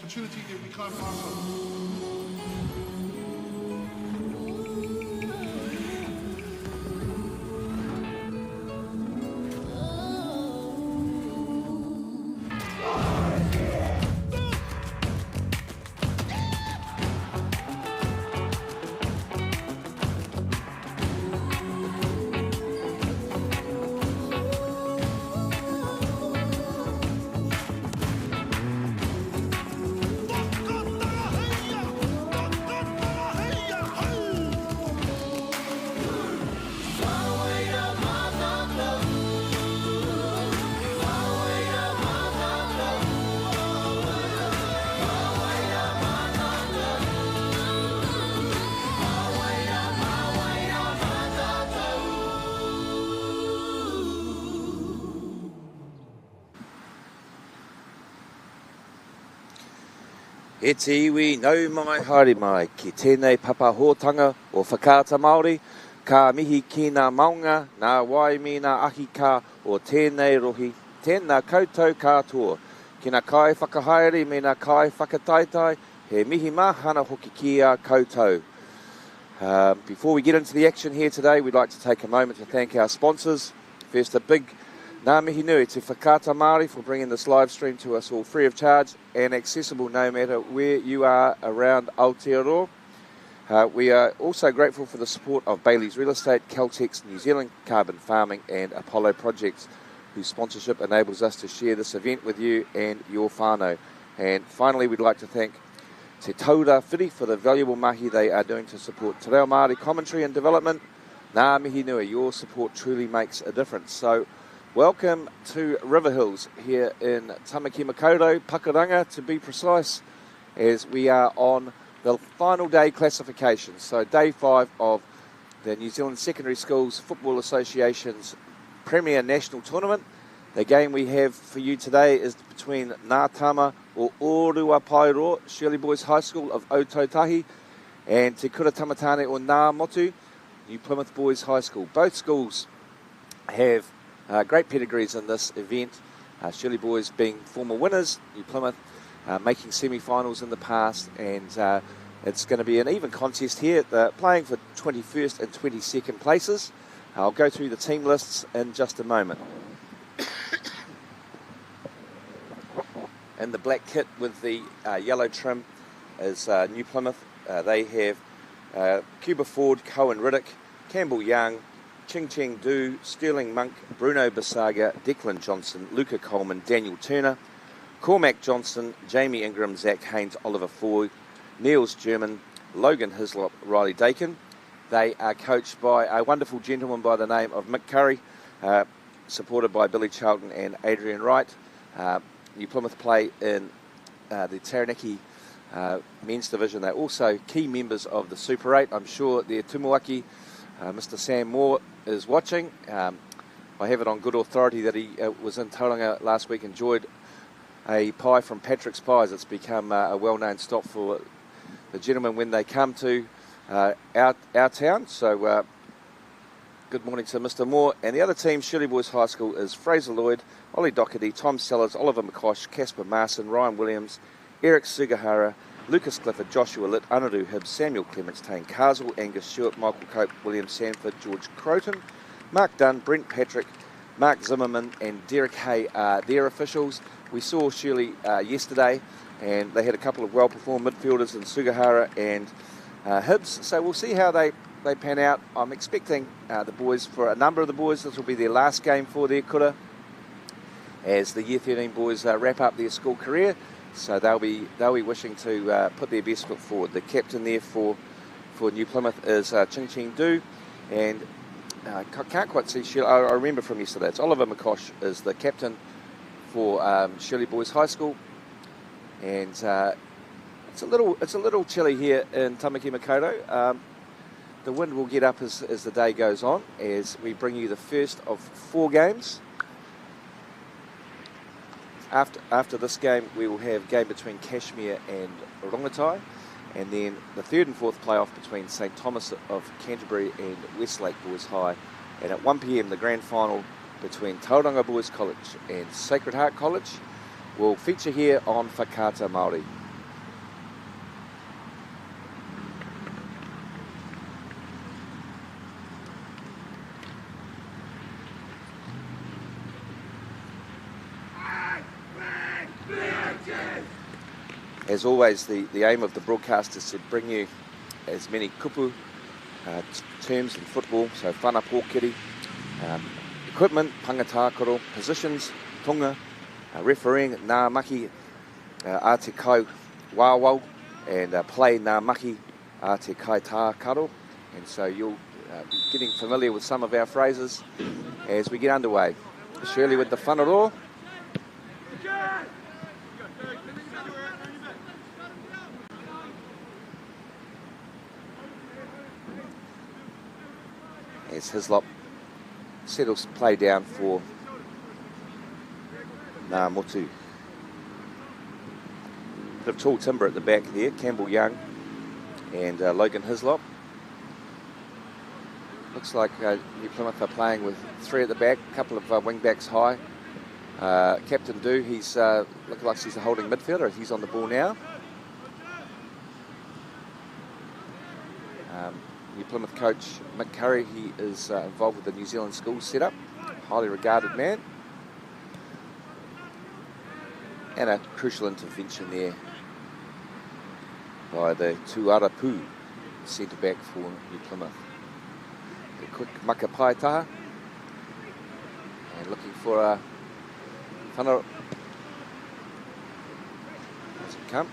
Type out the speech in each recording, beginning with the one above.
opportunity that we can't pass on. E te iwi nau mai haere mai ki tēnei papahotanga o whakaata Māori, ka mihi ki ngā maunga, ngā waimi ngā ahi ka o tēnei rohi, tēnā koutou katoa, ki ngā kai whakahaere me ngā kai whakataitai, he mihi mahana hoki ki a koutou. Before we get into the action here today, we'd like to take a moment to thank our sponsors. First, a big ngā mihi nui to Whakaata Māori for bringing this live stream to us all free of charge and accessible no matter where you are around Aotearoa. We are also grateful for the support of Bailey's Real Estate, Caltex, New Zealand Carbon Farming and Apollo Projects, whose sponsorship enables us to share this event with you and your whānau. And finally, we'd like to thank Te Taura Whiri for the valuable mahi they are doing to support Te Reo Māori commentary and development. Ngā mihi nui, your support truly makes a difference. So, welcome to Riverhills here in Tāmaki Makaurau, Pakuranga to be precise, as we are on the final day classification. So day 5 of the New Zealand Secondary Schools Football Association's Premier National Tournament. The game we have for you today is between Ngā Tama o Orua Paeroa, Shirley Boys High School of Otautahi, and Te Kura Tamatane o Ngā Motu, New Plymouth Boys High School. Both schools have great pedigrees in this event, Shirley Boys being former winners, New Plymouth making semi-finals in the past, and it's going to be an even contest here, playing for 21st and 22nd places. I'll go through the team lists in just a moment. And the black kit with the yellow trim is New Plymouth. They have Cuba Ford, Cohen Riddick, Campbell Young, Ching Cheng Du, Sterling Monk, Bruno Basaga, Declan Johnson, Luca Coleman, Daniel Turner, Cormac Johnson, Jamie Ingram, Zach Haynes, Oliver Foy, Niels German, Logan Hislop, Riley Dakin. They are coached by a wonderful gentleman by the name of Mick Curry, supported by Billy Charlton and Adrian Wright. New Plymouth play in the Taranaki men's division. They're also key members of the Super 8. I'm sure their tumuaki, Mr. Sam Moore, is watching. I have it on good authority that he was in Tauranga last week, enjoyed a pie from Patrick's Pies. It's become a well-known stop for the gentlemen when they come to our town. So good morning to Mr. Moore. And the other team, Shirley Boys High School, is Fraser Lloyd, Ollie Doherty, Tom Sellers, Oliver McCosh, Casper Marson, Ryan Williams, Eric Sugahara, Lucas Clifford, Joshua Litt, Anaru Hibbs, Samuel Clements, Tane Carswell, Angus Stewart, Michael Cope, William Sanford, George Croton, Mark Dunn, Brent Patrick, Mark Zimmerman and Derek Hay are their officials. We saw Shirley yesterday, and they had a couple of well-performed midfielders in Sugahara and Hibbs, so we'll see how they pan out. I'm expecting the boys, for a number of the boys, this will be their last game for their kura as the Year 13 boys wrap up their school career. So they'll be wishing to put their best foot forward. The captain there for New Plymouth is Ching Cheng Du, and I can't quite see Shirley. I remember from yesterday. It's Oliver McCosh is the captain for Shirley Boys High School, and it's a little chilly here in Tāmaki Makaurau. The wind will get up as the day goes on, as we bring you the first of 4 games. After this game, we will have a game between Kashmir and Rongotai, and then the 3rd and 4th playoff between St Thomas of Canterbury and Westlake Boys High. And at 1 p.m, the grand final between Tauranga Boys College and Sacred Heart College will feature here on Whakaata Māori. As always, the aim of the broadcast is to bring you as many kupu terms in football, so whana pōkiri, equipment, pangatākaro, positions, tonga, refereeing, nā maki a te kai wāwau, and play nā maki a te kai tākaro. And so you'll be getting familiar with some of our phrases as we get underway. Shirley with the whanaro. As Hislop settles play down for Ngā Motu. Bit of tall timber at the back there, Campbell Young and Logan Hislop. Looks like New Plymouth are playing with three at the back, a couple of wing backs high. Captain Do, he's looks like he's a holding midfielder. He's on the ball now. New Plymouth coach Mick Curry, he is involved with the New Zealand schools setup, highly regarded man. And a crucial intervention there by the Tuarapu centre back for New Plymouth. A quick maka paetaha, and looking for a whanaro. As it come.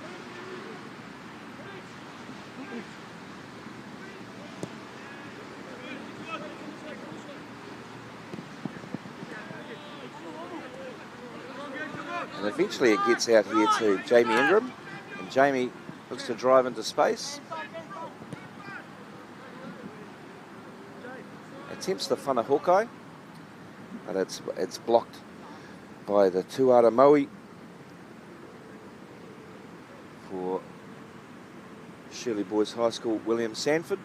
And eventually it gets out here to Jamie Ingram, and Jamie looks to drive into space. Attempts the whana Hawkeye, but it's blocked by the Tuara Maui for Shirley Boys High School, William Sanford.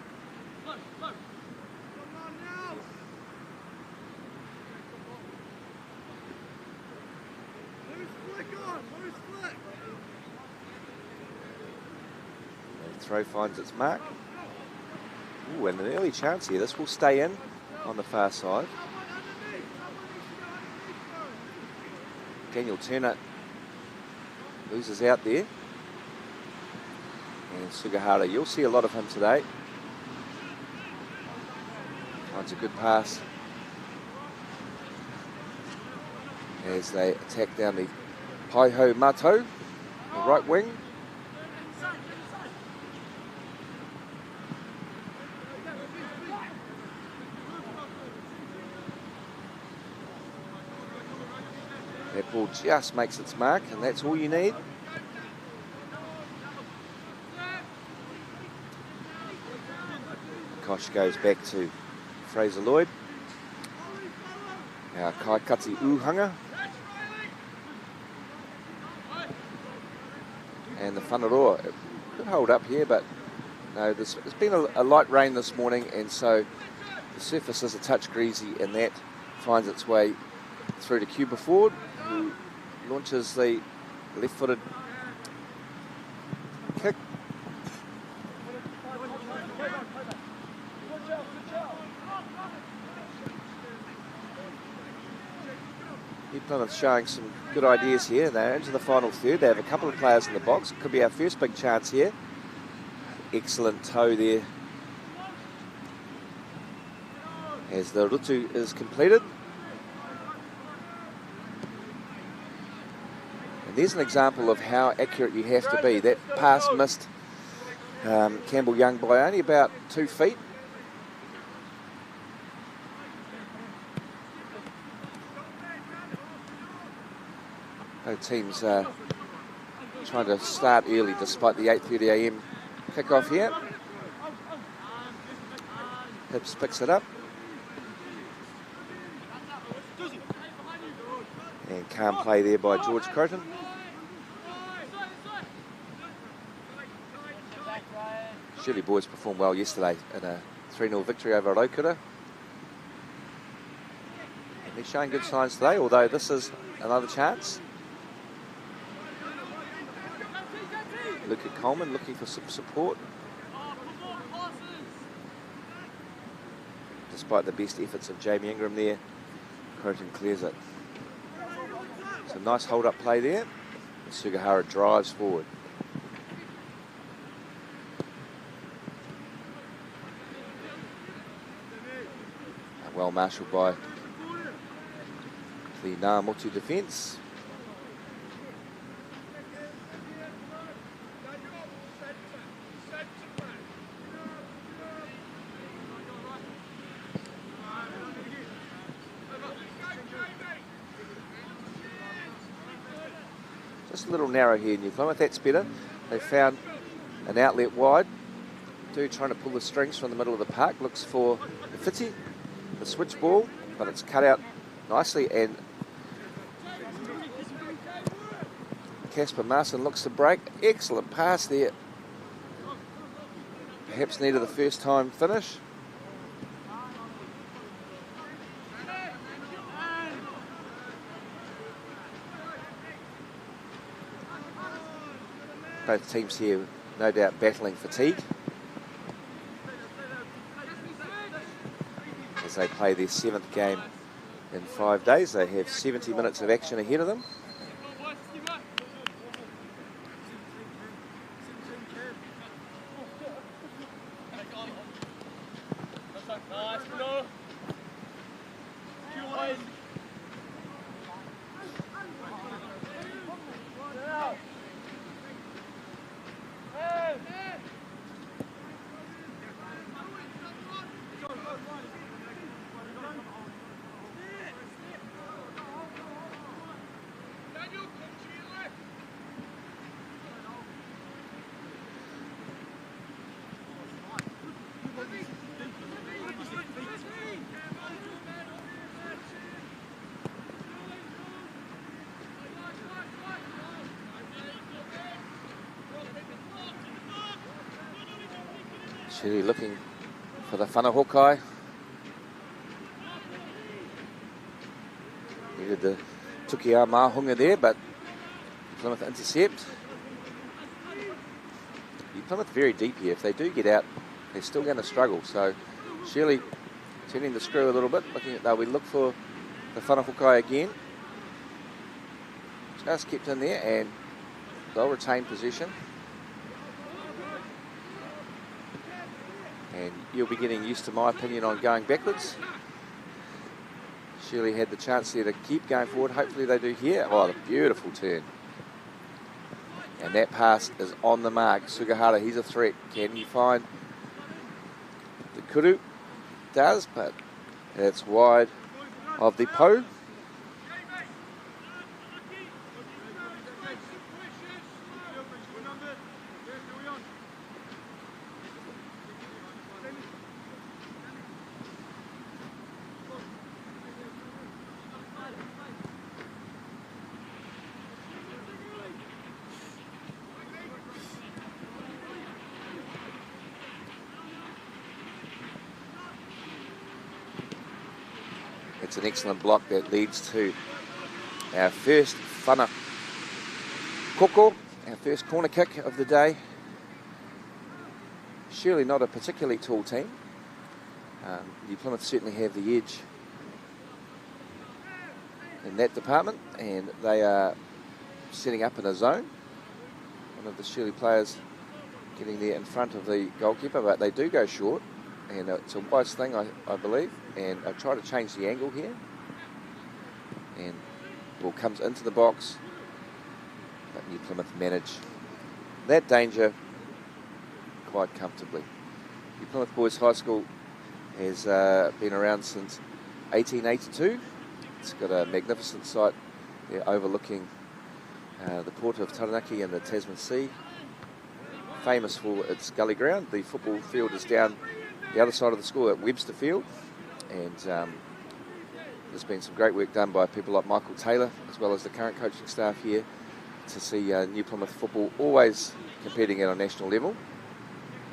Throw finds its mark. Ooh, and an early chance here. This will stay in on the far side. Daniel Turner loses out there. And Sugahara, you'll see a lot of him today. Finds a good pass as they attack down the Paiho Mato, the right wing. That ball just makes its mark, and that's all you need. Kosh goes back to Fraser Lloyd. Now Kaikati Uhanga. And the Whanaroa. Good hold up here, but no, there's been a light rain this morning, and so the surface is a touch greasy, and that finds its way through to Cuba Ford, who launches the left-footed kick. New Plymouth showing some good ideas here. They're into the final third. They have a couple of players in the box. Could be our first big chance here. Excellent toe there as the rutu is completed. There's an example of how accurate you have to be. That pass missed Campbell Young by only about 2 feet. Both teams trying to start early despite the 8:30 a.m. kickoff here. Hibbs picks it up. And calm play there by George Croton. Shirley Boys performed well yesterday in a 3-0 victory over Raukura. And they're showing good signs today, although this is another chance. Luca Coleman looking for some support. Despite the best efforts of Jamie Ingram there, Croton clears it. It's a nice hold-up play there. And Sugahara drives forward. well marshalled by the Ngā Motu defence. Just a little narrow here, New Plymouth. That's better. They found an outlet wide. Trying to pull the strings from the middle of the park. Looks for the fitty, the switch ball, but it's cut out nicely, and Casper Marson looks to break. Excellent pass there. Perhaps needed the first time finish. Both teams here no doubt battling fatigue as they play their 7th game in 5 days. They have 70 minutes of action ahead of them. Shirley looking for the whanahokai. Needed the tukia mahunga there, but Plymouth intercept. Plymouth very deep here. If they do get out, they're still going to struggle. So Shirley turning the screw a little bit, looking at we look for the whanahokai again. Just kept in there and they'll retain possession. And you'll be getting used to my opinion on going backwards. Shirley had the chance there to keep going forward. Hopefully they do here. Oh, the beautiful turn. And that pass is on the mark. Sugahara, he's a threat. Can he find the kuru? Does, but it's wide of the po. It's an excellent block that leads to our first whana koko, our first corner kick of the day. Surely not a particularly tall team. New Plymouth certainly have the edge in that department, and they are setting up in a zone. One of the Shirley players getting there in front of the goalkeeper, but they do go short. And it's a wise thing, I believe. And I try to change the angle here. And ball comes into the box. But New Plymouth manage that danger quite comfortably. New Plymouth Boys High School has been around since 1882. It's got a magnificent site there overlooking the port of Taranaki and the Tasman Sea. Famous for its gully ground. The football field is down the other side of the school at Webster Field, and there's been some great work done by people like Michael Taylor as well as the current coaching staff here to see New Plymouth football always competing at a national level,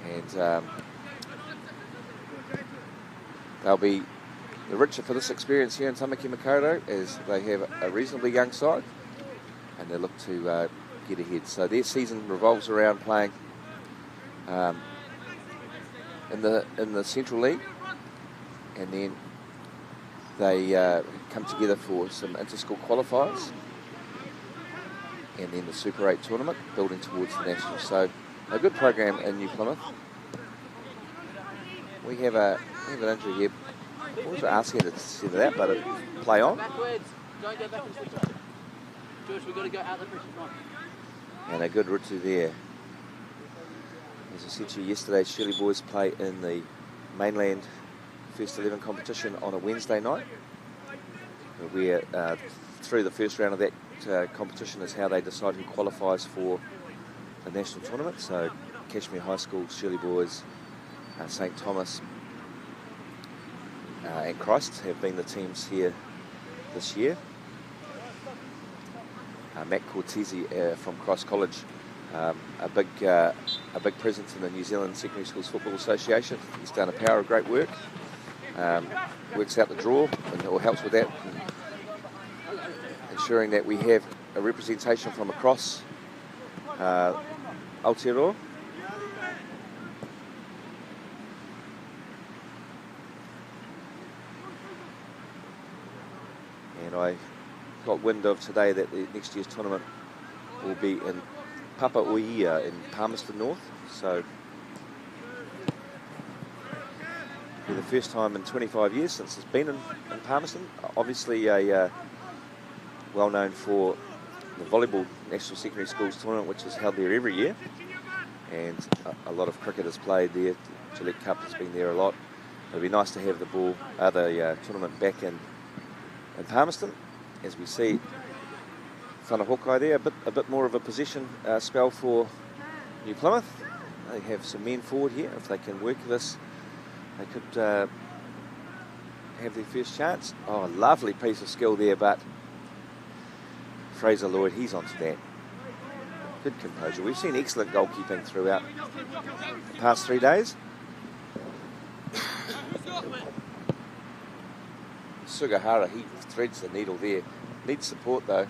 and they'll be the richer for this experience here in Tāmaki Makaurau as they have a reasonably young side and they look to get ahead. So their season revolves around playing in the Central League, and then they come together for some inter-school qualifiers, and then the Super 8 tournament, building towards the National. So a good program in New Plymouth. We have an injury here. wasn't asking it to see that, but it play on. Backwards. Don't go backwards. George, we've got to go out the pressure front. And a good Rittu there. As I said to you yesterday, Shirley boys play in the mainland first 11 competition on a Wednesday night. Where through the first round of that competition is how they decide who qualifies for the national tournament. So Cashmere High School, Shirley boys, St Thomas and Christ have been the teams here this year. Matt Cortese from Christ College, a big presence in the New Zealand Secondary Schools Football Association. He's done a power of great work. Works out the draw or helps with that, ensuring that we have a representation from across Aotearoa. And I got wind of today that the next year's tournament will be in Papauia in Palmerston North. So for the first time in 25 years since it's been in Palmerston. Obviously well known for the volleyball National Secondary Schools tournament, which is held there every year. And a lot of cricket is played there. Gillette Cup has been there a lot. It'd be nice to have the tournament back in Palmerston. As we see Whana Hawkeye there, a bit more of a possession spell for New Plymouth. They have some men forward here. If they can work this, they could have their first chance. Oh, a lovely piece of skill there, but Fraser Lloyd, he's onto that. Good composure. We've seen excellent goalkeeping throughout the past 3 days. Sugahara, he threads the needle there. Needs support though.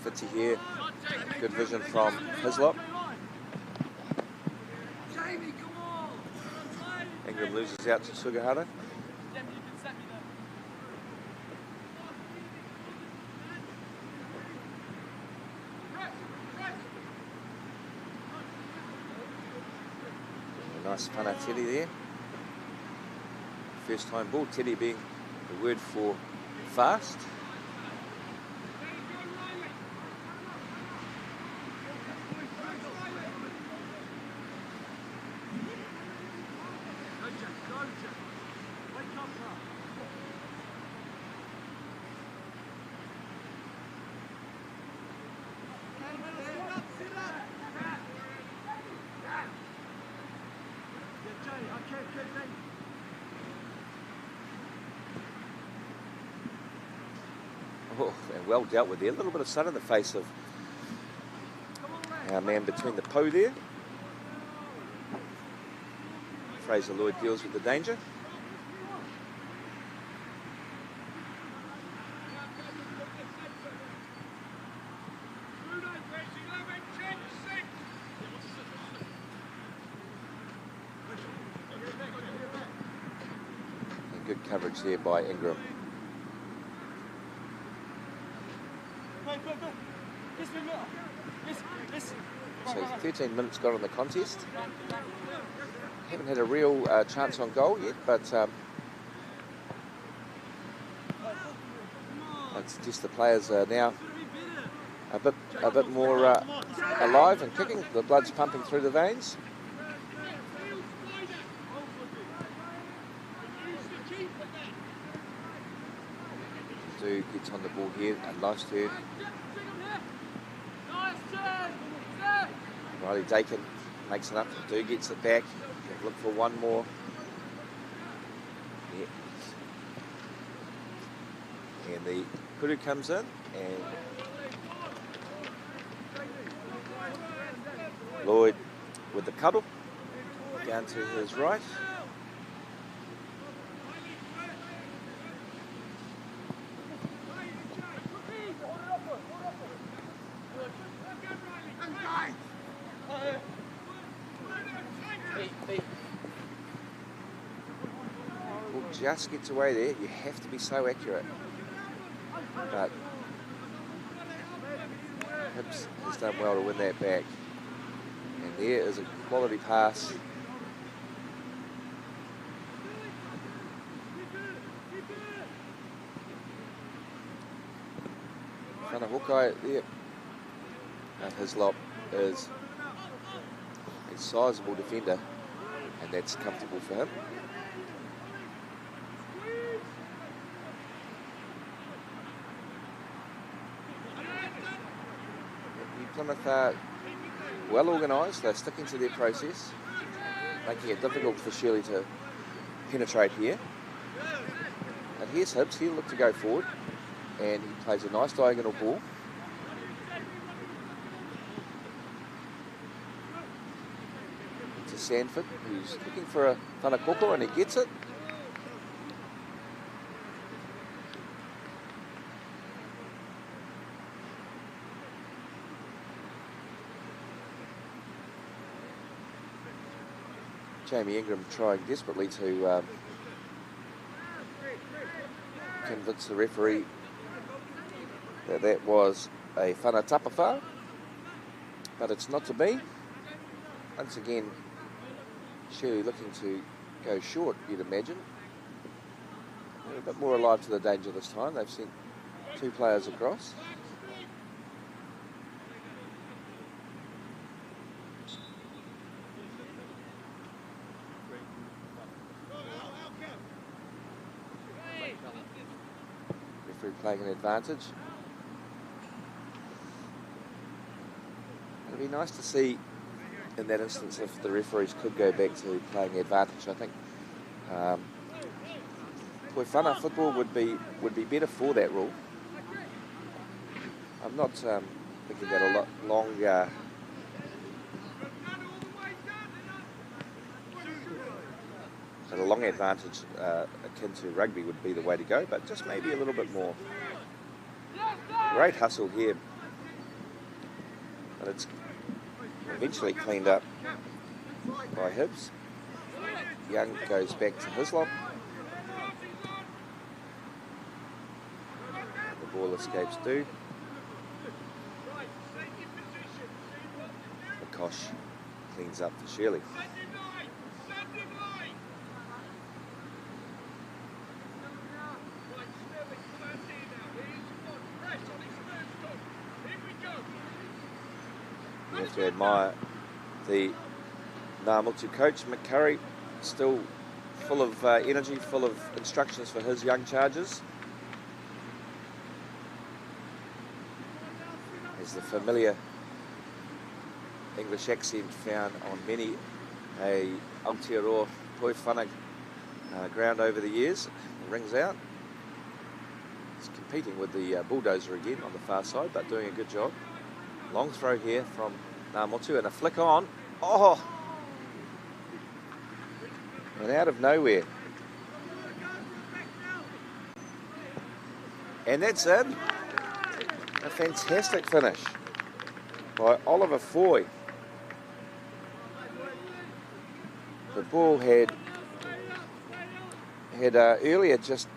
The Fitzy here. Good vision from Hislop. Ingram loses out to Sugahara. Nice whana Teddy there. First time ball, Teddy being the word for fast. Oh, and well dealt with there. A little bit of sun in the face of our man between the po there. Fraser Lloyd deals with the danger. And good coverage there by Ingram. So 13 minutes gone on the contest. Haven't had a real chance on goal yet, but I'd suggest the players are now a bit more alive and kicking. The blood's pumping through the veins. Du gets on the ball here, a nice turn. Riley Dakin makes it up. Du gets it back. Look for one more. Yeah. And the Kuru comes in and Lloyd with the cuddle down to his right. Just gets away there. You have to be so accurate. But Hibs has done well to win that back. And there is a quality pass. Hawkeye there. And Hislop is a sizable defender, and that's comfortable for him. New Plymouth are well organised. They're sticking to their process, making it difficult for Shirley to penetrate here. And here's Hibs. He'll look to go forward, and he plays a nice diagonal ball. To Sanford, who's looking for a whanakoko, and he gets it. Jamie Ingram trying desperately to convince the referee that that was a whanatapawha, but it's not to be. Once again, Shirley looking to go short, you'd imagine. They're a bit more alive to the danger this time. They've sent 2 players across. Referee playing an advantage. It'd be nice to see in that instance if the referees could go back to playing the advantage. I think whana football would be better for that rule. I'm not thinking that a long advantage akin to rugby would be the way to go, but just maybe a little bit more. Great hustle here, but it's eventually cleaned up by Hibs. Young goes back to Hislop. The ball escapes due. McCosh cleans up for Shirley. You have to admire the Ngāmutu coach, McCurry, still full of energy, full of instructions for his young charges. There's the familiar English accent found on many a Aotearoa Toi Whana ground over the years. It rings out. He's competing with the bulldozer again on the far side, but doing a good job. Long throw here from Ngāmutu and a flick on. Oh! And out of nowhere. And that's it. A fantastic finish by Oliver Foy. The ball had earlier just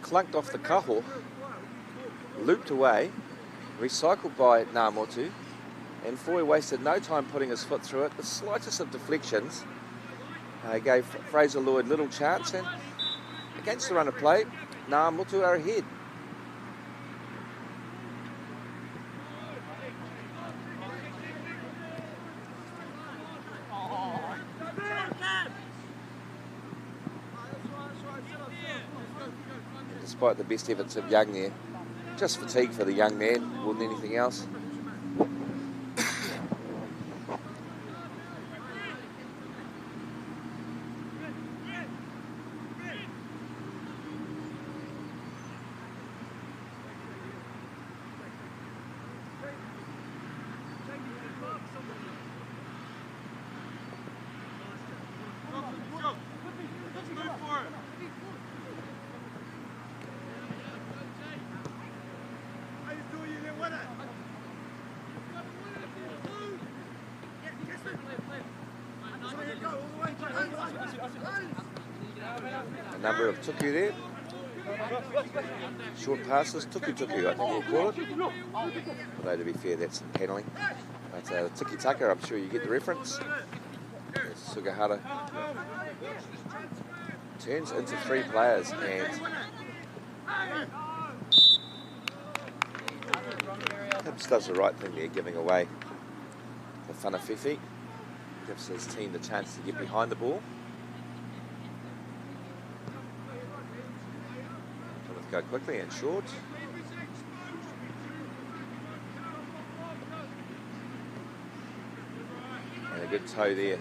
clunked off the kaho, looped away, recycled by Ngāmutu, and Foy wasted no time putting his foot through it. The slightest of deflections gave Fraser Lloyd little chance, and against the run of play, Ngāmutu are ahead. Despite the best efforts of Young there, just fatigue for the young man more than anything else. A number of tuku there. short passes, tuku-tuku, I think we'll call it. Although to be fair, that's some panelling. But tiki-taka, I'm sure you get the reference. As Sugahara turns into 3 players and Hibbs does the right thing there, giving away the whanawhiwhi. Gives his team the chance to get behind the ball. Plymouth go quickly and short. And a good toe there.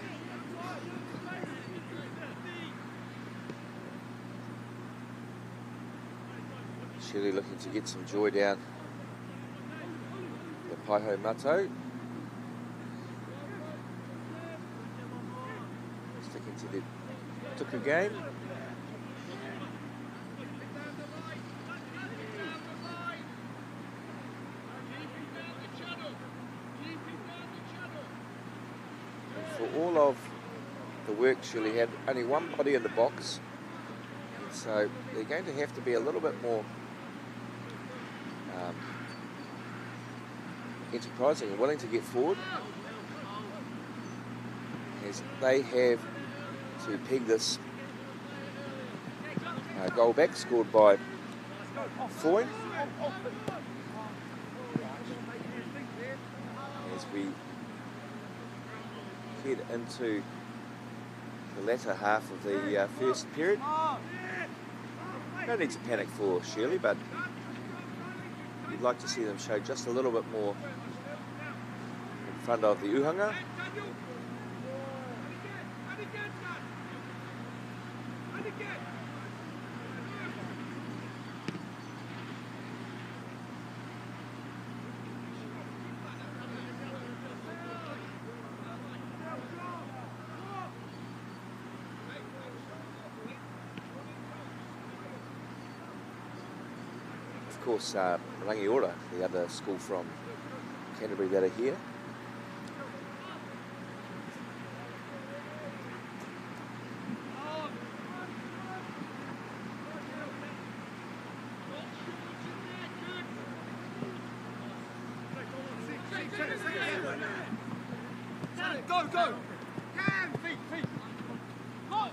Shirley looking to get some joy down the Paiho Mato. Sticking to the tuku game. And for all of the work, Shirley had only one body in the box. And so they're going to have to be a little bit more enterprising and willing to get forward, as they have to peg this goal back, scored by Foy. As we head into the latter half of the first period. No need to panic for Shirley, but you'd like to see them show just a little bit more in front of the Uhanga. Of course, Rangiora, the other school from Canterbury that are here. Go, go! Can! Feet, feet! Go!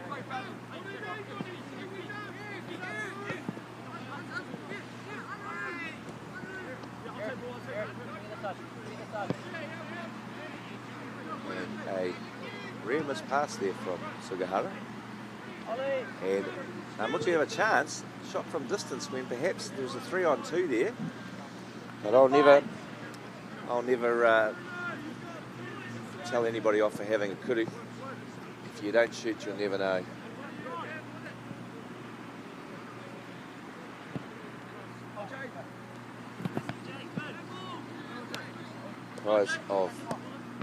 Great balance. And a rare miss pass there from Sugahara. And Muchi have a chance, shot from distance when perhaps there was a 3-on-2 there. But I'll never tell anybody off for having a kuru. If you don't shoot, you'll never know. Prize of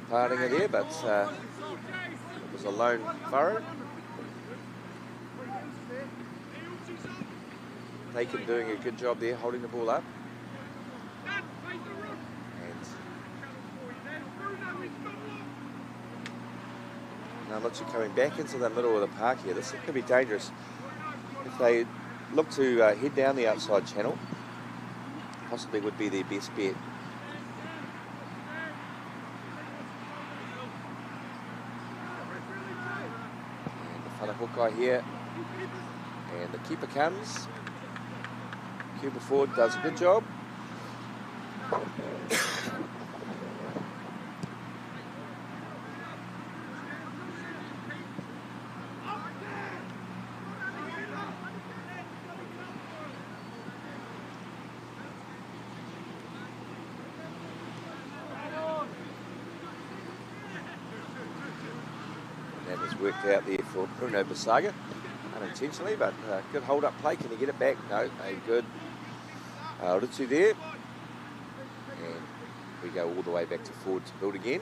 parting it there, but it was a lone furrow. Taken doing a good job there, holding the ball up. Now Muchi coming back into the middle of the park here. This could be dangerous. If they look to head down the outside channel, possibly would be their best bet. And the whanahokai here. And the keeper comes. Keeper forward does a good job. That was worked out there for Bruno Basaga, unintentionally, but good hold-up play. Can he get it back? No, a good Ritsu there. And we go all the way back to forward to build again.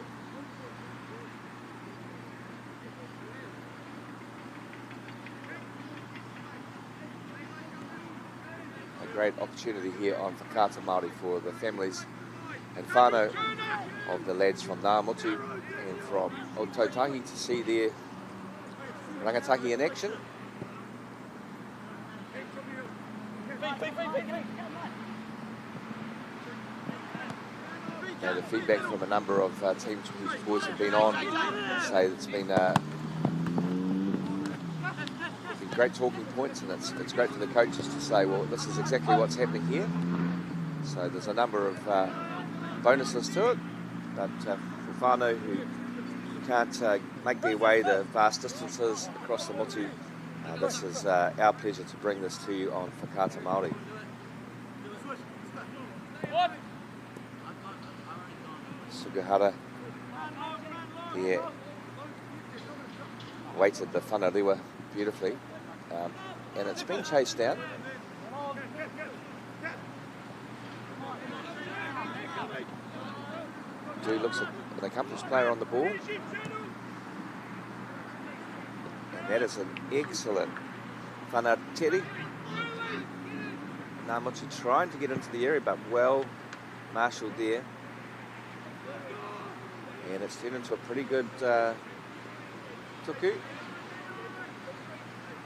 A great opportunity here on Whakata Māori for the families and whānau of the lads from Ngāmotu and from Otautahi to see their rangatahi in action. The feedback from a number of teams whose boys have been on say it's been great talking points, and it's great for the coaches to say, well, this is exactly what's happening here. So there's a number of bonuses to it, but for whānau who can't make their way the vast distances across the motu, this is our pleasure to bring this to you on Whakaata Māori. Sugihara here weighted the whanariwa beautifully, and it's been chased down. Du looks at an accomplished player on the ball, and that is an excellent whanateri. Ngāmotu trying to get into the area, but well marshalled there. And it's turned into a pretty good tuku.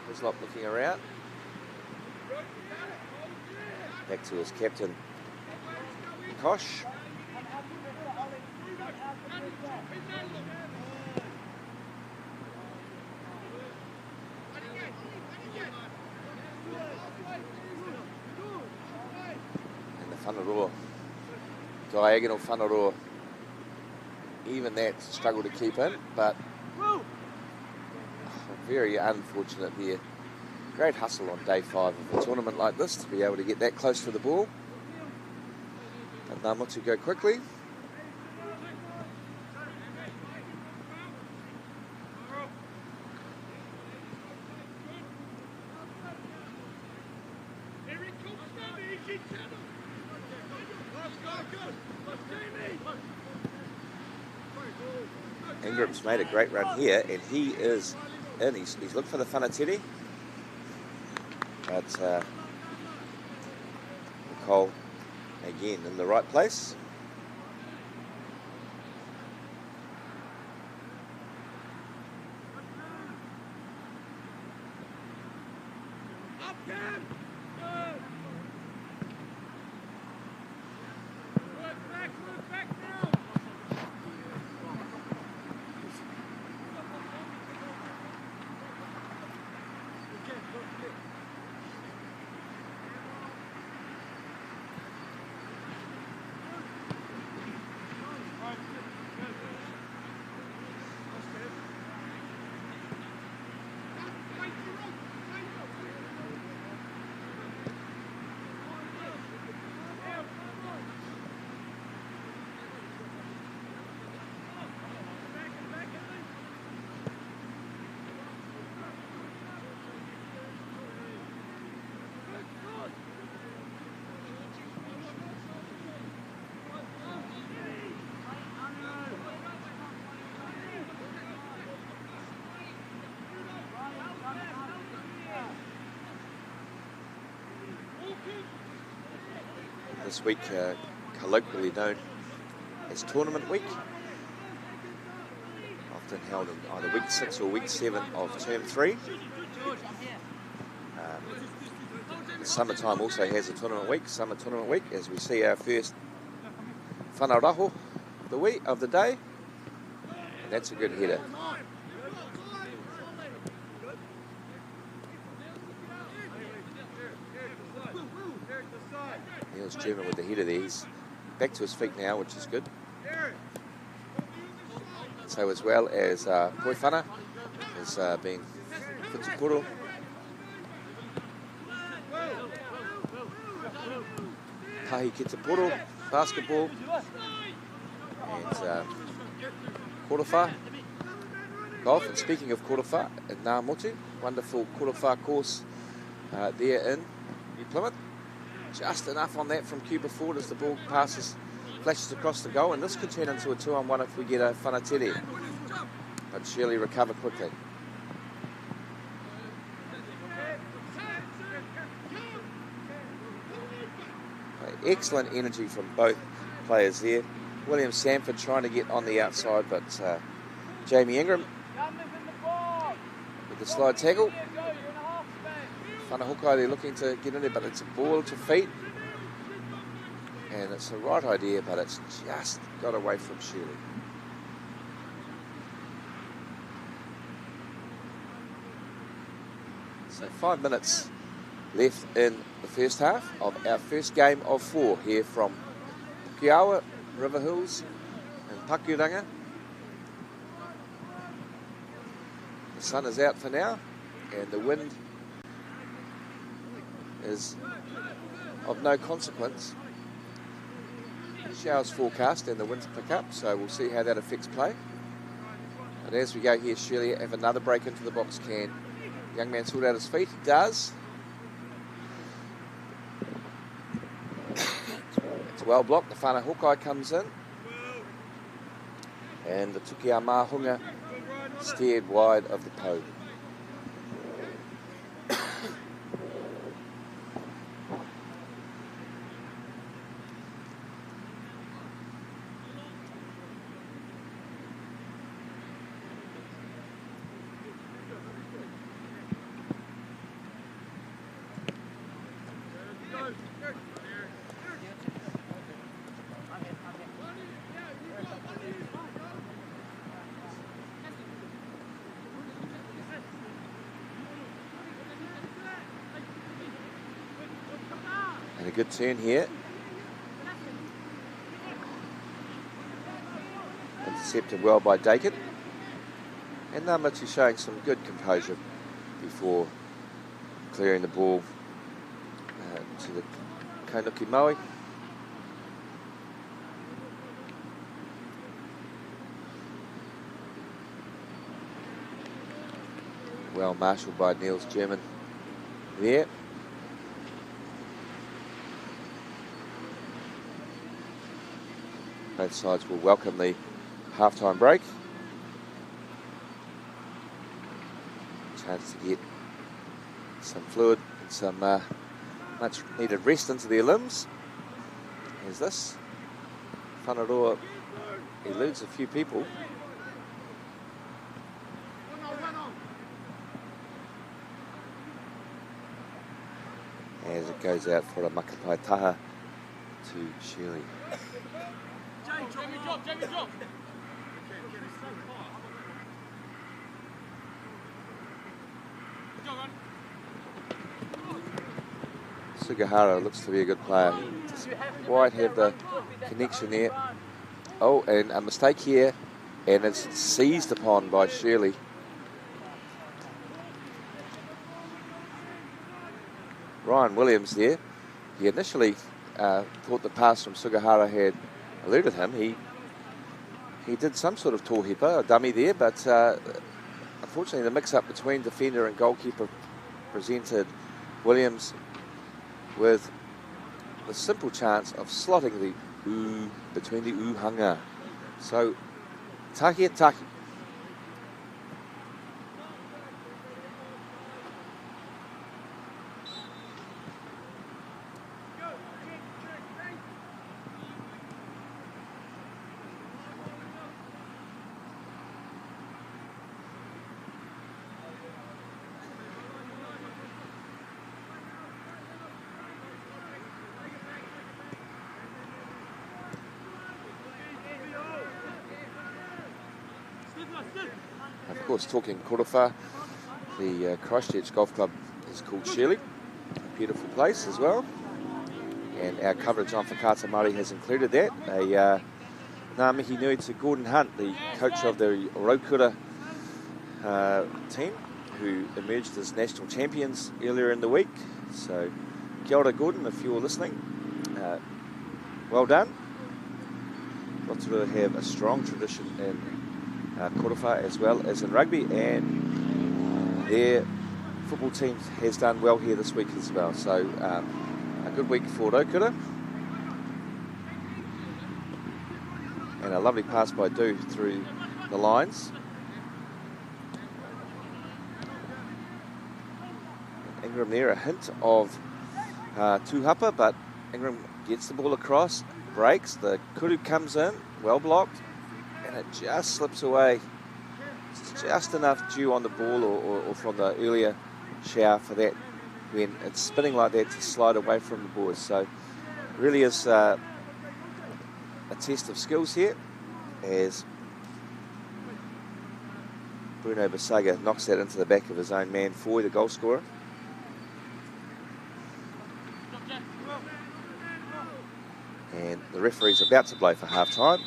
Hislop looking around. Back to his captain, Kosh. And the whanaroa, diagonal whanaroa. Even that struggled to keep in, but very unfortunate there. Great hustle on day 5 of a tournament like this to be able to get that close to the ball. And Ngāmotu go quickly. Ingram's made a great run here, and he is in. He's looked for the whanateri, but Nicole again in the right place. This week, colloquially known as Tournament Week, often held in either week 6 or week 7 of term 3. The summertime also has a tournament week, summer tournament week, as we see our first whanaraho of the day, and that's a good header. Neil's German with the header there. He's back to his feet now, which is good. So as well as Poifana has been Fitzpuro. Tahi Kitapuro, basketball. And Korowha, golf. And speaking of Korowha, at Ngāmotu, wonderful Korowha course there in New Plymouth. Just enough on that from Cuba forward as the ball flashes across the goal, and this could turn into a 2-on-1 if we get a whanateri, but surely recover quickly. Excellent energy from both players there. William Sanford trying to get on the outside, but Jamie Ingram with the slide tackle. Whanahokai, they're looking to get in there, but it's a ball to feet. And it's the right idea, but it's just got away from Shirley. So 5 minutes left in the first half of our first game of 4 here from Pukeawa, Riverhills and Pakuranga. The sun is out for now, and the wind is of no consequence. Showers forecast and the winds pick up, so we'll see how that affects play. And as we go here, Shirley have another break into the box. Can young man sort out his feet? He does. It's well blocked. The Whanahokai comes in, and the Tukia Mahunga steered wide of the po. And a good turn here. Intercepted well by Dakin. And Namachi showing some good composure before clearing the ball to the Kainuki Maui. Well marshalled by Niels German there. Both sides will welcome the half-time break. Chance to get some fluid and some much needed rest into their limbs. Here's this. Whanaroa eludes a few people. As it goes out for a makapai taha to Shirley. Jamie, drop. Sugihara looks to be a good player. He doesn't quite have the connection there. Oh, and a mistake here, and it's seized upon by Shirley. Ryan Williams there. He initially thought the pass from Sugihara had eluded him. He did some sort of tōhepa, a dummy there, but unfortunately the mix-up between defender and goalkeeper presented Williams with the simple chance of slotting the oo between the uhanga. So, taki. Of course, talking Korofa, the Christchurch Golf Club is called Shirley. A beautiful place as well. And our coverage on Whakata Māori has included that. Ngā mihi nui to Gordon Hunt, the coach of the Raukura team, who emerged as national champions earlier in the week. So, kia ora Gordon, if you're listening. Well done. Rotorua have a strong tradition in Korofa as well as in rugby, and their football team has done well here this week as well. So a good week for Raukura. And a lovely pass by Du through the lines. Ingram there, a hint of tūhapa, but Ingram gets the ball across, breaks, the kuru comes in, well blocked, and it just slips away. It's just enough dew on the ball or from the earlier shower for that when it's spinning like that to slide away from the boards. So really is a test of skills here as Bruno Basaga knocks that into the back of his own man, Foy, the goal scorer. And the referee's about to blow for half-time,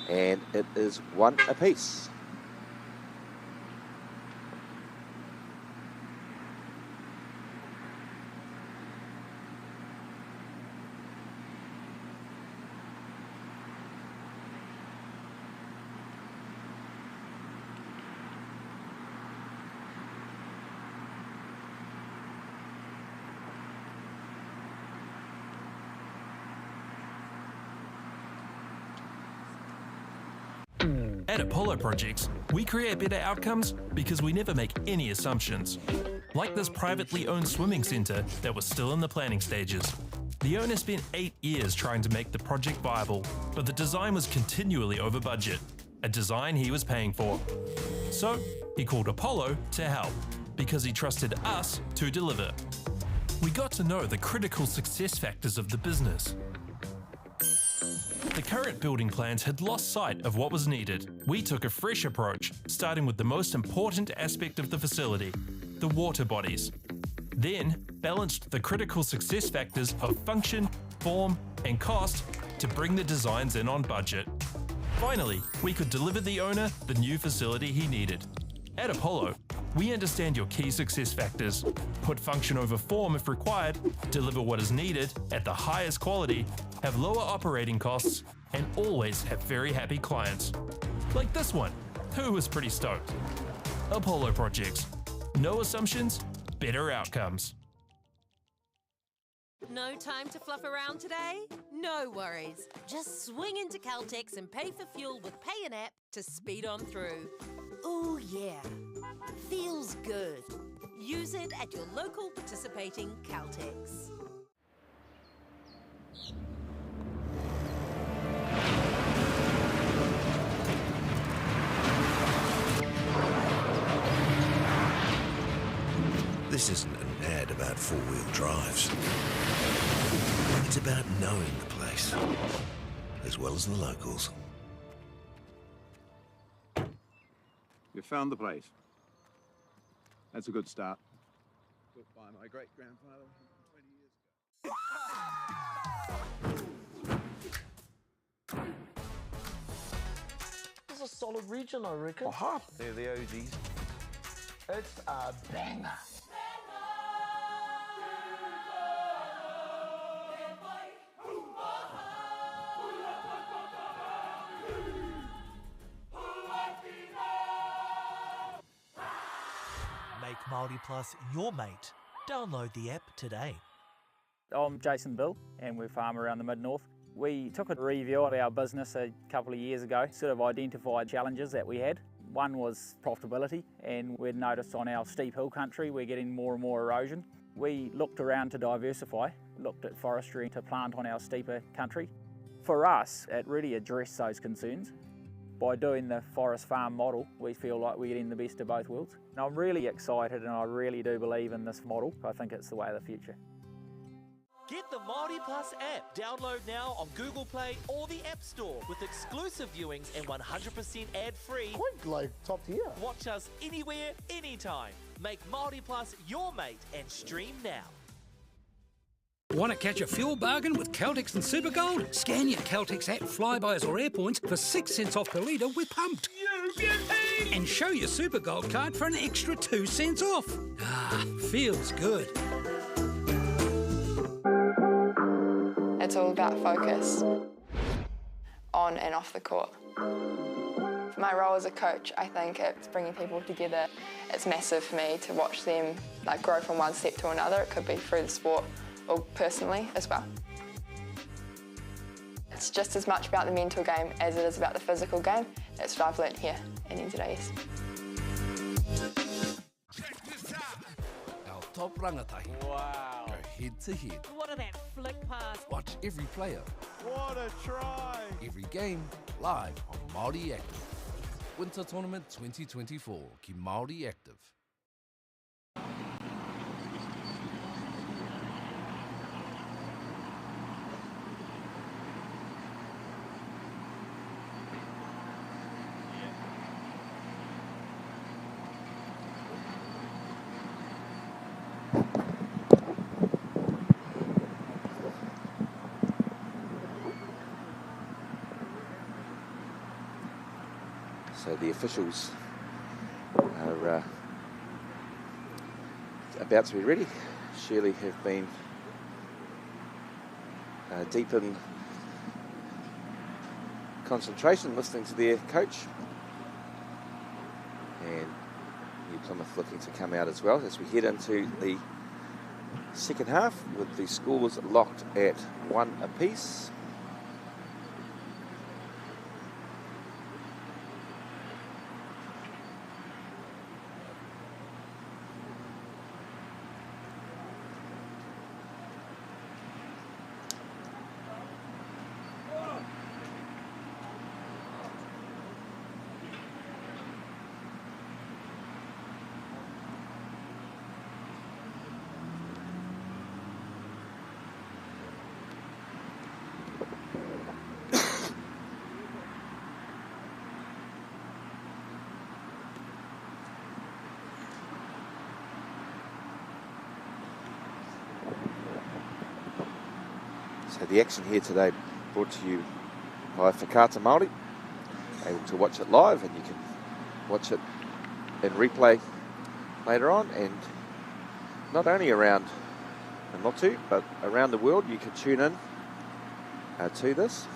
and it is 1 apiece. At Apollo Projects, we create better outcomes because we never make any assumptions. Like this privately owned swimming centre that was still in the planning stages. The owner spent 8 years trying to make the project viable, but the design was continually over budget, a design he was paying for. So he called Apollo to help, because he trusted us to deliver. We got to know the critical success factors of the business. The current building plans had lost sight of what was needed. We took a fresh approach, starting with the most important aspect of the facility, the water bodies. Then balanced the critical success factors of function, form, and cost to bring the designs in on budget. Finally, we could deliver the owner the new facility he needed. At Apollo, we understand your key success factors, put function over form if required, deliver what is needed at the highest quality, have lower operating costs, and always have very happy clients. Like this one, who was pretty stoked. Apollo Projects. No assumptions, better outcomes. No time to fluff around today? No worries. Just swing into Caltex and pay for fuel with Pay an App to speed on through. Ooh, yeah. Feels good. Use it at your local participating Caltex. This isn't an ad about four-wheel drives. It's about knowing the place, as well as the locals. You found the place. That's a good start. Built by my great-grandfather 20 years ago. It's a solid region, I reckon. Aha, they're the OGs. It's a banger. Make Māori Plus your mate. Download the app today. I'm Jason Bill and we farm around the mid-north. We took a review of our business a couple of years ago, sort of identified challenges that we had. One was profitability, and we'd noticed on our steep hill country we're getting more and more erosion. We looked around to diversify, looked at forestry to plant on our steeper country. For us, it really addressed those concerns. By doing the forest farm model, we feel like we're getting the best of both worlds. And I'm really excited and I really do believe in this model. I think it's the way of the future. Get the Māori Plus app. Download now on Google Play or the App Store with exclusive viewings and 100% ad-free. Quite like top tier. Watch us anywhere, anytime. Make Māori Plus your mate and stream now. Want to catch a fuel bargain with Caltex and Supergold? Scan your Caltex app, Flybys or Airpoints for 6 cents off per litre with Pumped. You beauty! And show your Supergold card for an extra 2 cents off. Ah, feels good. It's all about focus, on and off the court. For my role as a coach, I think it's bringing people together. It's massive for me to watch them grow from one step to another. It could be through the sport or personally as well. It's just as much about the mental game as it is about the physical game. That's what I've learnt here in NZSS. Our top rangatahi. Wow. Go head to head. What a that flick pass. Watch every player. What a try! Every game live on Māori Active. Winter Tournament 2024 ki Māori Active. So the officials are about to be ready. Shirley have been deep in concentration, listening to their coach. And New Plymouth looking to come out as well as we head into the second half with the scores locked at 1 apiece. So the action here today brought to you by Whakaata Māori. Able to watch it live, and you can watch it in replay later on, and not only around Motu but around the world you can tune in to this.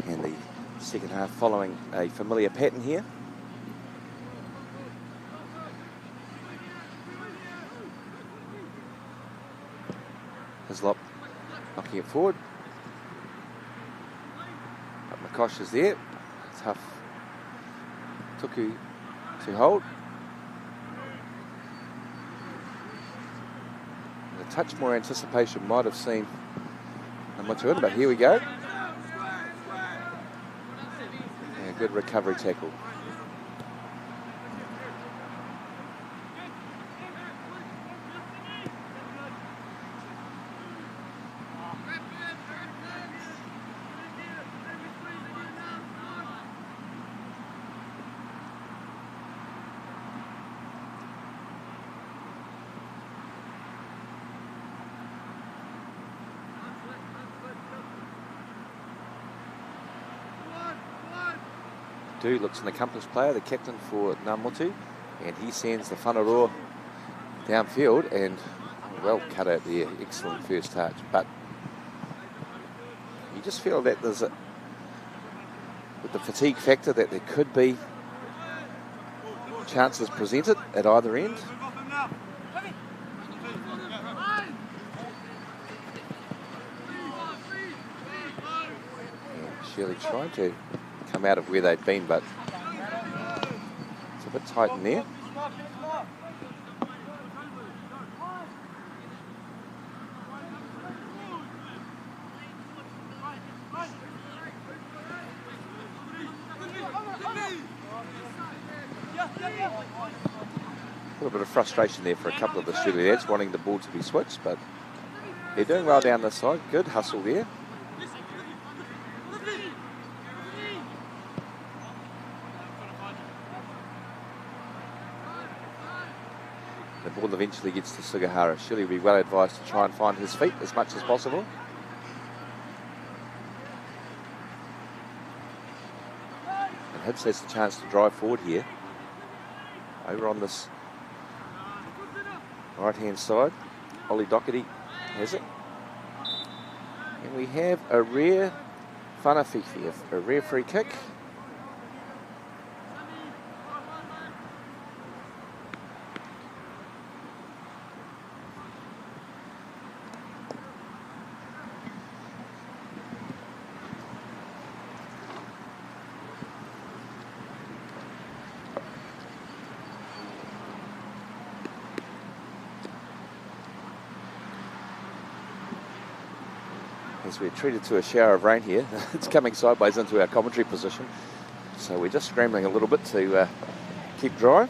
And the second half following a familiar pattern here. Hislop knocking it forward. But Makosh is there. Tough Tuku to hold. And a touch more anticipation might have seen Motu in, but here we go. And a good recovery tackle. Du looks an accomplished player, the captain for Ngā Motu, and he sends the whanaroa downfield and well cut out there. Excellent first touch, but you just feel that there's with the fatigue factor that there could be chances presented at either end. And Shirley trying to come out of where they'd been, but it's a bit tight in there. A little bit of frustration there for a couple of the Shirley lads wanting the ball to be switched, but they're doing well down this side. Good hustle there. ball eventually gets to Sugihara. Surely be well advised to try and find his feet as much as possible. And Hibs has the chance to drive forward here. Over on this right-hand side, Ollie Doherty has it. And we have a rare whanawhiwhi, a rare free kick. As we're treated to a shower of rain here. It's coming sideways into our commentary position. So we're just scrambling a little bit to keep dry.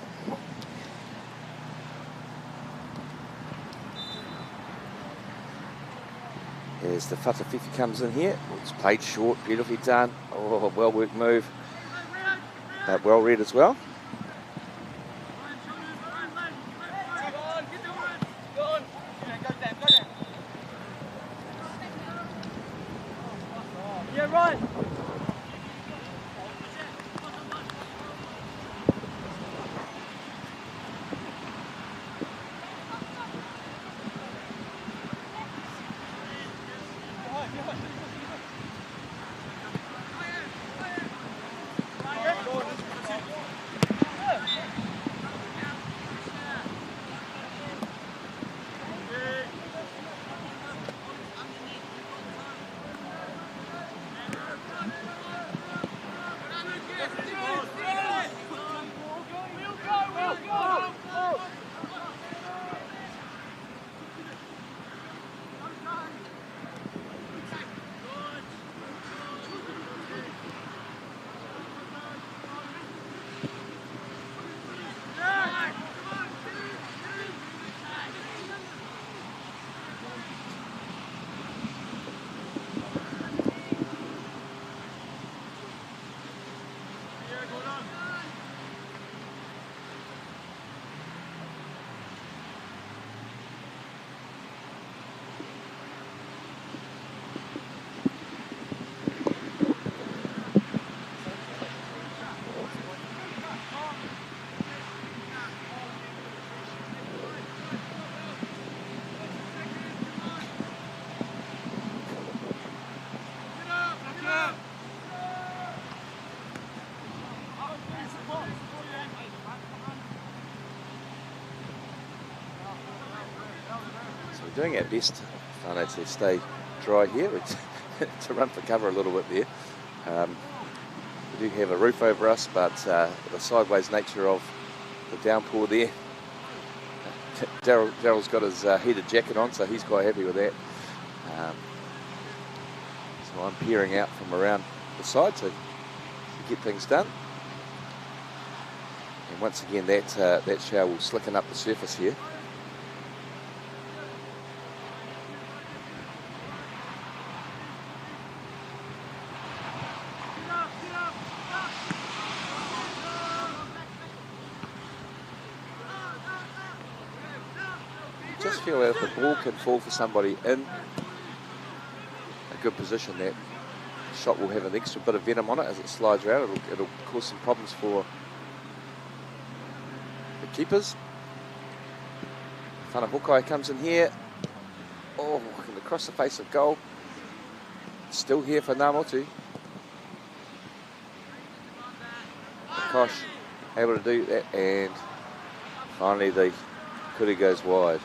As the whatawhiwhi comes in here. It's played short, beautifully done. Oh, well worked move. But well read as well. Doing our best to stay dry here, to run for cover a little bit there. We do have a roof over us, but the sideways nature of the downpour there. Daryl's got his heated jacket on, so he's quite happy with that. So I'm peering out from around the side to get things done. And once again, that shower will slicken up the surface here. Just feel that if the ball can fall for somebody in a good position, that shot will have an extra bit of venom on it as it slides around. It'll cause some problems for the keepers. Whanavukai comes in here. Oh, and across the face of goal. Still here for Ngā Motu. Kosh able to do that, and finally the kuri goes wide.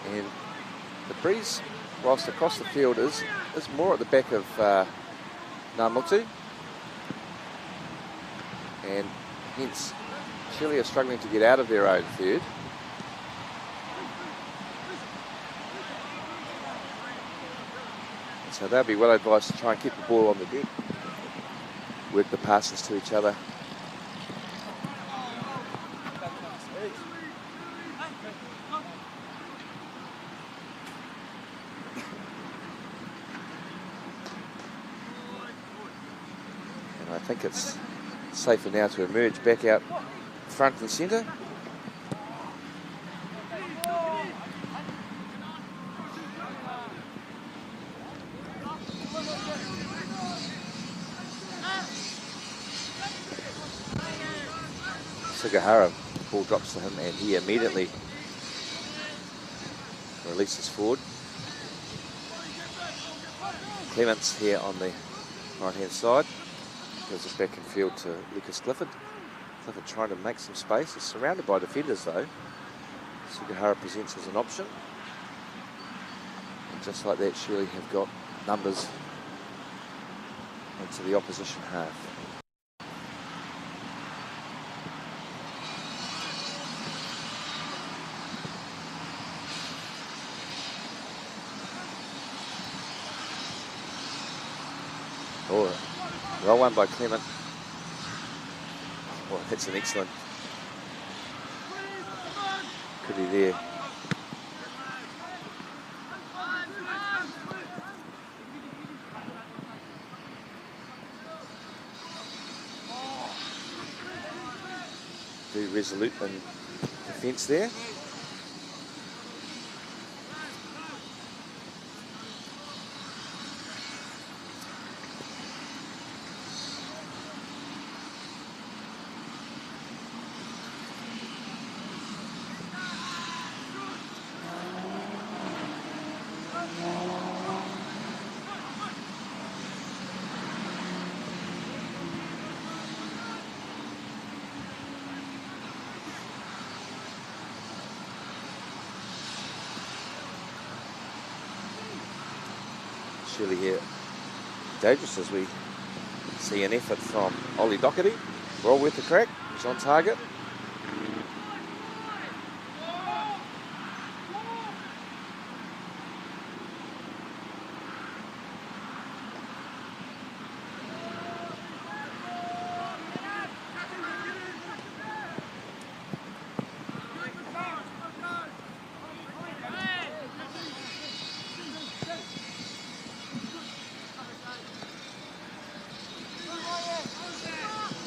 And the breeze, whilst across the field, is more at the back of Ngā Motu, and hence Chile are struggling to get out of their own third. So they'll be well advised to try and keep the ball on the deck. work the passes to each other. And I think it's safer now to emerge back out front and centre. Sugihara, ball drops to him and he immediately releases forward. Clements here on the right hand side, gives it back in field to Lucas Clifford. Clifford trying to make some space, he's surrounded by defenders though. Sugihara presents as an option. And just like that, Shirley have got numbers into the opposition half. Oh, well won by Clement. Well, that's an excellent goodie there. Very resolute in defence there. Surely here dangerous as we see an effort from Ollie Doherty. Well worth the crack, he's on target.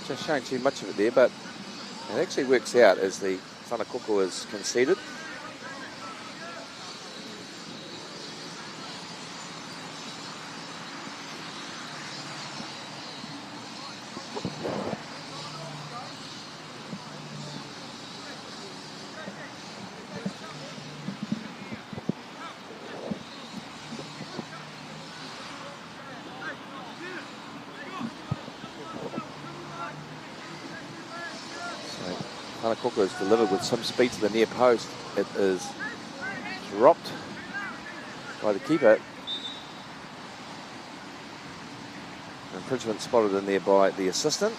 Just showing too much of it there, but it actually works out as the whanakoko is conceded. Whanakoko is delivered with some speed to the near post. It is dropped by the keeper. Infringement spotted in there by the assistant,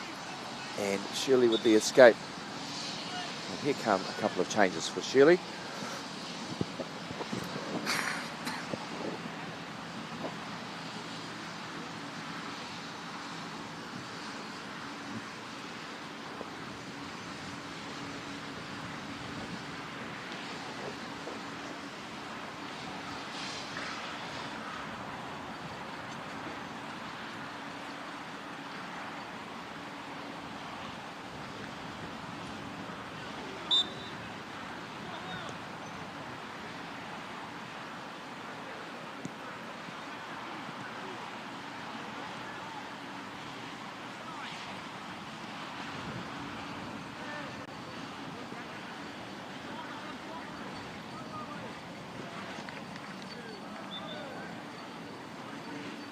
and Shirley with the escape. And here come a couple of changes for Shirley.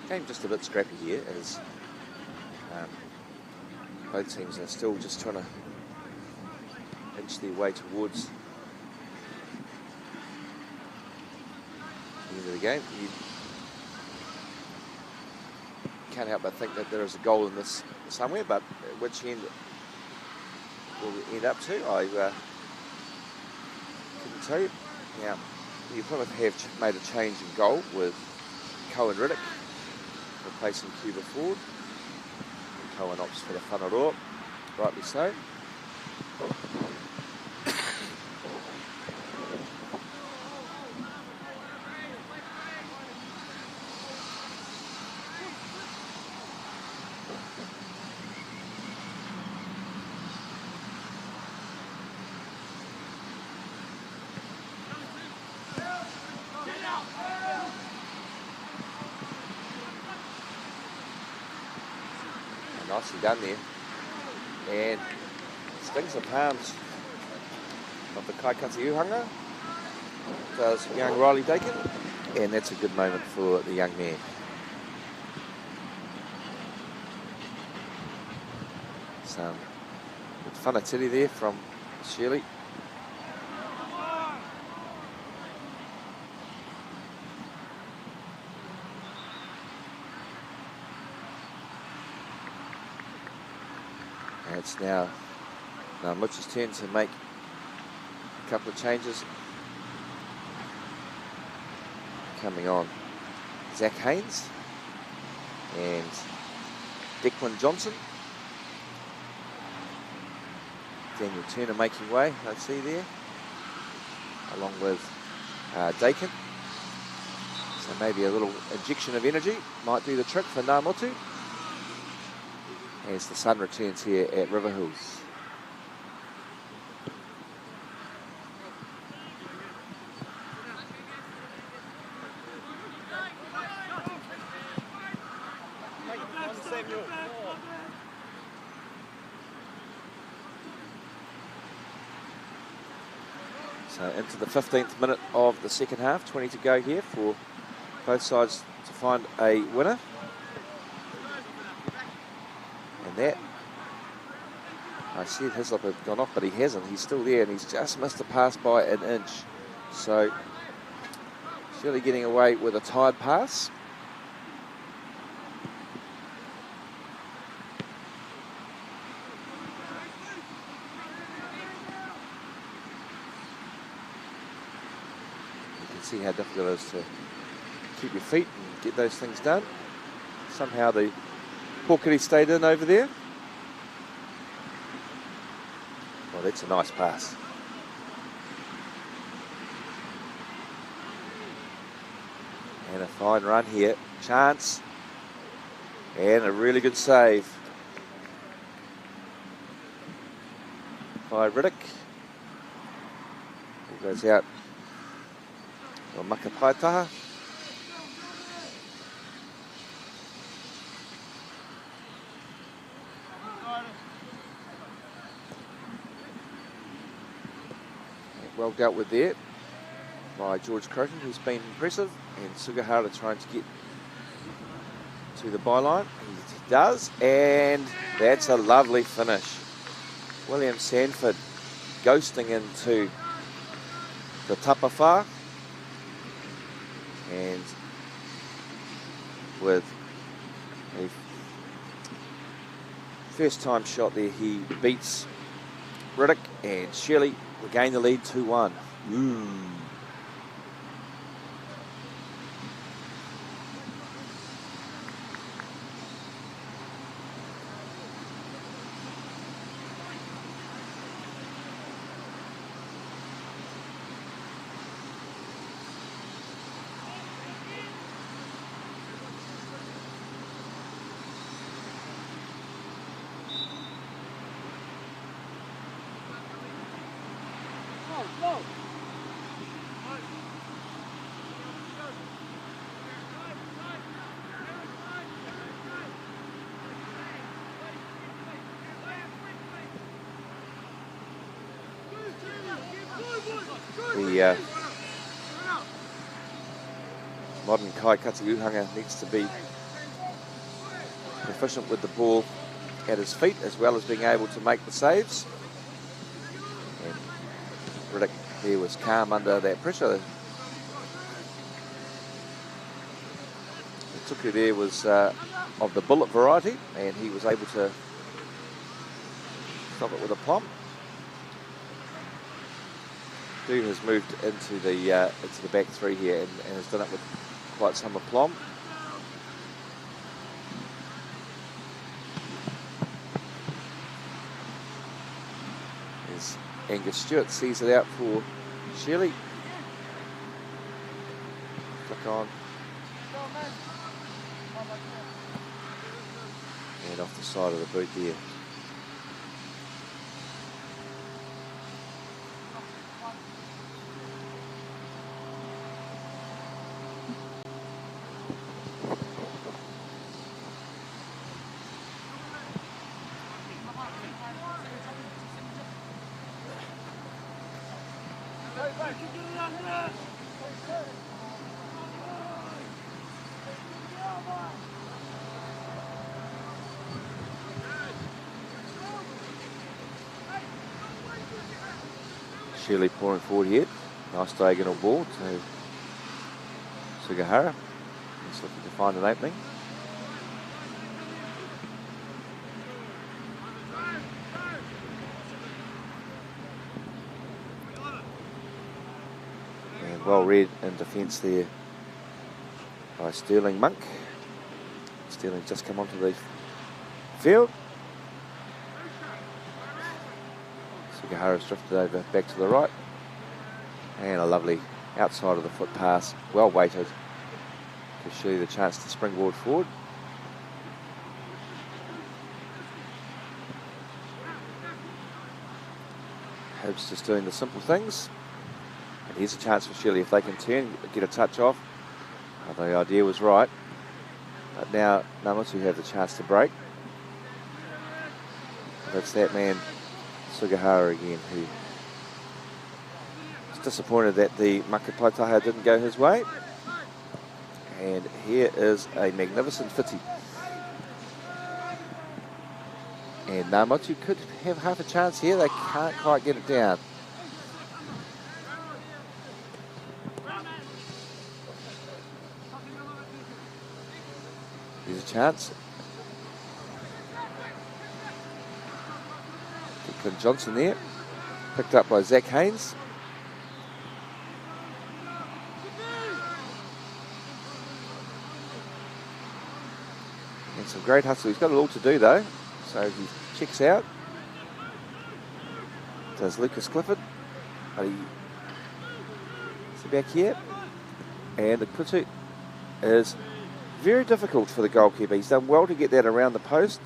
Game just a bit scrappy here as both teams are still just trying to inch their way towards the end of the game. You can't help but think that there is a goal in this somewhere, but which end will we end up to, I couldn't tell you. Now, you Plymouth have made a change in goal with Cohen Riddick replacing Cuba Ford. Cohen opts for the whanaroa, rightly so. Nicely done there. And stings the palms of the Kaikata does young Riley Dakin. And that's a good moment for the young man. Some good whanatiri there from Shirley. And it's now Mitch's turn to make a couple of changes. Coming on, Zach Haynes and Declan Johnson. Daniel Turner making way, I see there, along with Dakin. So maybe a little injection of energy might do the trick for Ngāmotu as the sun returns here at Riverhills. So into the 15th minute of the second half, 20 to go here for both sides to find a winner. And that, I said Hislop had gone off, but he hasn't. He's still there, and he's just missed the pass by an inch. So Shirley getting away with a tired pass. See how difficult it is to keep your feet and get those things done. Somehow the poor kitty stayed in over there. Well, that's a nice pass. And a fine run here. Chance. And a really good save by Riddick. He goes out. Makapaitaha. Well dealt with there by George Croton, who's been impressive, and Sugahara trying to get to the byline. He does, and that's a lovely finish. William Sanford ghosting into the tapawhā. And with a first time shot there, he beats Riddick, and Shirley regain the lead 2-1. The modern Kaikata needs to be proficient with the ball at his feet, as well as being able to make the saves. And Riddick there was calm under that pressure. The tuku there was of the bullet variety, and he was able to stop it with a plumb. Du has moved into the back three here and has done it with quite some aplomb. As Angus Stewart sees it out for Shirley. Flick on. And off the side of the boot there. Shirley pouring forward here. Nice diagonal ball to Sugihara. He's looking to find an opening. And well read in defence there by Sterling Monk. Sterling just come onto the field. Sugihara's drifted over back to the right. And a lovely outside of the foot pass, well weighted, gives Shirley the chance to springboard forward. Hope's just doing the simple things. And here's a chance for Shirley if they can turn, get a touch off. The idea was right. But now Namutu have the chance to break. That's that man, Sugihara again, who is disappointed that the Makapaitaha didn't go his way. And here is a magnificent fiti. And Namutu could have half a chance here. They can't quite get it down. Here's a chance. Declan Johnson there. Picked up by Zach Haynes. And some great hustle. He's got it all to do though. So he checks out. Does Lucas Clifford. But he's back here. And the putu is very difficult for the goalkeeper. He's done well to get that around the post.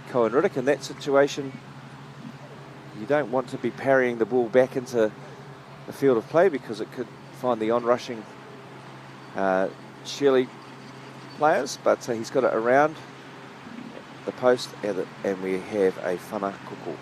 Cohen Riddick in that situation. You don't want to be parrying the ball back into the field of play because it could find the on-rushing Shirley players, but he's got it around the post and we have a whana kuku.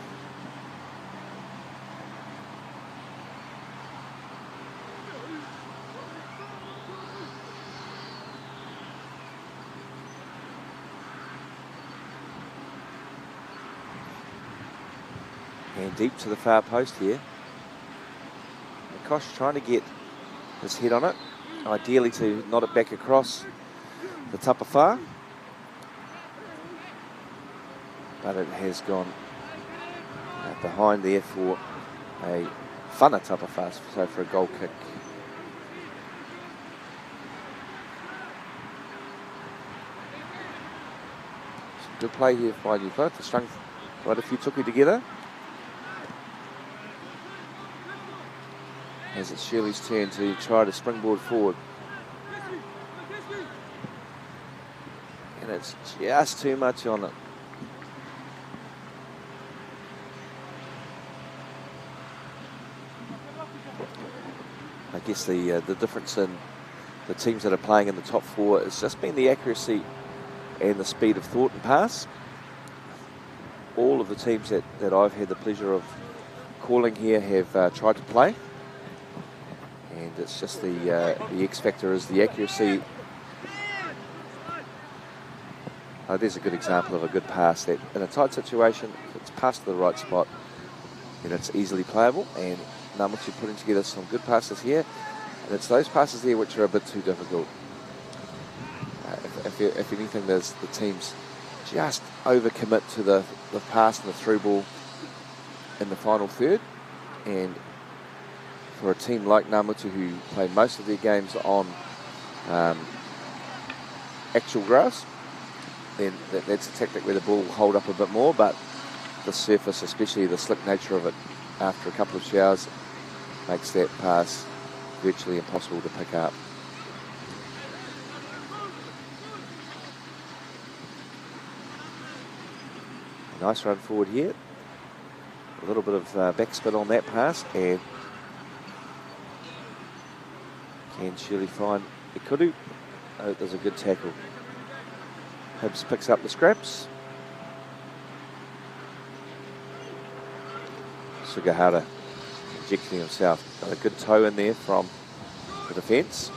And deep to the far post here. Kosh trying to get his head on it, ideally to nod it back across the tapawhā. But it has gone behind there for a whana tapawhā, so for a goal kick. Some good play here by New Zealand. They strung quite a few tuku together. As it's Shirley's turn to try to springboard forward. And it's just too much on it. I guess the difference in the teams that are playing in the top four has just been the accuracy and the speed of thought and pass. All of the teams that I've had the pleasure of calling here have tried to play. And it's just the X factor is the accuracy. There's a good example of a good pass that in a tight situation, if it's passed to the right spot, then it's easily playable. And Namutu putting together some good passes here. And it's those passes there which are a bit too difficult. If anything, there's the teams just overcommit to the pass and the through ball in the final third. And for a team like Namutu who play most of their games on actual grass, then that's a tactic where the ball will hold up a bit more, but the surface, especially the slick nature of it, after a couple of showers makes that pass virtually impossible to pick up. A nice run forward here. A little bit of backspin on that pass, and can Shirley find Ikudu? Oh, there's a good tackle. Hibbs picks up the scraps. Sugahara injecting himself. Got a good toe in there from the defence.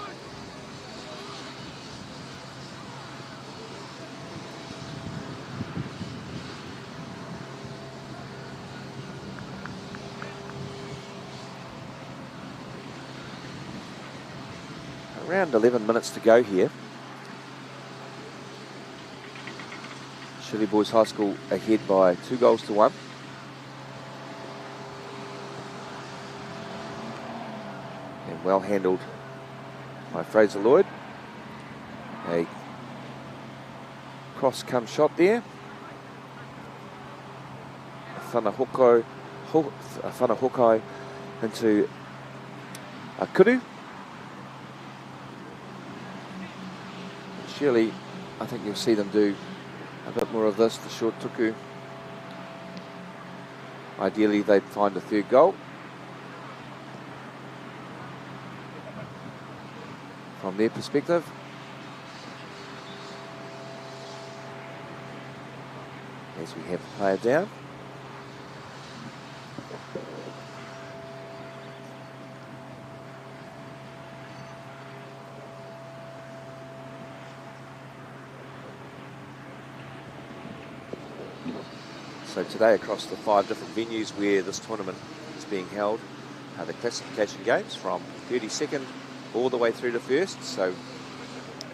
Around 11 minutes to go here. Shirley Boys High School ahead by 2-1. And well handled by Fraser Lloyd. A cross come shot there. Whanahokai into Akuru. Surely, I think you'll see them do a bit more of this, the short tuku. Ideally, they'd find a third goal. From their perspective. As we have the player down. So today across the 5 different venues where this tournament is being held are the classification games from 32nd all the way through to 1st. So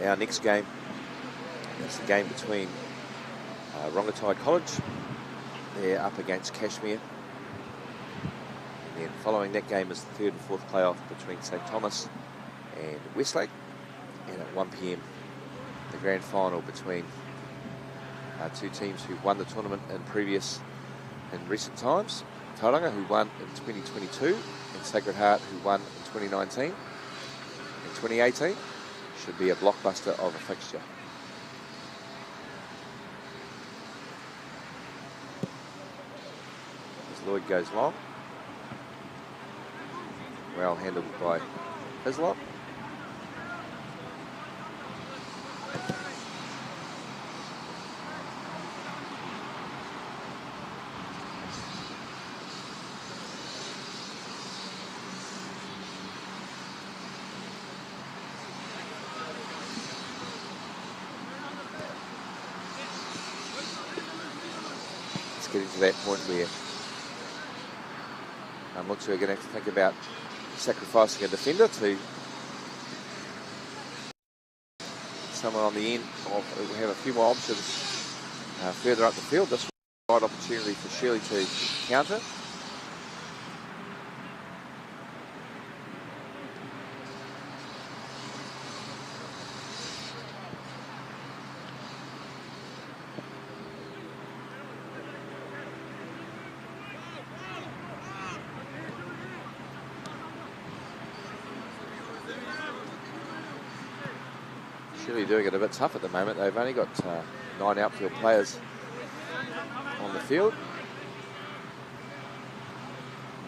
our next game is the game between Rongotai College. They're up against Kashmir. And then following that game is the 3rd and 4th playoff between St Thomas and Westlake. And at 1 PM, the grand final between two teams who won the tournament in recent times. Tauranga, who won in 2022, and Sacred Heart, who won in 2019 and 2018. Should be a blockbuster of a fixture. As Lloyd goes long. Well handled by Hislop. Getting to that point where looks like we're going to have to think about sacrificing a defender to someone on the end. We have a few more options further up the field. This is the right opportunity for Shirley to counter. Doing it a bit tough at the moment. They've only got 9 outfield players on the field,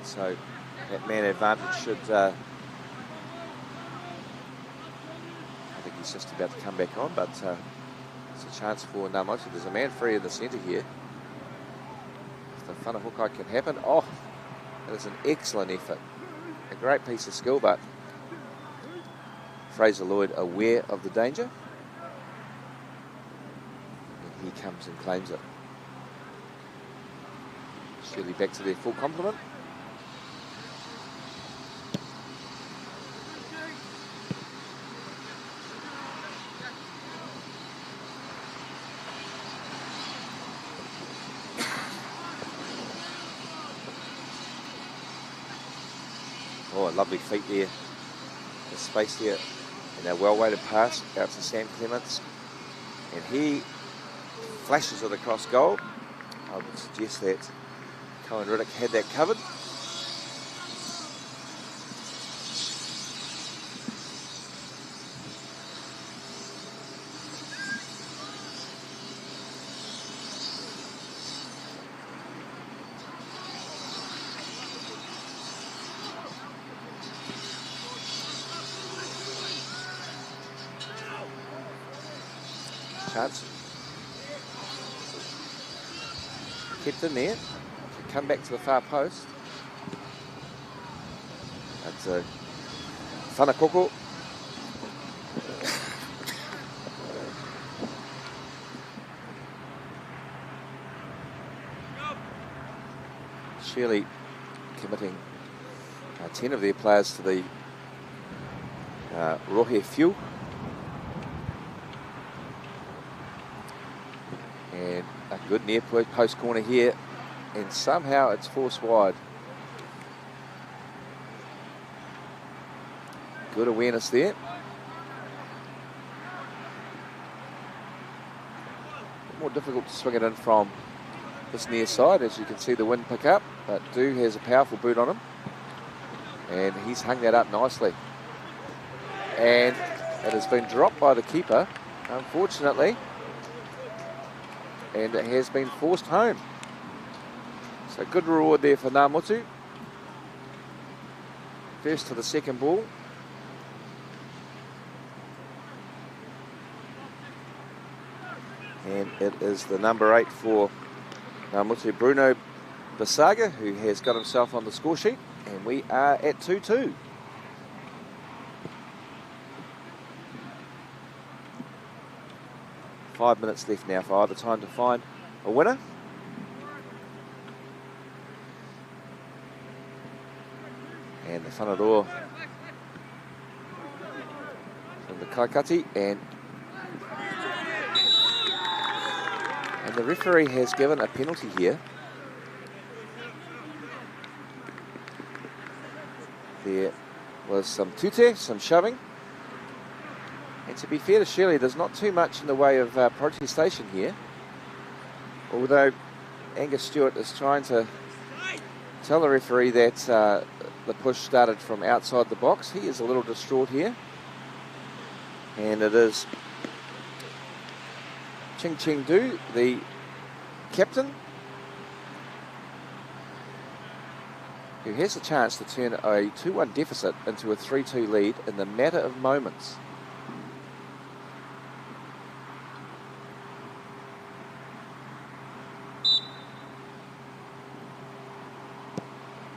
so that man advantage should I think he's just about to come back on, but it's a chance for Namotu. There's a man free in the centre here. If the whanahokai can happen, that is an excellent effort, a great piece of skill, but Fraser Lloyd aware of the danger. And he comes and claims it. Shirley back to their full complement. A lovely feat there. The space there. And a well-weighted pass out to Sam Clements. And he flashes it across goal. I would suggest that Cohen Riddick had that covered. Chance. Kept in there. Come back to the far post. That's a whanakoko. Shirley committing 10 of their players to the rohe fuel. And a good near post corner here, and somehow it's forced wide. Good awareness there. More difficult to swing it in from this near side, as you can see the wind pick up, but Du has a powerful boot on him, and he's hung that up nicely. And it has been dropped by the keeper, unfortunately, and it has been forced home. So good reward there for Ngā Motu. First to the second ball. And it is the number 8 for Ngā Motu, Bruno Basaga, who has got himself on the score sheet, and we are at 2-2. Five minutes left now for either time to find a winner. And the whanador from the Kaikati, and the referee has given a penalty here. There was some tute, some shoving. And to be fair to Shirley, there's not too much in the way of protestation here. Although Angus Stewart is trying to tell the referee that the push started from outside the box. He is a little distraught here. And it is Ching Ching Du, the captain, who has a chance to turn a 2-1 deficit into a 3-2 lead in the matter of moments.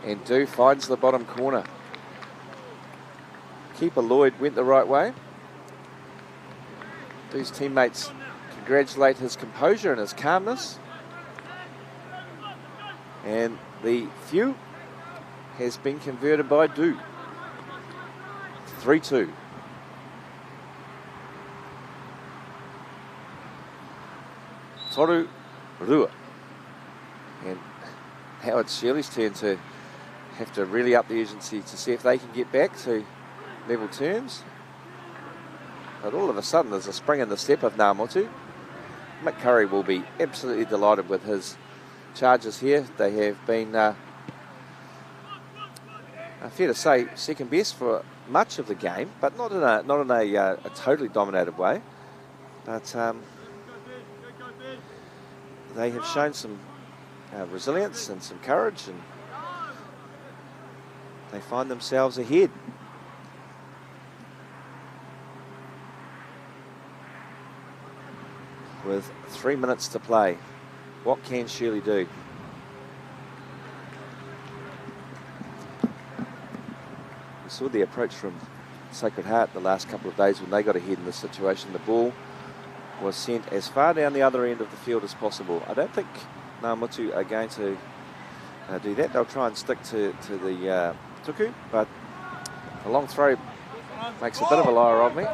And Du finds the bottom corner. Keeper Lloyd went the right way. Du's teammates congratulate his composure and his calmness. And the few has been converted by Du. 3-2. Toru Rua. And now it's Shirley's turn to have to really up the urgency to see if they can get back to level terms. But all of a sudden there's a spring in the step of Ngā Motu. Mick Curry will be absolutely delighted with his charges here. They have been, fair to say, second best for much of the game, but not in a totally dominated way. But they have shown some resilience and some courage, and they find themselves ahead. With 3 minutes to play, what can Shirley do? We saw the approach from Sacred Heart the last couple of days when they got ahead in this situation. The ball was sent as far down the other end of the field as possible. I don't think Ngā Motu are going to do that. They'll try and stick to the tuku, but a long throw makes a bit of a liar of me.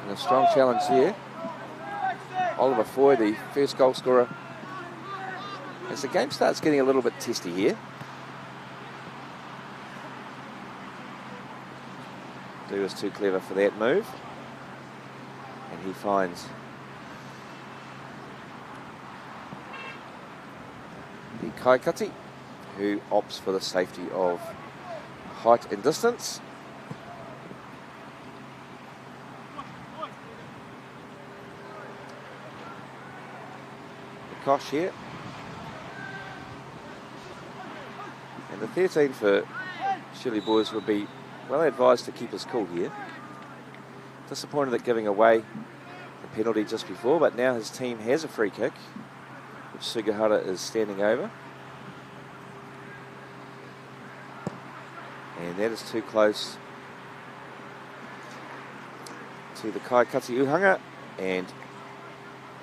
And a strong challenge here. Oliver Foy, the first goal scorer. As the game starts getting a little bit testy here. Du was too clever for that move. And he finds the Kaikati, who opts for the safety of height and distance. Kosh here. And the 13 for Shirley boys would be well advised to keep his cool here. Disappointed at giving away the penalty just before, but now his team has a free kick, which Sugihara is standing over. And that is too close to the Kaikati Uhanga, and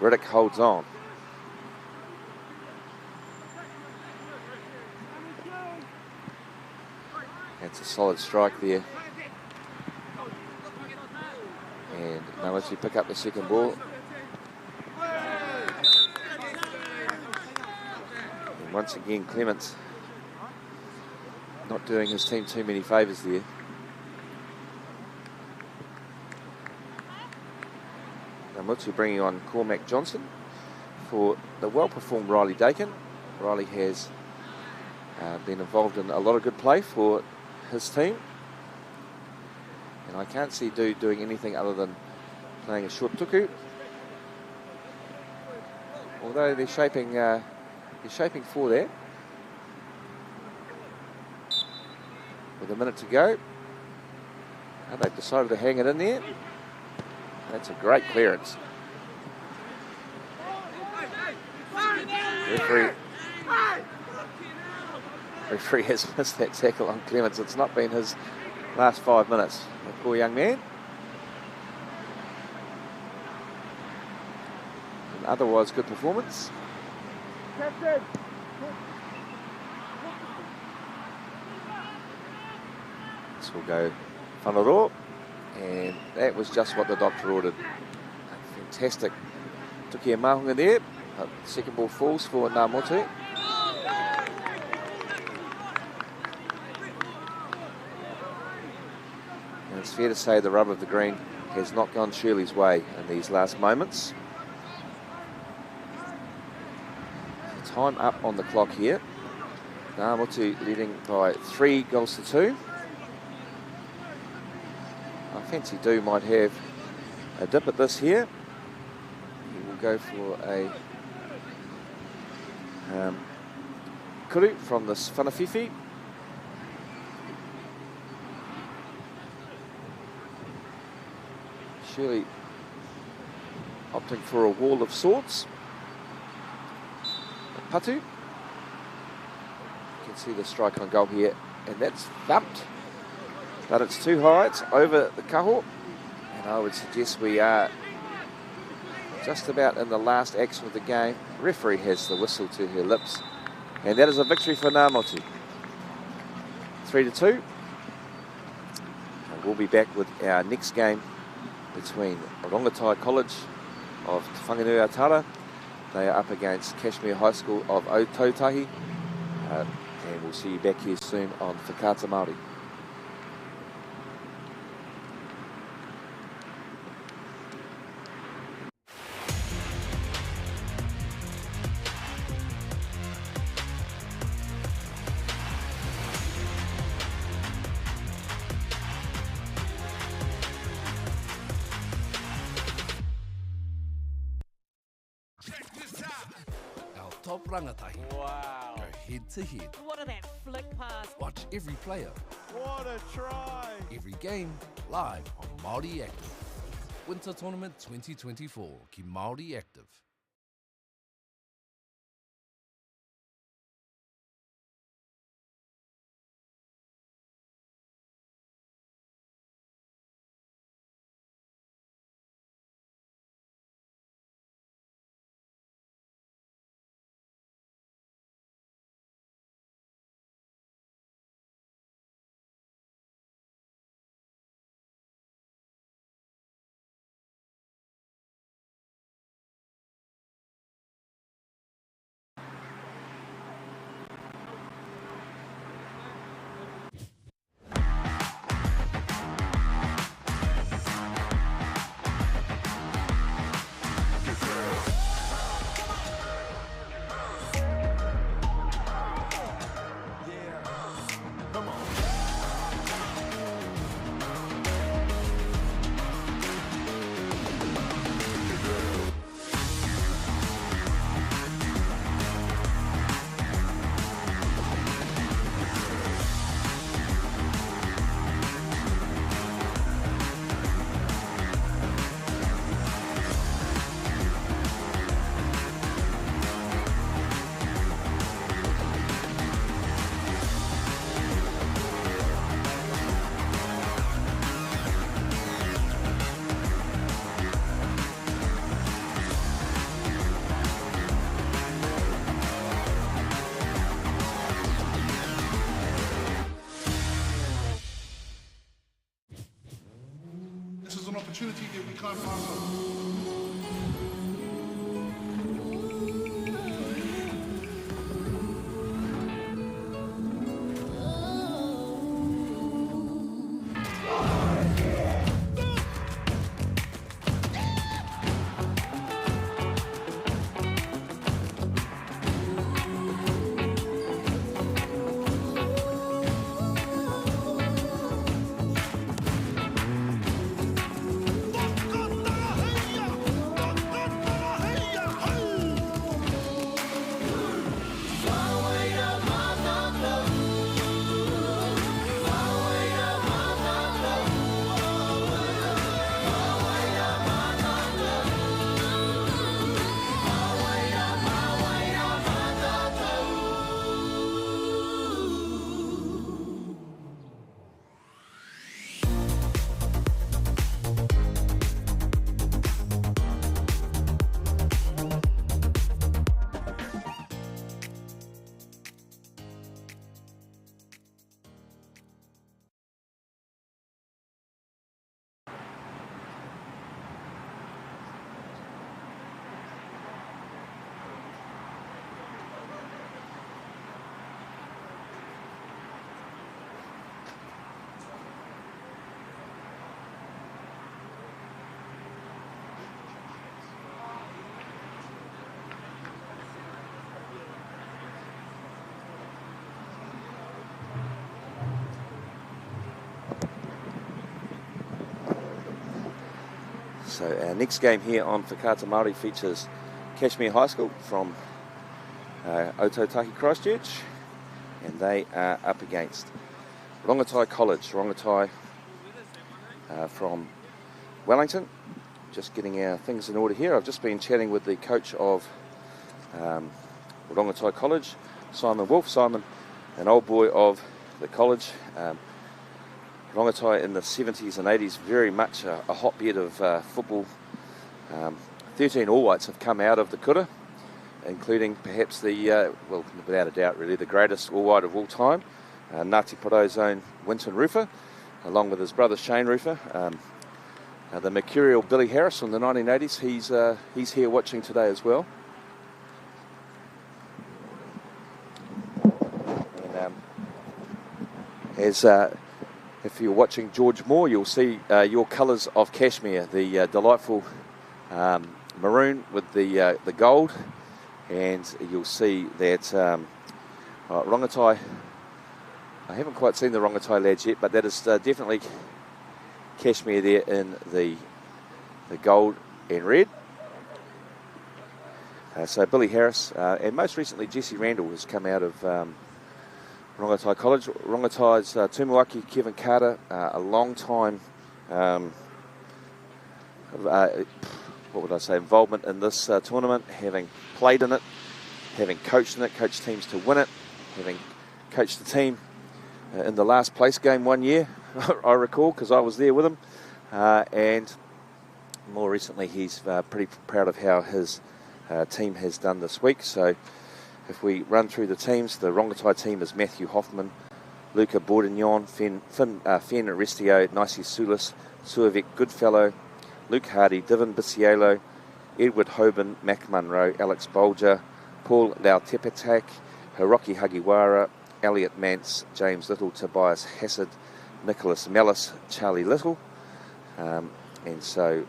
Riddick holds on. That's a solid strike there. And now let's pick up the second ball. And once again, Clements not doing his team too many favours there. Now Mutsu bringing on Cormac Johnson for the well-performed Riley Dakin. Riley has been involved in a lot of good play for his team. And I can't see Dude doing anything other than playing a short tuku. Although they're shaping for that. With a minute to go. And they've decided to hang it in there. That's a great clearance. Referee has missed that tackle on Clements. It's not been his last 5 minutes. The poor young man. An otherwise good performance. Captain. This will go Whanaro, and that was just what the doctor ordered. Fantastic. Tuki a mahunga there. Second ball falls for Ngā Motu. And it's fair to say the rub of the green has not gone Shirley's way in these last moments. Time up on the clock here. Ngā Motu leading by 3 goals to 2. I fancy Do might have a dip at this here. He will go for a kuru from this whanafifi. Shirley opting for a wall of sorts. Patu. You can see the strike on goal here, and that's thumped. But it's too high, it's over the kaho. And I would suggest we are just about in the last action of the game. Referee has the whistle to her lips. And that is a victory for Ngā Motu. 3-2. And we'll be back with our next game between Rongotai College of Whanganui Atara. They are up against Kashmir High School of Otautahi. And we'll see you back here soon on Whakata Māori. Top rangatahi. Wow. Go head to head. What are that flick pass? Watch every player. What a try. Every game live on Māori Active. Winter Tournament 2024 ki Māori Active. So our next game here on Whakaata Māori features Cashmere High School from Ototaki Christchurch, and they are up against Rongotai College. Rongotai from Wellington. Just getting our things in order here. I've just been chatting with the coach of Rongotai College, Simon Wolf. Simon, an old boy of the college. Rongotai in the 70s and 80s, very much a hotbed of football. 13 All Whites have come out of the kura, including perhaps the, well, without a doubt really, the greatest All White of all time, Ngāti Porou's own Winton Rufer, along with his brother Shane Rufer. The mercurial Billy Harris from the 1980s, he's here watching today as well. And as if you're watching George Moore, you'll see your colours of Cashmere, the delightful maroon with the gold, and you'll see that Rongotai, I haven't quite seen the Rongotai lads yet, but that is definitely Cashmere there in the gold and red. So Billy Harris, and most recently Jesse Randall has come out of Rongotai College. Rongotai's Tumuaki Kevin Carter, a long time, what would I say, involvement in this tournament, having played in it, having coached in it, coached teams to win it, having coached the team in the last place game one year, I recall, because I was there with him, and more recently he's pretty proud of how his team has done this week. So if we run through the teams, the Rongotai team is Matthew Hoffman, Luca Bourdignon, Fen Arestio, Nisi Sulis, Suavik Goodfellow, Luke Hardy, Divin Bisielo, Edward Hoban, Mac Munro, Alex Bolger, Paul Lautepatak, Hiroki Hagiwara, Elliot Mance, James Little, Tobias Hassad, Nicholas Mellis, Charlie Little, and so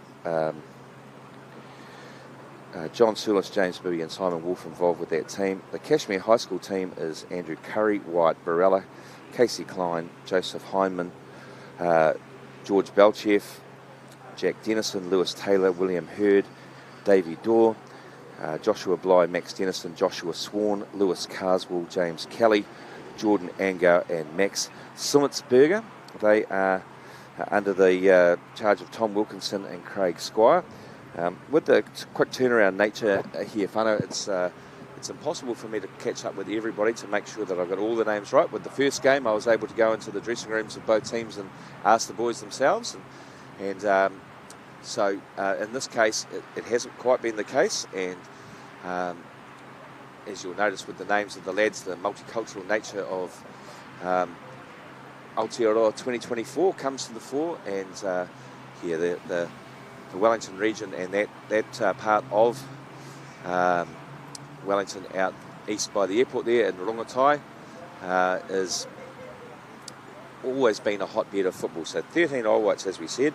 John Sulis, James Bowie and Simon Wolf involved with that team. The Cashmere High School team is Andrew Curry, Wyatt Barella, Casey Klein, Joseph Heineman, George Belchev, Jack Dennison, Lewis Taylor, William Hurd, Davey Dorr, Joshua Bly, Max Dennison, Joshua Swan, Lewis Carswell, James Kelly, Jordan Angar and Max Summitsberger. They are under the charge of Tom Wilkinson and Craig Squire. With the quick turnaround nature here, whānau, it's impossible for me to catch up with everybody to make sure that I've got all the names right. With the first game, I was able to go into the dressing rooms of both teams and ask the boys themselves. And so in this case, it hasn't quite been the case. And as you'll notice with the names of the lads, the multicultural nature of Aotearoa 2024 comes to the fore. And here the the Wellington region and that part of Wellington out east by the airport there in Rongotai is always been a hotbed of football. So 13 All Whites, as we said.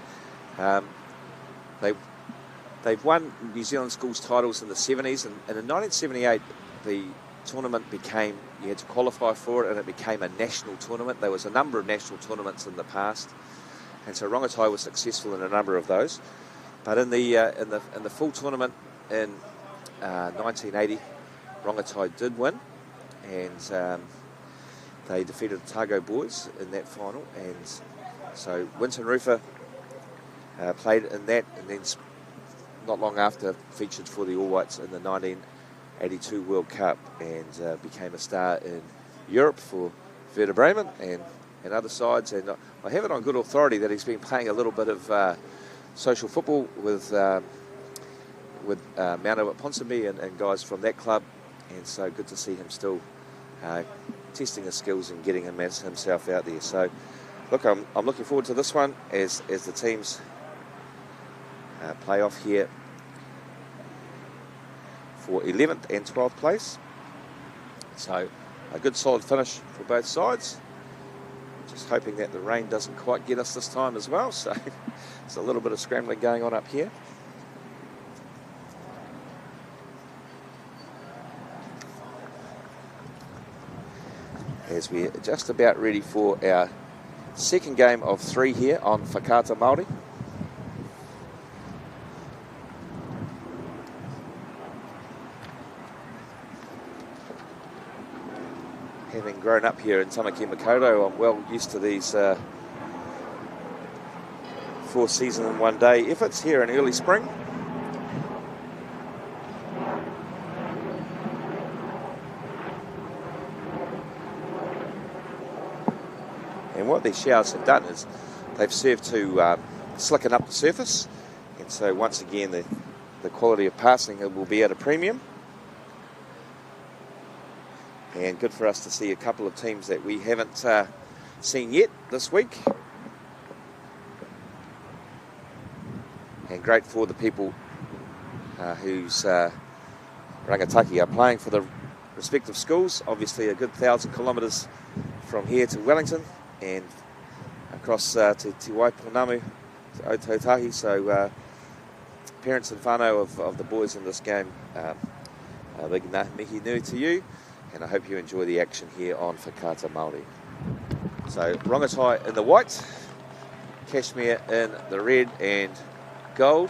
They've won New Zealand schools titles in the 70s, and in 1978 the tournament became, you had to qualify for it, and it became a national tournament. There was a number of national tournaments in the past, and so Rongotai was successful in a number of those. But in the full tournament in 1980, Rongotai did win, and they defeated the Otago boys in that final, and so Winton Rufer played in that, and then not long after featured for the All Whites in the 1982 World Cup, and became a star in Europe for Werder Bremen and other sides. And I have it on good authority that he's been playing a little bit of social football with Mount Albert Ponsonby and guys from that club, and so good to see him still testing his skills and getting himself out there. So look, I'm looking forward to this one as the teams play off here for 11th and 12th place. So a good solid finish for both sides. Just hoping that the rain doesn't quite get us this time as well, so there's a little bit of scrambling going on up here. As we're just about ready for our second game of 3 here on Whakaata Māori. Having grown up here in Tāmaki Makaurau, I'm well used to these 4 season and 1 day efforts here in early spring. And what these showers have done is they've served to slicken up the surface, and so once again the quality of passing will be at a premium. And good for us to see a couple of teams that we haven't seen yet this week. And great for the people whose rangataki are playing for the respective schools. Obviously a good 1,000 kilometres from here to Wellington and across to Te Waipounamu, to Otautahi. So parents and whānau of the boys in this game, big mihi nui to you. And I hope you enjoy the action here on Whakaata Māori. So Rongotai in the white, Cashmere in the red and gold.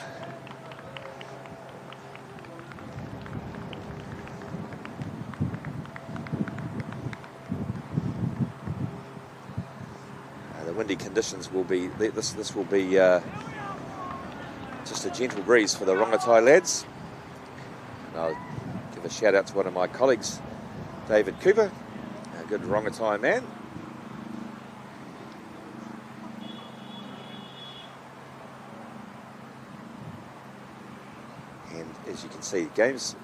The windy conditions will be, this will be just a gentle breeze for the Rongotai lads. And I'll give a shout out to one of my colleagues, David Cooper, a good Rongotai man. And as you can see, games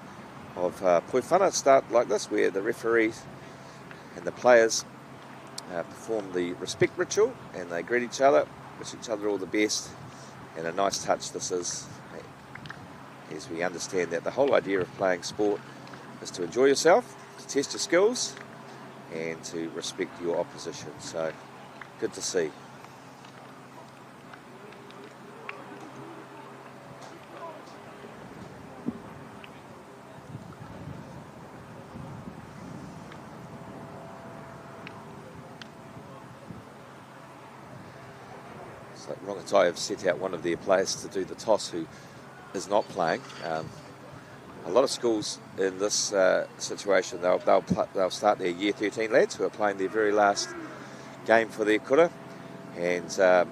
of Poiwhana start like this, where the referees and the players perform the respect ritual, and they greet each other, wish each other all the best, and a nice touch this is, as we understand that the whole idea of playing sport is to enjoy yourself, to test your skills, and to respect your opposition. So good to see. So Rongotai have set out one of their players to do the toss who is not playing. A lot of schools in this situation, they'll start their Year 13 lads who are playing their very last game for their kura, and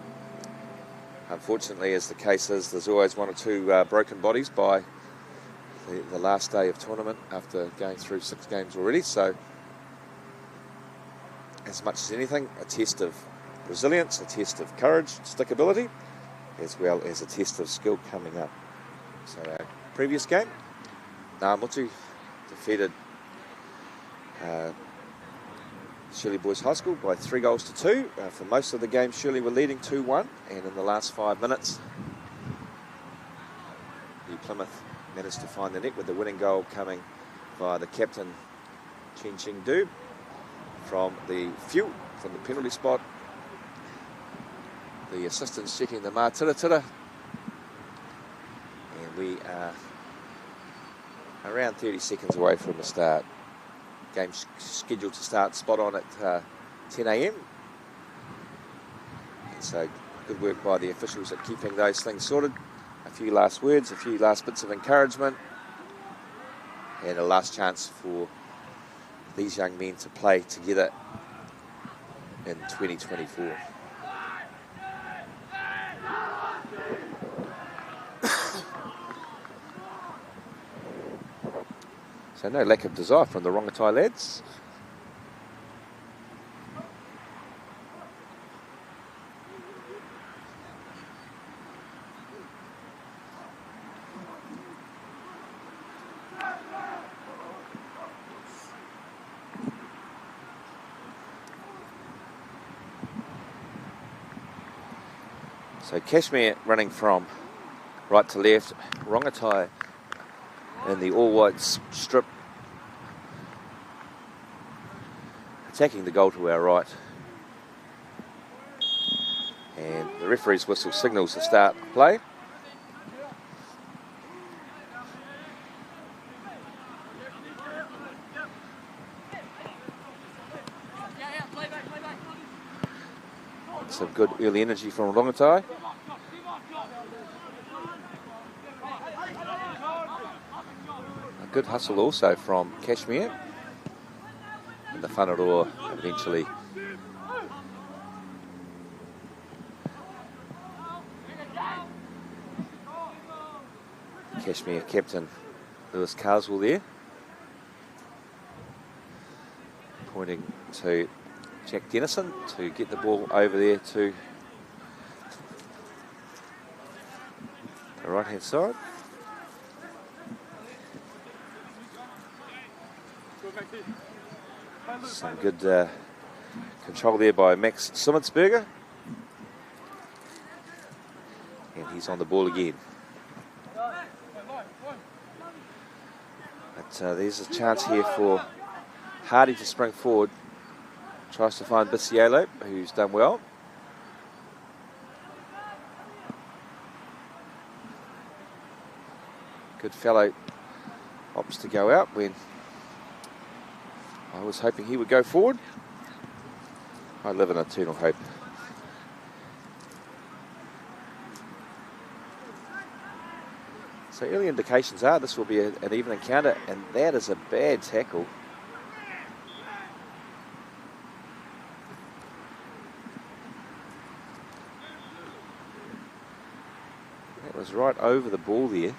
unfortunately, as the case is, there's always 1 or 2 broken bodies by the last day of tournament after going through 6 games already. So as much as anything, a test of resilience, a test of courage, stickability, as well as a test of skill coming up. So our previous game, Ngāmotu defeated Shirley Boys High School by 3 goals to 2. For most of the game, Shirley were leading 2-1, and in the last 5 minutes, Plymouth managed to find the net with the winning goal coming via the captain, Chen Ching Du, from the penalty spot. The assistants checking the mātiratira. And we are around 30 seconds away from the start. Game scheduled to start spot on at 10 a.m. And so good work by the officials at keeping those things sorted. A few last words, a few last bits of encouragement, and a last chance for these young men to play together in 2024. So no lack of desire from the Rongotai lads. So Kashmir running from right to left, Rongotai in the all-white strip, attacking the goal to our right. And the referee's whistle signals the start of play. Some good early energy from Rongotai. A good hustle also from Kashmir. And the Whanarua eventually Kashmir captain Lewis Carswell there, pointing to Jack Dennison to get the ball over there to the right hand side. Some good control there by Max Simmonsberger. And he's on the ball again. But there's a chance here for Hardy to spring forward. Tries to find Bisiello, who's done well. Good fellow opts to go out when I was hoping he would go forward. I live in eternal hope. So early indications are this will be an even encounter, and that is a bad tackle. That was right over the ball there.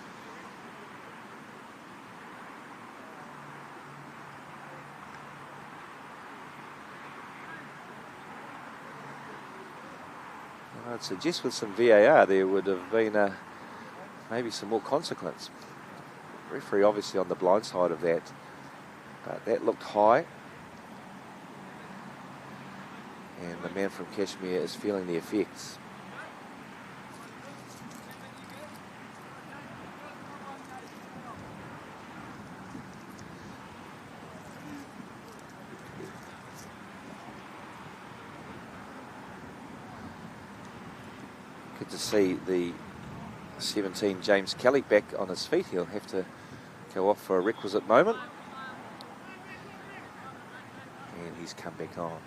I'd suggest with some VAR there would have been maybe some more consequence. Referee obviously on the blind side of that, but that looked high. And the man from Kashmir is feeling the effects. Good to see the 17 James Kelly back on his feet. He'll have to go off for a requisite moment. And he's come back on.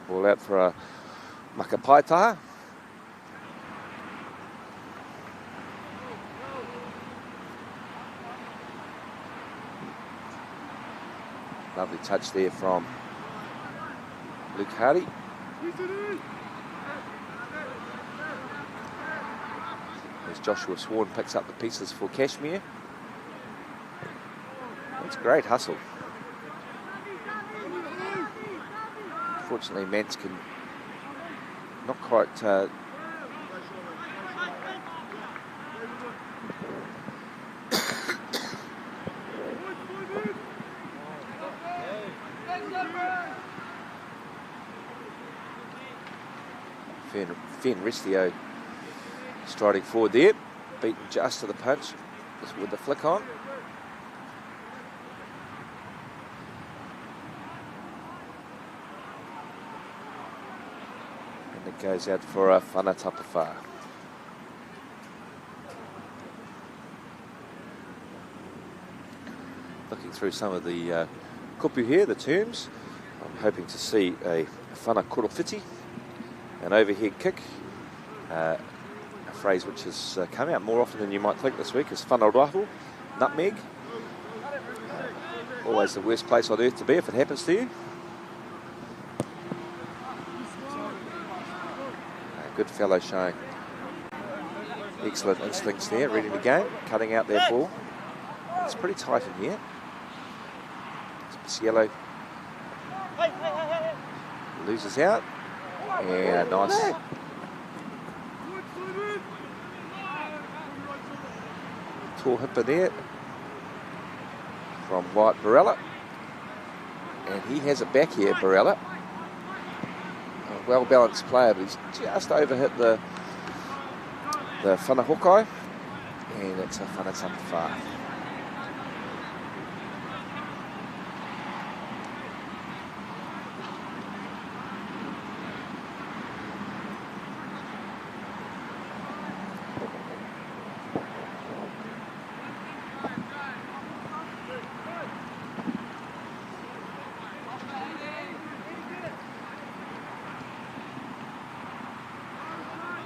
Ball out for a Makapaitaha. Lovely touch there from Luke Hardy. As Joshua Swan picks up the pieces for Kashmir. That's great hustle. Unfortunately, Mance can not quite Finn Restio striding forward there, beaten just to the punch with the flick on. And it goes out for a whanatapawha. Looking through some of the kupu here, the terms, I'm hoping to see a whana korowhiti, an overhead kick, a phrase which has come out more often than you might think this week is whana rahu, nutmeg. Always the worst place on earth to be if it happens to you. A good fellow showing excellent instincts there, ready to go, cutting out their ball. It's pretty tight in here. Yellow loses out, and a nice tall hipper there from White Barella, and he has it back here, Barella. A well-balanced player, but he's just overhit the whanahokai, and it's a whanatapawha.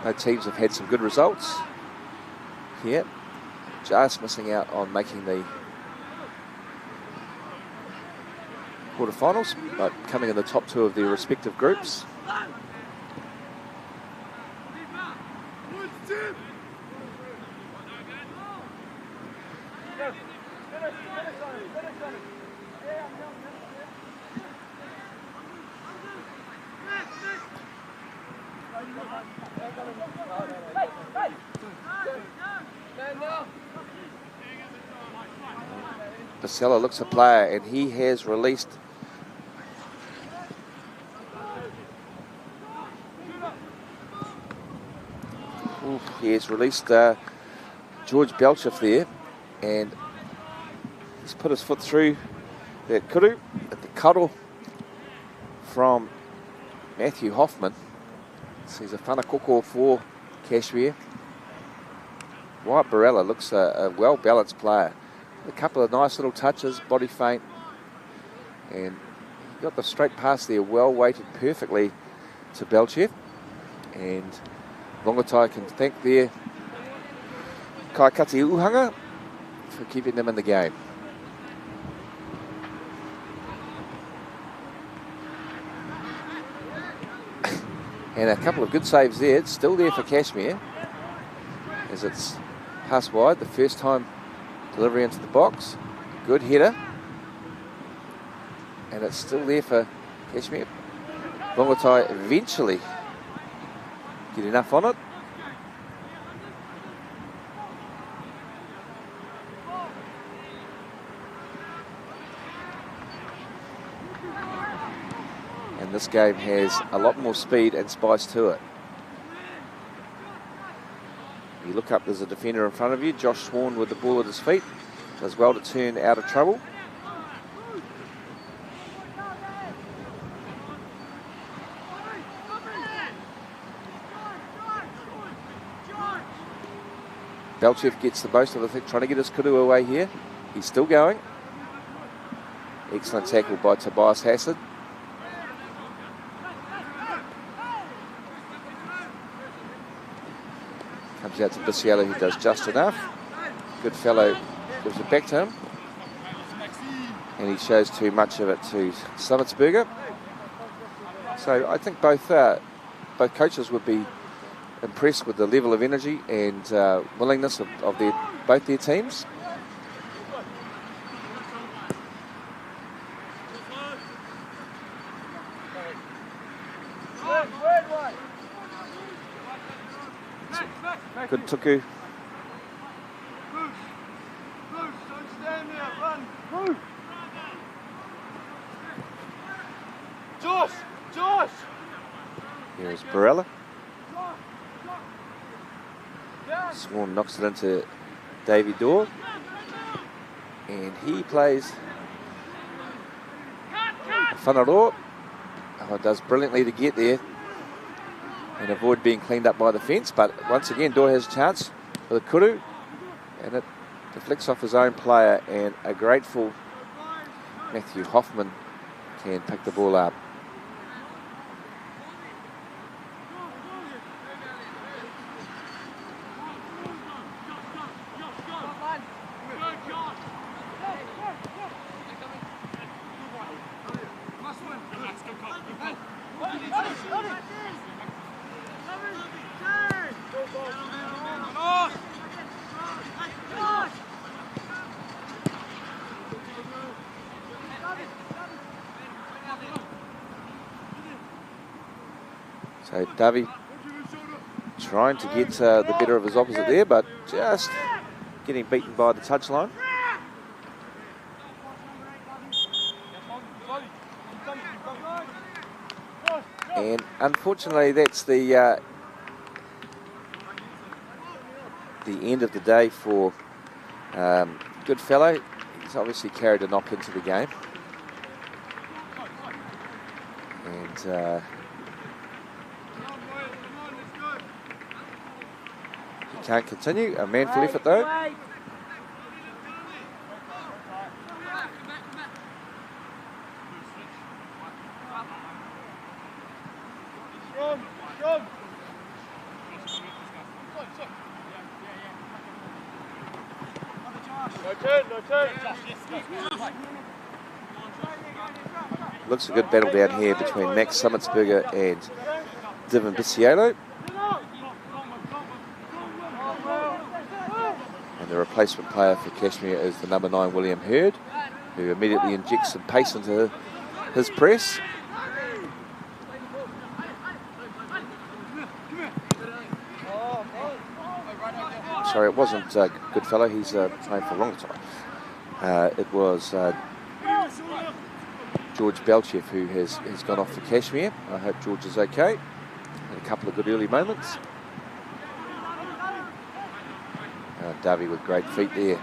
Both teams have had some good results here, just missing out on making the quarterfinals, but coming in the top two of their respective groups. Basella looks a player, and he has released George Belchev there, and he's put his foot through that kuru at the cuddle from Matthew Hoffman. So he's a whanakoko for Kashmir. White Barella looks a well-balanced player. A couple of nice little touches, body feint, and he got the straight pass there, well weighted perfectly to Belchev. And Rongotai can thank their Kaikati Uhanga for keeping them in the game. And a couple of good saves there. It's still there for Kashmir as it's passed wide. The first time delivery into the box. Good header. And it's still there for Kashmir. Rongotai eventually get enough on it. And this game has a lot more speed and spice to it. You look up, there's a defender in front of you, Josh Swan with the ball at his feet. Does well to turn out of trouble. Belchev gets the most of the thing, trying to get his kudu away here. He's still going. Excellent tackle by Tobias Hassad. Comes out to Bisiello, who does just enough. Good fellow gives it back to him. And he shows too much of it to Summitsberger. So I think both coaches would be impressed with the level of energy and willingness of both their teams. Good tuku. Josh! Here's Barella. Swan knocks it into Davey Dorr, and he plays Whanaro. Oh, does brilliantly to get there and avoid being cleaned up by the fence, but once again Dorr has a chance for the kuru, and it deflects off his own player, and a grateful Matthew Hoffman can pick the ball up. So Davey trying to get the better of his opposite there, but just getting beaten by the touchline. And unfortunately, that's the end of the day for Goodfellow. He's obviously carried a knock into the game. And he can't continue. A manful effort though. Looks a good battle down here between Max Summitsberger and Divin Bisiolo. And the replacement player for Kashmir is the number 9 William Hurd, who immediately injects some pace into his press. Sorry, it wasn't Goodfellow. He's playing for Rongotai. It was George Belchev who has gone off for Kashmir. I hope George is okay. Had a couple of good early moments. Davey with great feet there.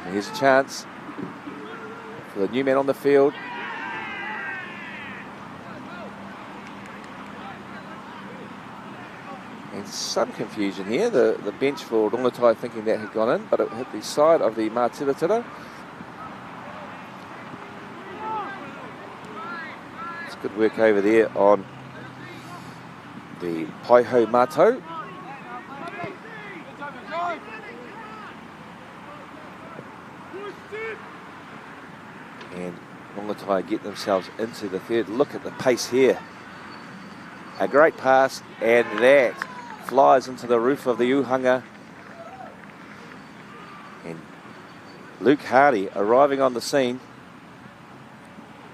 And here's a chance for the new man on the field. And some confusion here. The bench for Rongotai thinking that had gone in, but it hit the side of the Mātiratira. It's good work over there on the Paiho Mato. And Rongotai get themselves into the third. Look at the pace here. A great pass, and that flies into the roof of the Uhanga. And Luke Hardy arriving on the scene.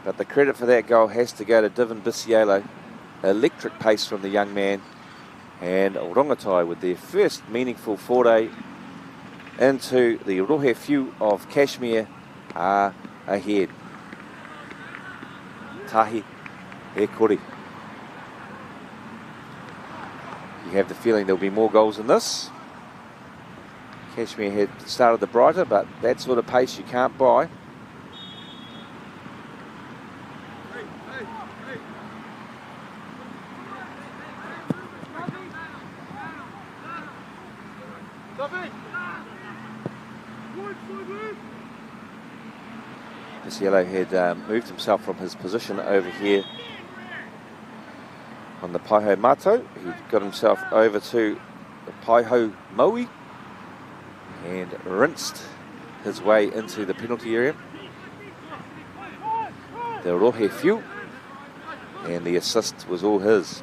But the credit for that goal has to go to Divin Bisiolo. Electric pace from the young man. And Rongotai with their first meaningful foray into the Rohe Whiu of Kashmir are ahead. Tahi e kore. You have the feeling there'll be more goals than this. Kashmir had started the brighter, but that sort of pace you can't buy. Bisiolo had moved himself from his position over here on the Paiho Mato. He got himself over to the Paiho Maui and rinsed his way into the penalty area. The Rohe Whiu, and the assist was all his.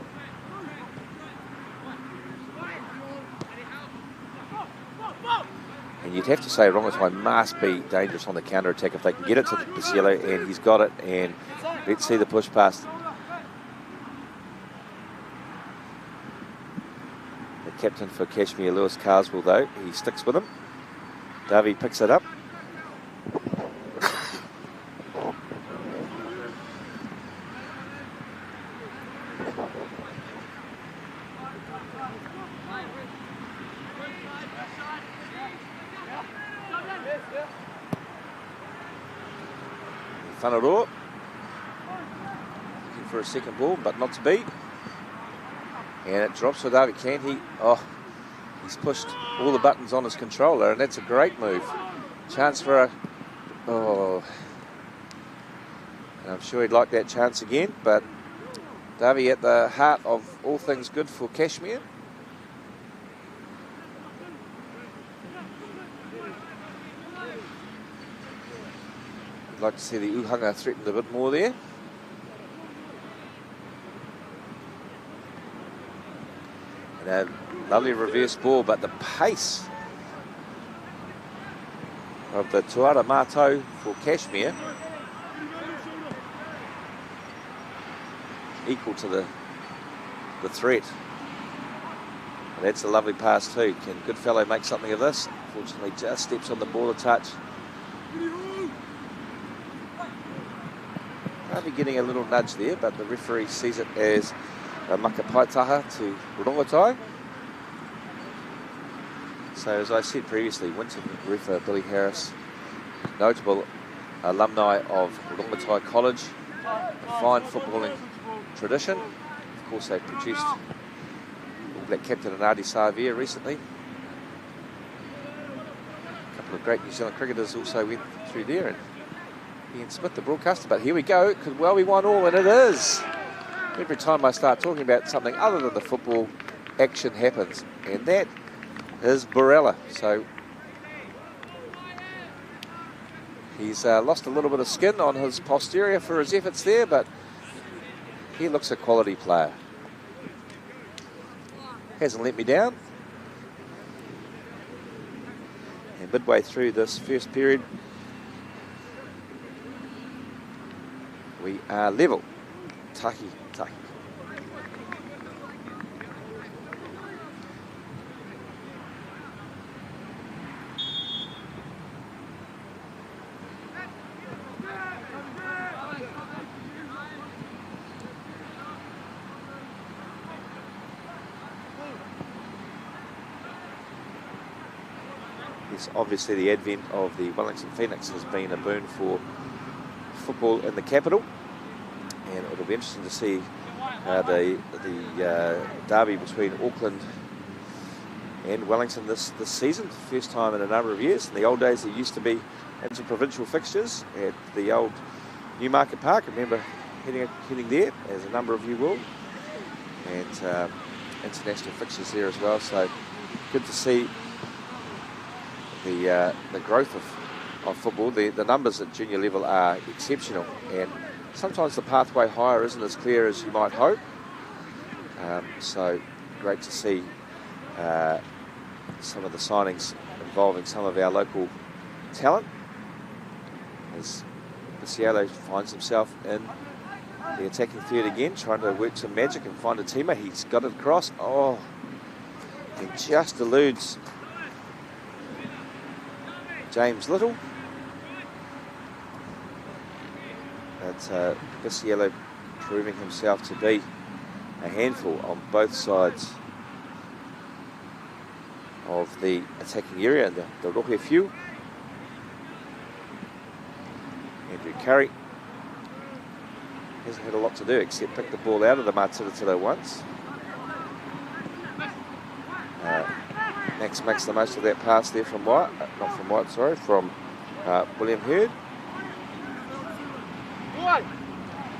And you'd have to say Rongotai must be dangerous on the counter-attack if they can get it to Bisiolo, and he's got it, and let's see the push past. The captain for Kashmir, Lewis Carswell, though, he sticks with him. Davey picks it up. Whanaro looking for a second ball, but not to be. And it drops for Davey Can. He's pushed all the buttons on his controller, and that's a great move. Chance for a... Oh. And I'm sure he'd like that chance again, but Davey at the heart of all things good for Kashmir. I'd like to see the Uhanga threatened a bit more there. And a lovely reverse ball, but the pace of the Tuara Mātou for Kashmir equal to the threat. And that's a lovely pass too. Can Goodfellow make something of this? Unfortunately, just steps on the ball a touch. Maybe getting a little nudge there, but the referee sees it as a makapaitaha to rongotai. So as I said previously, Winton referee Billy Harris, notable alumni of Rongotai College, a fine footballing tradition. Of course, they produced All Black captain Anadi Savia recently. A couple of great New Zealand cricketers also went through there, and Ian Smith, the broadcaster. But here we go, could well be 1-1, and it is. Every time I start talking about something other than the football, action happens, and that is Borella. So he's lost a little bit of skin on his posterior for his efforts there, but he looks a quality player. Hasn't let me down. And midway through this first period, we are level. Taki. Yes, obviously the advent of the Wellington Phoenix has been a boon for football in the capital, and it'll be interesting to see the derby between Auckland and Wellington this season, first time in a number of years. In the old days, there used to be interprovincial fixtures at the old Newmarket Park. I remember heading there, as a number of you will, and international fixtures there as well. So good to see the growth of football. The numbers at junior level are exceptional, and sometimes the pathway higher isn't as clear as you might hope. So great to see some of the signings involving some of our local talent, as Bisiello finds himself in the attacking third again, trying to work some magic and find a teammate. He's got it across. Oh, he just eludes James Little. But Bisiello proving himself to be a handful on both sides of the attacking area, and the Rohe Few. Andrew Curry hasn't had a lot to do except pick the ball out of the Mātiratira once. Max makes the most of that pass there from White, from William Hurd.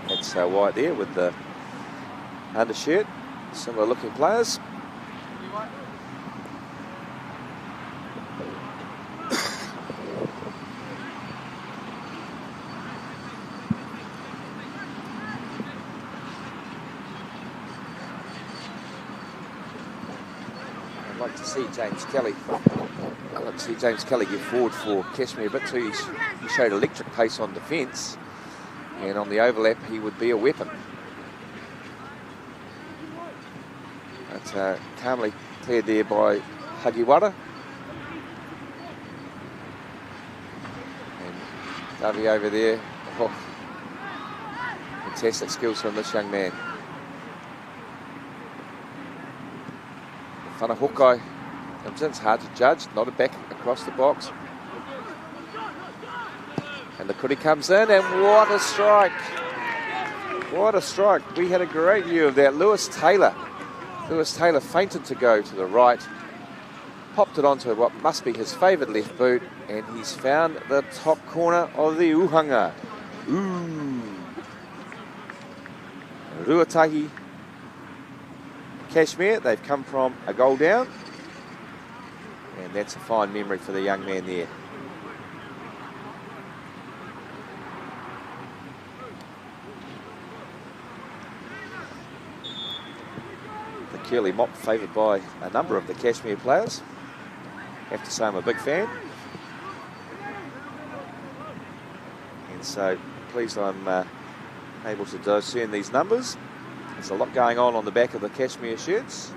That's White there with the undershirt, similar looking players. I'd like to see James Kelly. I'd like to see James Kelly get forward for Kashmir a bit too. He showed electric pace on defence, and on the overlap he would be a weapon. But calmly cleared there by Hagiwara. Davey over there. Oh, fantastic skills from this young man. Whana Hawkeye comes in. It's hard to judge. Not a back across the box. And the kuri comes in, and what a strike. What a strike. We had a great view of that. Lewis Taylor feinted to go to the right. Popped it onto what must be his favourite left boot, and he's found the top corner of the uhanga. Ruatahi Kashmir, they've come from a goal down, and that's a fine memory for the young man there. The curly mop favoured by a number of the Kashmir players. Have to say I'm a big fan. And so pleased I'm able to discern these numbers. There's a lot going on the back of the Kashmir shirts.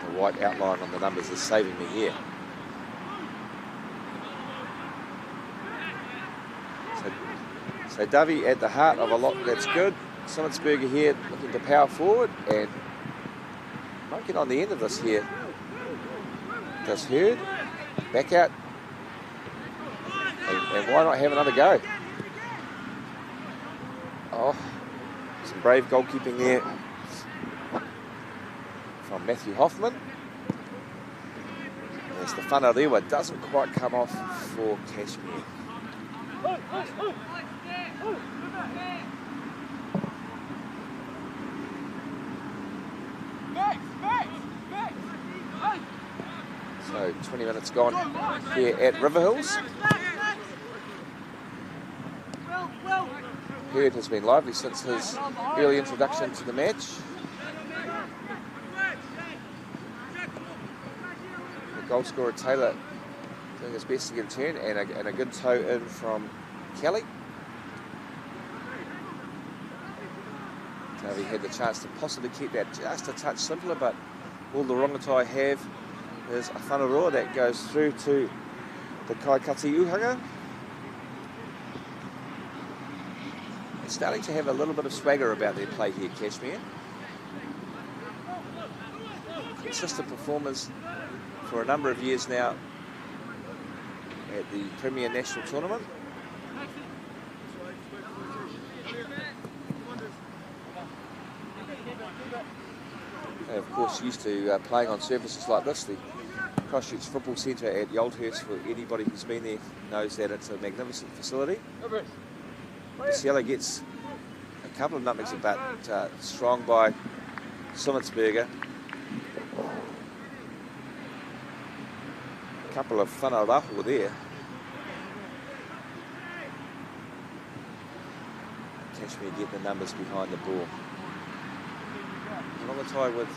The white outline on the numbers is saving me here. So Dovey at the heart of a lot that's good. Simmonsberger here looking to power forward and might get on the end of this here. Does Hurd back out, and why not have another go? Oh, some brave goalkeeping there from Matthew Hoffman. As the Whanarewa doesn't quite come off for Kashmir. So 20 minutes gone here at Riverhills. Hurd has been lively since his early introduction to the match. The goal scorer Taylor doing his best to get a turn, and a good toe in from Kelly. So he had the chance to possibly keep that just a touch simpler, but all the Rongotai have is a whanaroa that goes through to the Kaikati Uhanga. It's starting to have a little bit of swagger about their play here, Kashmir. Consistent performers for a number of years now at the Premier National Tournament. They, of course, used to playing on surfaces like this. The Christchurch Football Centre at Yoldhurst, for anybody who's been there knows that it's a magnificent facility. Cielo gets a couple of numbers, but strong by Simmonsberger. A couple of whanarahu there. Kashmir get the numbers behind the ball. Rongotai with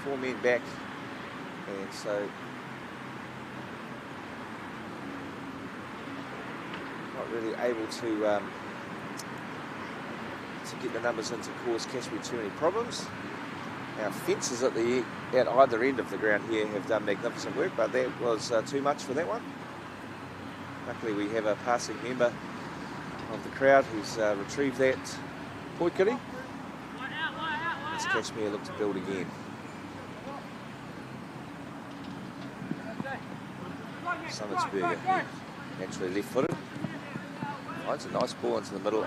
4 men back, and so not really able to get the numbers in to cause Kashmir too many problems. Now fences at either end of the ground here have done magnificent work, but that was too much for that one. Luckily we have a passing member of the crowd who's retrieved that poikiri. As Kashmir look to build again. Simmonsberger, naturally left-footed. Finds a nice ball into the middle.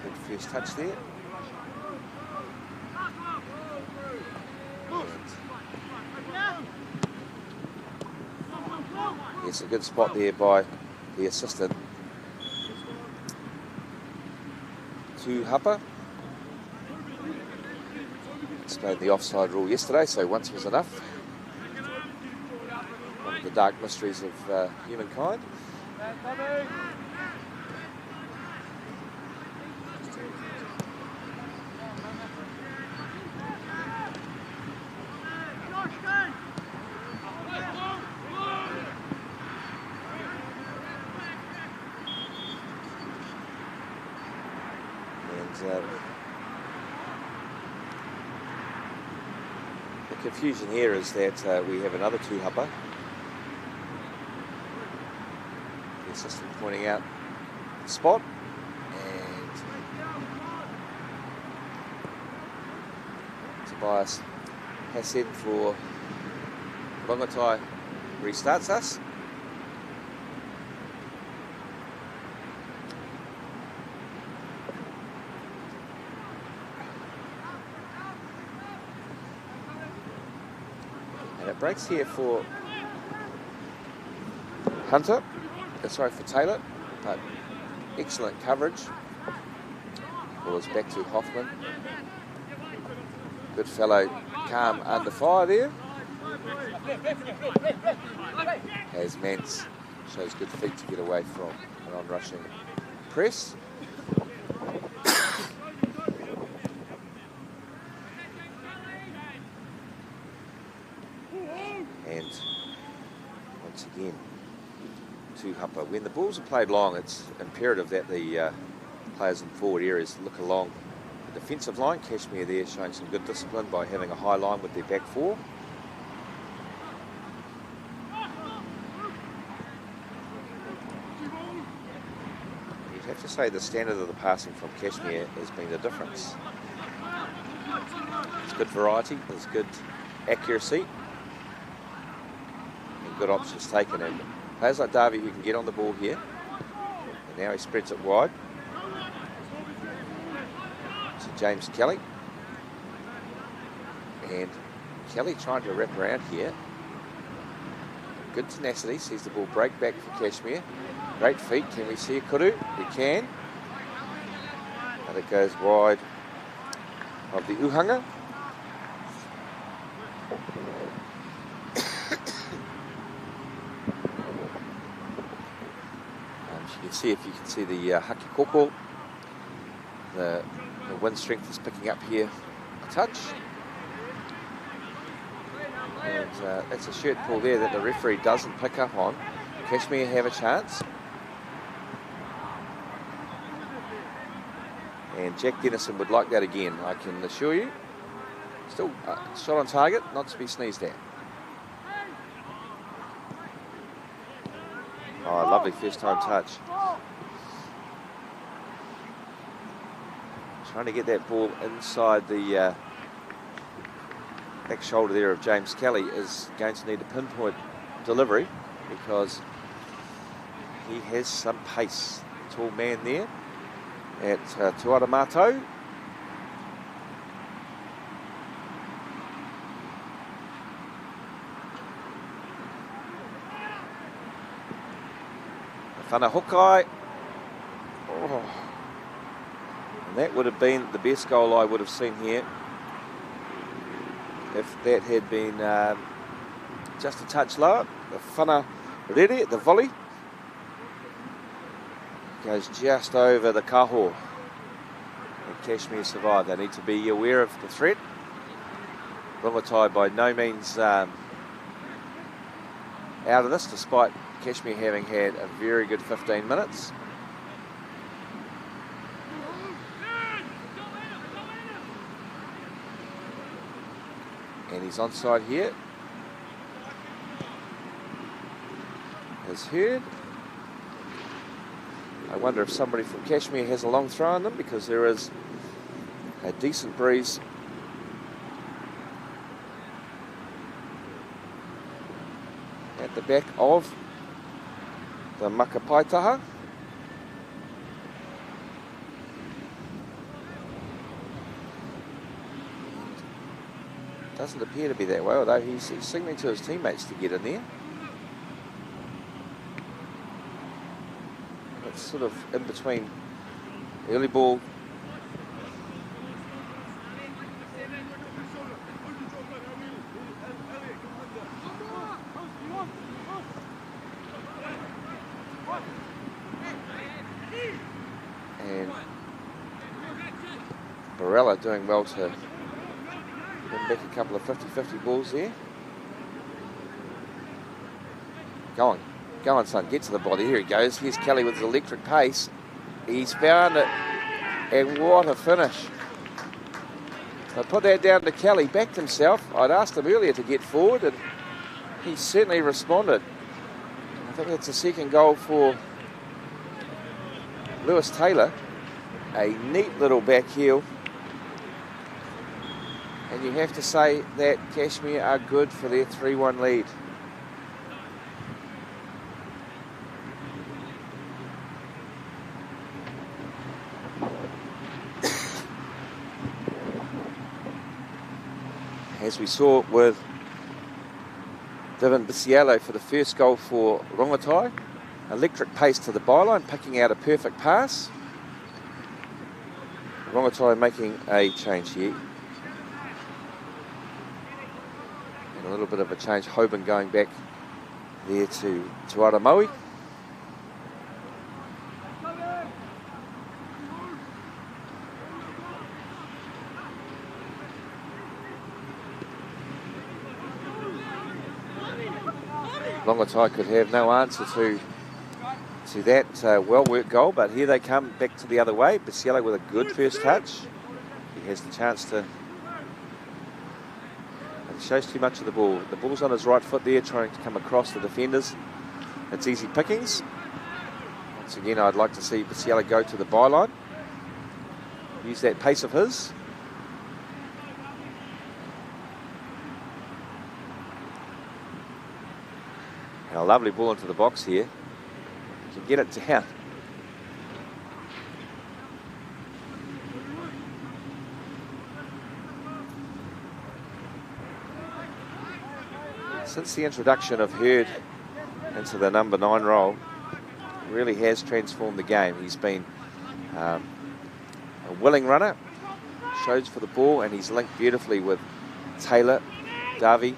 Good first touch there. Yes, a good spot there by the assistant. To Hapa. Explained the offside rule yesterday, so once was enough. One of the dark mysteries of humankind. the confusion here is that we have another two-hupper. The assistant pointing out the spot, and Tobias Hassan for Rongotai restarts us. And it breaks here for Hunter, sorry, for Taylor, but excellent coverage. Ball is back to Hoffman. Good fellow, calm under fire there. As Mance shows good feet to get away from an on-rushing press. And once again, two-hupper. When the balls are played long, it's imperative that the players in forward areas look along the defensive line. Kashmir there showing some good discipline by having a high line with their back four. You'd have to say the standard of the passing from Kashmir has been the difference. There's good variety, there's good accuracy, and good options taken. And players like Darby who can get on the ball here, and now he spreads it wide to James Kelly, and Kelly trying to wrap around here. Good tenacity, sees the ball break back for Kashmir. Great feet, can we see a kuru? We can. And it goes wide of the Uhanga. You can see, if you can see the haki koko, the wind strength is picking up here a touch. And that's a shirt pull there that the referee doesn't pick up on. Kashmir have a chance. And Jack Dennison would like that again, I can assure you. Still shot on target, not to be sneezed at. Oh, lovely first time touch. Trying to get that ball inside the back shoulder there of James Kelly is going to need a pinpoint delivery, because he has some pace. Tall man there at Tuara Mato. Whana Hokai. Oh. And that would have been the best goal I would have seen here if that had been just a touch lower. The Whana Rere, the volley, goes just over the kaho. And Kashmir survive. They need to be aware of the threat. Rongotai by no means out of this, despite Kashmir having had a very good 15 minutes. And he's onside here. As heard. I wonder if somebody from Kashmir has a long throw on them, because there is a decent breeze at the back of the Makapaitaha. Doesn't appear to be that way, although he's signaling to his teammates to get in there. It's sort of in between early ball and Barella doing well to win back a couple of 50-50 balls there. Go on, son, get to the body. Here he goes. Here's Kelly with his electric pace. He's found it. And what a finish. I put that down to Kelly, backed himself. I'd asked him earlier to get forward, and he certainly responded. I think that's the second goal for Lewis Taylor. A neat little back heel. And you have to say that Kashmir are good for their 3-1 lead. As we saw with Divin Bisiello for the first goal for Rongotai. Electric pace to the byline, picking out a perfect pass. Rongotai making a change here. And a little bit of a change. Hoban going back there to Aramoe. Rongotai could have no answer to that well-worked goal, but here they come back to the other way. Bisiello with a good first touch. He has the chance to... He shows too much of the ball. The ball's on his right foot there, trying to come across the defenders. It's easy pickings. Once again, I'd like to see Bisiello go to the byline. Use that pace of his. And a lovely ball into the box here. To get it down. Since the introduction of Hurd into the number 9 role, really has transformed the game. He's been a willing runner, shows for the ball, and he's linked beautifully with Taylor, Davey.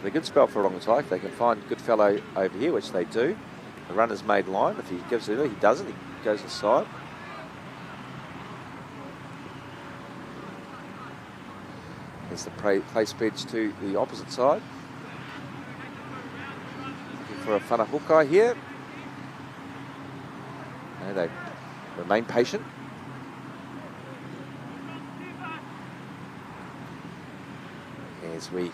A good spell for Rongotai. If they can find Goodfellow over here, which they do. The runner's made line. If he gives it, he doesn't. He goes aside. There's the play spreads to the opposite side. Looking for a whanahukai here. No, they remain patient. As we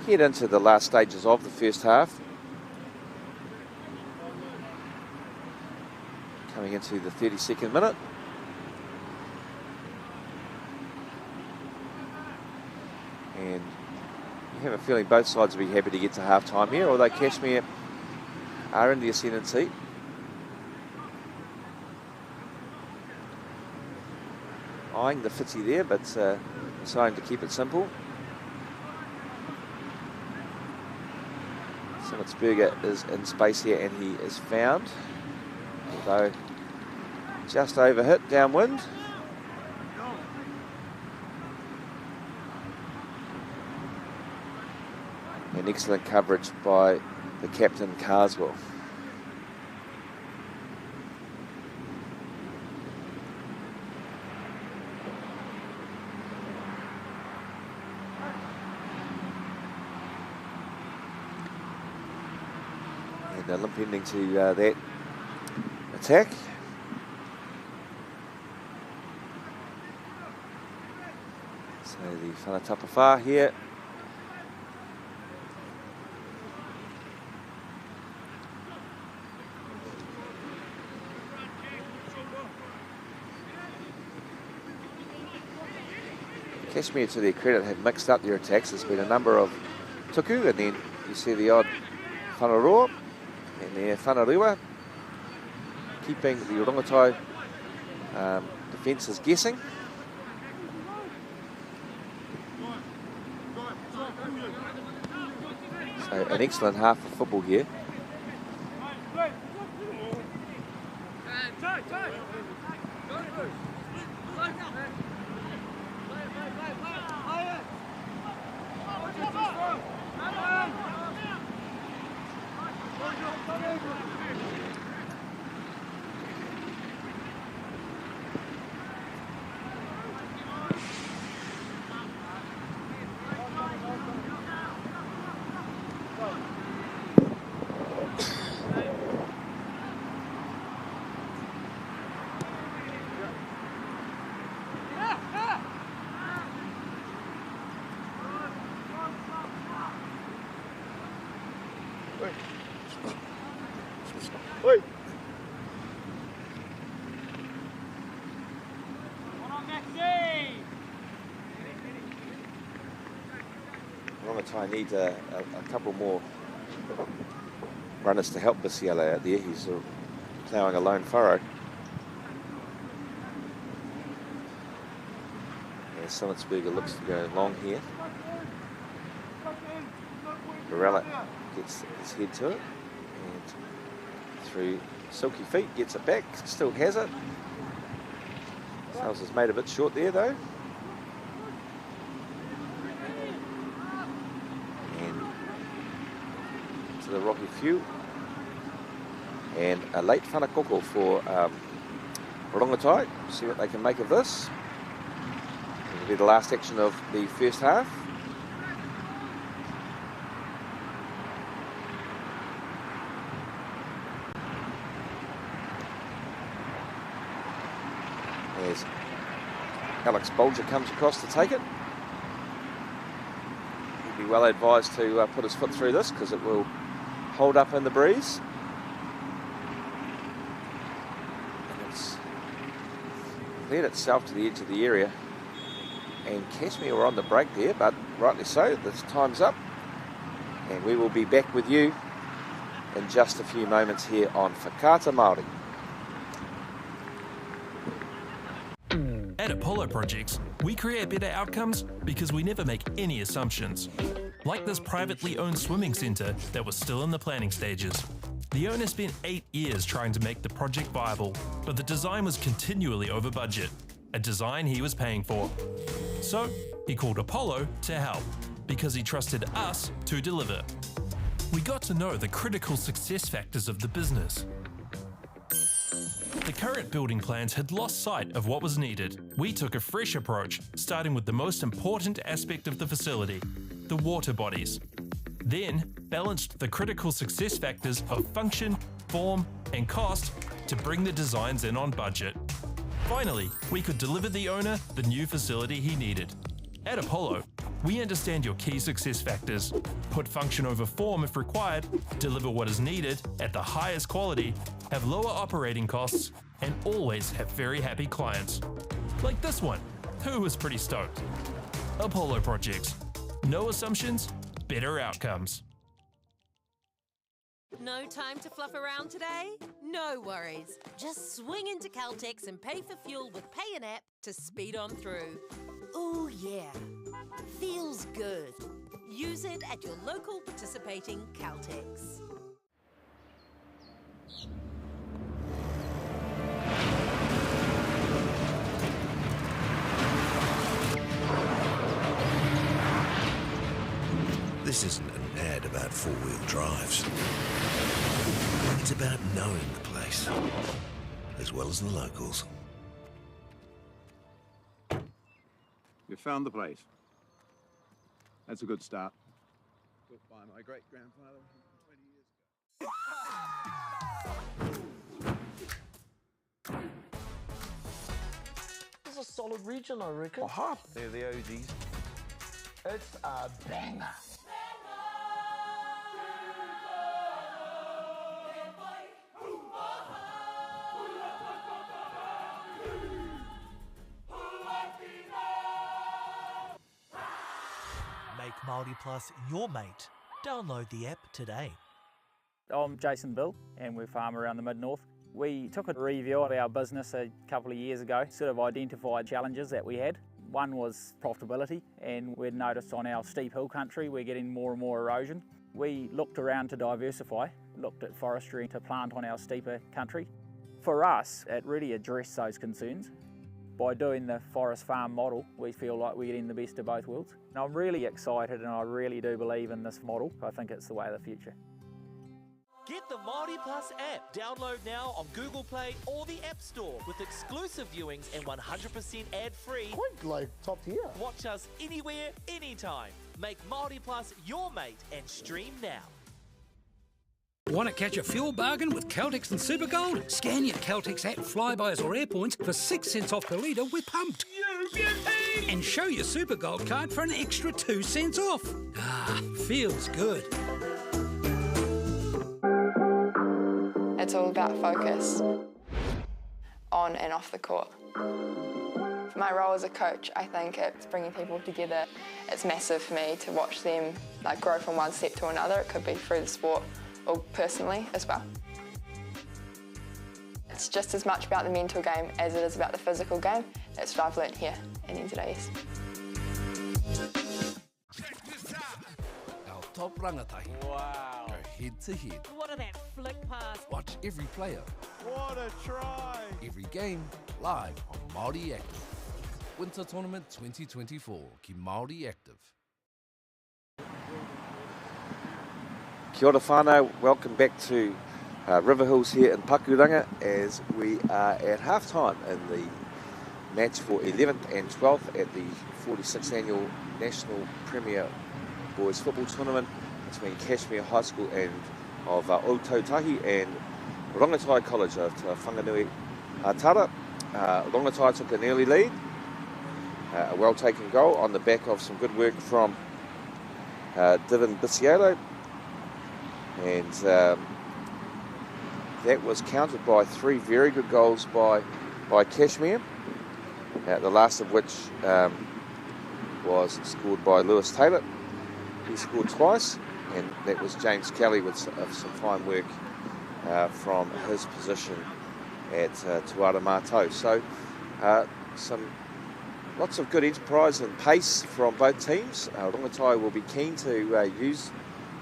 head into the last stages of the first half. Coming into the 32nd minute. And you have a feeling both sides will be happy to get to half-time here, although Kashmir are in the ascendant seat. Eyeing the fitzy there, but deciding to keep it simple. Simmetsberger is in space here, and he is found, although just overhit downwind. And excellent coverage by the captain, Carswell. And limp ending to that attack. So the Whanatapa here. Kashmir, to their credit, have mixed up their attacks. There's been a number of tuku, and then you see the odd whanaroa and their whanarua, keeping the Rongotai defences guessing. So an excellent half of football here. Oi. Rongotai needs a couple more runners to help this yellow out there. He's ploughing a lone furrow. And Sonnetsberger looks to go long here. Barella gets his head to it. And through silky feet, gets it back, still has it. Sales is made a bit short there though. The rocky few, and a late whanakoko for Rongotai. See what they can make of this. It'll be the last action of the first half. As Alex Bolger comes across to take it. He'd be well advised to put his foot through this because it will hold up in the breeze. And it's cleared itself to the edge of the area. And Cashmere were on the break there, but rightly so, this time's up. And we will be back with you in just a few moments here on Whakaata Māori. At Apollo Projects, we create better outcomes because we never make any assumptions. Like this privately owned swimming centre that was still in the planning stages. The owner spent 8 years trying to make the project viable, but the design was continually over budget, a design he was paying for. So he called Apollo to help, because he trusted us to deliver. We got to know the critical success factors of the business. The current building plans had lost sight of what was needed. We took a fresh approach, starting with the most important aspect of the facility, the water bodies. Then balanced the critical success factors of function, form, and cost to bring the designs in on budget. Finally, we could deliver the owner the new facility he needed. At Apollo, we understand your key success factors, put function over form if required, deliver what is needed at the highest quality, have lower operating costs, and always have very happy clients. Like this one, who was pretty stoked. Apollo Projects. No assumptions, better outcomes. No time to fluff around today? No worries. Just swing into Caltex and pay for fuel with Pay an App to speed on through. Ooh yeah, feels good. Use it at your local participating Caltex. This isn't an ad about four-wheel drives. It's about knowing the place, as well as the locals. You found the place. That's a good start. Built by my great-grandfather 20 years ago. It's a solid region, I reckon. Aha, they're the OGs. It's a banger. Make Māori Plus your mate. Download the app today. I'm Jason Bill and we farm around the mid-north. We took a review of our business a couple of years ago, sort of identified challenges that we had. One was profitability, and we'd noticed on our steep hill country we're getting more and more erosion. We looked around to diversify, looked at forestry to plant on our steeper country. For us, it really addressed those concerns. By doing the forest farm model, we feel like we're getting the best of both worlds. And I'm really excited and I really do believe in this model. I think it's the way of the future. Get the Māori Plus app. Download now on Google Play or the App Store with exclusive viewings and 100% ad-free. Quite like top tier. Watch us anywhere, anytime. Make Māori Plus your mate and stream now. Want to catch a fuel bargain with Caltex and Supergold? Scan your Caltex app Flybys or Airpoints for 6 cents off per litre with Pumped. And show your Supergold card for an extra 2 cents off. Ah, feels good. It's all about focus on and off the court. For my role as a coach, I think it's bringing people together. It's massive for me to watch them grow from one step to another. It could be through the sport or personally as well. It's just as much about the mental game as it is about the physical game. That's what I've learnt here in NZSS. Our top rangatahi. Wow. Go head to head. What a that flick pass. Watch every player. What a try! Every game live on Māori Active. Winter Tournament 2024 ki Māori Active. Kia ora whānau, welcome back to Riverhills here in Pakuranga as we are at half-time in the match for 11th and 12th at the 46th Annual National Premier Boys Football Tournament between Kashmir High School and of Otautahi and Rongotai College of Whanganui Tara. Rongotai took an early lead, a well-taken goal on the back of some good work from Divin Bisiello, and that was countered by three very good goals by Kashmir, the last of which was scored by Lewis Taylor. He scored twice, and that was James Kelly with some fine work from his position at Tuara Mātou. So lots of good enterprise and pace from both teams. Rongotai will be keen to use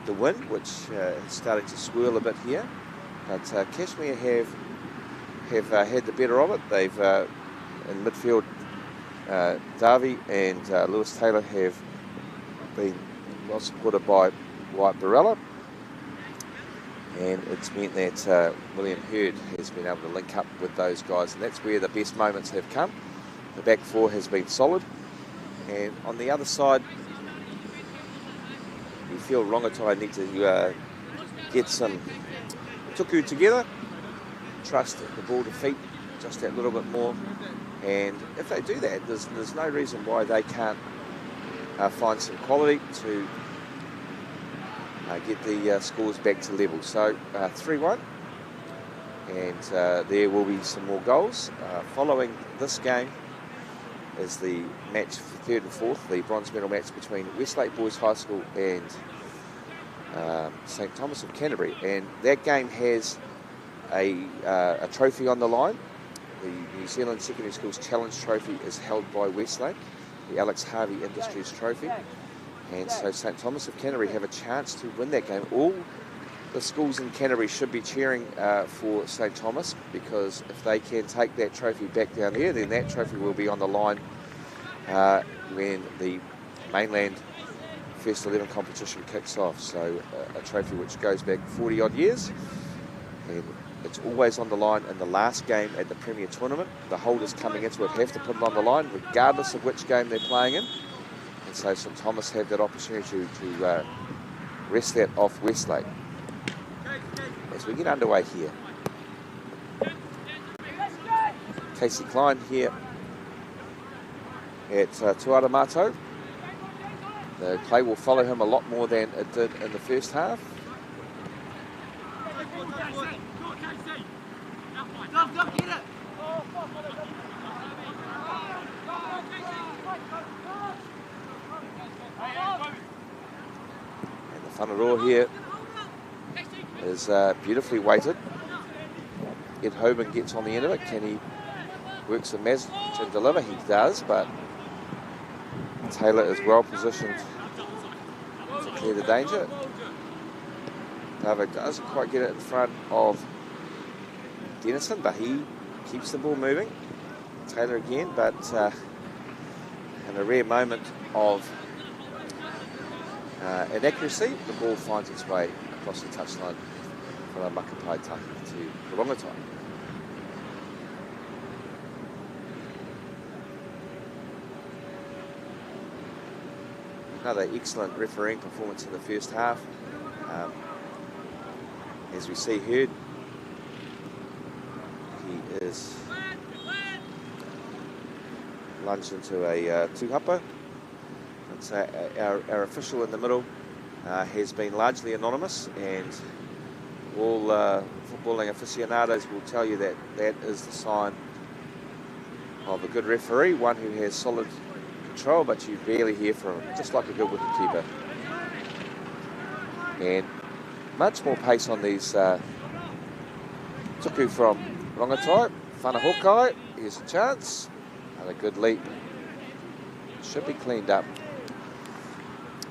the wind, which is starting to swirl a bit here, but Kashmir have had the better of it. They've in midfield, Darby and Lewis Taylor have been well supported by White Barella, and it's meant that William Hurd has been able to link up with those guys, and that's where the best moments have come. The back four has been solid, and on the other side we feel Rongotai need to get some tuku together, trust the ball to feet just that little bit more, and if they do that, there's no reason why they can't find some quality to get the scores back to level. So 3-1, and there will be some more goals. Following this game is the match for third and fourth, the bronze medal match between Westlake Boys High School and St Thomas of Canterbury, and that game has a trophy on the line. The New Zealand Secondary Schools Challenge Trophy is held by Westlake, the Alex Harvey Industries Trophy, and so St Thomas of Canterbury have a chance to win that game. All the schools in Canterbury should be cheering for St Thomas, because if they can take that trophy back down there, then that trophy will be on the line when the mainland first 11 competition kicks off. So a trophy which goes back 40 odd years, and it's always on the line in the last game at the Premier Tournament. The holders coming into it have to put it on the line regardless of which game they're playing in, and so St Thomas have that opportunity to wrest that off Westlake. As we get underway here, Casey Klein here at Tuara Mātou. The play will follow him a lot more than it did in the first half. And the whanaroa here is beautifully weighted. Ed Hoban gets on the end of it. Can he work some magic to deliver? He does, but Taylor is well positioned to clear the danger. David doesn't quite get it in front of Dennison, but he keeps the ball moving. Taylor again, but in a rare moment of inaccuracy, the ball finds its way across the touchline from Makapai to Rongotai. Another excellent refereeing performance in the first half. As we see Hurd, he is lunged into a tūhapa. Our official in the middle has been largely anonymous, and all footballing aficionados will tell you that that is the sign of a good referee, one who has solid control, but you barely hear from him, just like a good wicketkeeper. And much more pace on these tuku from Rongotai. Whanahokai, here's a chance, and a good leap. Should be cleaned up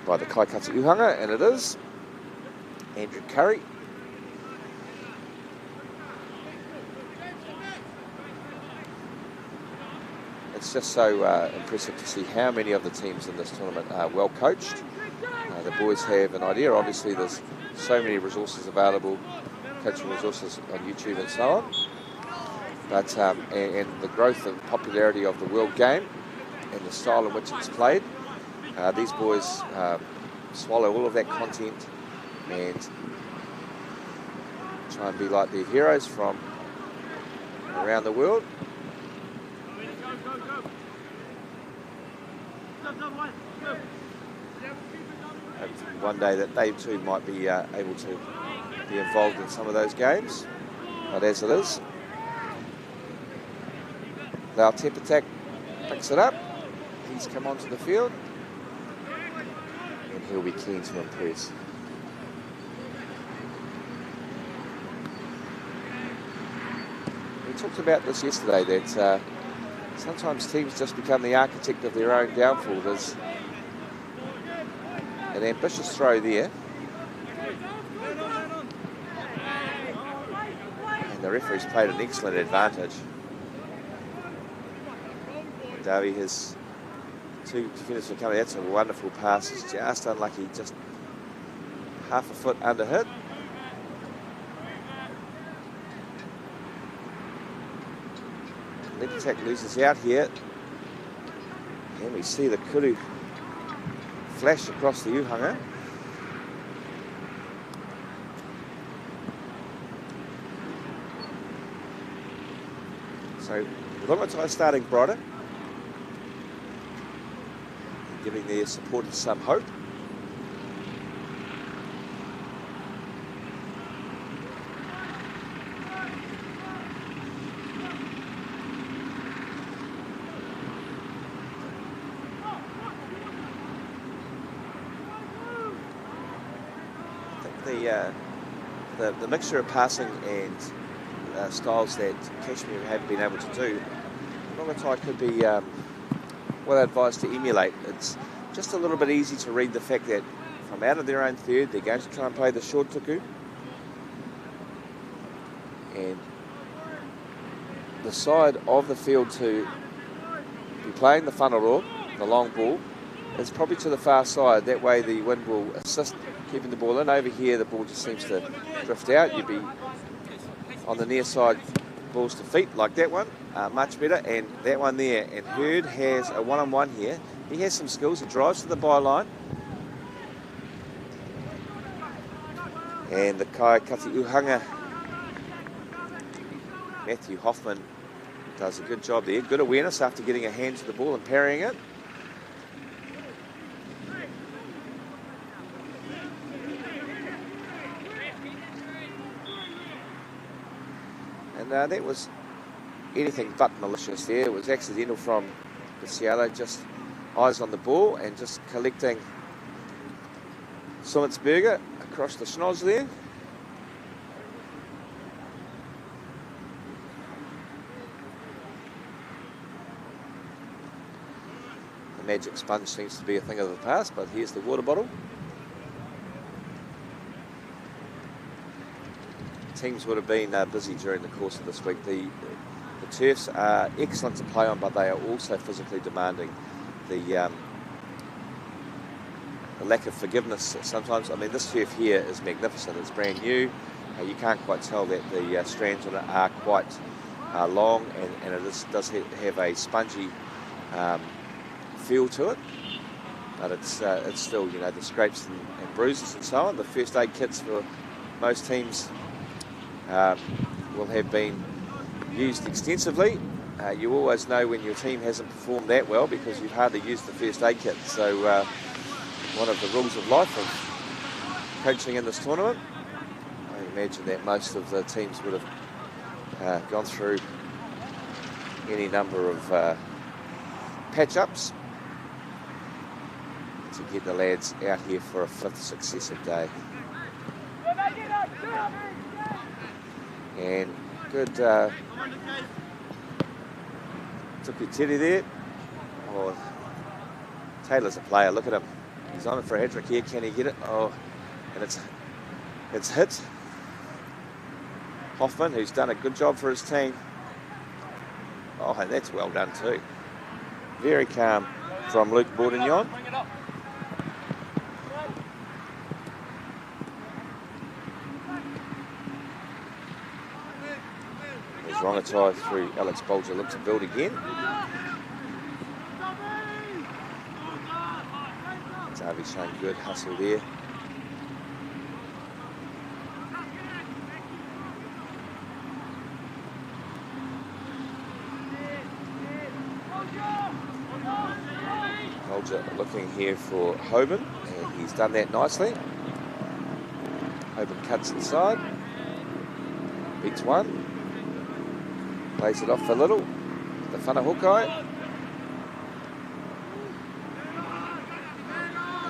by the Kaikati Uhanga, and it is. Andrew Curry. It's just so impressive to see how many of the teams in this tournament are well coached. The boys have an idea. Obviously, there's so many resources available, coaching resources on YouTube and so on. But and the growth and popularity of the world game and the style in which it's played, these boys swallow all of that content and try and be like their heroes from around the world. Hopefully one day that they too might be able to be involved in some of those games. But as it is, Lau Tepatak picks it up. He's come onto the field and he'll be keen to impress. We talked about this yesterday, that sometimes teams just become the architect of their own downfall. There's an ambitious throw there. And the referee's played an excellent advantage. Darby has two defenders coming. That's a wonderful pass. It's just unlucky, just half a foot under hit. Tepatak loses out here. And we see the kuru flash across the Uhanga. So Rongotai starting brighter, giving their supporters some hope. The mixture of passing and styles that Kashmir have been able to do, Rongotai could be well advised to emulate. It's just a little bit easy to read the fact that from out of their own third, they're going to try and play the short tuku. And the side of the field to be playing the whanaroa, the long ball, is probably to the far side. That way the wind will assist keeping the ball in. Over here, the ball just seems to drift out. You'd be on the near side, balls to feet, like that one, much better. And that one there, and Hurd has a one-on-one here. He has some skills. He drives to the byline. And the Kaikati Uhanga, Matthew Hoffman, does a good job there. Good awareness after getting a hand to the ball and parrying it. And that was anything but malicious there. It was accidental from Luciano, just eyes on the ball and just collecting Summitsberger across the schnoz there. The magic sponge seems to be a thing of the past, but here's the water bottle. Teams would have been busy during the course of this week. The turfs are excellent to play on, but they are also physically demanding. The lack of forgiveness sometimes. I mean, this turf here is magnificent. It's brand new. You can't quite tell that the strands on it are quite long, and it does have a spongy feel to it. But it's still, you know, the scrapes and bruises and so on. The first aid kits for most teams will have been used extensively. You always know when your team hasn't performed that well because you've hardly used the first aid kit. So one of the rules of life of coaching in this tournament. imagine that most of the teams would have gone through any number of patch-ups to get the lads out here for a 5th successive day. And good Tukutiri there. Oh, Taylor's a player, look at him. He's on it for a hat-trick here, can he get it? Oh, and it's hit. Hoffman, who's done a good job for his team. Oh, and that's well done too. Very calm from Luke Bourdignon. There's Rongatai through Alex Bolger, look to build again. Darby showing good hustle there. Bolger looking here for Hoban, and he's done that nicely. Hoban cuts inside, beats one, plays it off for Little, the whanahokai.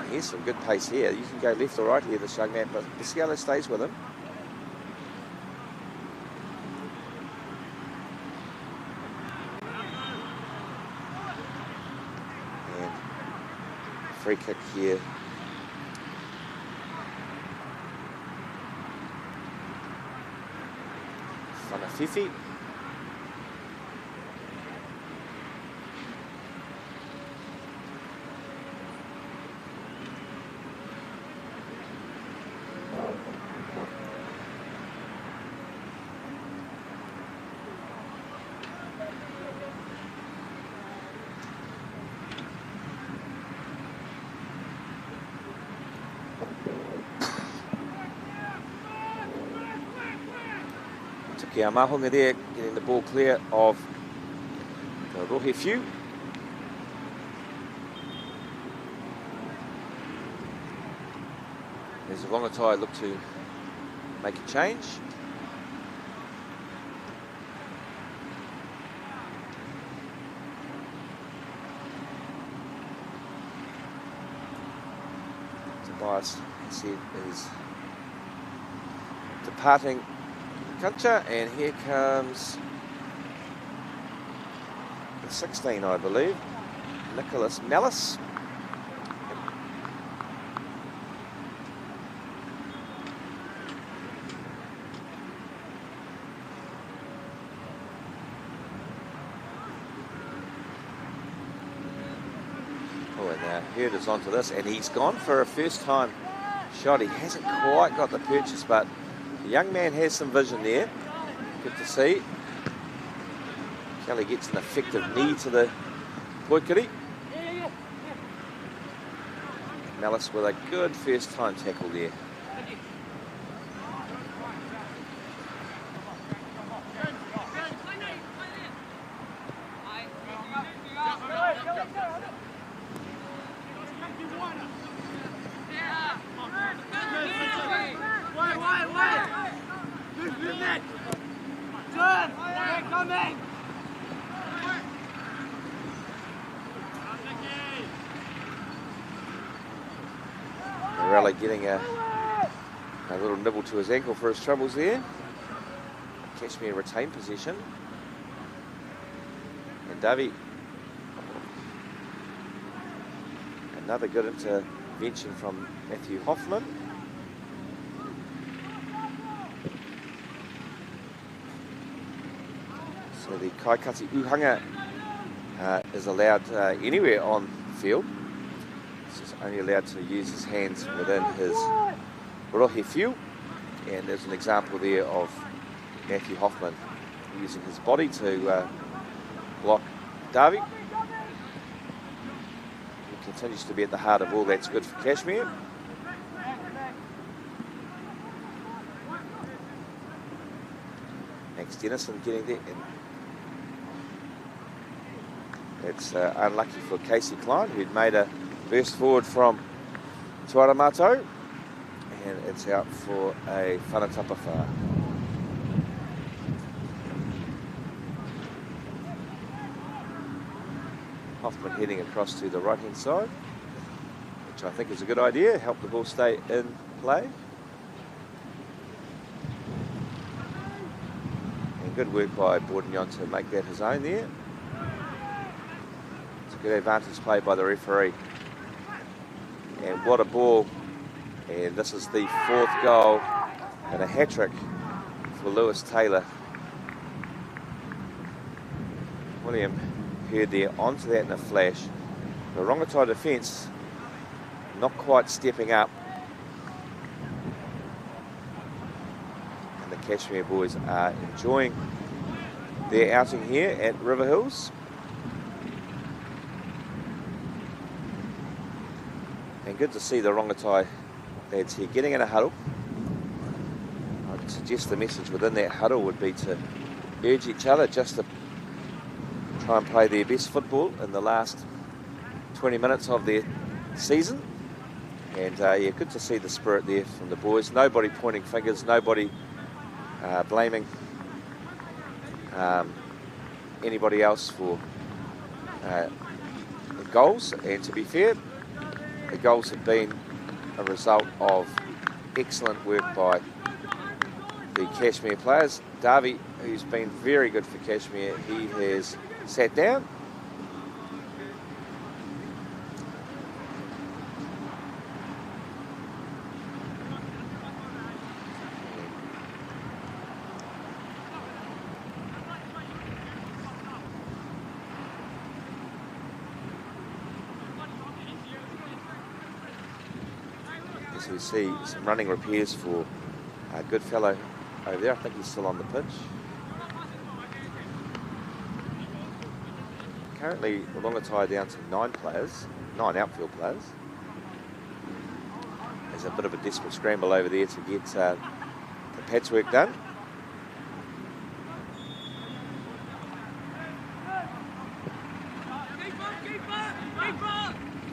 Here's some good pace here. You can go left or right here, this young man, but Pisciello stays with him. And free kick here. Whanafifi. Kia Mahunga there, getting the ball clear of the Rohe Few. There's a Rongatai look to make a change. Tobias is departing Kancha, and here comes the 16, I believe, Nicholas Mellis. Oh, and now Hurd is onto this, and he's gone for a first-time shot. He hasn't quite got the purchase, but the young man has some vision there. Good to see. Kelly gets an effective knee to the Poikiri. Malice with a good first time tackle there. Morelli getting a little nibble to his ankle for his troubles there. Cashmere retained possession. And Davey, another good intervention from Matthew Hoffman. So the Kaikati Uhanga is allowed anywhere on field. He's only allowed to use his hands within his rohe fiu, and there's an example there of Matthew Hoffman using his body to block Davey. He continues to be at the heart of all that's good for Kashmir. Max Dennison getting there, and it's unlucky for Casey Klein, who'd made a burst forward from Tuaramato, and it's out for a whanatapawha. Hoffman heading across to the right-hand side, which I think is a good idea, help the ball stay in play. And good work by Bourdignon to make that his own there. It's a good advantage play by the referee. And what a ball. And this is the 4th goal and a hat-trick for Lewis Taylor. William Heard there onto that in a flash. The Rongotai defence not quite stepping up. And the Kashmir boys are enjoying their outing here at Riverhills. And good to see the Rongotai lads here getting in a huddle. I'd suggest the message within that huddle would be to urge each other just to try and play their best football in the last 20 minutes of their season. And yeah, good to see the spirit there from the boys. Nobody pointing fingers, nobody blaming anybody else for the goals. And to be fair, the goals have been a result of excellent work by the Kashmir players. Davy, who's been very good for Kashmir, he has sat down. As we see some running repairs for a good fellow over there. I think he's still on the pitch. Currently, the Rongotai down to 9 players, 9 outfield players. There's a bit of a desperate scramble over there to get the patchwork done.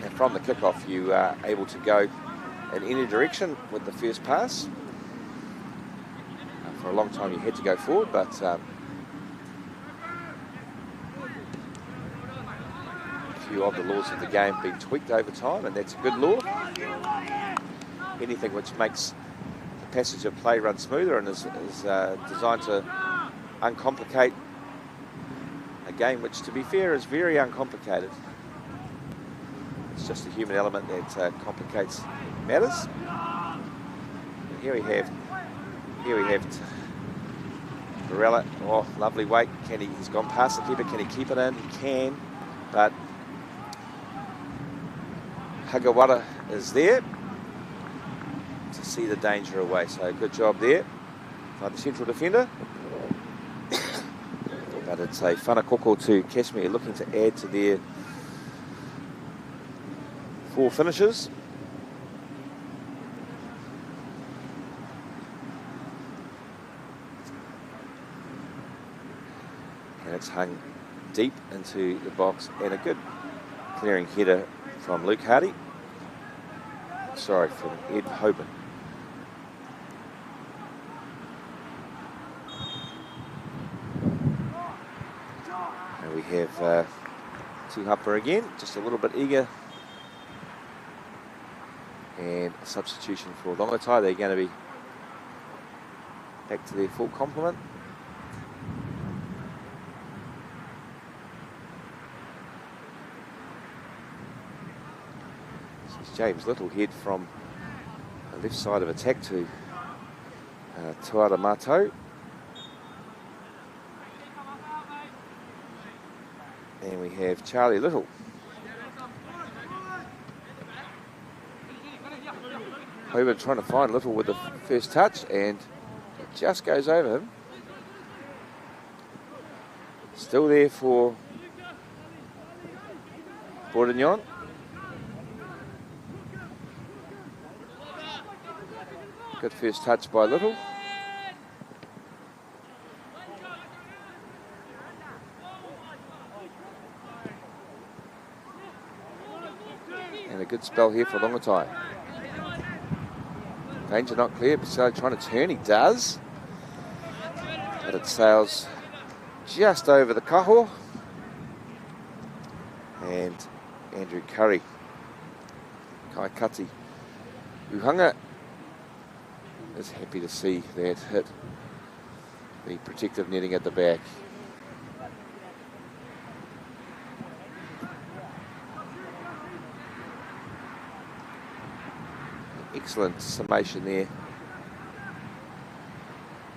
And from the kickoff, you are able to go in any direction with the first pass. For a long time, you had to go forward, but few of the laws of the game have been tweaked over time, and that's a good law. Anything which makes the passage of play run smoother and is designed to uncomplicate a game which, to be fair, is very uncomplicated. It's just a human element that complicates matters. And here we have Varela. Oh, lovely weight. He's gone past the keeper. Can he keep it in? He can, but Hagawara is there to see the danger away. So good job there by the central defender. But it's a whanakoko to Kashmir looking to add to their 4 finishes. And it's hung deep into the box, and a good clearing header from Luke Hardy. Sorry, from Ed Hoban. And we have Tuhapa again, just a little bit eager. And a substitution for Rongotai. They're going to be back to their full complement. James Little head from the left side of attack to Tuara Mato. And we have Charlie Little. Hoban trying to find Little with the first touch, and it just goes over him. Still there for Bourdignon. Good first touch by Little. And a good spell here for Rongotai. Danger not clear. Basilio trying to turn. He does. But it sails just over the kaho. And Andrew Curry, Kaikati Uhanga, is happy to see that hit the protective netting at the back. Excellent summation there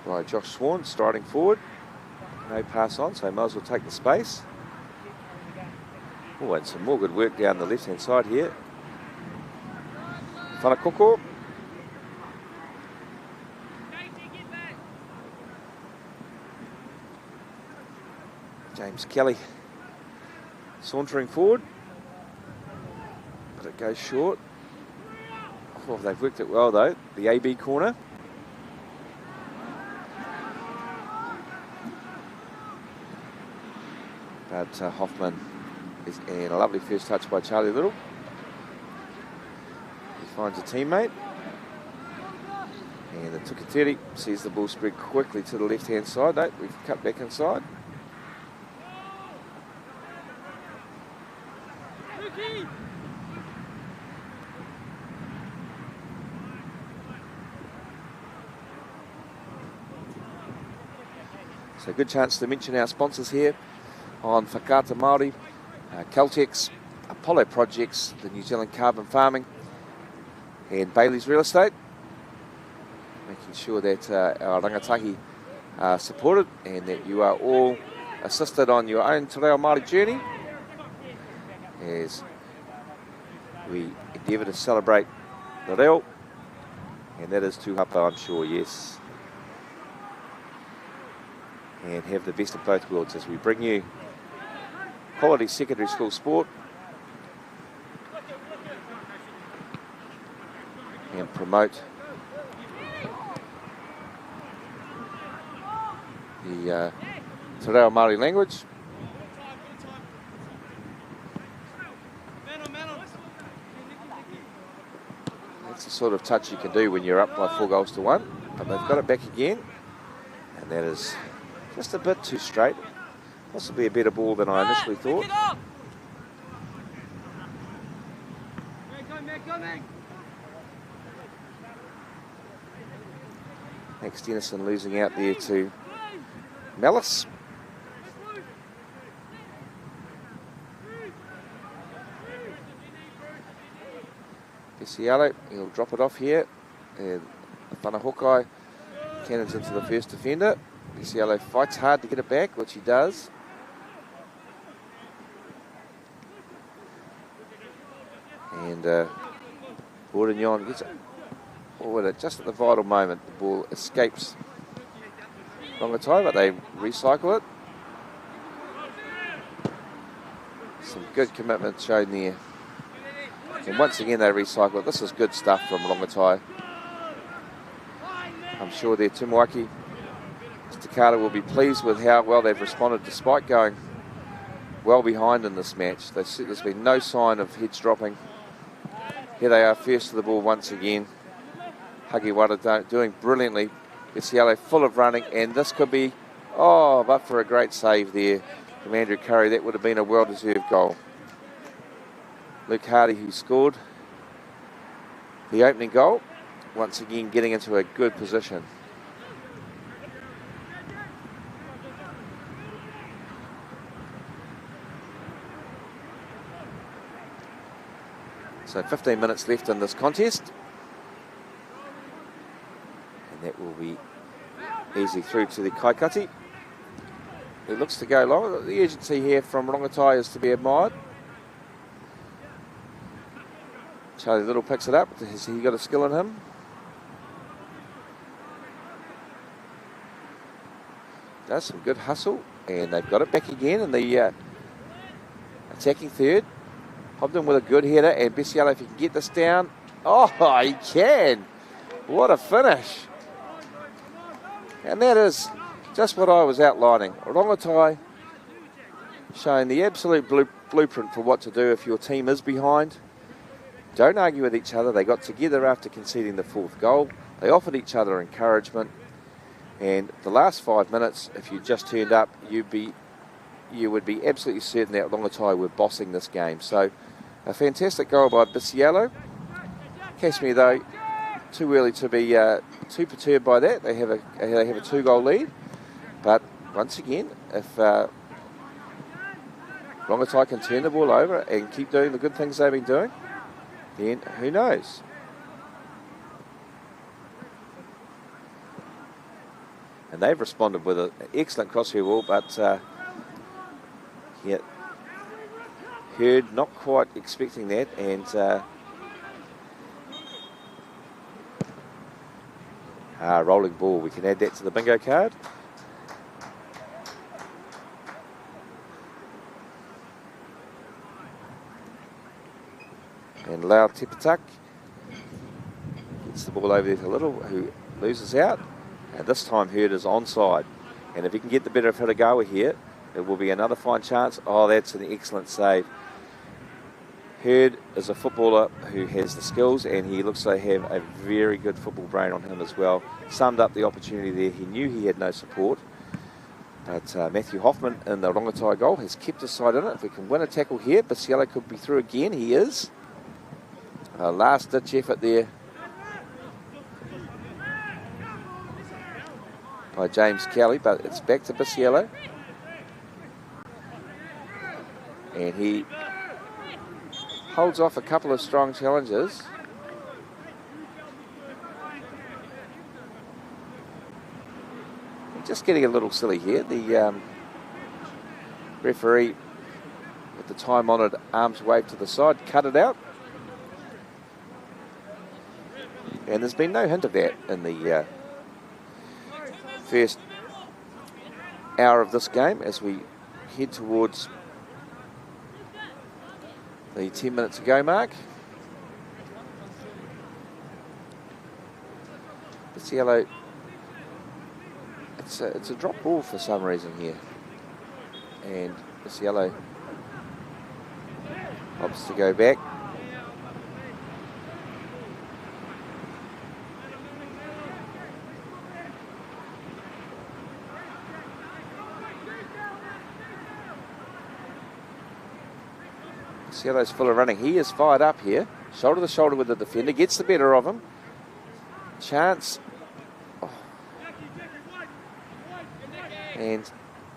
by Josh Swan, striding forward. No pass on, so he might as well take the space. Oh, and some more good work down the left-hand side here. Whanakoko. James Kelly sauntering forward, but it goes short. Oh, they've worked it well though, the AB corner. But Hoffman is in a lovely first touch by Charlie Little. He finds a teammate. And the Tukateri sees the ball spread quickly to the left-hand side. No, we've cut back inside. So good chance to mention our sponsors here on Whakaata Māori, Caltex, Apollo Projects, the New Zealand Carbon Farming, and Bailey's Real Estate. Making sure that our rangatahi are supported and that you are all assisted on your own Te Reo Māori journey as we endeavour to celebrate the reo, and that is tūhapa, I'm sure, yes. And have the best of both worlds as we bring you quality secondary school sport and promote the Te Reo Māori language. That's the sort of touch you can do when you're up by 4-1, but they've got it back again, and that is just a bit too straight. Possibly a better ball than I initially thought. Max Dennison losing out there to Malice. Besialo, he'll drop it off here. And Whanahokai cannons into the first defender. Besialo fights hard to get it back, which he does. And Bourdignon gets it forward just at the vital moment. The ball escapes Rongotai, but they recycle it. Some good commitment shown there. And once again they recycle it. This is good stuff from Rongotai. I'm sure their Tumuaki, Mr. Carter, will be pleased with how well they've responded despite going well behind in this match. There's been no sign of heads dropping. Here they are, first to the ball once again. Hagiwara doing brilliantly. Besialo full of running, and this could be, oh, but for a great save there from Andrew Curry, that would have been a well-deserved goal. Luke Hardy, who scored the opening goal, once again getting into a good position. So 15 minutes left in this contest. And that will be easy through to the Kaikati. It looks to go long. The urgency here from Rongotai is to be admired. Charlie Little picks it up. Has he got a skill in him? Does some good hustle. And they've got it back again in the attacking third. Hobden with a good header, and Besialo, if he can get this down. Oh, he can. What a finish. And that is just what I was outlining. Rongotai showing the absolute blueprint for what to do if your team is behind. don't argue with each other. They got together after conceding the 4th goal. They offered each other encouragement. And the last 5 minutes, if you just turned up, you would be absolutely certain that Rongotai were bossing this game. So a fantastic goal by Bisiello. Cashmere, though, too early to be too perturbed by that. They have a 2-goal lead. But once again, if Rongotai can turn the ball over and keep doing the good things they've been doing, then who knows? And they've responded with an excellent crossfield ball, but yeah, Hurd not quite expecting that, and rolling ball. We can add that to the bingo card. And Lau Tipatak gets the ball over there to Little, who loses out. And this time Hurd is onside. And if he can get the better of Hitagawa here, it will be another fine chance. Oh, that's an excellent save. Hurd is a footballer who has the skills, and he looks to have a very good football brain on him as well. Summed up the opportunity there. He knew he had no support. But Matthew Hoffman in the Rongotai goal has kept his side in it. If we can win a tackle here, Bisiello could be through again. He is. Last-ditch effort there by James Kelly, but it's back to Bisiello. And he holds off a couple of strong challenges. Just getting a little silly here. The referee, with the time-honoured arms wave to the side, cut it out. And there's been no hint of that in the first hour of this game as we head towards the 10 minutes to go mark. Bisiello, it's a drop ball for some reason here. And Bisiello opts to go back. Bisiello's full of running. He is fired up here. Shoulder to shoulder with the defender. Gets the better of him. Chance. Oh. And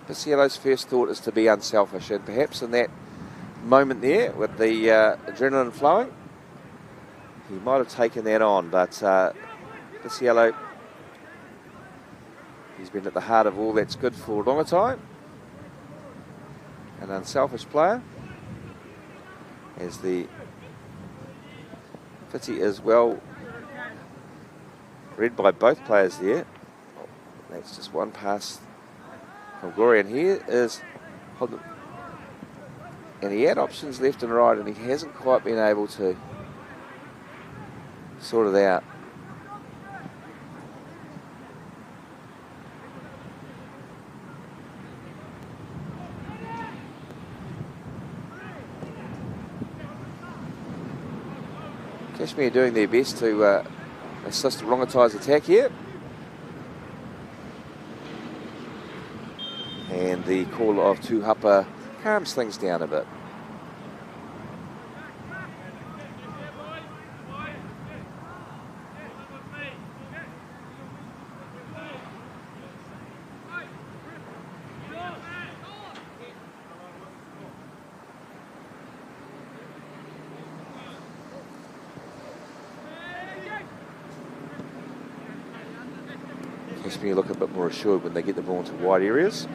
Bisiello's first thought is to be unselfish. And perhaps in that moment there, with the adrenaline flowing, he might have taken that on. But Bisiello, he's been at the heart of all that's good for Rongotai. An unselfish player. As the Fitzy is well read by both players there. Oh, that's just one pass from Gloria, and here is, and he had options left and right, and he hasn't quite been able to sort it out. Kashmir doing their best to assist Rongotai's attack here. And the call of Tuhapa calms things down a bit. Kashmir look a bit more assured when they get the ball into wide areas.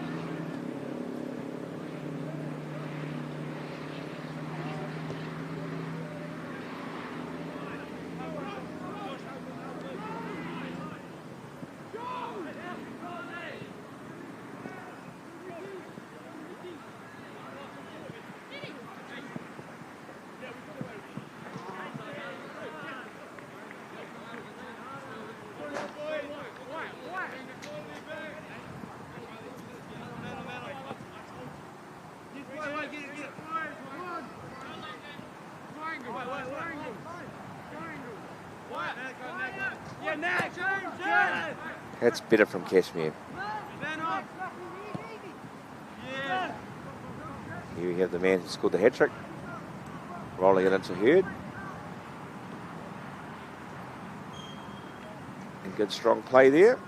That's better from Cashmere. Here we have the man who scored the hat-trick, rolling it into Hurd. And good strong play there.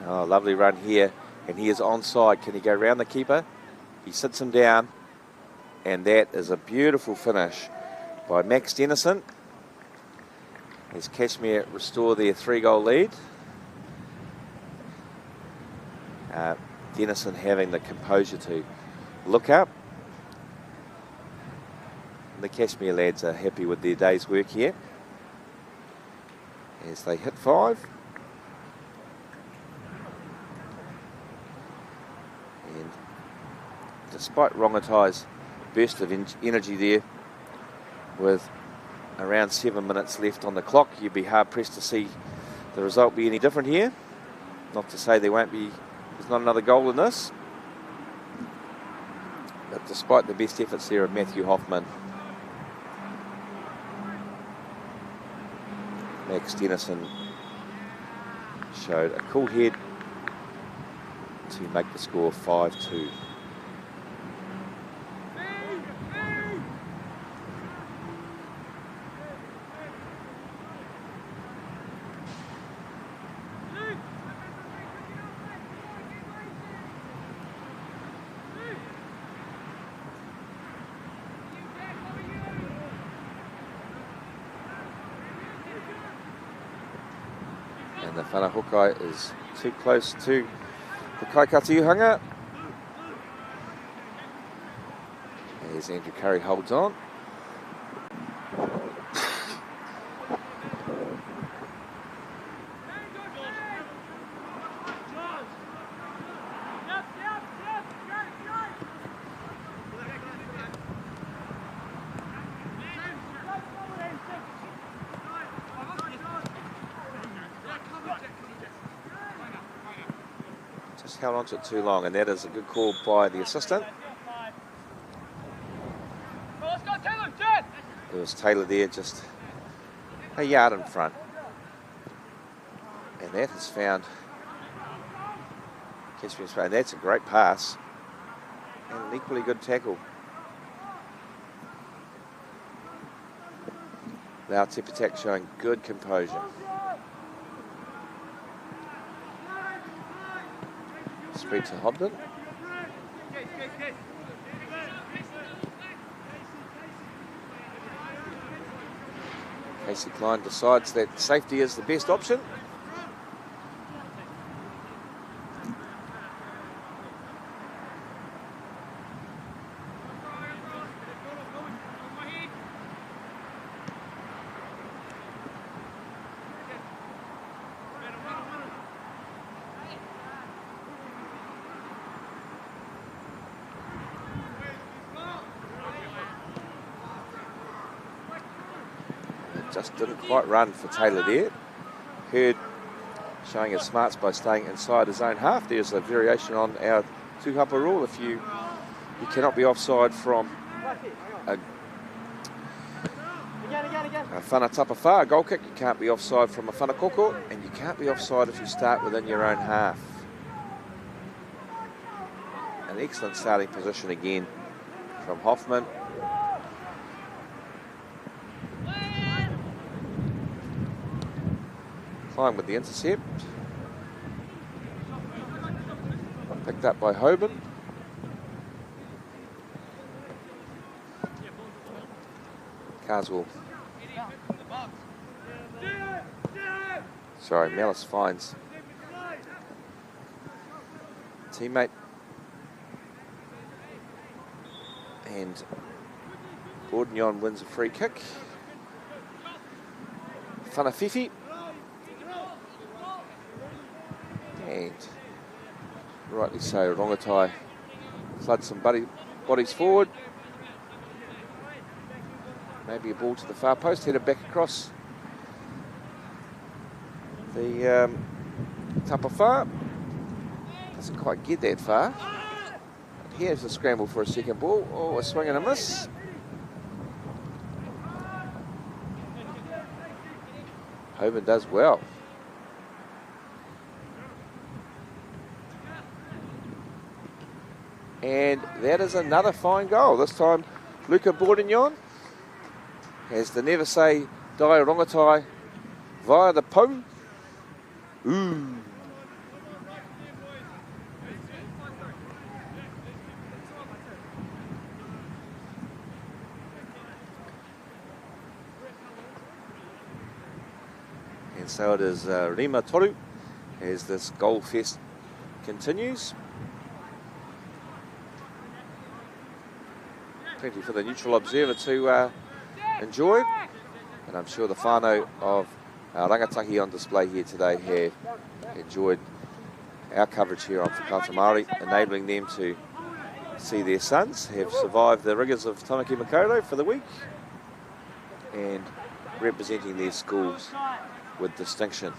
Oh, lovely run here, and he is onside. Can he go round the keeper? He sits him down, and that is a beautiful finish by Max Dennison as Cashmere restore their 3-goal lead. Dennison having the composure to look up. The Cashmere lads are happy with their day's work here as they hit 5. And despite Rongatai's burst of energy there, with around 7 minutes left on the clock, you'd be hard pressed to see the result be any different here. Not to say there's not another goal in this. But despite the best efforts there of Matthew Hoffman, Max Dennison showed a cool head to make the score 5-2. And the whanahokai is too close to the Kaikatiuhanga. As Andrew Curry holds on. Just held on to it too long, and that is a good call by the assistant. It was Taylor there, just a yard in front. And that has found Cashmere's play. And that's a great pass. And an equally good tackle. Now Tipatak showing good composure. Spread to Hobden. Casey Klein decides that safety is the best option. Just didn't quite run for Taylor there. Hurd showing his smarts by staying inside his own half. There's a variation on our two-hapa rule. If you cannot be offside from a whanatapa, a goal kick, you can't be offside from a whanakoko, and you can't be offside if you start within your own half. An excellent starting position again from Hoffman. Klein with the intercept. Picked up by Hoban. Carswell Sorry, Malice finds teammate. And Bourdignon wins a free kick. Whanafifi. And rightly so, Rongotai floods some bodies forward. Maybe a ball to the far post, headed back across the Tapawha. Doesn't quite get that far. Here's a scramble for a second ball. Oh, a swing and a miss. Hoban does well. And that is another fine goal. This time, Luca Bourdignon has the never say die Rongotai via the pou. Ooh. And so it is Rima Toru as this goal fest continues. Plenty for the neutral observer to enjoy. And I'm sure the whānau of our rangatahi on display here today have enjoyed our coverage here on Whakaata Māori, enabling them to see their sons have survived the rigours of Tāmaki Makaurau for the week and representing their schools with distinction.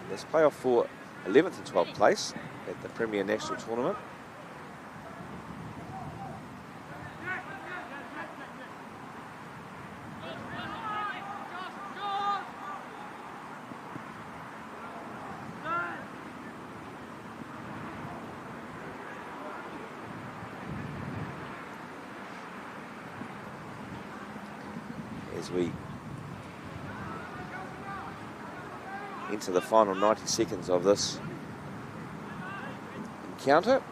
Let's play off for 11th and 12th place at the Premier National Tournament. As we into the final 90 seconds of this encounter.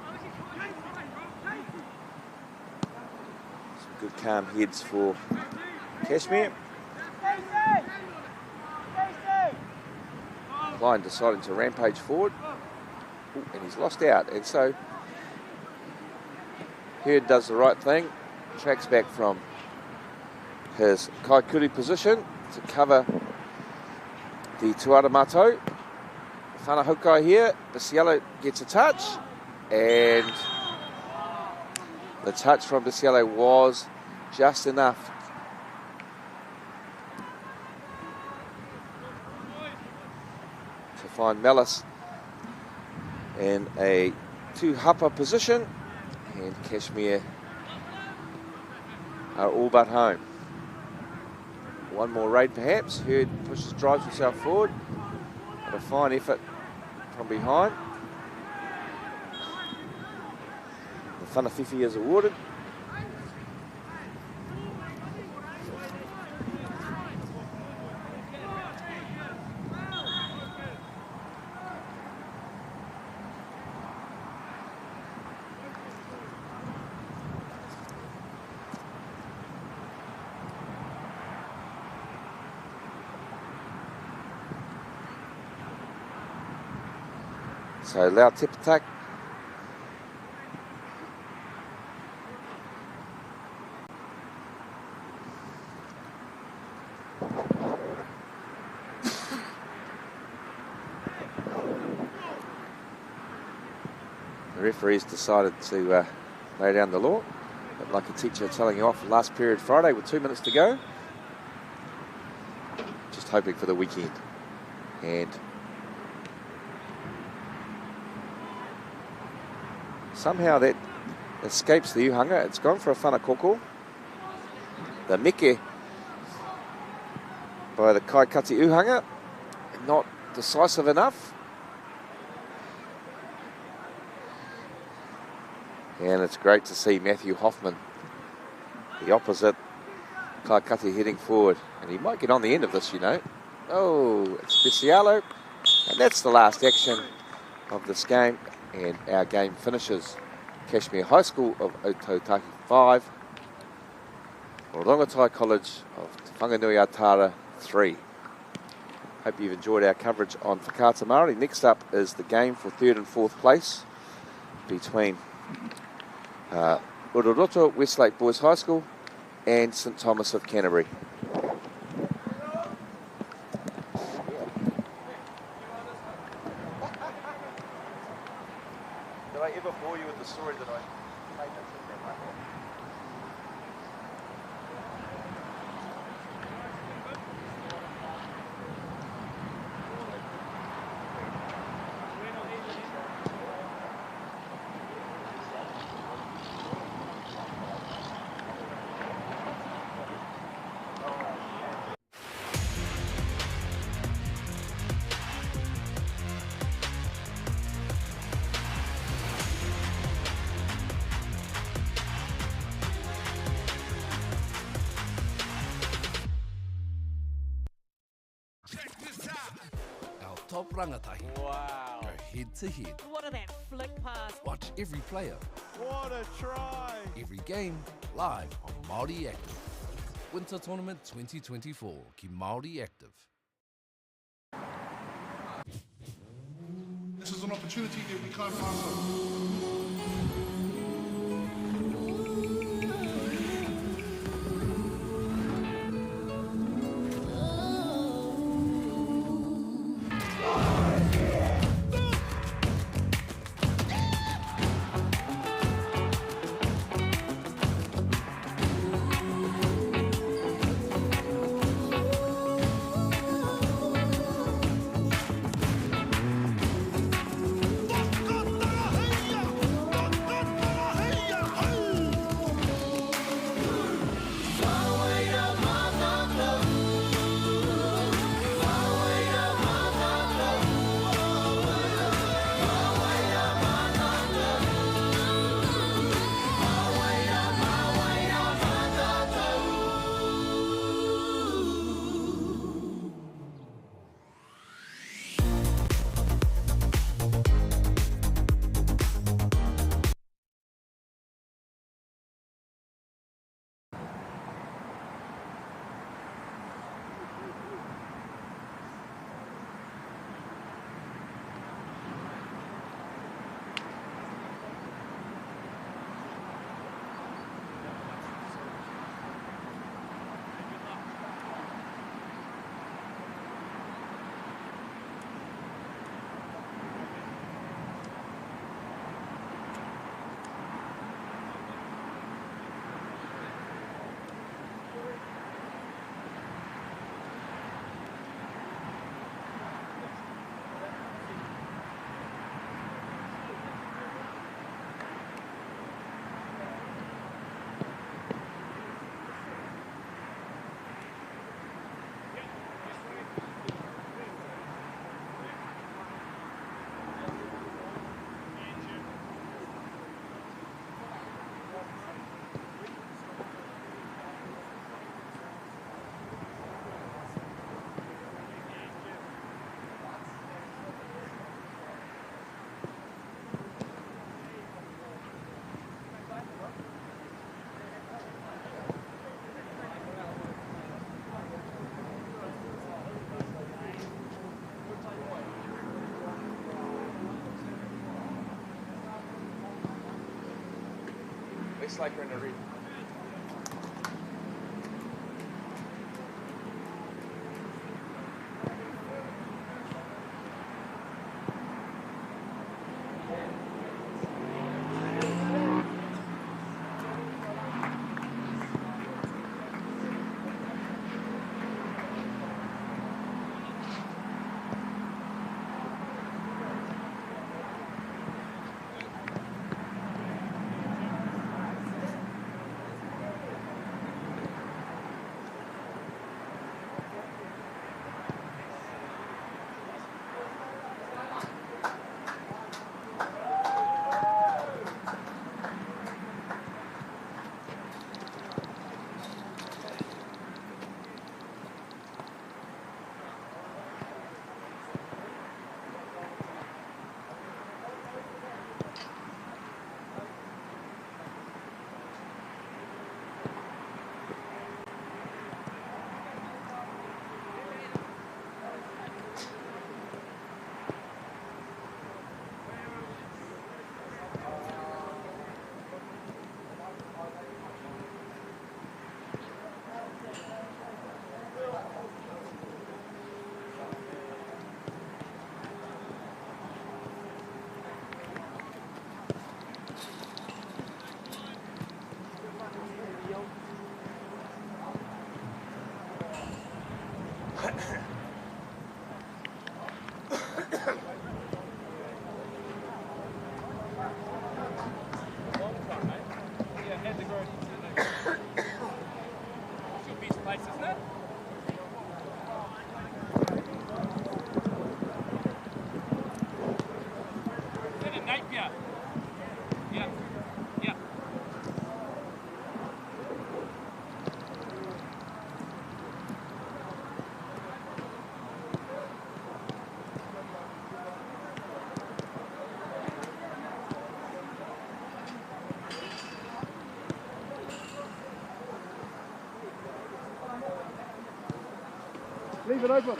Some good calm heads for Kashmir. Klein deciding to rampage forward. Ooh, and he's lost out. And so Hurd does the right thing. Tracks back from his kaikuri position to cover the Tuara Mato. Whanahukai here. Bisiello gets a touch. And the touch from Bisiello was just enough to find Malice in a two-hupper position. And Kashmir are all but home. One more raid perhaps. Hurd drives himself forward. But a fine effort from behind. The Whanafifi is awarded. So Lau Tepatak the referees decided to lay down the law, but like a teacher telling you off last period Friday with 2 minutes to go. Just hoping for the weekend. And somehow that escapes the Uhanga. It's gone for a whanakoko. The meke by the Kaikati Uhanga, not decisive enough. And it's great to see Matthew Hoffman, the opposite Kaikati, heading forward. And he might get on the end of this, you know. Oh, it's Bisiello. And that's the last action of this game. And our game finishes. Kashmir High School of Ototaki 5, Rongotai College of Te Whanganui-a-Tara 3. Hope you've enjoyed our coverage on Whakaata Māori. Next up is the game for 3rd and 4th place between Uroroto Westlake Boys High School and St Thomas of Canterbury. Did I ever bore you with the story that I made that trip that way? Our top rangatahi. Wow. Go head to head. What a that flick pass. Watch every player, What a try. every game, live on Māori Active. Winter Tournament 2024, Ki Māori Active. This is an opportunity that we can't pass up. Westlake are in the red. Leave it open.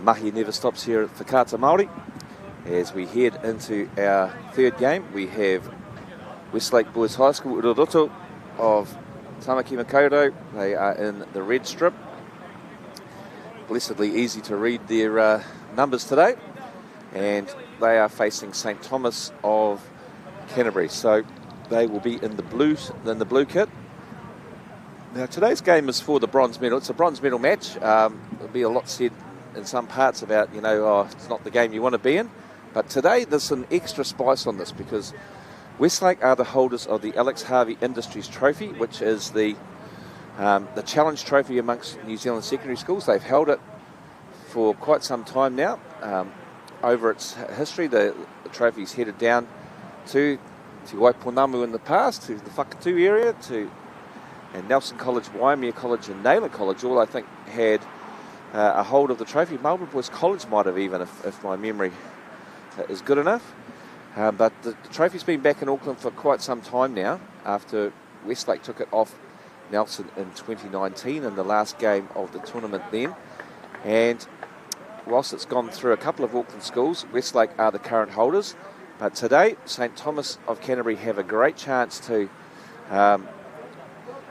Mahi never stops here at Whakaata Māori. As we head into our third game, we have Westlake Boys High School, Uroroto of Tāmaki Makaurau. They are in the red strip. Blessedly easy to read their numbers today. And they are facing St Thomas of Canterbury. So they will be in the blue kit. Now today's game is for the bronze medal. It's a bronze medal match. There'll be a lot said in some parts about, it's not the game you want to be in. But today there's an extra spice on this because Westlake are the holders of the Alex Harvey Industries Trophy, which is the challenge trophy amongst New Zealand secondary schools. They've held it for quite some time now. Over its history, the trophy's headed down to Waiponamu in the past, to the Whakatū area, and Nelson College, Waimea College and Naylor College, all I think had a hold of the trophy. Marlborough Boys College might have even, if my memory is good enough. But the trophy's been back in Auckland for quite some time now, after Westlake took it off Nelson in 2019 in the last game of the tournament then. And whilst it's gone through a couple of Auckland schools, Westlake are the current holders. But today, St Thomas of Canterbury have a great chance to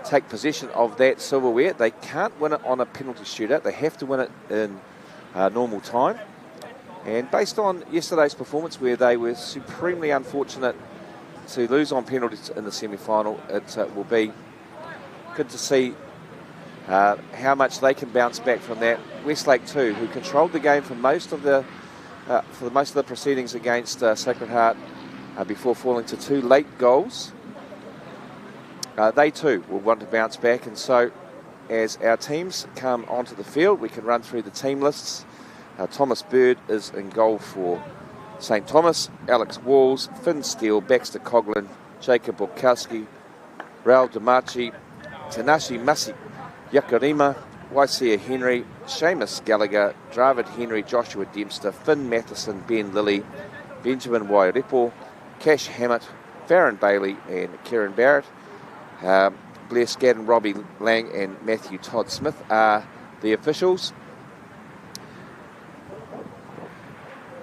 take possession of that silverware. They can't win it on a penalty shootout. They have to win it in normal time. And based on yesterday's performance, where they were supremely unfortunate to lose on penalties in the semi-final, it will be good to see how much they can bounce back from that. Westlake too, who controlled the game for most of the proceedings against Sacred Heart before falling to 2 late goals. They too will want to bounce back, and so as our teams come onto the field, we can run through the team lists. Thomas Bird is in goal for St Thomas, Alex Walls, Finn Steele, Baxter Coughlin, Jacob Bukowski, Raul Demachi, Tanashi Masi Yakarima, Waisia Henry, Seamus Gallagher, Dravid Henry, Joshua Dempster, Finn Matheson, Ben Lilly, Benjamin Wairepo, Cash Hammett, Farron Bailey and Kieran Barrett. Blair Skadden, Robbie Lang and Matthew Todd Smith are the officials.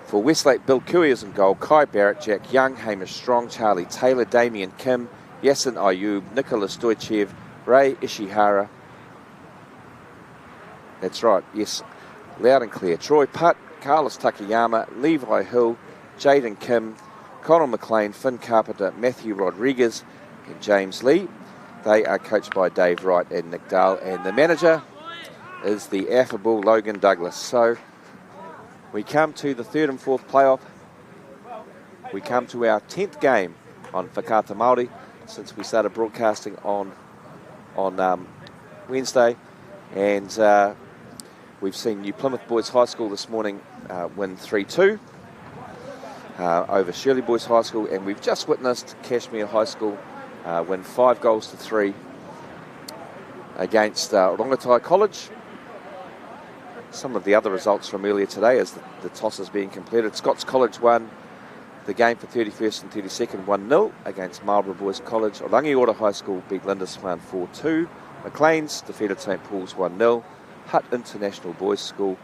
For Westlake, Bill Cooey is in goal, Kai Barrett, Jack Young, Hamish Strong, Charlie Taylor, Damien Kim, Yasin Ayub, Nicholas Stoichev, Ray Ishihara. That's right, yes, loud and clear. Troy Putt, Carlos Takayama, Levi Hill, Jaden Kim, Conor McLean, Finn Carpenter, Matthew Rodriguez and James Lee. They are coached by Dave Wright and Nick Dahl, and the manager is the affable Logan Douglas. So we come to the third and fourth playoff. We come to our 10th game on Whakaata Māori since we started broadcasting on Wednesday, and we've seen New Plymouth Boys High School this morning win 3-2 over Shirley Boys High School, and we've just witnessed Cashmere High School win 5-3 against Rongotai College. Some of the other results from earlier today as the toss is being completed. Scots College won the game for 31st and 32nd 1-0 against Marlborough Boys College. Rangiora High School beat Lindisfarne 4-2. McLean's defeated St Paul's 1-0. Hutt International Boys School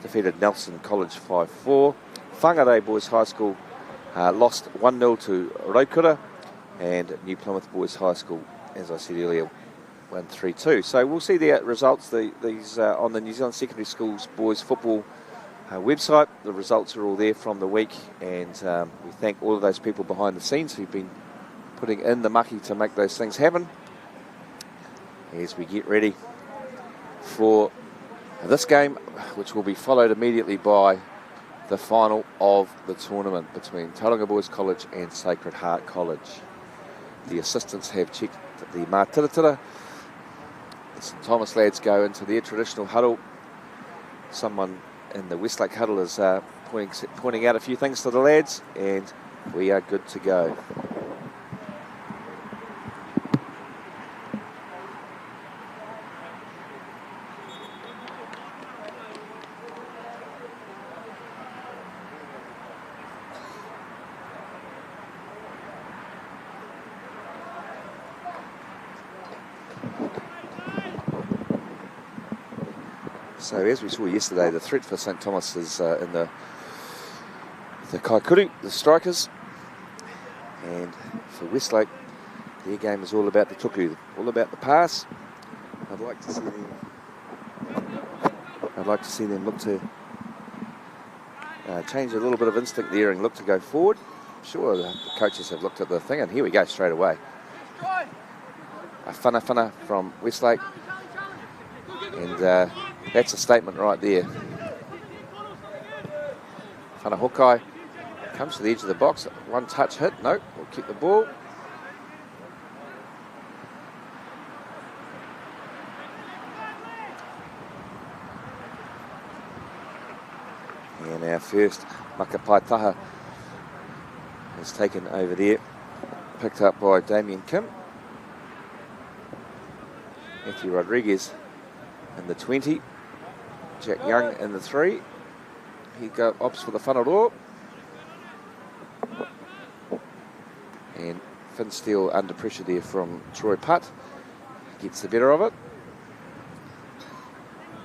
defeated Nelson College 5-4. Whangarei Boys High School lost 1-0 to Raukura, and New Plymouth Boys High School, as I said earlier, won 3-2. So we'll see the results these on the New Zealand Secondary Schools Boys Football website. The results are all there from the week, and we thank all of those people behind the scenes who've been putting in the mucky to make those things happen as we get ready for this game, which will be followed immediately by the final of the tournament between Tauranga Boys College and Sacred Heart College. The assistants have checked the mātiratira. The St Thomas lads go into their traditional huddle. Someone in the Westlake huddle is pointing out a few things to the lads, and we are good to go. So as we saw yesterday, the threat for St Thomas is in the Kaikuru, the strikers, and for Westlake, their game is all about the tuku, all about the pass. I'd like to see them look to change a little bit of instinct there and look to go forward. I'm sure the coaches have looked at the thing, and here we go straight away. A whana from Westlake, and that's a statement right there. Whana Hokai comes to the edge of the box. One touch hit. No, we'll keep the ball. And our first Makapaitaha is taken over there. Picked up by Damien Kim. Matthew Rodriguez in the 20. Jack Young in the 3. He opts for the whanaro. And Finn Steele under pressure there from Troy Putt. Gets the better of it.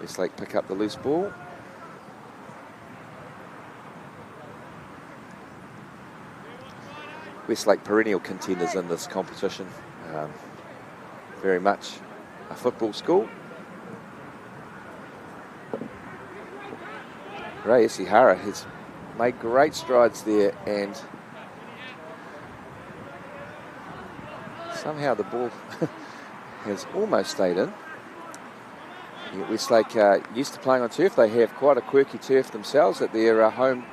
Westlake pick up the loose ball. Westlake perennial contenders in this competition. Very much a football school. Ray Ishihara has made great strides there, and somehow the ball has almost stayed in. Westlake used to playing on turf. They have quite a quirky turf themselves at their home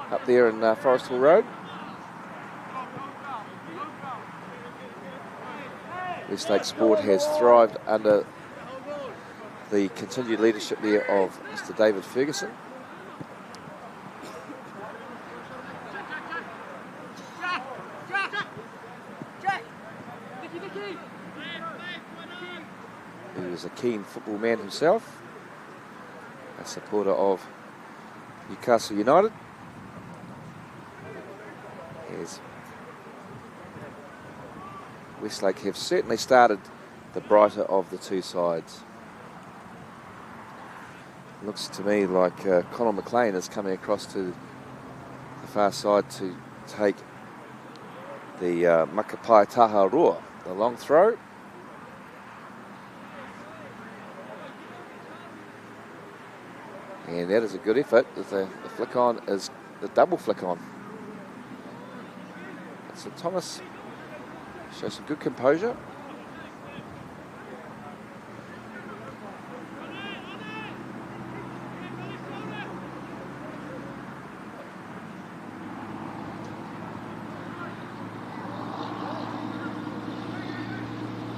up there in Forest Hill Road. Westlake Sport has thrived under the continued leadership there of Mr. David Ferguson. He was a keen football man himself, a supporter of Newcastle United. As Westlake have certainly started the brighter of the two sides. Looks to me like Conor McLean is coming across to the far side to take the Makapai Taha Roa, the long throw. And that is a good effort. The flick on is the double flick on. So Thomas shows some good composure.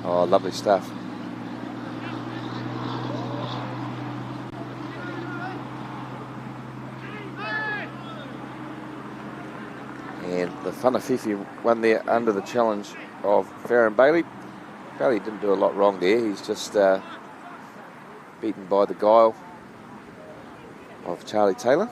Oh, lovely stuff. And the Whanafifi won there under the challenge of Farron Bailey. Bailey didn't do a lot wrong there. He's just beaten by the guile of Charlie Taylor.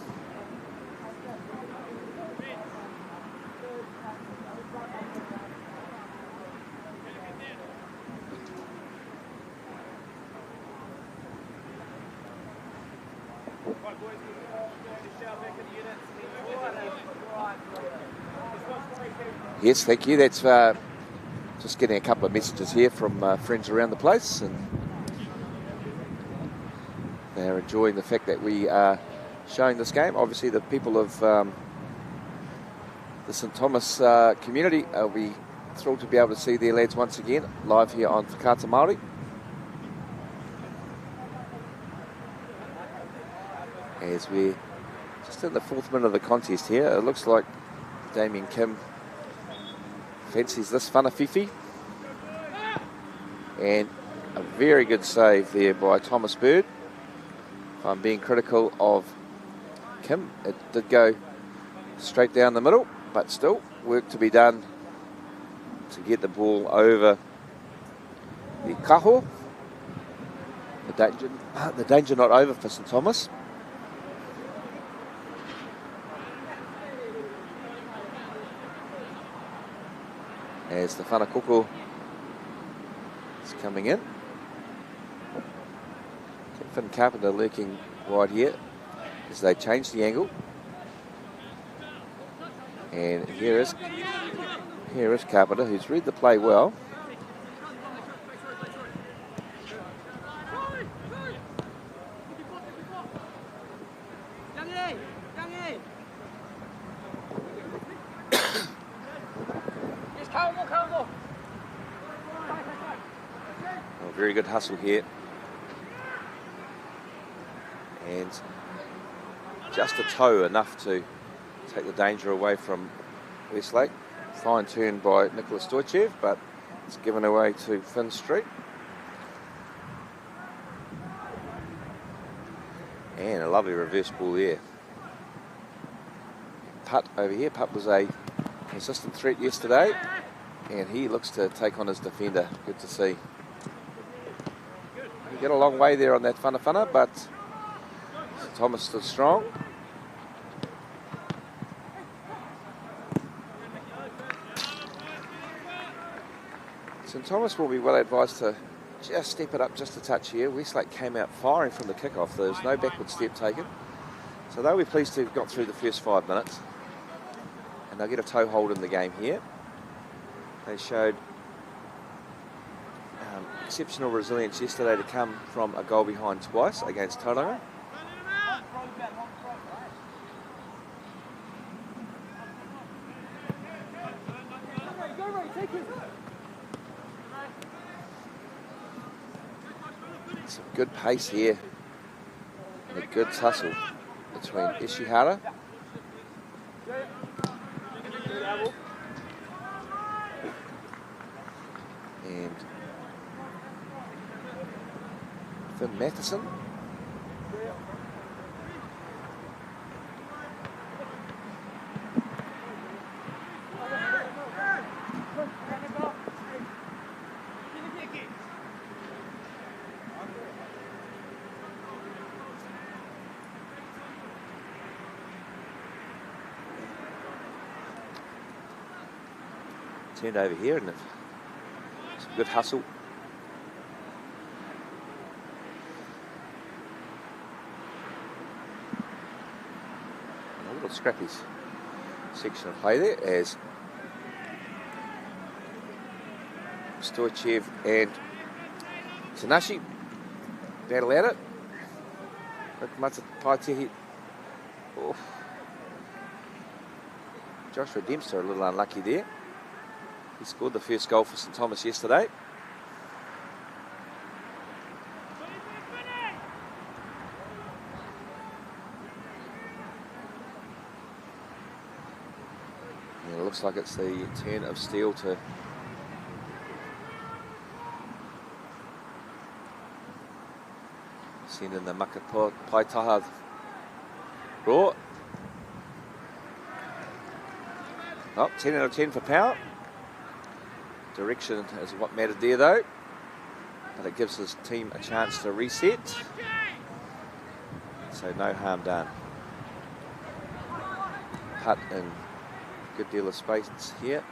Yes, thank you. That's just getting a couple of messages here from friends around the place, and they're enjoying the fact that we are showing this game. Obviously, the people of the St Thomas community will be thrilled to be able to see their lads once again live here on Whakata Māori. As we're just in the 4th minute of the contest here, it looks like Damien Kim fancies this Whanafifi. And a very good save there by Thomas Bird. If I'm being critical of Kim, it did go straight down the middle, but still work to be done to get the ball over the kaho. The danger not over for St Thomas. As the whanakoko is coming in. Finn Carpenter lurking wide here as they change the angle. And here is Carpenter, who's read the play well. Very good hustle here. And just a toe enough to take the danger away from Westlake. Fine turn by Nicholas Stoichev, but it's given away to Finn Street. And a lovely reverse ball there. Putt over here. Putt was a consistent threat yesterday, and he looks to take on his defender. Good to see. Get a long way there on that whana, but Thomas stood strong. St Thomas will be well advised to just step it up just a touch here. Westlake came out firing from the kickoff. There was no backward step taken. So they'll be pleased to have got through the first 5 minutes. And they'll get a toe hold in the game here. They showed exceptional resilience yesterday to come from a goal behind twice against Tauranga. Some good pace here and a good tussle between Ishihara and Finn Matheson. turned over here and some good hustle. A little scrappy section of play there as Stoichev and Tanashi battle at it. Paitehi. Oh. Joshua Dempster a little unlucky there. He scored the first goal for St Thomas yesterday. And it looks like it's the turn of Steele to send in the Paitaha raw. Oh, 10 out of 10 for power. Direction is what mattered there though. But it gives his team a chance to reset. So no harm done. Putt in good deal of space here.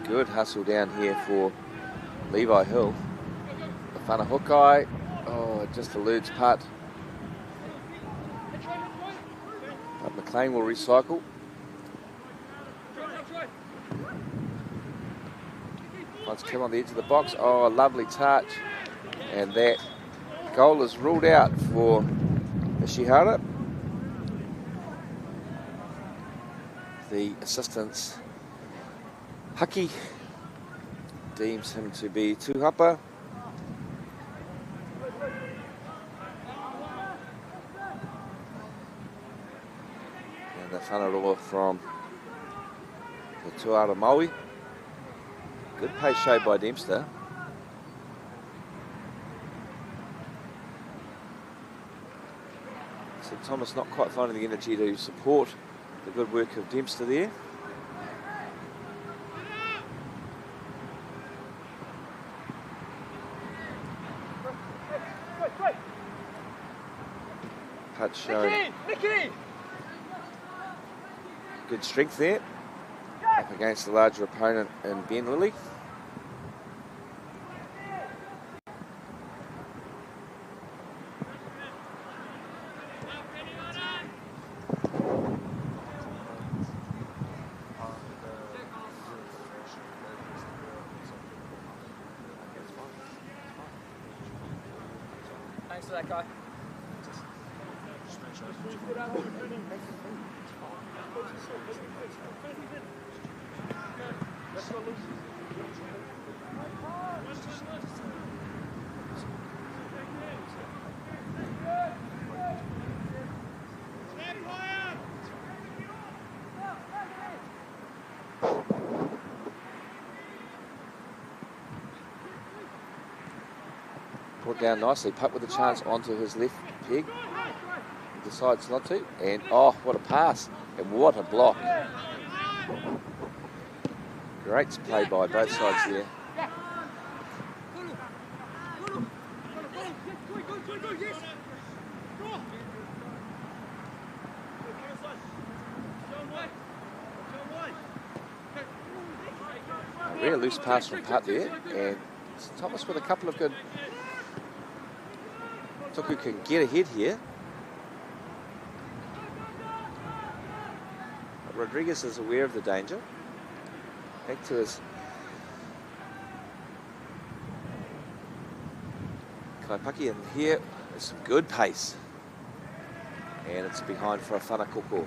Good hustle down here for Levi Hill. The Whanahokai, oh, it just eludes putt. But McLean will recycle. Once come on the edge of the box, oh, a lovely touch. And that goal is ruled out for Ishihara. The assistants Haki deems him to be too hapa. And the whanaroa from the Tuara Maui. Good pace show by Dempster. So Thomas not quite finding the energy to support the good work of Dempster there. Putt showing good strength there up against the larger opponent in Ben Lilly. Thanks for that, guy. Brought down nicely, putt with a chance onto his left peg. He decides not to, and oh, what a pass, and what a block. Great play by both sides there. A real loose pass from Putt there, and Thomas with a couple of good. Tuku can get ahead here. But Rodriguez is aware of the danger. Back to his Kaipaki, and here is some good pace. And it's behind for a whanakoko.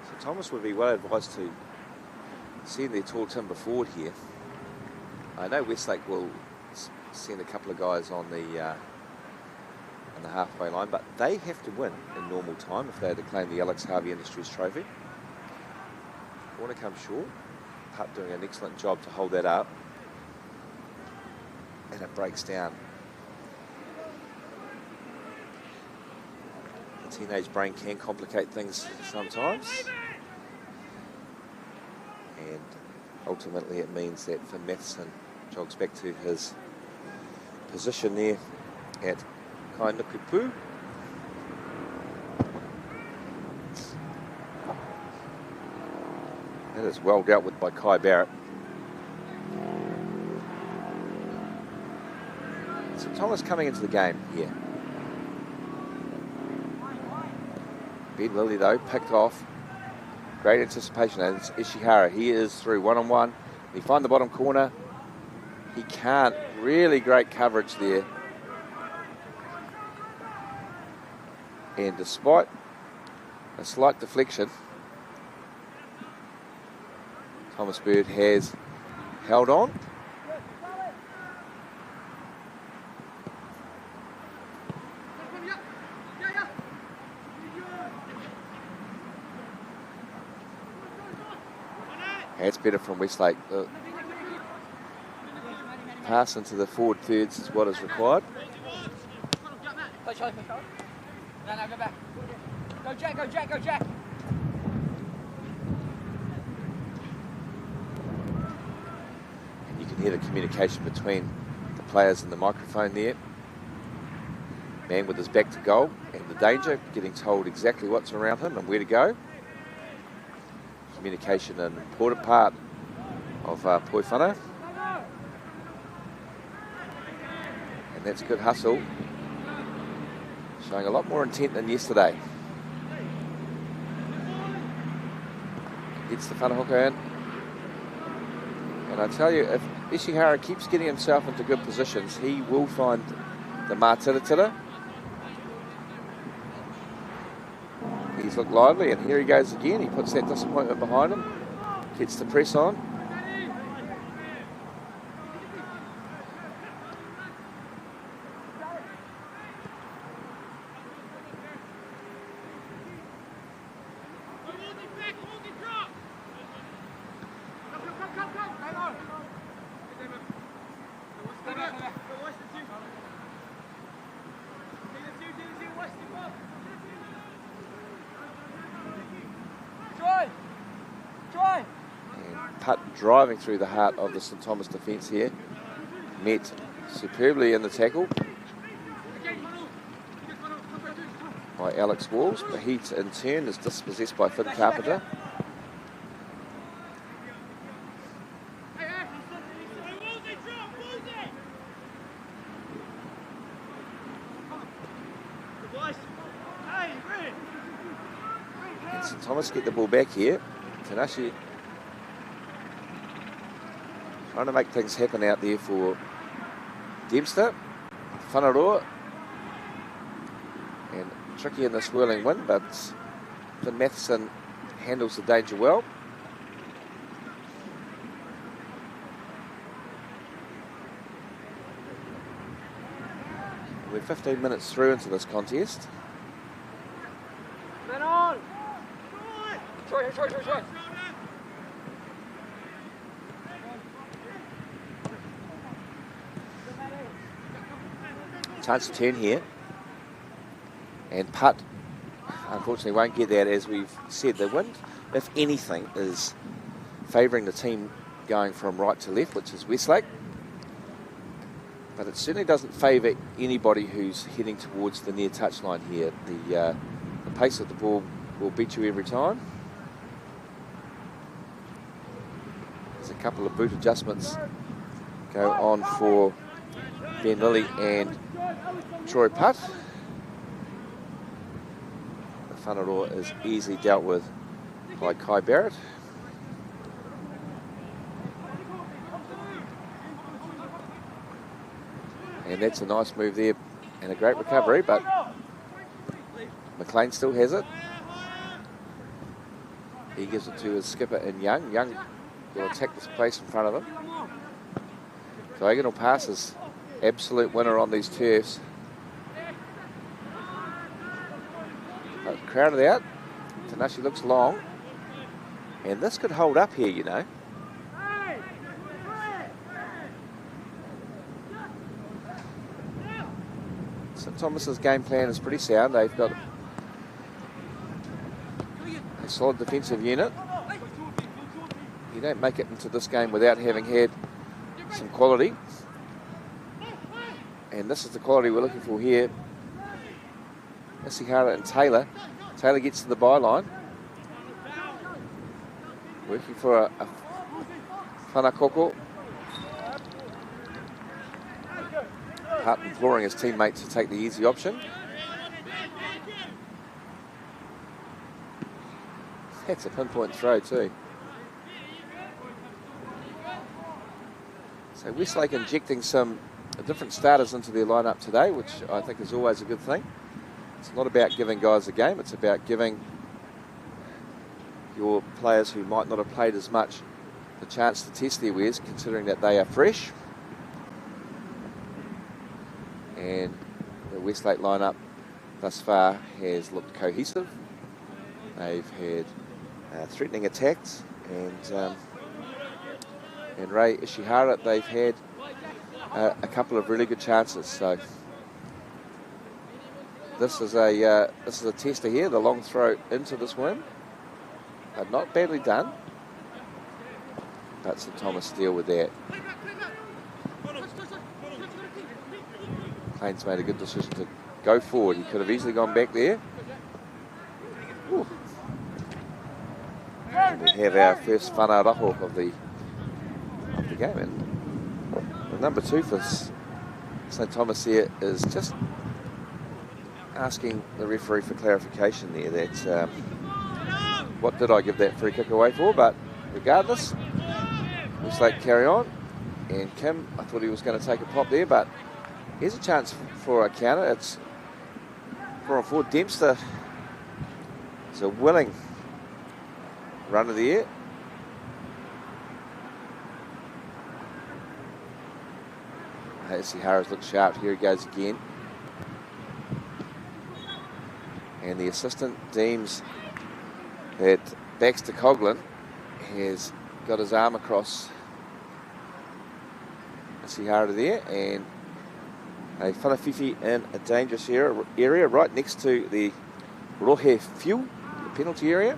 So Thomas would be well advised to send their tall timber forward here. I know Westlake will send a couple of guys on the halfway line, but they have to win in normal time if they are to claim the Alex Harvey Industries Trophy. Want to come short. Putt doing an excellent job to hold that up. And it breaks down. Teenage brain can complicate things sometimes. And ultimately it means that Finn Matheson jogs back to his position there at Kainukupu. That is well dealt with by Kai Barrett. So Thomas coming into the game here. Ben Lilly though, picked off. Great anticipation, and it's Ishihara. He is through one-on-one. He find the bottom corner. He can't. Really great coverage there. And despite a slight deflection, Thomas Bird has held on. That's better from Westlake. The pass into the forward thirds is what is required. No, go back. Go Jack, go Jack, go Jack. And you can hear the communication between the players and the microphone there. Man with his back to goal and the danger, getting told exactly what's around him and where to go. Communication an important part of Poifana. And that's good hustle. Showing a lot more intent than yesterday. Gets the whanahoka in. And I tell you, if Ishihara keeps getting himself into good positions, he will find the mātiritira. He's looked lively, and here he goes again. He puts that disappointment behind him, gets the press on. Putt driving through the heart of the St Thomas defence here. Met superbly in the tackle by Alex Walls, but he in turn is dispossessed by Finn Carpenter. And St Thomas get the ball back here. Tanashi trying to make things happen out there for Dempster. Whanaroa. And tricky in the swirling wind, but Finn Matheson handles the danger well. We're 15 minutes through into this contest. Man on! Troy. Chance to turn here. And putt, unfortunately, won't get that. As we've said, the wind, if anything, is favouring the team going from right to left, which is Westlake. But it certainly doesn't favour anybody who's heading towards the near touchline here. The pace of the ball will beat you every time. There's a couple of boot adjustments go on for Ben Lilly and Troy Putt. The Whanaroa is easily dealt with by Kai Barrett. And that's a nice move there and a great recovery, but McLean still has it. He gives it to his skipper in Young. Young will attack this place in front of him. Diagonal passes, absolute winner on these turfs. But crowded out. Tanashi looks long. And this could hold up here, you know. St Thomas's game plan is pretty sound. They've got solid defensive unit. You don't make it into this game without having had some quality. And this is the quality we're looking for here. Isihara and Taylor. Taylor gets to the byline. Working for a whanakoko. Hart imploring his teammates to take the easy option. That's a pinpoint throw too. So Westlake injecting some different starters into their lineup today, which I think is always a good thing. It's not about giving guys a game, it's about giving your players who might not have played as much the chance to test their wares, considering that they are fresh. And the Westlake lineup thus far has looked cohesive. They've had threatening attacks, and Ray Ishihara, they've had a couple of really good chances. So this is a tester here. The long throw into the swim, not badly done, but St Thomas deal with that. Plains made a good decision to go forward. He could have easily gone back there. Ooh. And we have our first whanaraho of the game. And the number 2 for St Thomas here is just asking the referee for clarification there. That what did I give that free kick away for? But regardless, Westlake carry on. And Kim, I thought he was going to take a pop there, but here's a chance for a counter. It's 4-on-4. Dempster is a willing run of the air. Harris looks sharp. Here he goes again. And the assistant deems that Baxter Coughlin has got his arm across Isihara there, and a whanafifi in a dangerous area right next to the Rohe Fuel, the penalty area.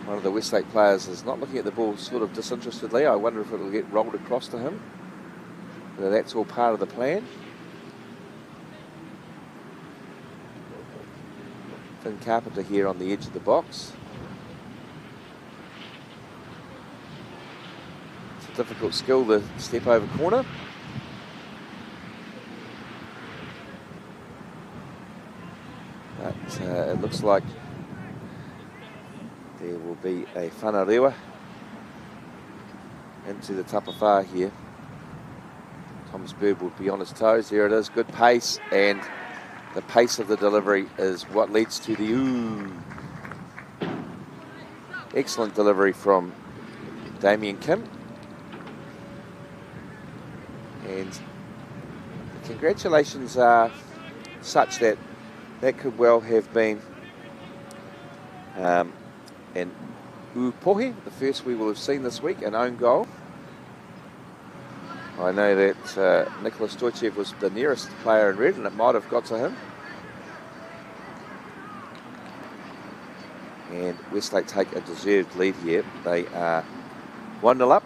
One of the Westlake players is not looking at the ball sort of disinterestedly. I wonder if it'll get rolled across to him. Whether that's all part of the plan. Finn Carpenter here on the edge of the box. It's a difficult skill to step over corner. But it looks like there will be a whanarewa into the tapawhā here. Thomas Bird will be on his toes. There it is, good pace, and the pace of the delivery is what leads to the ooh. Excellent delivery from Damien Kim. And the congratulations are such that that could well have been an upohe, the first we will have seen this week, an own goal. I know that Nicholas Stoichev was the nearest player in red, and it might have got to him. And Westlake take a deserved lead here. They are 1-0 up.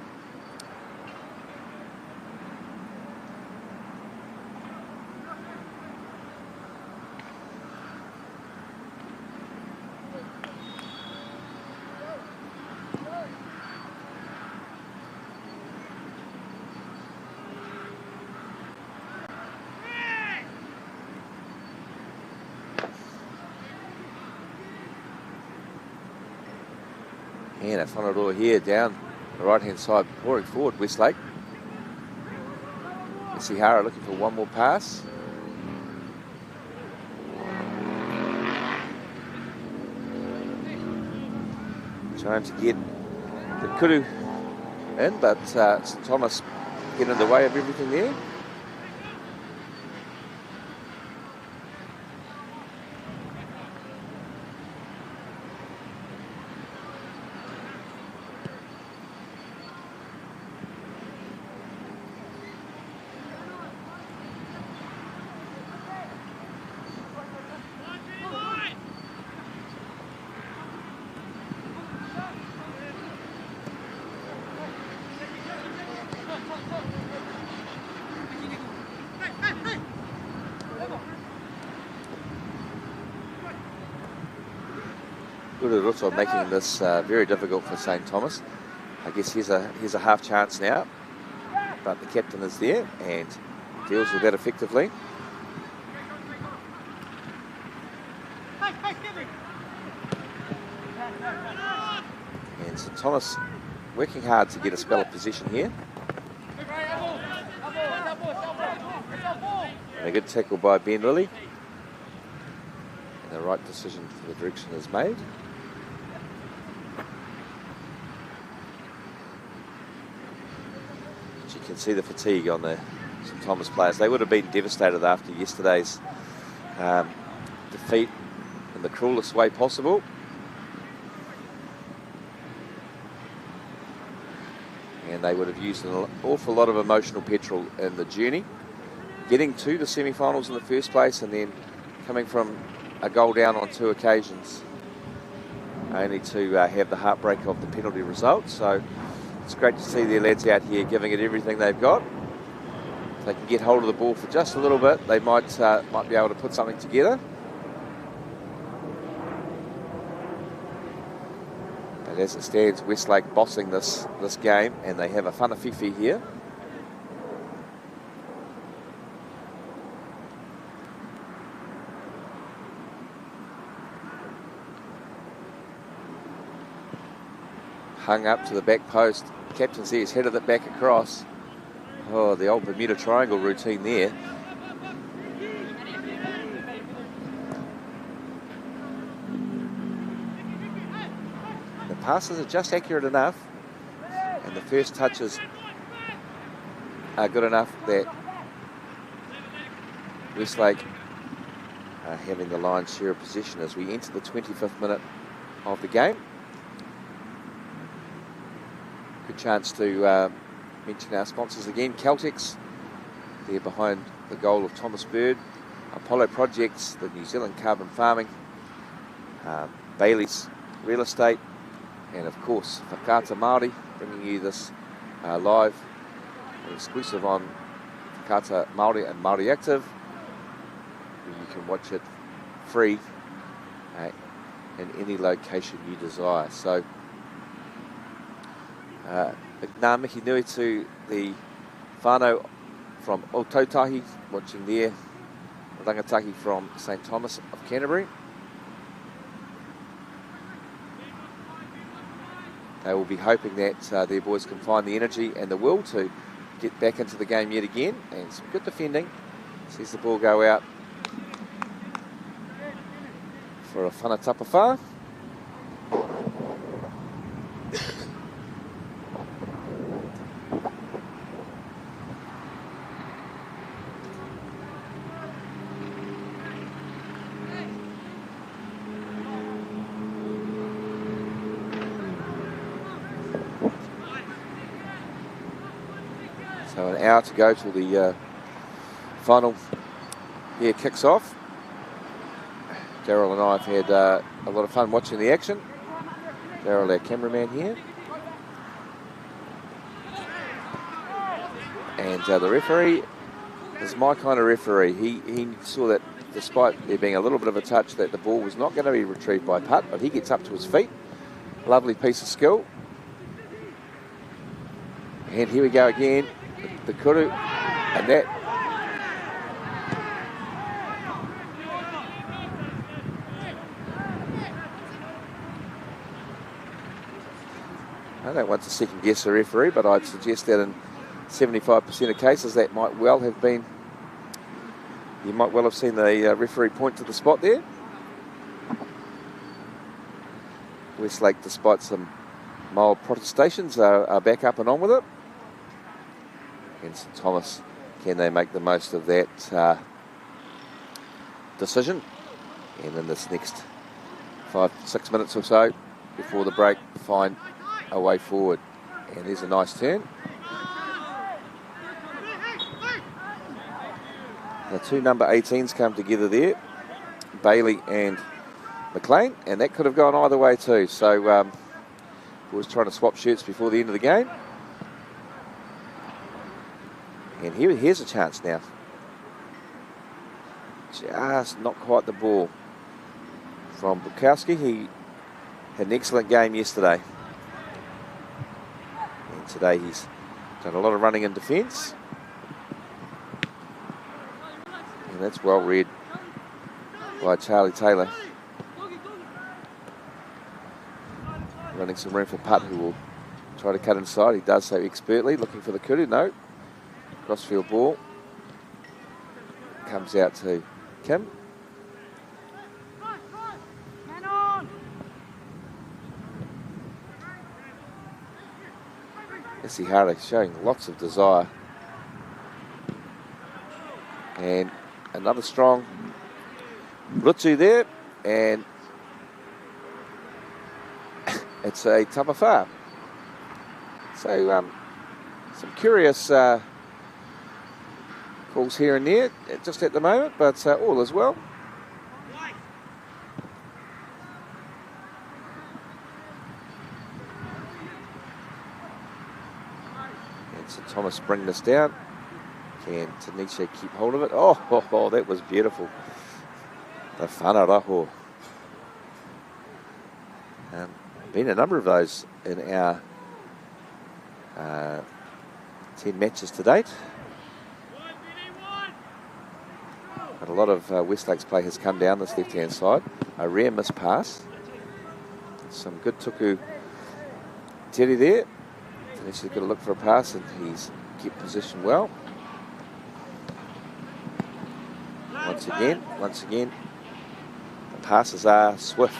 And a whanarua here down the right-hand side, pouring forward Westlake. Isihara looking for one more pass. Trying to get the kuru in, but St Thomas get in the way of everything there. Pururoto making this very difficult for St Thomas. I guess here's a half chance now, but the captain is there and deals with that effectively. And St Thomas working hard to get a spell of possession here. And a good tackle by Ben Lilly. And the right decision for the direction is made. But you can see the fatigue on the St Thomas players. They would have been devastated after yesterday's defeat in the cruelest way possible. And they would have used an awful lot of emotional petrol in the journey, getting to the semi-finals in the first place and then coming from a goal down on 2 occasions, only to have the heartbreak of the penalty result. So it's great to see their lads out here giving it everything they've got. If they can get hold of the ball for just a little bit, they might be able to put something together. But as it stands, Westlake bossing this game, and they have a whanafifi here. Hung up to the back post. Captain says headed it back across. Oh, the old Bermuda Triangle routine there. The passes are just accurate enough, and the first touches are good enough that Westlake are having the lion's share of possession as we enter the 25th minute of the game. Good chance to mention our sponsors again. Caltex, they're behind the goal of Thomas Bird. Apollo Projects, the New Zealand Carbon Farming, Bailey's Real Estate, and of course Whakaata Māori, bringing you this live exclusive on Whakaata Māori and Māori Active. You can watch it free in any location you desire. So ngā mihi nui to the whānau from Otautahi, watching there, rangatahi from St Thomas of Canterbury. They will be hoping that their boys can find the energy and the will to get back into the game yet again, and some good defending. Sees the ball go out for a whanatapawha. So an hour to go till the final here kicks off. Daryl and I have had a lot of fun watching the action. Daryl, our cameraman here. And the referee is my kind of referee. He saw that despite there being a little bit of a touch that the ball was not going to be retrieved by Putt, but he gets up to his feet. Lovely piece of skill. And here we go again. The kuru, and that I don't want to second guess the referee, but I'd suggest that in 75% of cases that might well have been, you might well have seen the referee point to the spot there. Westlake, despite some mild protestations, are back up and on with it. And St Thomas, can they make the most of that decision? And in this next 5-6 minutes or so before the break, find a way forward. And there's a nice turn. The two number 18s come together there, Bailey and McLean, and that could have gone either way too. So was trying to swap shirts before the end of the game. And here's a chance now. Just not quite the ball from Bukowski. He Had an excellent game yesterday. And today he's done a lot of running in defence. And that's well read by Charlie Taylor. Running some room for Putt, who will try to cut inside. He does so expertly, looking for the kudu. No. Crossfield ball. Comes out to Kim. Isihara showing lots of desire. And another strong Rutu there. And it's a tapafa. So some curious calls here and there just at the moment, but all is well. And St Thomas bring this down. Can Tanisha keep hold of it? Oh, that was beautiful. The whanaraho. Been a number of those in our 10 matches to date. But a lot of Westlakes play has come down this left-hand side. A rare miss pass. Some good tuku Teddy there. Tanisha's got to look for a pass, and he's kept position well. Once again, the passes are swift.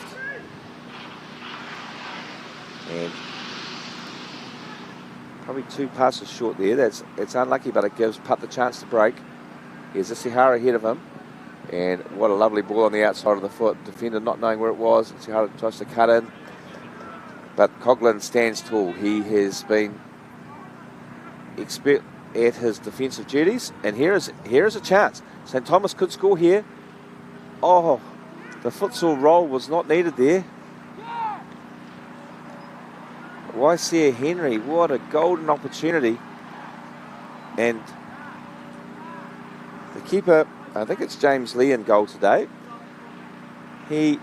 And probably 2 passes short there. It's unlucky, but it gives Putt the chance to break. Here's Isihara ahead of him. And what a lovely ball on the outside of the foot. Defender not knowing where it was. Isihara tries to cut in. But Coughlin stands tall. He has been expert at his defensive duties. And here is a chance. St Thomas could score here. Oh, the futsal roll was not needed there. Waisea Henry, what a golden opportunity. And the keeper, I think it's James Lee in goal today. He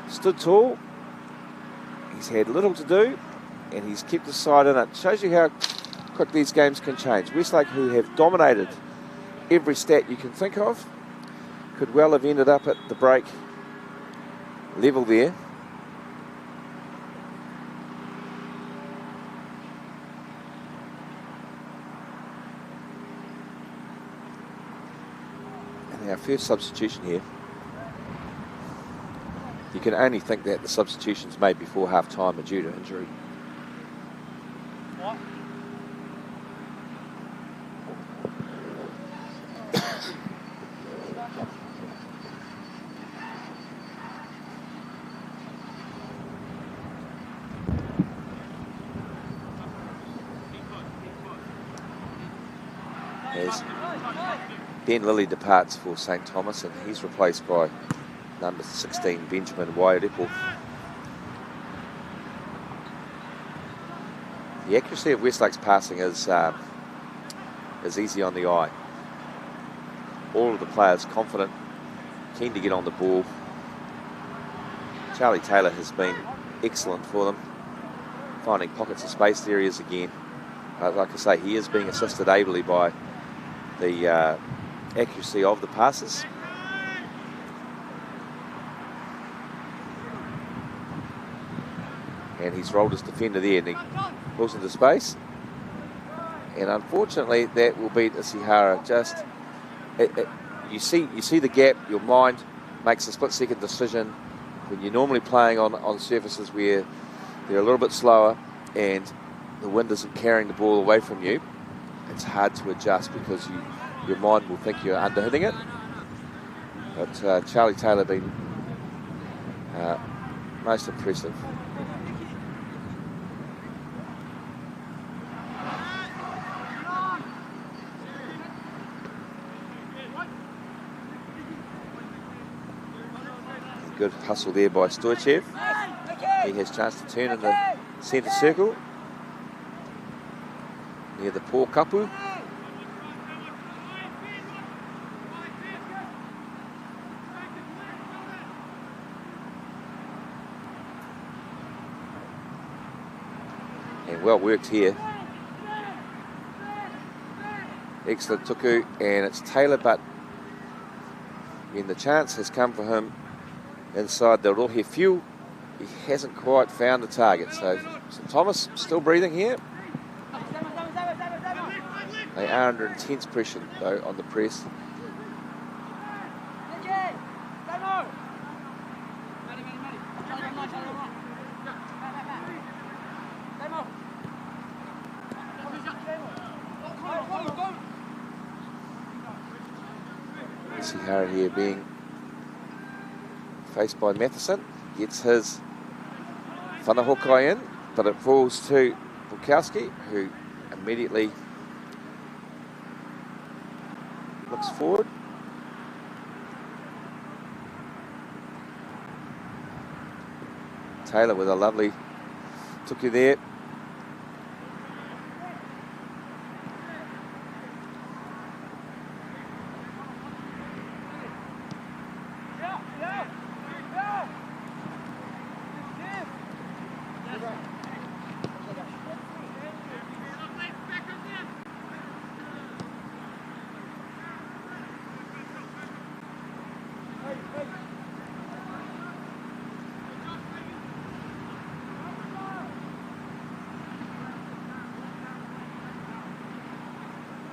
stood tall. He's had little to do, and he's kept his side in it. Shows you how quick these games can change. Westlake, who have dominated every stat you can think of, could well have ended up at the break level there. Our first substitution here. You can only think that the substitutions made before half-time are due to injury. What? As Ben Lilly departs for St Thomas, and he's replaced by number 16 Benjamin Wairepo. The accuracy of Westlake's passing is easy on the eye. All of the players confident, keen to get on the ball. Charlie Taylor has been excellent for them, finding pockets of space areas again. Like I say, he is being assisted ably by the accuracy of the passes. And he's rolled his defender there, and he pulls into space. And unfortunately, that will beat Isihara. Just you see the gap. Your mind makes a split-second decision when you're normally playing on surfaces where they're a little bit slower and the wind isn't carrying the ball away from you. It's hard to adjust because your mind will think you're under-hitting it. But Charlie Taylor been most impressive. Good hustle there by Stoichev. He has a chance to turn in the centre circle near the poor kapu. And well worked here. Excellent tuku, and it's Taylor, but when the chance has come for him inside the Rohe Fuel, he hasn't quite found the target. So St Thomas still breathing here. They are under intense pressure though on the press. Sihara here being faced by Matheson, gets his whanahokai in, but it falls to Bukowski, who immediately looks forward. Taylor with a lovely tuku there.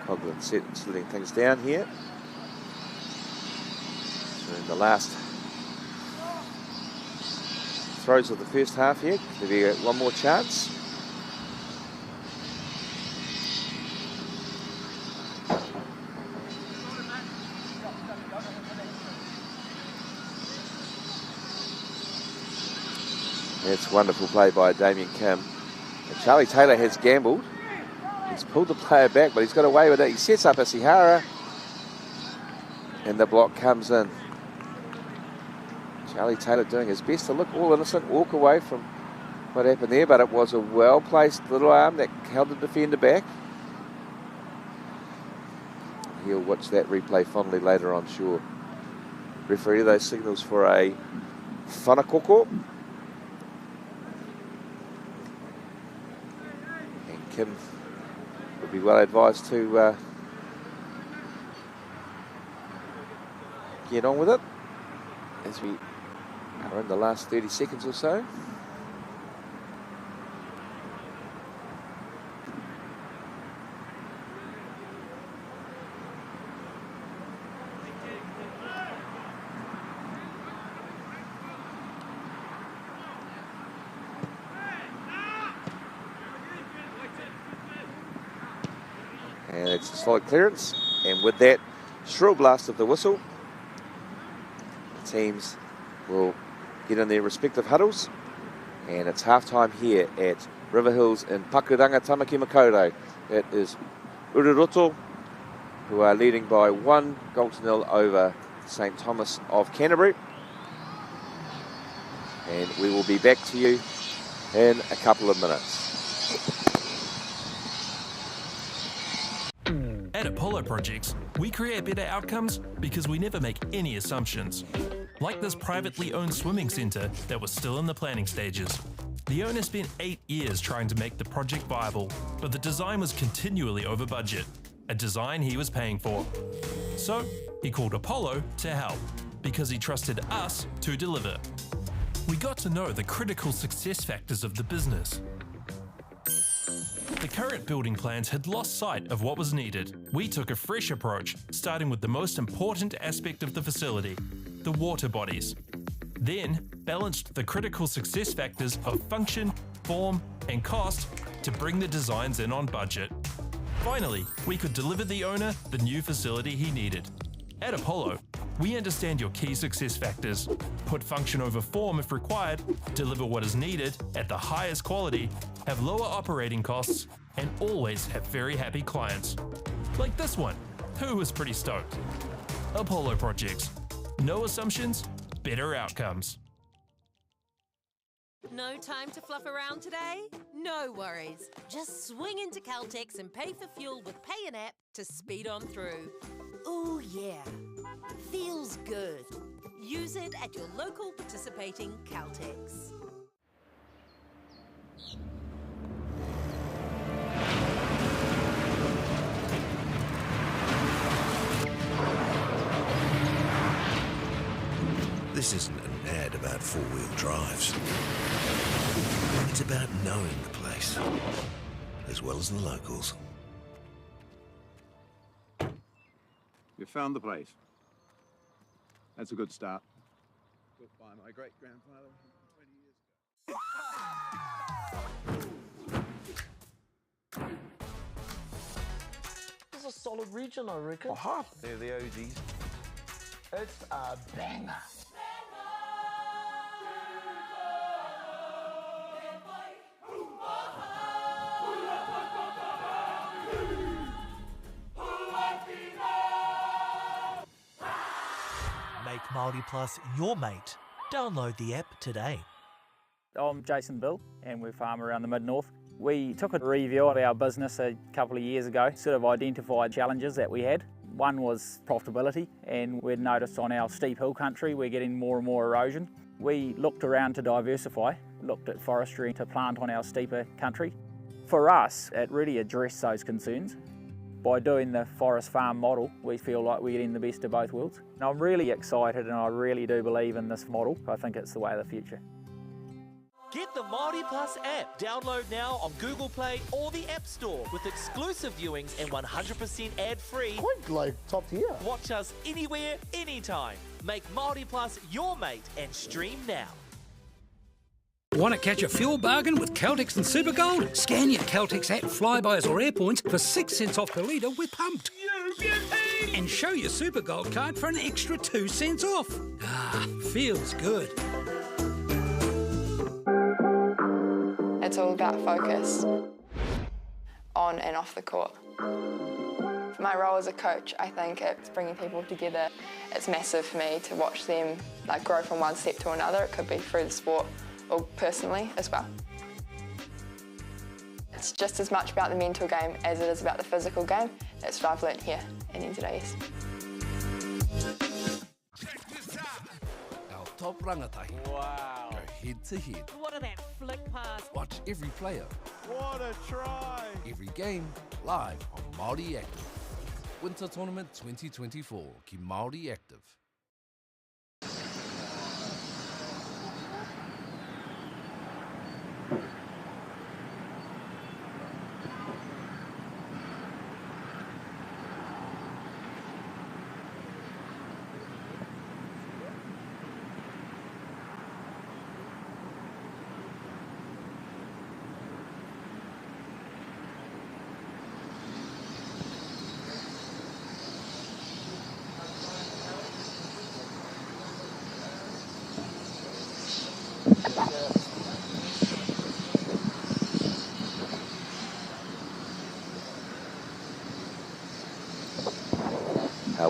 Coughlin settling things down here. So in the last throws of the first half here, there'll be one more chance. It's wonderful play by Damien Kim. And Charlie Taylor has gambled. He's pulled the player back, but he's got away with it. He sets up Asihara, and the block comes in. Charlie Taylor doing his best to look all innocent, walk away from what happened there, but it was a well-placed little arm that held the defender back. He'll watch that replay fondly later, I'm sure. Referee those signals for a whanakoko. And Kim would be well advised to get on with it as we are in the last 30 seconds or so. And it's a solid clearance, and with that shrill blast of the whistle, the teams will get in their respective huddles, and it's half-time here at Riverhills in Pakuranga, Tāmaki Makaurau. It is Ururoto, who are leading by 1-0 over St Thomas of Canterbury. And we will be back to you in a couple of minutes. At Apollo Projects, we create better outcomes because we never make any assumptions. Like this privately owned swimming centre that was still in the planning stages. The owner spent 8 years trying to make the project viable, but the design was continually over budget, a design he was paying for. So he called Apollo to help, because he trusted us to deliver. We got to know the critical success factors of the business. The current building plans had lost sight of what was needed. We took a fresh approach, starting with the most important aspect of the facility, the water bodies. Then balanced the critical success factors of function, form, and cost to bring the designs in on budget. Finally, we could deliver the owner the new facility he needed. At Apollo, we understand your key success factors, put function over form if required, deliver what is needed at the highest quality, have lower operating costs, and always have very happy clients. Like this one, who was pretty stoked. Apollo Projects. No assumptions, better outcomes. No time to fluff around today? No worries. Just swing into Caltex and pay for fuel with Pay an App to speed on through. Ooh yeah, feels good. Use it at your local participating Caltex. This isn't an ad about four-wheel drives. It's about knowing the place, as well as the locals. You found the place. That's a good start. Built by my great-grandfather 20 years ago. This is a solid region, I reckon. Aha, they're the OGs. It's a banger. Make Māori Plus your mate. Download the app today. I'm Jason Bill and we farm around the mid-north. We took a review of our business a couple of years ago, sort of identified challenges that we had. One was profitability, and we'd noticed on our steep hill country we're getting more and more erosion. We looked around to diversify, looked at forestry to plant on our steeper country. For us, it really addressed those concerns. By doing the forest farm model, we feel like we're getting the best of both worlds. And I'm really excited and I really do believe in this model. I think it's the way of the future. Get the Māori Plus app. Download now on Google Play or the App Store with exclusive viewings and 100% ad-free. Quite like top tier. Watch us anywhere, anytime. Make Māori Plus your mate and stream now. Want to catch a fuel bargain with Caltex and Supergold? Scan your Caltex app Flybuys or Airpoints for 6 cents off per litre with Pumped. And show your Supergold card for an extra 2 cents off. Ah, feels good. It's all about focus on and off the court. For my role as a coach, I think it's bringing people together. It's massive for me to watch them grow from one step to another. It could be through the sport or personally as well. It's just as much about the mental game as it is about the physical game. That's what I've learnt here in NZSS. Our top rangatahi. Wow. Go head to head. What a that flick pass. Watch every player, What a try! every game, live on Māori Active. Winter Tournament 2024, Ki Māori Active.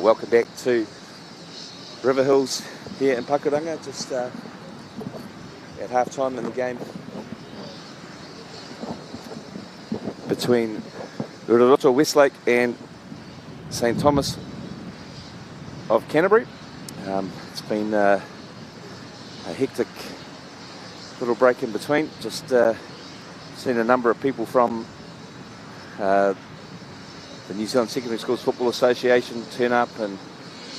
Welcome back to Riverhills here in Pakuranga, just at half time in the game between Ruroroto Westlake and St Thomas of Canterbury. It's been a hectic little break in between. Just seen a number of people from the New Zealand Secondary Schools Football Association turn up, and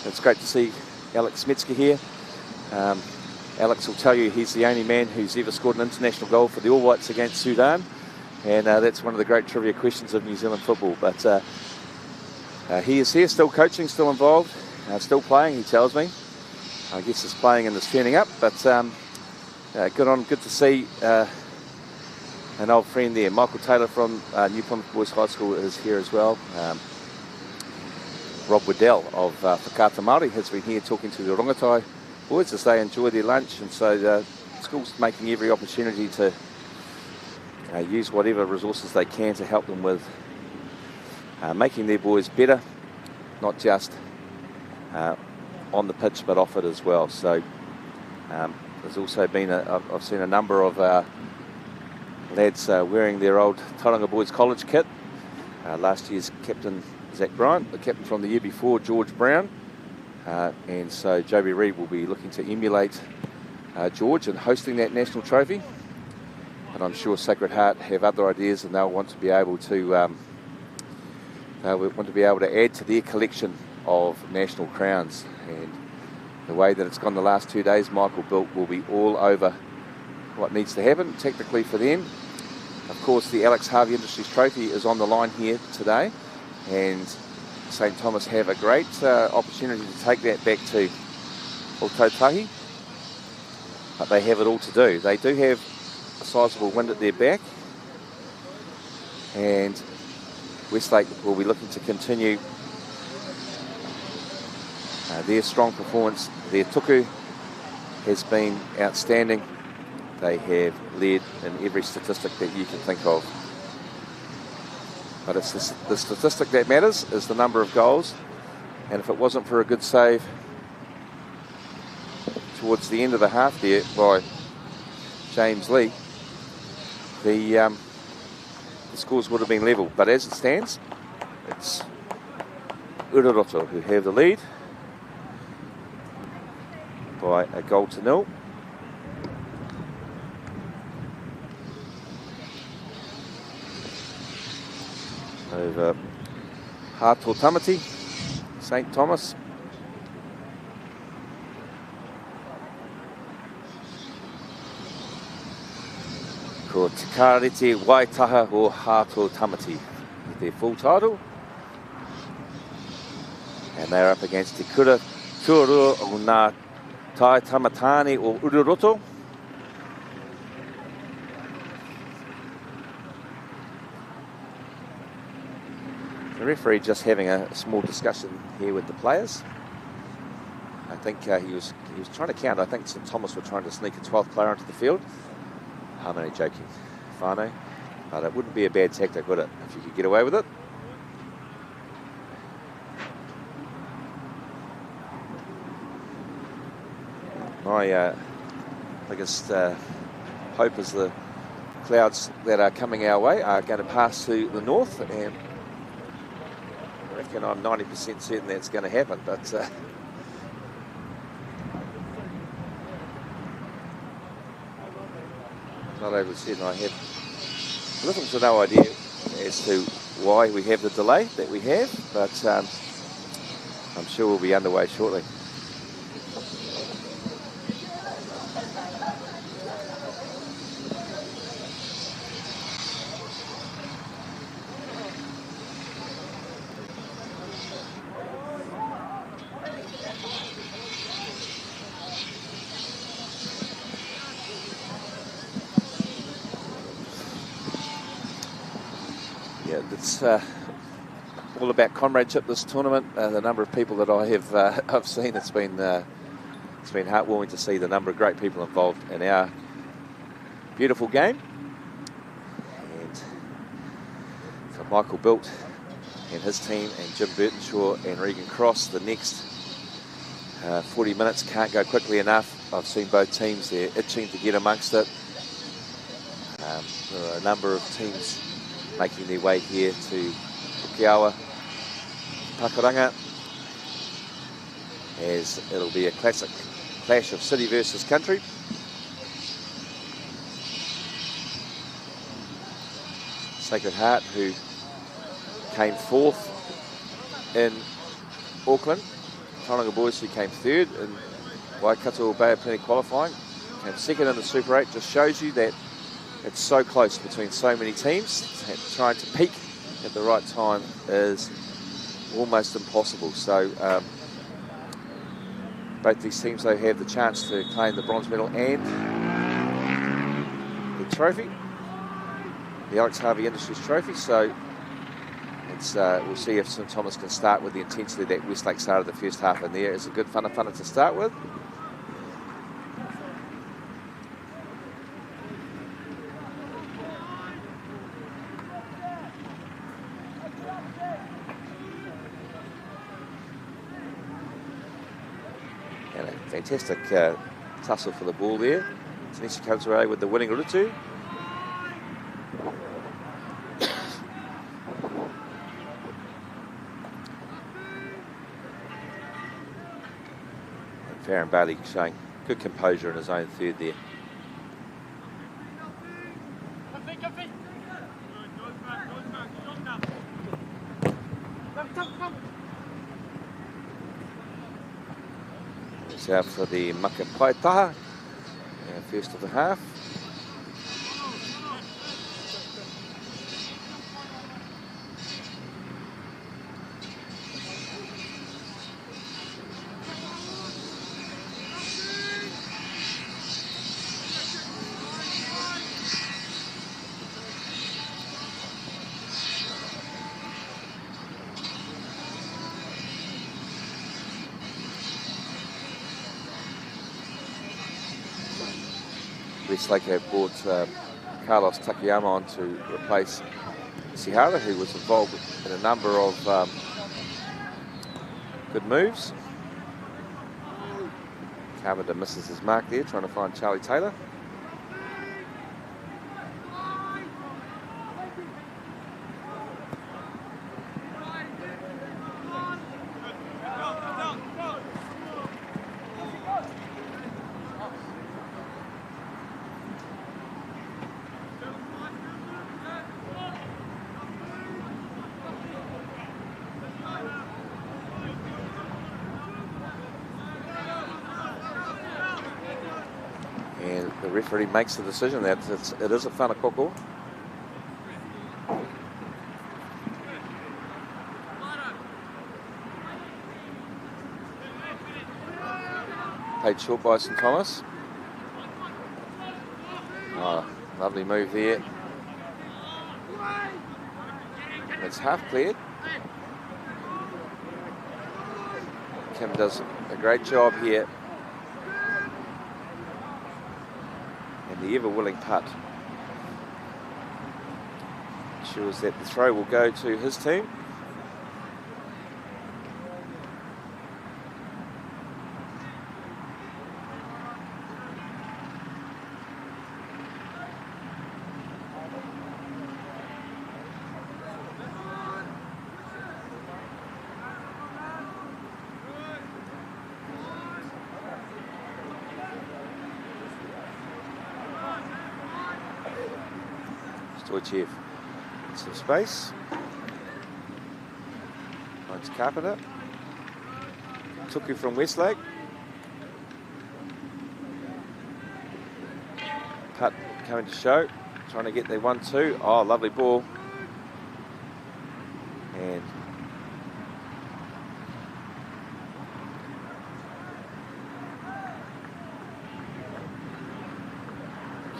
it's great to see Alex Smetzke here. Alex will tell you he's the only man who's ever scored an international goal for the All Whites against Sudan, and that's one of the great trivia questions of New Zealand football. But he is here, still coaching, still involved, still playing, he tells me. I guess his playing and his turning up, but good to see an old friend there. Michael Taylor from New Plymouth Boys High School is here as well. Rob Waddell of Whakaata Māori has been here talking to the Rongotai boys as they enjoy their lunch, and so the school's making every opportunity to use whatever resources they can to help them with making their boys better, not just on the pitch but off it as well. So there's also been I've seen a number of lads wearing their old Tauranga Boys College kit. Last year's captain Zach Bryant, the captain from the year before George Brown, and so Joby Reid will be looking to emulate George and hosting that national trophy. And I'm sure Sacred Heart have other ideas, and they'll want to be able to add to their collection of national crowns. And the way that it's gone the last 2 days, Michael Bilt will be all over what needs to happen technically for them. Of course, the Alex Harvey Industries Trophy is on the line here today, and St Thomas have a great opportunity to take that back to Otautahi, but they have it all to do. They do have a sizable wind at their back, and Westlake will be looking to continue their strong performance. Their tuku has been outstanding. They have led in every statistic that you can think of. But it's the statistic that matters, is the number of goals. And if it wasn't for a good save towards the end of the half there by James Lee, the scores would have been level. But as it stands, it's Uraroto who have the lead by a 1-0. Over Hāto Tamati, St Thomas. Ko Te Kārete Waitaha o Hāto Tamati, their full title. And they're up against Te Kura Tuarua o Ngā Tai Tamatane o Uraroto. The referee just having a small discussion here with the players. I think he was trying to count. I think St Thomas were trying to sneak a 12th player onto the field. I'm only joking, Whānau. But it wouldn't be a bad tactic, would it, if you could get away with it? My biggest hope is the clouds that are coming our way are going to pass to the north, and I reckon I'm 90% certain that's going to happen, but not overly certain. I have little to no idea as to why we have the delay that we have, but I'm sure we'll be underway shortly. It's all about comradeship, this tournament. The number of people that I have I've seen, it's been heartwarming to see the number of great people involved in our beautiful game. And for Michael Bilt and his team, and Jim Burtonshaw and Regan Cross, the next 40 minutes can't go quickly enough. I've seen both teams, they're itching to get amongst it. There are a number of teams making their way here to Pukeawa, Pakuranga, as it'll be a classic clash of city versus country. Sacred Heart, who came fourth in Auckland, Tauranga Boys, who came third in Waikato Bay of Plenty qualifying, came second in the Super 8, just shows you that it's so close between so many teams. Trying to peak at the right time is almost impossible. So both these teams, though, have the chance to claim the bronze medal and the trophy, the Alex Harvey Industries Trophy. So it's we'll see if St Thomas can start with the intensity that Westlake started the first half in there. It's a good whanawana to start with. Fantastic tussle for the ball there. Tanisha comes away with the winning rutu. And Farron Bailey showing good composure in his own third there. It's out for the Makaurau, first of the half. Westlake have brought Carlos Takayama on to replace Sihara, who was involved in a number of good moves. Carpenter misses his mark there, trying to find Charlie Taylor. And the referee makes the decision that it is a whanakoko. Played short by St Thomas. Oh, lovely move there. It's half cleared. Kim does a great job here. And the ever-willing putt ensures that the throw will go to his team. Stoichev, some space. Finds Carpenter. Took you from Westlake. Putt coming to show, trying to get their 1-2. Oh, lovely ball. And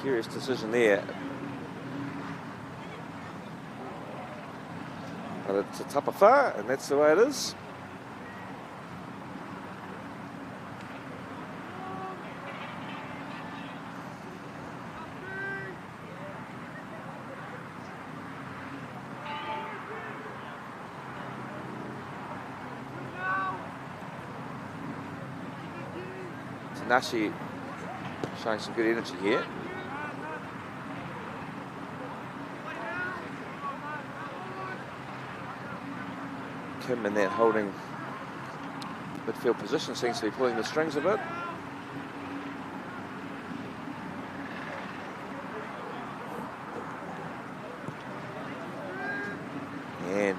curious decision there. But it's a tapawhā, and that's the way it is. Tanashi showing some good energy here. Kim in that holding midfield position seems to be pulling the strings a bit. And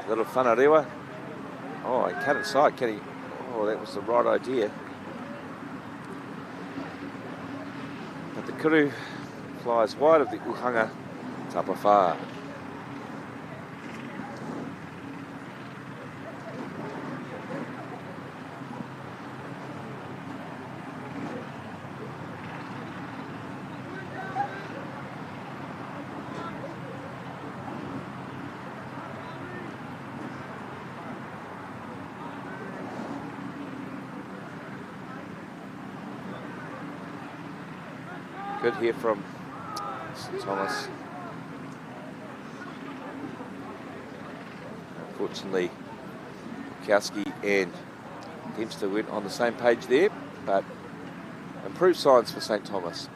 a little whanarewa. Oh, he cut inside, can he? Oh, that was the right idea. But the kuru flies wide of the uhanga tapawhā. Good here from St Thomas. Unfortunately, Kowski and Dempster went on the same page there, but improved signs for St Thomas.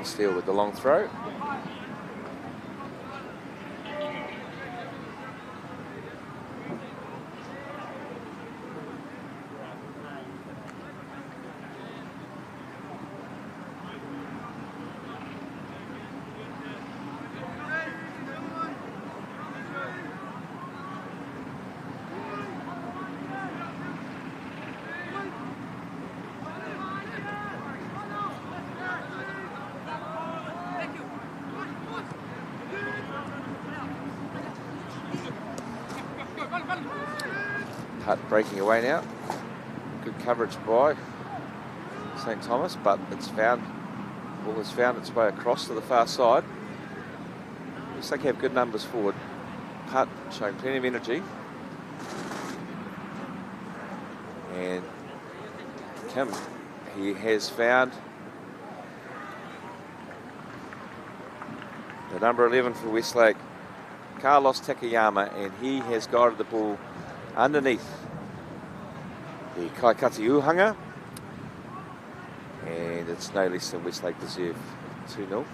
Steele with the long throw. putt breaking away now. Good coverage by St Thomas, but it's found, ball has found its way across to the far side. Looks like they have good numbers forward. Putt showing plenty of energy. And Kim, he has found the number 11 for Westlake, Carlos Takayama, and he has guided the ball underneath the Kaikati Uhanga, and it's no less than Westlake deserve. 2-0.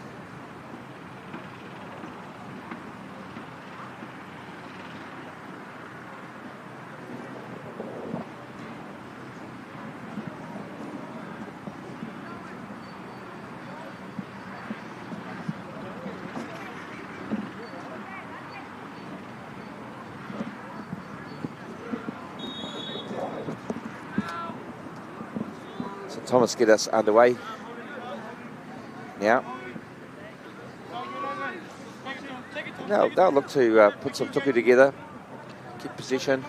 Thomas get us underway now. Now they'll look to put some tuku together, keep possession,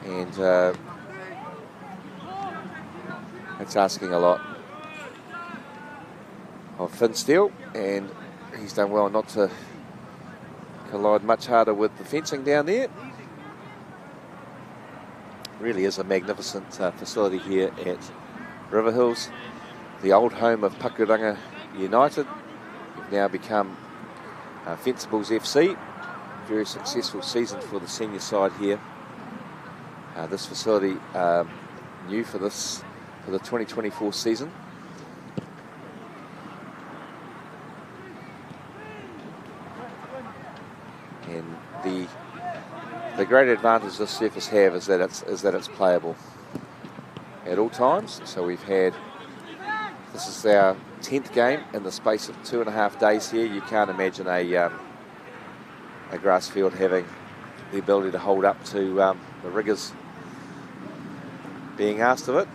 and it's asking a lot of Finn Steele, and he's done well not to collide much harder with the fencing down there. Really is a magnificent facility here at Riverhills, the old home of Pakuranga United. We've now become Fencibles FC. Very successful season for the senior side here. This facility new for the 2024 season. And the great advantage this surface have is that it's playable at all times. So we've had, this is our 10th game in the space of 2.5 days here. You can't imagine a grass field having the ability to hold up to the rigours being asked of it.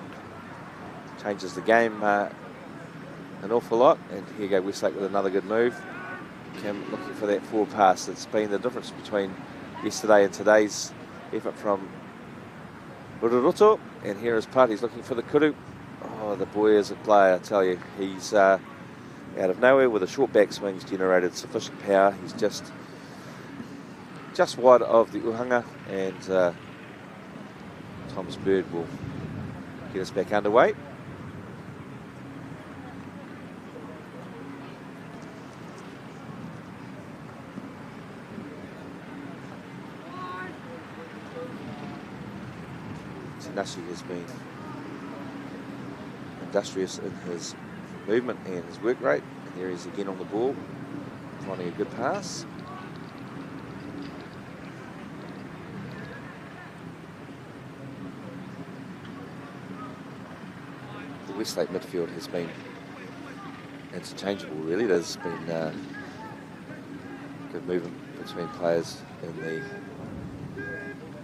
Changes the game an awful lot. And here you go, Westlake with another good move. Kim looking for that forward pass. That's been the difference between yesterday and today's effort from Rururoto. And here is Putt, he's looking for the kuru. Oh, the boy is a player, I tell you. He's out of nowhere with a short backswing. He's generated sufficient power. He's just wide of the Uhanga, and Thomas Bird will get us back underway. Nashi has been industrious in his movement and his work rate. And there he is again on the ball, finding a good pass. The Westlake midfield has been interchangeable, really. There's been good movement between players in the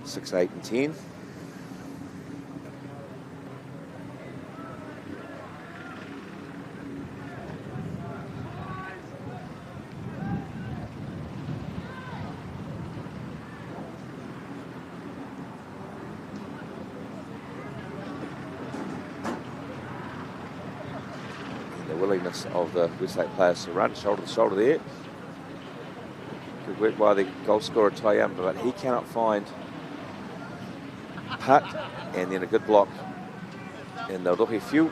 6, 8 and 10. Of the Westlake players to run shoulder to shoulder there. Good work by the goal scorer Tayama, but he cannot find Putt, and then a good block in the Rohi Few.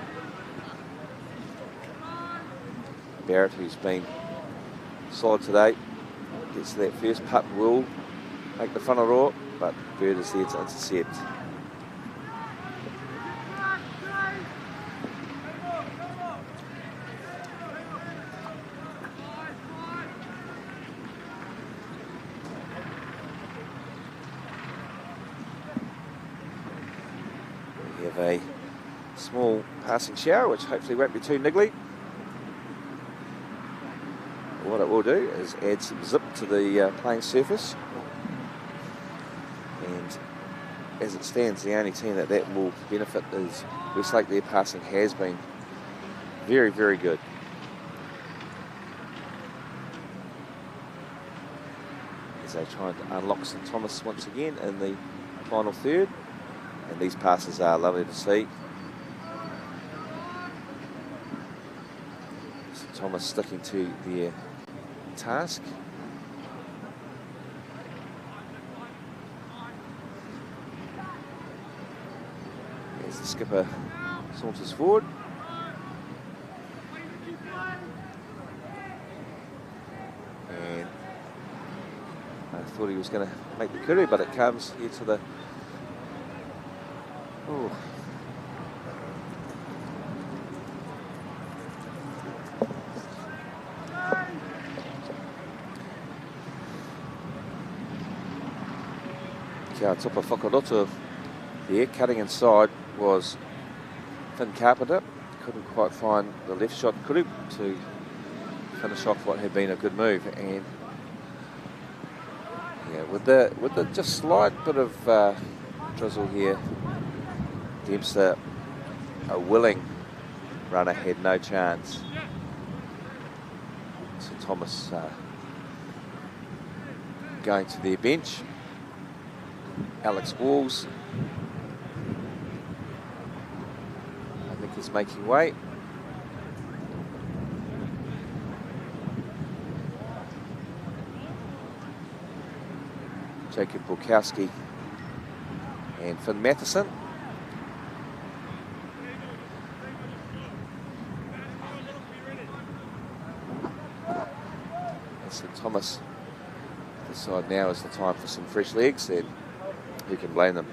Barrett, who's been solid today, gets to that first putt, will make the whanaroa, but Bird is there to intercept. A small passing shower, which hopefully won't be too niggly. What it will do is add some zip to the playing surface, and as it stands, the only team that will benefit is Westlake. Their passing has been very, very good. As as they try to unlock St Thomas once again in the final third. And these passes are lovely to see. St Thomas sticking to their task. As the skipper saunters forward. And I thought he was going to make the curry, but it comes here to the... Oh. Kia tupa whakaroto there, cutting inside was Finn Carpenter. Couldn't quite find the left shot kuru to finish off what had been a good move. And yeah, with the just slight bit of drizzle here, Dempster, a willing runner, had no chance. So Thomas going to their bench. Alex Walls, I think, is making way. Jacob Bukowski and Finn Matheson. St Thomas decide now is the time for some fresh legs, and who can blame them?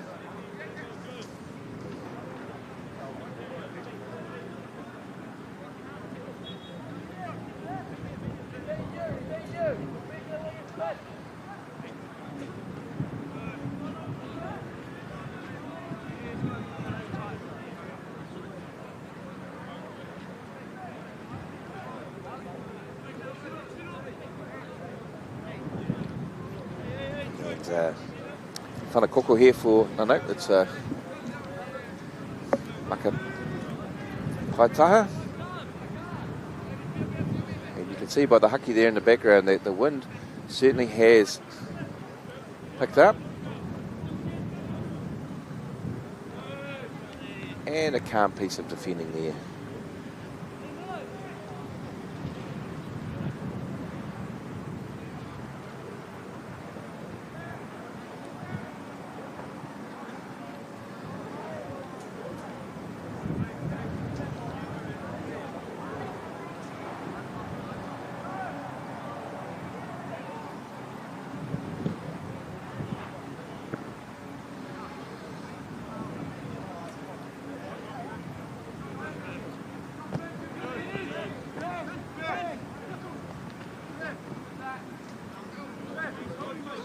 Whanakoko here for, no, it's Maka Paitaha. And you can see by the haki there in the background that the wind certainly has picked up. And a calm piece of defending there.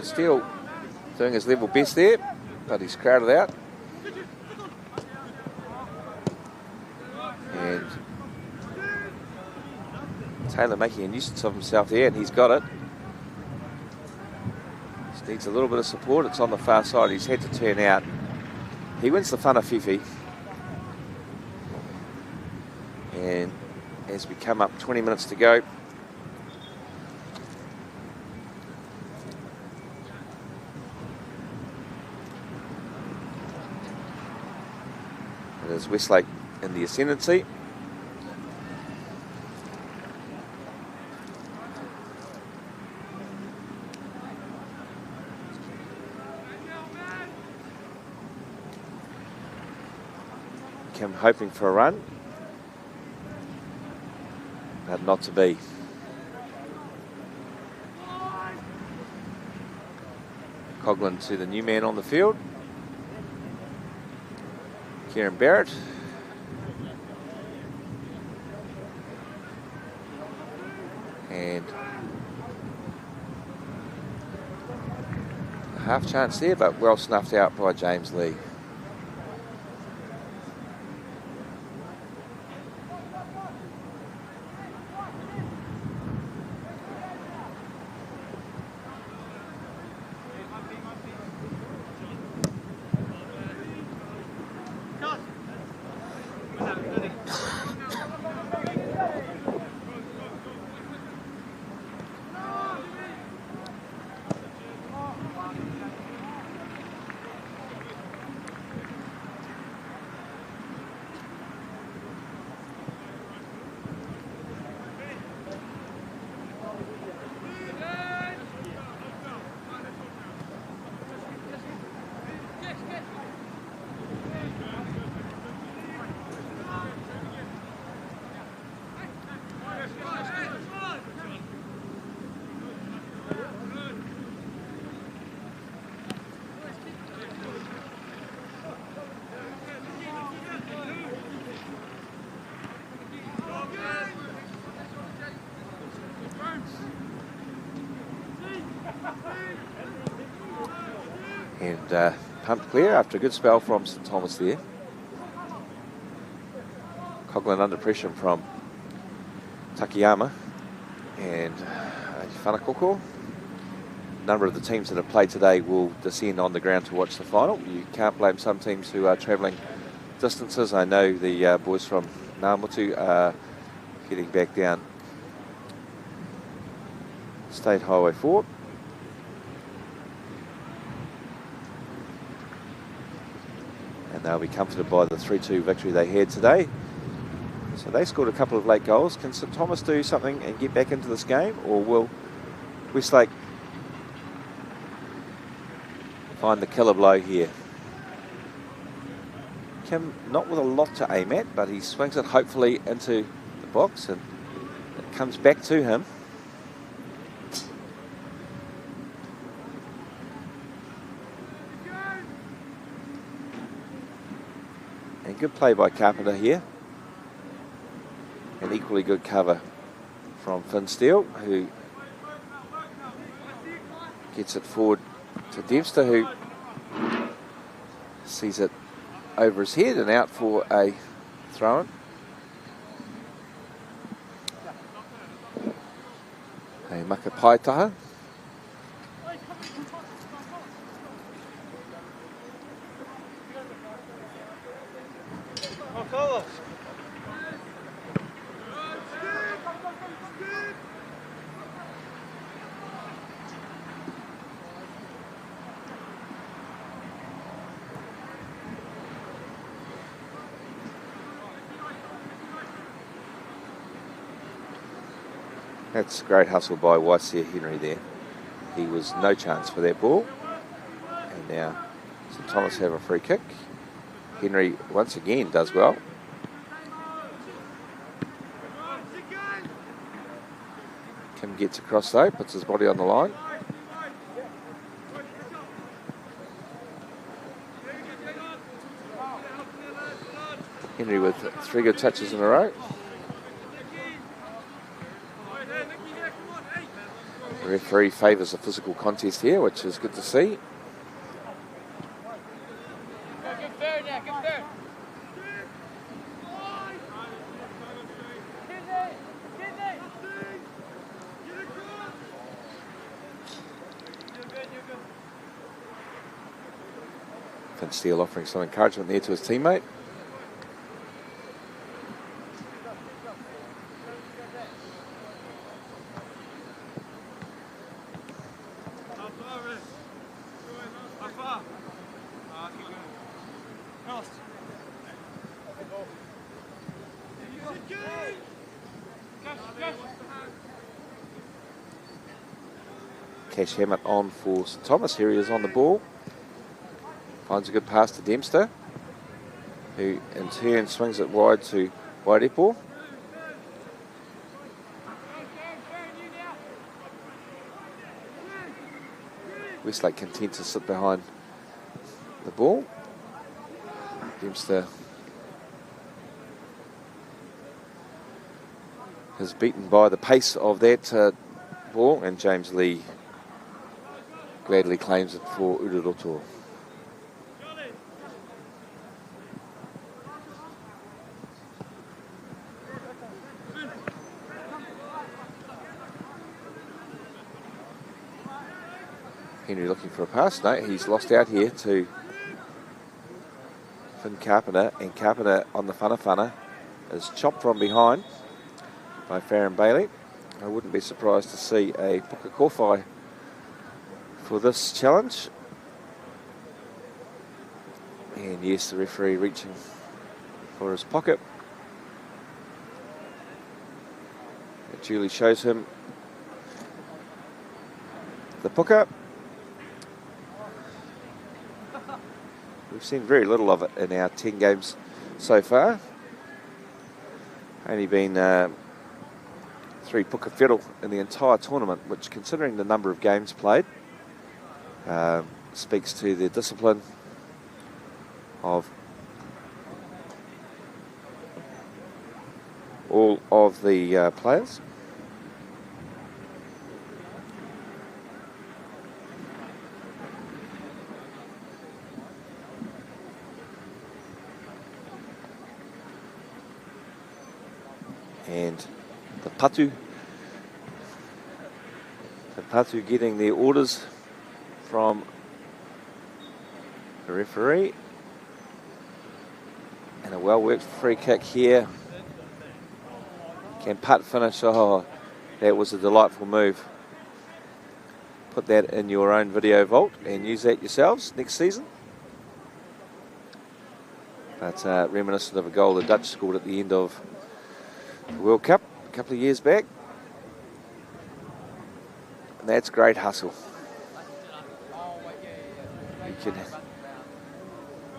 Still doing his level best there, but he's crowded out. And Taylor making a nuisance of himself there, and he's got it. Just needs a little bit of support. It's on the far side. He's had to turn out. He wins the whanawhiwhi. And as we come up 20 minutes to go, there's Westlake in the ascendancy. Kim hoping for a run, but not to be. Coughlin to the new man on the field, Kieran Barrett. And a half chance there, but well snuffed out by James Lee. and pumped clear after a good spell from St Thomas there. Coghlan under pressure from Takayama and Whanakoko. A number of the teams that have played today will descend on the ground to watch the final. You can't blame some teams who are travelling distances. I know the boys from Ngāmotu are heading back down State Highway 4. And they'll be comforted by the 3-2 victory they had today. So they scored a couple of late goals. Can St Thomas do something and get back into this game, or will Westlake find the killer blow here? Kim not with a lot to aim at, but he swings it hopefully into the box and it comes back to him. And good play by Carpenter here. An equally good cover from Finn Steele, who gets it forward to Dempster, who sees it over his head and out for a throw-in. A Makapaitaha. That's a great hustle by Waisia Henry there. He was no chance for that ball. And now St Thomas have a free kick. Henry once again does well. Kim gets across though, puts his body on the line. Henry with 3 good touches in a row. The referee favours a physical contest here, which is good to see. Finn Steele offering some encouragement there to his teammate. Cash Hammett on for St Thomas. Here he is on the ball. Finds a good pass to Dempster, who in turn swings it wide to Wairepo. Westlake content to sit behind the ball. Dempster is beaten by the pace of that ball, and James Lee gladly claims it for Ururoto. Henry looking for a pass. No, he's lost out here to Finn Carpenter, and Carpenter on the whana is chopped from behind by Farron Bailey. I wouldn't be surprised to see a puka kōwhai for this challenge. And yes, the referee reaching for his pocket. It duly shows him the puka. We've seen very little of it in our 10 games so far. Only been 3 puka whero in the entire tournament, which, considering the number of games played, speaks to the discipline of all of the players. And the patu getting their orders from the referee. And a well-worked free kick here. Can putt finish? Oh, that was a delightful move. Put that in your own video vault and use that yourselves next season. But reminiscent of a goal the Dutch scored at the end of the World Cup a couple of years back. And that's great hustle. You can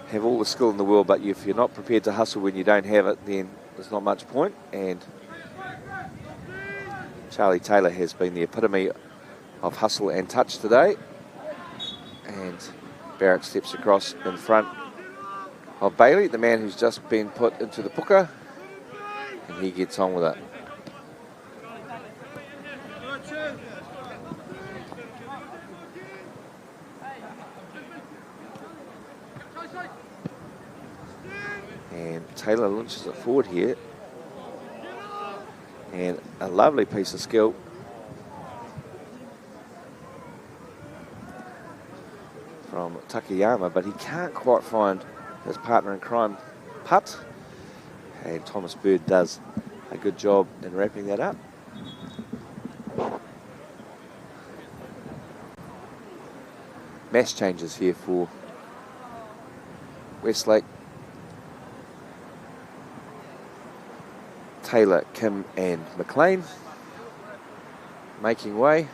have all the skill in the world, but if you're not prepared to hustle when you don't have it, then there's not much point. And Charlie Taylor has been the epitome of hustle and touch today. And Barrett steps across in front of Bailey, the man who's just been put into the puka, and he gets on with it. And Taylor launches it forward here. And a lovely piece of skill. From Takayama, but he can't quite find his partner in crime, putt. And Thomas Bird does a good job in wrapping that up. Mass changes here for Westlake. Taylor, Kim and McLean making way.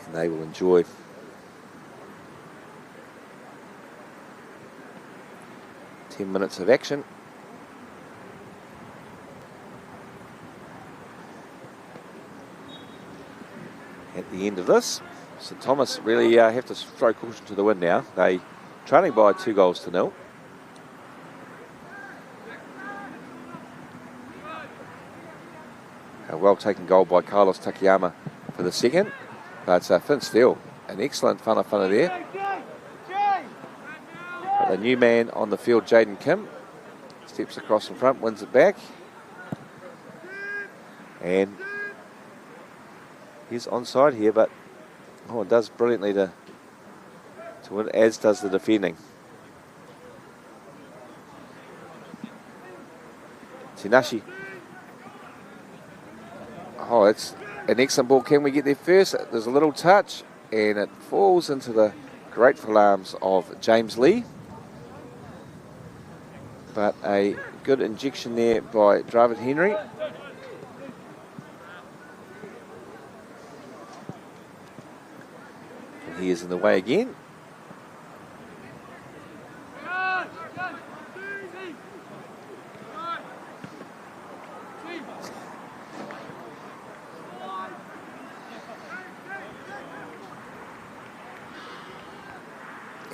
And they will enjoy minutes of action. At the end of this, St Thomas really have to throw caution to the wind now. They trailing by 2-0. A well taken goal by Carlos Takayama for the second, but Finn Steele, an excellent whana there. But the new man on the field, Jaden Kim, steps across in front, wins it back, and he's onside here, but it does brilliantly to win, as does the defending. Tinashi. Oh, it's an excellent ball. Can we get there first? There's a little touch, and it falls into the grateful arms of James Lee. But a good injection there by Dravid Henry. And he is in the way again.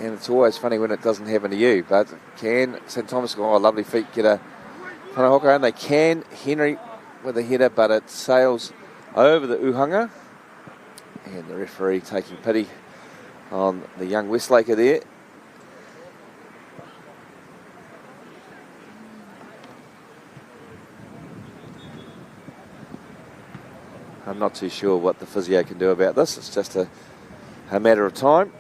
And it's always funny when it doesn't happen to you, but can St Thomas go, oh, lovely feet, get a whanahoka, and they can. Henry with a header, but it sails over the uhanga. And the referee taking pity on the young Westlaker there. I'm not too sure what the physio can do about this. It's just a matter of time.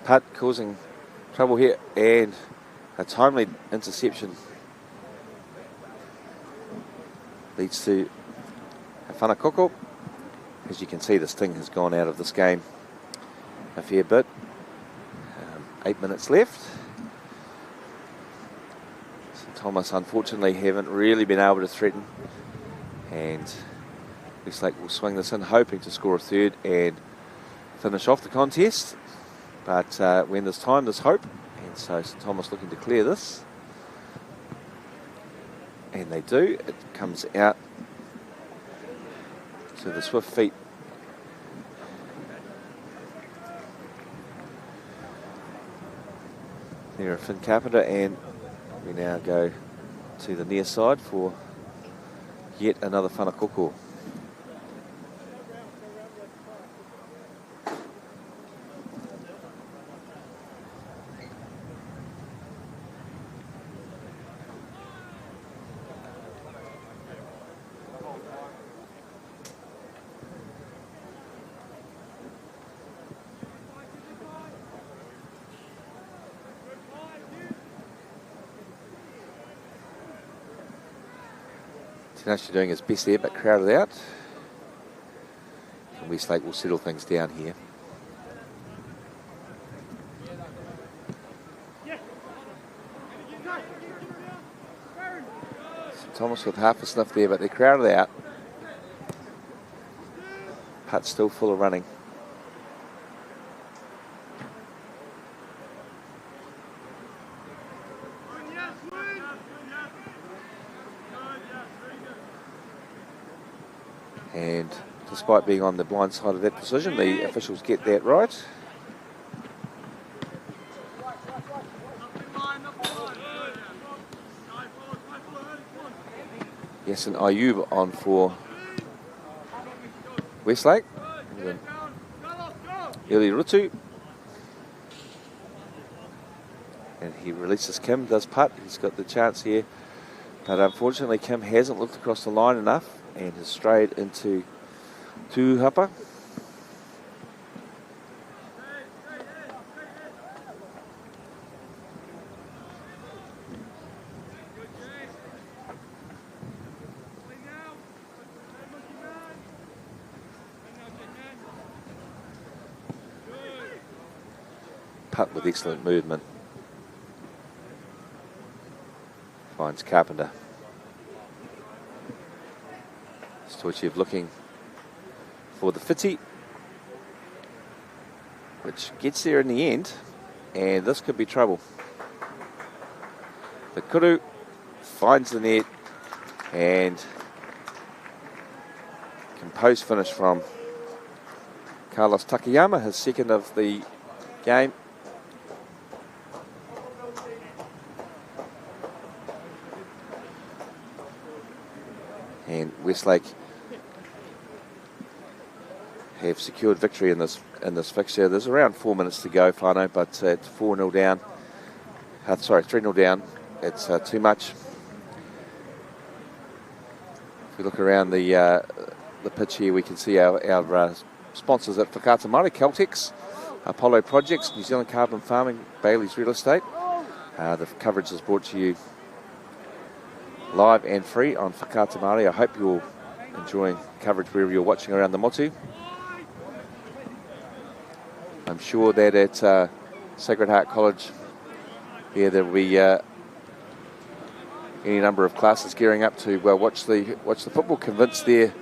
Putt causing trouble here, and a timely interception leads to a whanakoko. As you can see, this thing has gone out of this game a fair bit. 8 minutes left. St Thomas unfortunately haven't really been able to threaten, and Westlake will swing this in, hoping to score a third and finish off the contest. But when there's time, there's hope, and so St Thomas looking to clear this, and they do. It comes out to the swift feet there of Finn Carpenter, and we now go to the near side for yet another whanakoko. Actually doing his best there, but crowded out. And Westlake will settle things down here. St Thomas with half a sniff there, but they're crowded out. Putt's still full of running. And despite being on the blind side of that decision, the officials get that right. Yes, and Ayub on for Westlake. Eli Rutu. And he releases Kim, does putt. He's got the chance here. But unfortunately, Kim hasn't looked across the line enough and has strayed into Tuhapa. Putt with excellent movement. Finds Carpenter. Stoichev looking for the fitty, which gets there in the end, and this could be trouble. The Kuru finds the net, and composed finish from Carlos Takayama, his second of the game. And Westlake have secured victory in this fixture. There's around 4 minutes to go, Whānau, but it's 4-0 down. 3-0 down. It's too much. If we look around the pitch here, we can see our sponsors at Whakaata Māori, Caltex, Apollo Projects, New Zealand Carbon Farming, Bailey's Real Estate. The coverage is brought to you live and free on Whakaata Māori. I hope you're enjoying coverage wherever you're watching around the motu. I'm sure that at Sacred Heart College here there will be any number of classes gearing up to watch the football. Convince their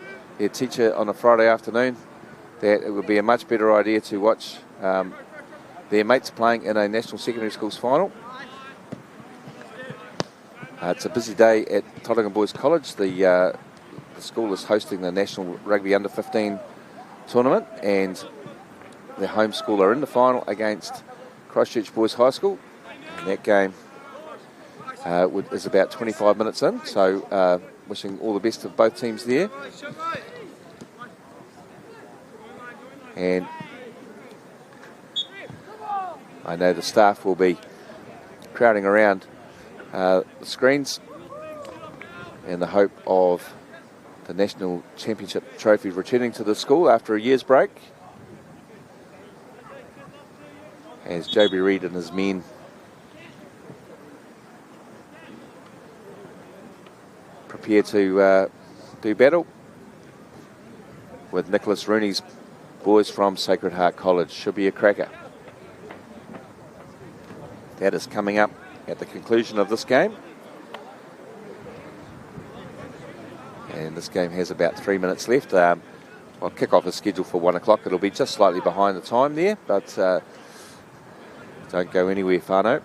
teacher on a Friday afternoon that it would be a much better idea to watch their mates playing in a National Secondary Schools final. It's a busy day at Tauranga Boys College. The school is hosting the National Rugby Under 15 tournament, and their home school are in the final against Christchurch Boys High School. And that game is about 25 minutes in, so wishing all the best of both teams there. And I know the staff will be crowding around the screens in the hope of the National Championship trophy returning to the school after a year's break. As Joby Reid and his men prepare to do battle with Nicholas Rooney's boys from Sacred Heart College. Should be a cracker. That is coming up at the conclusion of this game. And this game has about 3 minutes left. Well, kickoff is scheduled for 1 o'clock. It'll be just slightly behind the time there, but don't go anywhere, whānau.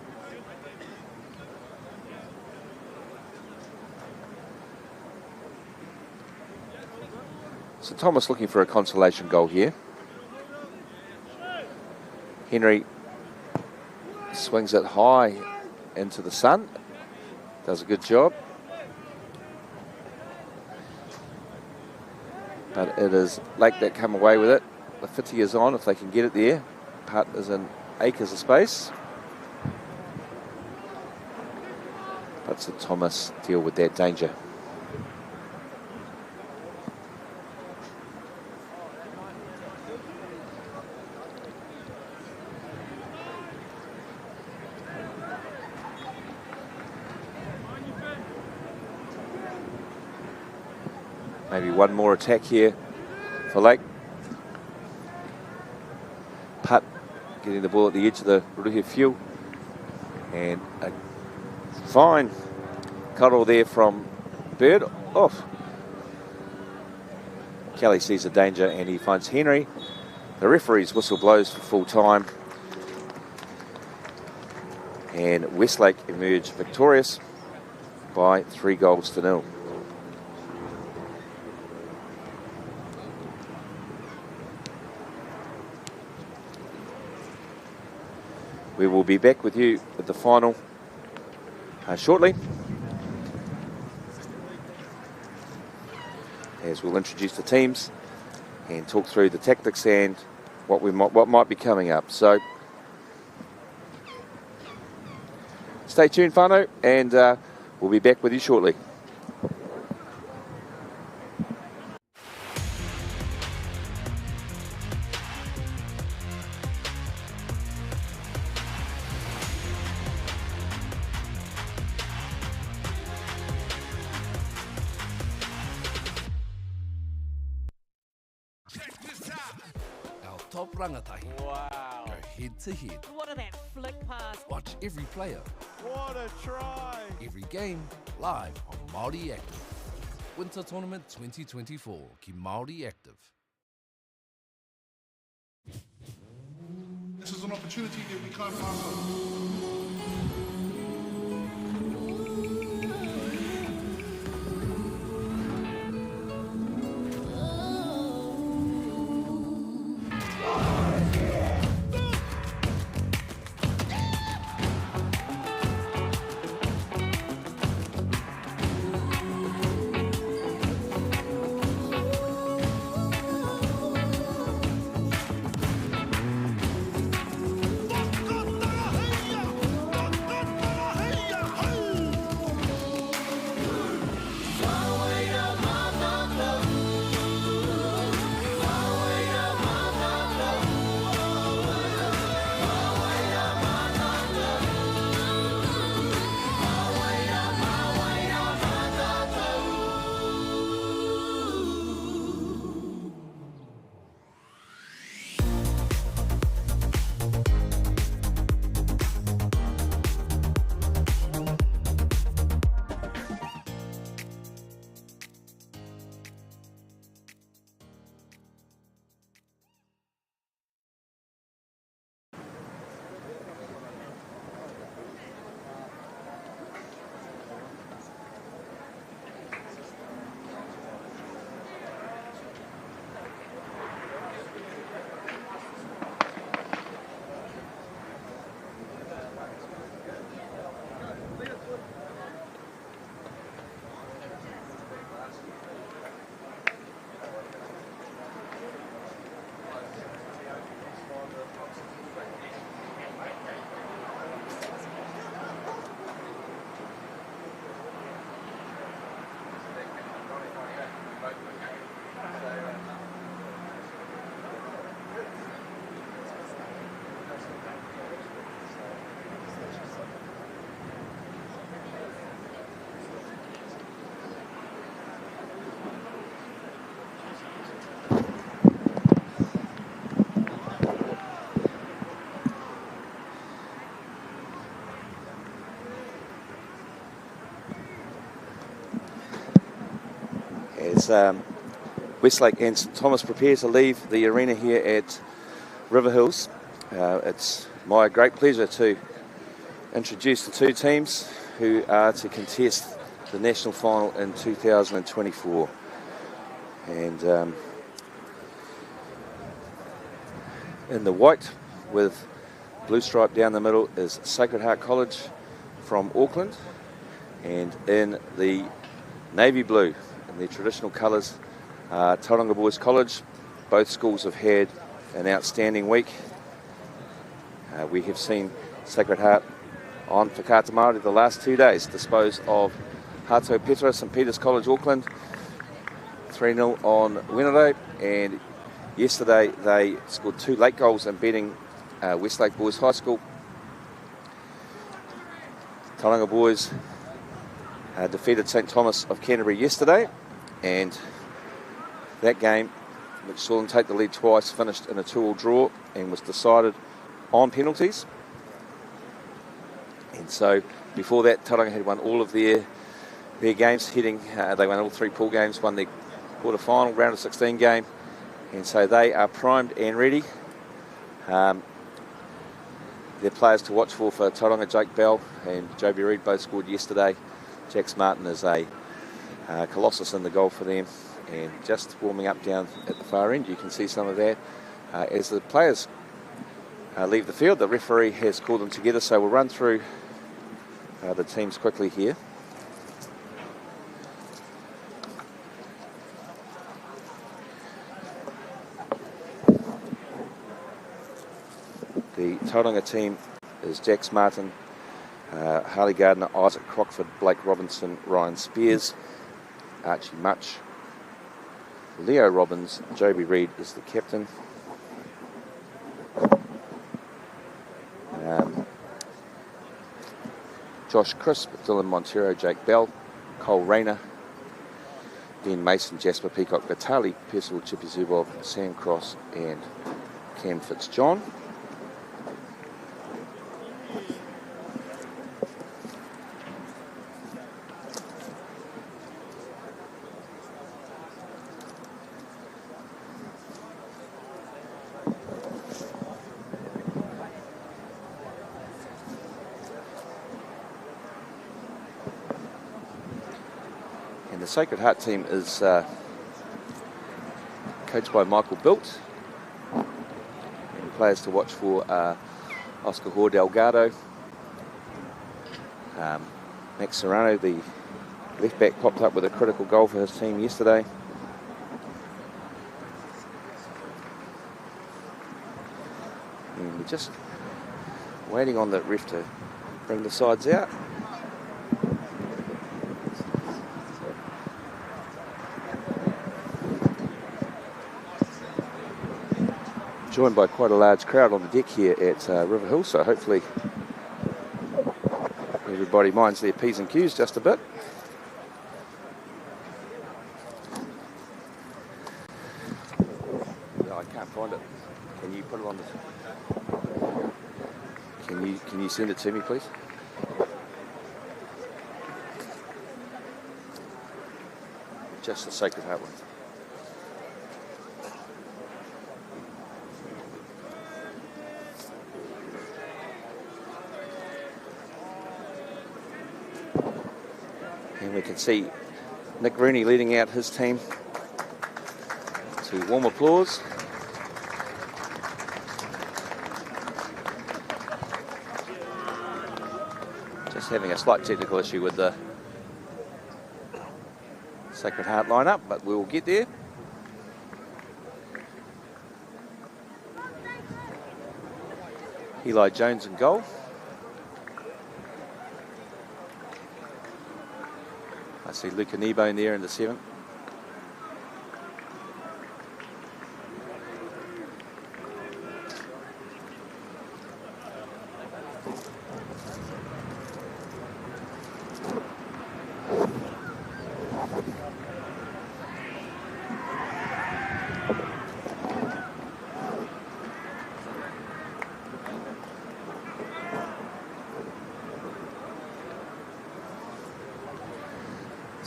So Thomas looking for a consolation goal here. Henry swings it high into the sun. Does a good job. But it is Lake that come away with it. The 50 is on if they can get it there. Putt is in acres of space. But St Thomas deal with that danger. Maybe one more attack here for Lake. Putt getting the ball at the edge of the Riverhills. And a fine cuddle there from Bird. Off. Kelly sees the danger and he finds Henry. The referee's whistle blows for full time. And Westlake emerge victorious by 3-0. We will be back with you at the final shortly, as we'll introduce the teams and talk through the tactics and what might be coming up. So stay tuned, whānau, and we'll be back with you shortly. Top rangatahi. Wow. Go head to head. What a that flick pass. Watch every player, What a try! every game, live on Māori Active. Winter Tournament 2024, ki Māori Active. This is an opportunity that we can't pass up. as Westlake and St Thomas prepare to leave the arena here at Riverhills, it's my great pleasure to introduce the two teams who are to contest the national final in 2024. And in the white with blue stripe down the middle is Sacred Heart College from Auckland, and in the navy blue in their traditional colours, Tauranga Boys College. Both schools have had an outstanding week. We have seen Sacred Heart on Whakaata Māori the last 2 days dispose of Hato Petra, St Peter's College, Auckland, 3-0 on Wednesday, and yesterday they scored 2 late goals in beating Westlake Boys High School. Tauranga Boys defeated St Thomas of Canterbury yesterday, and that game, which saw them take the lead twice, finished in a 2-2 draw and was decided on penalties. And so before that, Tauranga had won all of their games heading. They won all 3 pool games, won their quarter-final round of 16 game, and so they are primed and ready. Their players to watch for Tauranga, Jake Bell and Joby Reid both scored yesterday. Jax Martin is a colossus in the goal for them, and just warming up down at the far end, you can see some of that. As the players leave the field, the referee has called them together, so we'll run through the teams quickly here. The Tauranga team is Jax Martin, Harley Gardner, Isaac Crockford, Blake Robinson, Ryan Spears, Archie Much, Leo Robbins, Joby Reid is the captain. Josh Crisp, Dylan Montero, Jake Bell, Cole Rayner, Ben Mason, Jasper Peacock, Vitali, Percival Chippy Zubov, Sam Cross and Cam Fitzjohn. The Sacred Heart team is coached by Michael Bilt. And players to watch for Oscar Hoare Delgado. Max Serrano, the left back, popped up with a critical goal for his team yesterday. And we're just waiting on the ref to bring the sides out. Joined by quite a large crowd on the deck here at Riverhills, so hopefully everybody minds their P's and Q's just a bit. No, I can't find it. Can you put it on the... Can you send it to me, please? Just the Sacred Heart one. And we can see Nick Rooney leading out his team to warm applause. Just having a slight technical issue with the Sacred Heart lineup, but we will get there. Eli Jones in goal. I see Luca Nebo in there in the 7th.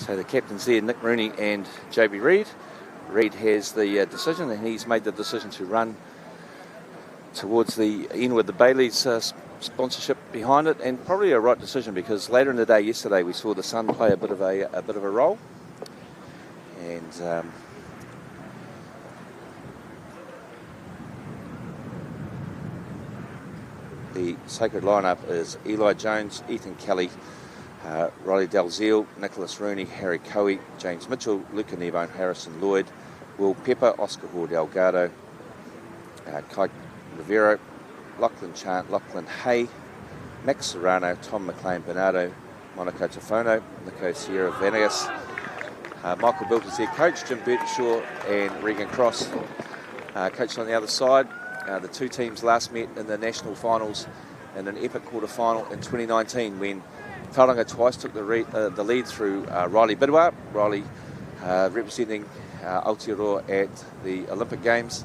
So the captains there, Nick Rooney and Joby Reid. Reid has the decision, and he's made the decision to run towards the end with the Bailey's sponsorship behind it, and probably a right decision, because later in the day yesterday we saw the sun play a bit of a role, and the sacred lineup is Eli Jones, Ethan Kelly, Riley Dalziel, Nicholas Rooney, Harry Coe, James Mitchell, Luca Nebone, Harrison Lloyd, Will Pepper, Oscar Hall Delgado, Kai Rivero, Lachlan Chant, Lachlan Hay, Max Serrano, Tom McLean Bernardo, Monaco Tafono, Nico Sierra Vanegas, Michael Bilt is their coach, Jim Burtonshaw and Regan Cross coached on the other side. The two teams last met in the national finals in an epic quarter-final in 2019 when Tauranga twice took the lead through Riley Bidwa. Riley representing Aotearoa at the Olympic Games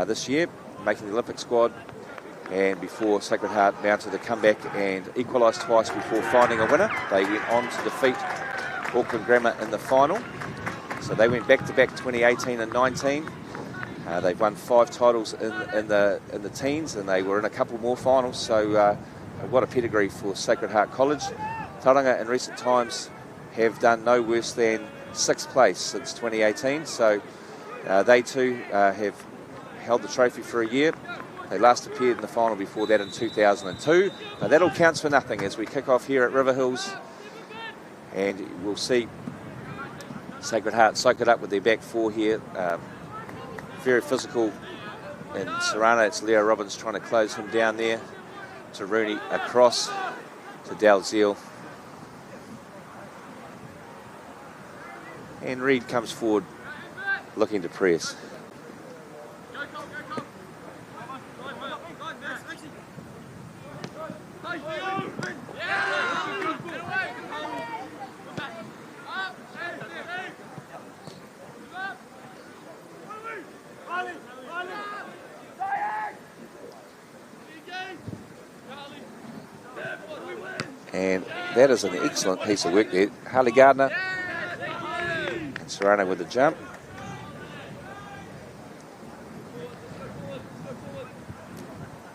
this year, making the Olympic squad, and before Sacred Heart mounted a comeback and equalised twice before finding a winner. They went on to defeat Auckland Grammar in the final. So they went back-to-back 2018 and 19. They've won 5 titles in the teens, and they were in a couple more finals. So what a pedigree for Sacred Heart College. Tauranga in recent times have done no worse than 6th place since 2018. So they too have held the trophy for a year. They last appeared in the final before that in 2002. But that all counts for nothing as we kick off here at Riverhills. And we'll see Sacred Heart soak it up with their back four here. Very physical. And Serrano, it's Leo Robbins trying to close him down there. To Rooney, across to Dalziel. And Reid comes forward looking to press. And that is an excellent piece of work there. Harley Gardner and Serrano with the jump.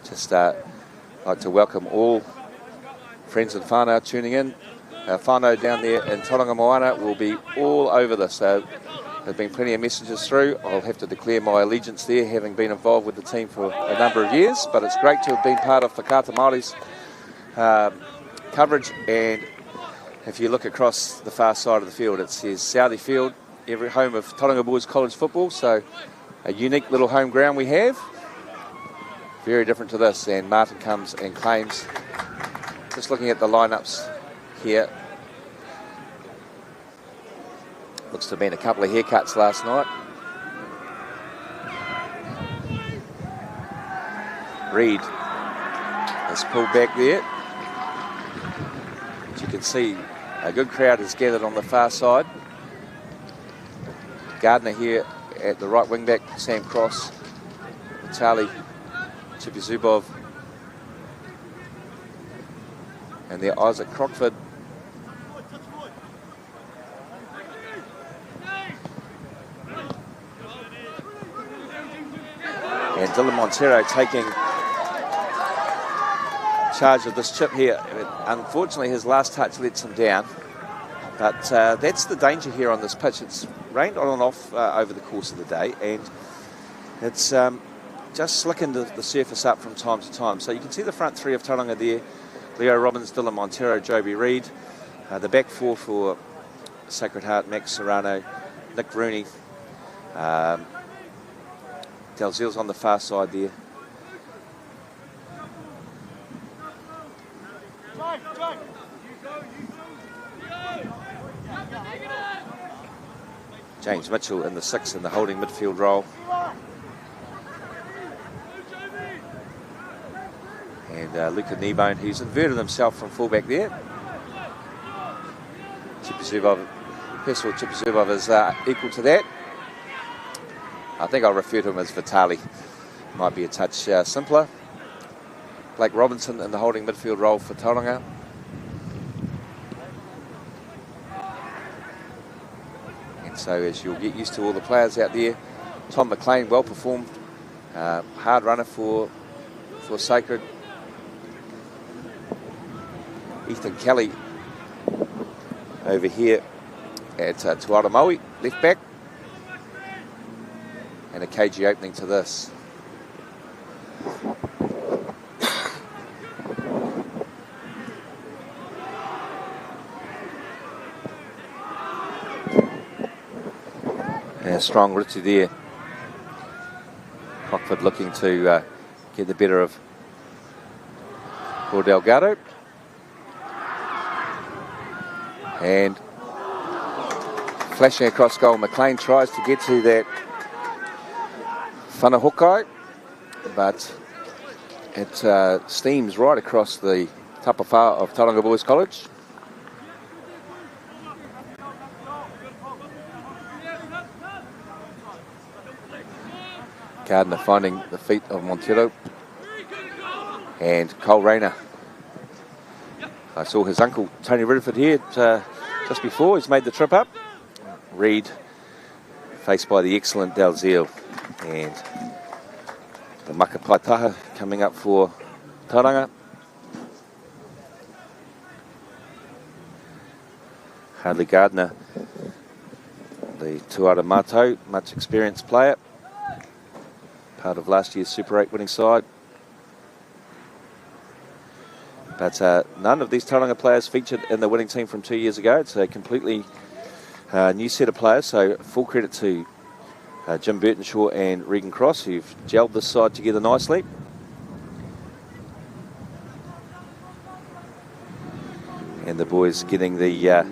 Just like to welcome all friends and whānau tuning in. Whānau down there in Tauranga Moana will be all over this. There's been plenty of messages through. I'll have to declare my allegiance there, having been involved with the team for a number of years, but it's great to have been part of Whakata Māori's coverage. And if you look across the far side of the field, it says Southey Field, every home of Tauranga Boys College football. So a unique little home ground we have. Very different to this. And Martin comes and claims. Just looking at the lineups here. Looks to have been a couple of haircuts last night. Reid has pulled back there. As you can see, a good crowd has gathered on the far side. Gardner here at the right wing back, Sam Cross, Vitali Chipizubov, and there Isaac Crockford. And Dylan Montero taking charge of this chip here. Unfortunately, his last touch lets him down. But that's the danger here on this pitch. It's rained on and off over the course of the day, and it's just slicking the surface up from time to time. So you can see the front three of Tauranga there. Leo Robbins, Dylan Montero, Joby Reid. The back four for Sacred Heart, Max Serrano, Nick Rooney. Dalziel's on the far side there. James Mitchell in the 6 in the holding midfield role. And Luca Nebone, who's inverted himself from fullback there. Chipizubov, Percival Chipizubov is equal to that. I think I'll refer to him as Vitali. Might be a touch simpler. Blake Robinson in the holding midfield role for Tauranga. So as you'll get used to all the players out there, Tom McLean, well performed, hard runner for Sacred. Ethan Kelly over here at Tuara Maui, left back. And a cagey opening to this. And a strong Ritsu there. Crockford looking to get the better of Delgado. And flashing across goal, McLean tries to get to that Whanahokai, but it steams right across the tapawhā of Tauranga Boys College. Gardner finding the feet of Montero. And Cole Rayner. I saw his uncle Tony Ridderford here just before. He's made the trip up. Reed faced by the excellent Dalziel. And the Maka Paitaha coming up for Tauranga. Harley Gardner, the Tuara Mātou, much experienced player. Part of last year's Super 8 winning side. But none of these Tauranga players featured in the winning team from 2 years ago. It's a completely new set of players, so full credit to Jim Burtonshaw and Regan Cross, who've gelled this side together nicely. And the boys getting the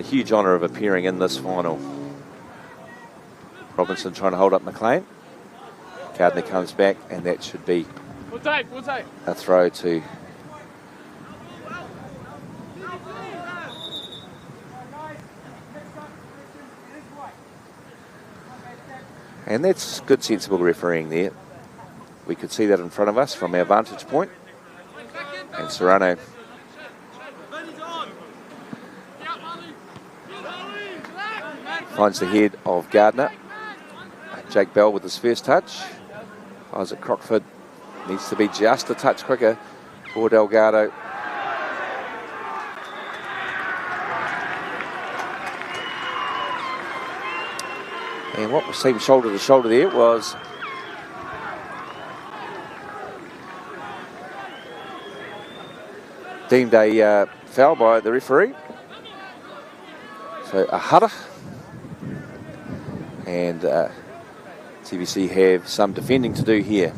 huge honour of appearing in this final. Robinson trying to hold up McLean. Gardner comes back, and that should be a throw to and that's good, sensible refereeing there. We could see that in front of us from our vantage point. And Serrano finds the head of Gardner. Jake Bell with his first touch. Isaac Crockford needs to be just a touch quicker for Delgado. And what seemed shoulder to shoulder there was deemed a foul by the referee. So a hara. And TBC have some defending to do here.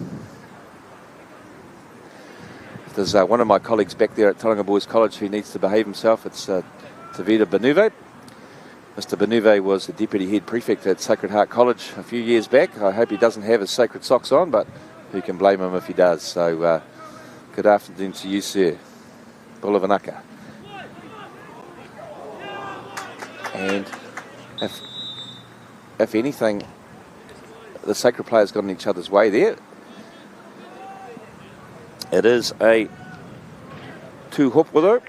If there's one of my colleagues back there at Tauranga Boys College who needs to behave himself, it's Tavita Benuve. Mr. Benuve was the Deputy Head Prefect at Sacred Heart College a few years back. I hope he doesn't have his sacred socks on, but who can blame him if he does? So good afternoon to you, sir. Bulavanaka. And if anything, the Sacred players got in each other's way there. It is a tūhapa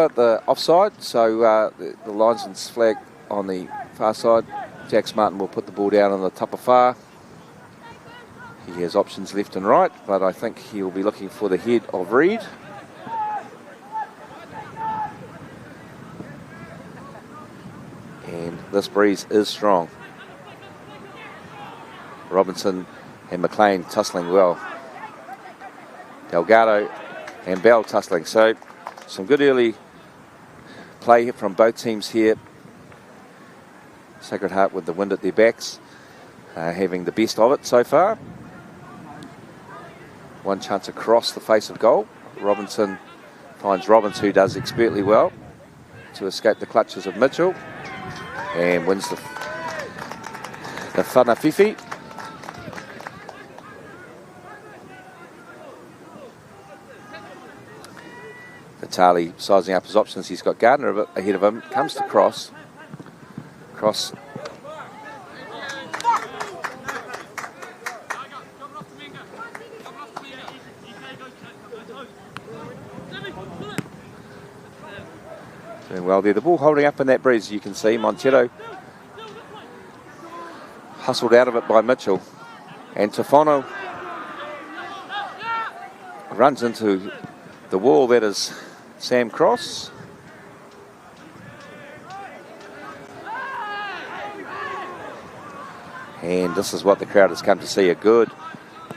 at the offside, so the linesman's flag on the far side. Jax Martin will put the ball down on the tapawhā. He has options left and right, but I think he will be looking for the head of Reed. And this breeze is strong. Robinson and McLean tussling well. Delgado and Bell tussling. So some good early play from both teams here. Sacred Heart with the wind at their backs, having the best of it so far. One chance across the face of goal. Robinson finds Robbins, who does expertly well to escape the clutches of Mitchell, and wins the whanafifi. Vitali sizing up his options. He's got Gardner a bit ahead of him. Comes to Cross. Cross. Doing well there. The ball holding up in that breeze, you can see. Montero hustled out of it by Mitchell. And Tofano runs into the wall that is Sam Cross. And this is what the crowd has come to see, a good,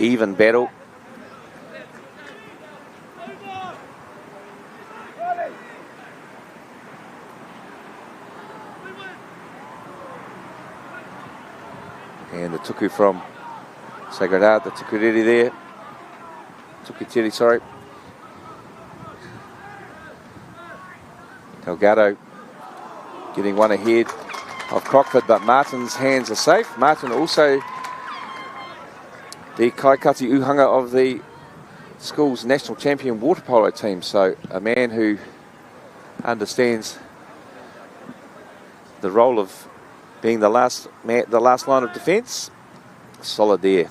even battle. And the tuku from Sacred Heart, the tukuriri there. Tukitiri, sorry. Delgado getting one ahead of Crockford, but Martin's hands are safe. Martin also the Kaikati Uhanga of the school's national champion water polo team. So a man who understands the role of being the last line of defence. Solid there.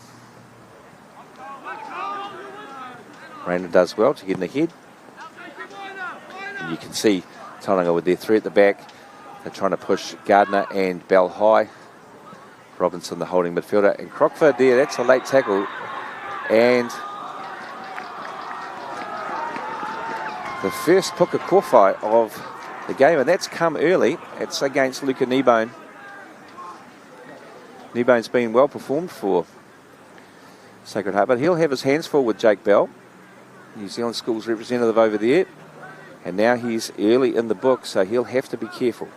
Rainer does well to get in the head. And you can see Tauranga with their three at the back. They're trying to push Gardner and Bell high. Robinson, the holding midfielder. And Crockford there, that's a late tackle. And the first puka kowhai of the game, and that's come early. It's against Luca Kneebone. Kneebone's been well performed for Sacred Heart, but he'll have his hands full with Jake Bell, New Zealand Schools representative over there. And now he's early in the book, so he'll have to be careful.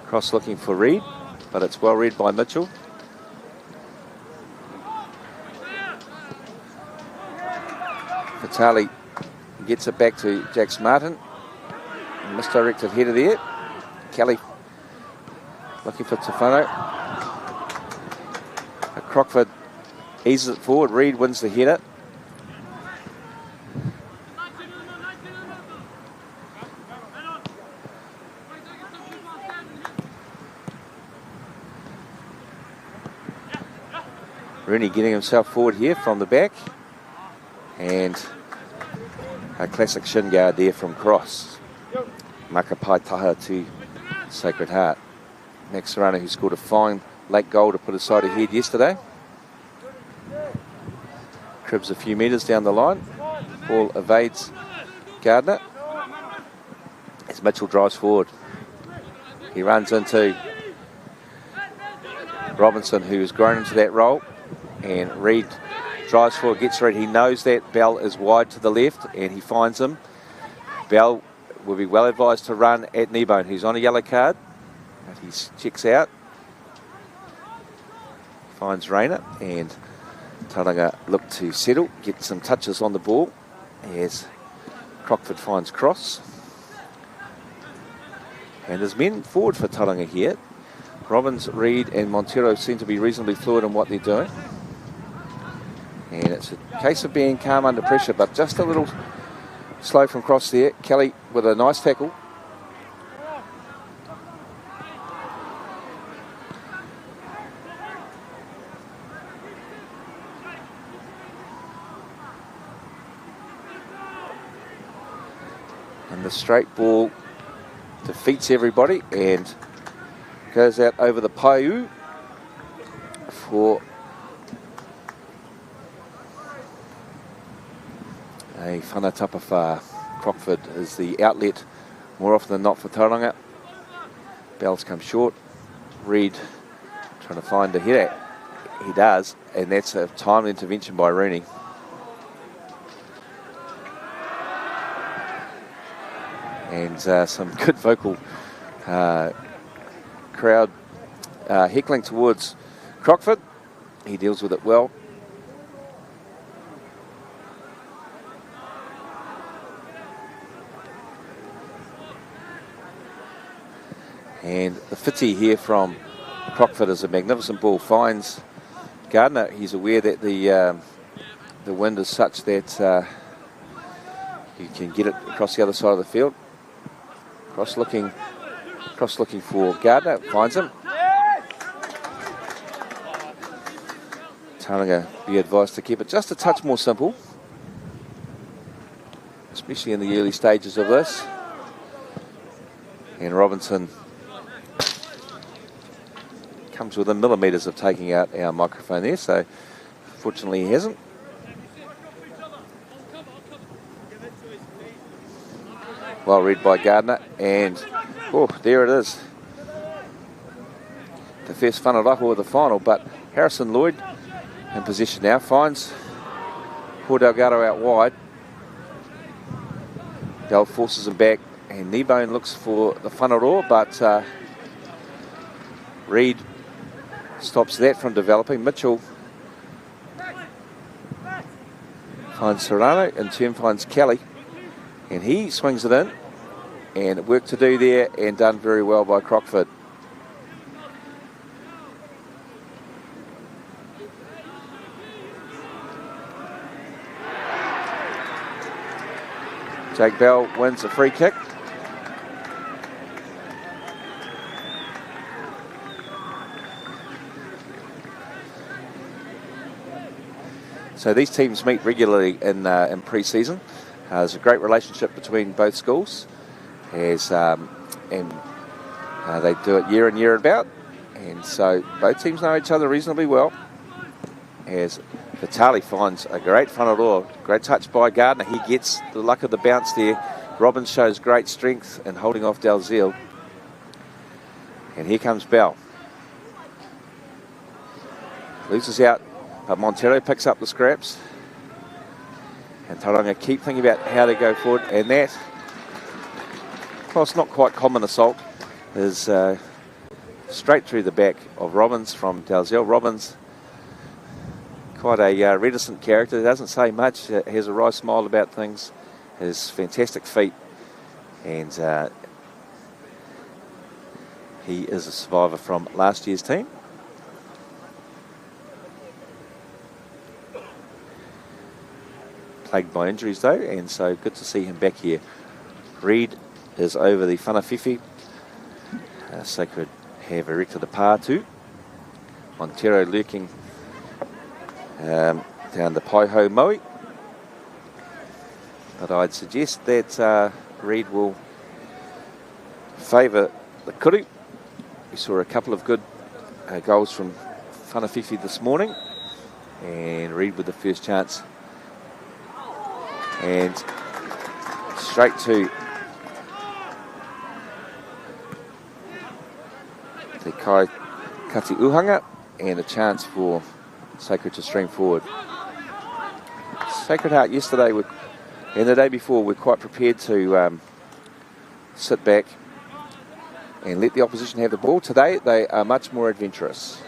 Cross looking for Reed, but it's well read by Mitchell. Vitali gets it back to Jax Martin. Misdirected header there. Kelly looking for Tofano. Crockford eases it forward. Reed wins the header. Rooney getting himself forward here from the back. And a classic shin guard there from Cross. Makapai Taha to Sacred Heart. Max Serrano, who scored a fine late goal to put his side ahead yesterday. Cribs a few metres down the line. Ball evades Gardner. As Mitchell drives forward. He runs into Robinson, who has grown into that role. And Reed drives forward, gets Reed. He knows that Bell is wide to the left, and he finds him. Bell will be well advised to run at Kneebone, who's on a yellow card. But he checks out. Finds Rainer, and Tauranga look to settle, get some touches on the ball as Crockford finds Cross. And there's men forward for Tauranga here. Robbins, Reed and Montero seem to be reasonably fluid in what they're doing. And it's a case of being calm under pressure, but just a little slow from Cross there. Kelly with a nice tackle. And the straight ball defeats everybody and goes out over the Paiu for a whanatapawha. Crockford is the outlet more often than not for Tauranga. Bell's come short. Reed trying to find a header. He does, and that's a timely intervention by Rooney. And some good vocal crowd heckling towards Crockford. He deals with it well. And the fitty here from Crockford is a magnificent ball. Finds Gardner. He's aware that the wind is such that you can get it across the other side of the field. Cross looking Cross looking for Gardner, finds him. Tauranga be advised to keep it just a touch more simple, especially in the early stages of this. And Robinson comes within millimetres of taking out our microphone there, so fortunately he hasn't. Well read by Gardner, and oh, there it is. The first whanarako of the final, but Harrison Lloyd in possession now, finds Paul Delgado out wide. Del forces him back, and Kneebone looks for the whanaro, but Reid stops that from developing. Mitchell finds Serrano, in turn finds Kelly, and he swings it in, and work to do there, and done very well by Crockford. Jake Bell wins a free kick. So these teams meet regularly in pre-season. There's a great relationship between both schools, and they do it year in, year about, and so both teams know each other reasonably well. As Vitali finds a great whanaro, great touch by Gardner. He gets the luck of the bounce there. Robbins shows great strength in holding off Dalziel. And here comes Bell. Loses out, but Montero picks up the scraps. And Tauranga keep thinking about how to go forward. And that, well, it's not quite common assault, is straight through the back of Robbins from Dalziel. Robbins, quite a reticent character, doesn't say much, has a wry smile about things, has fantastic feet, and he is a survivor from last year's team. Plagued by injuries though, and so good to see him back here. Reid is over the whanawhiwhi. Sacred have erected a pā too. Montero lurking down the Paiho Moe, but I'd suggest that Reid will favour the kuru. We saw a couple of good goals from whanawhiwhi this morning, and Reid with the first chance, and straight to the Kai Kati Uhanga, and a chance for Sacred to stream forward. Sacred Heart yesterday and the day before were quite prepared to sit back and let the opposition have the ball. Today they are much more adventurous.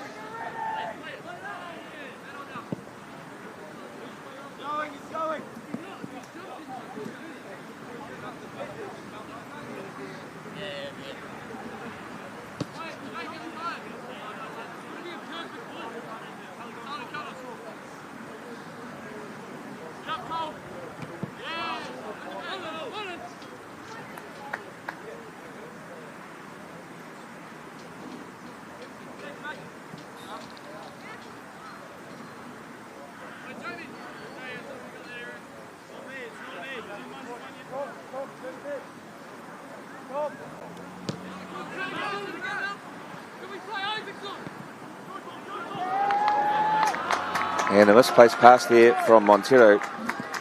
And a misplaced pass there from Montero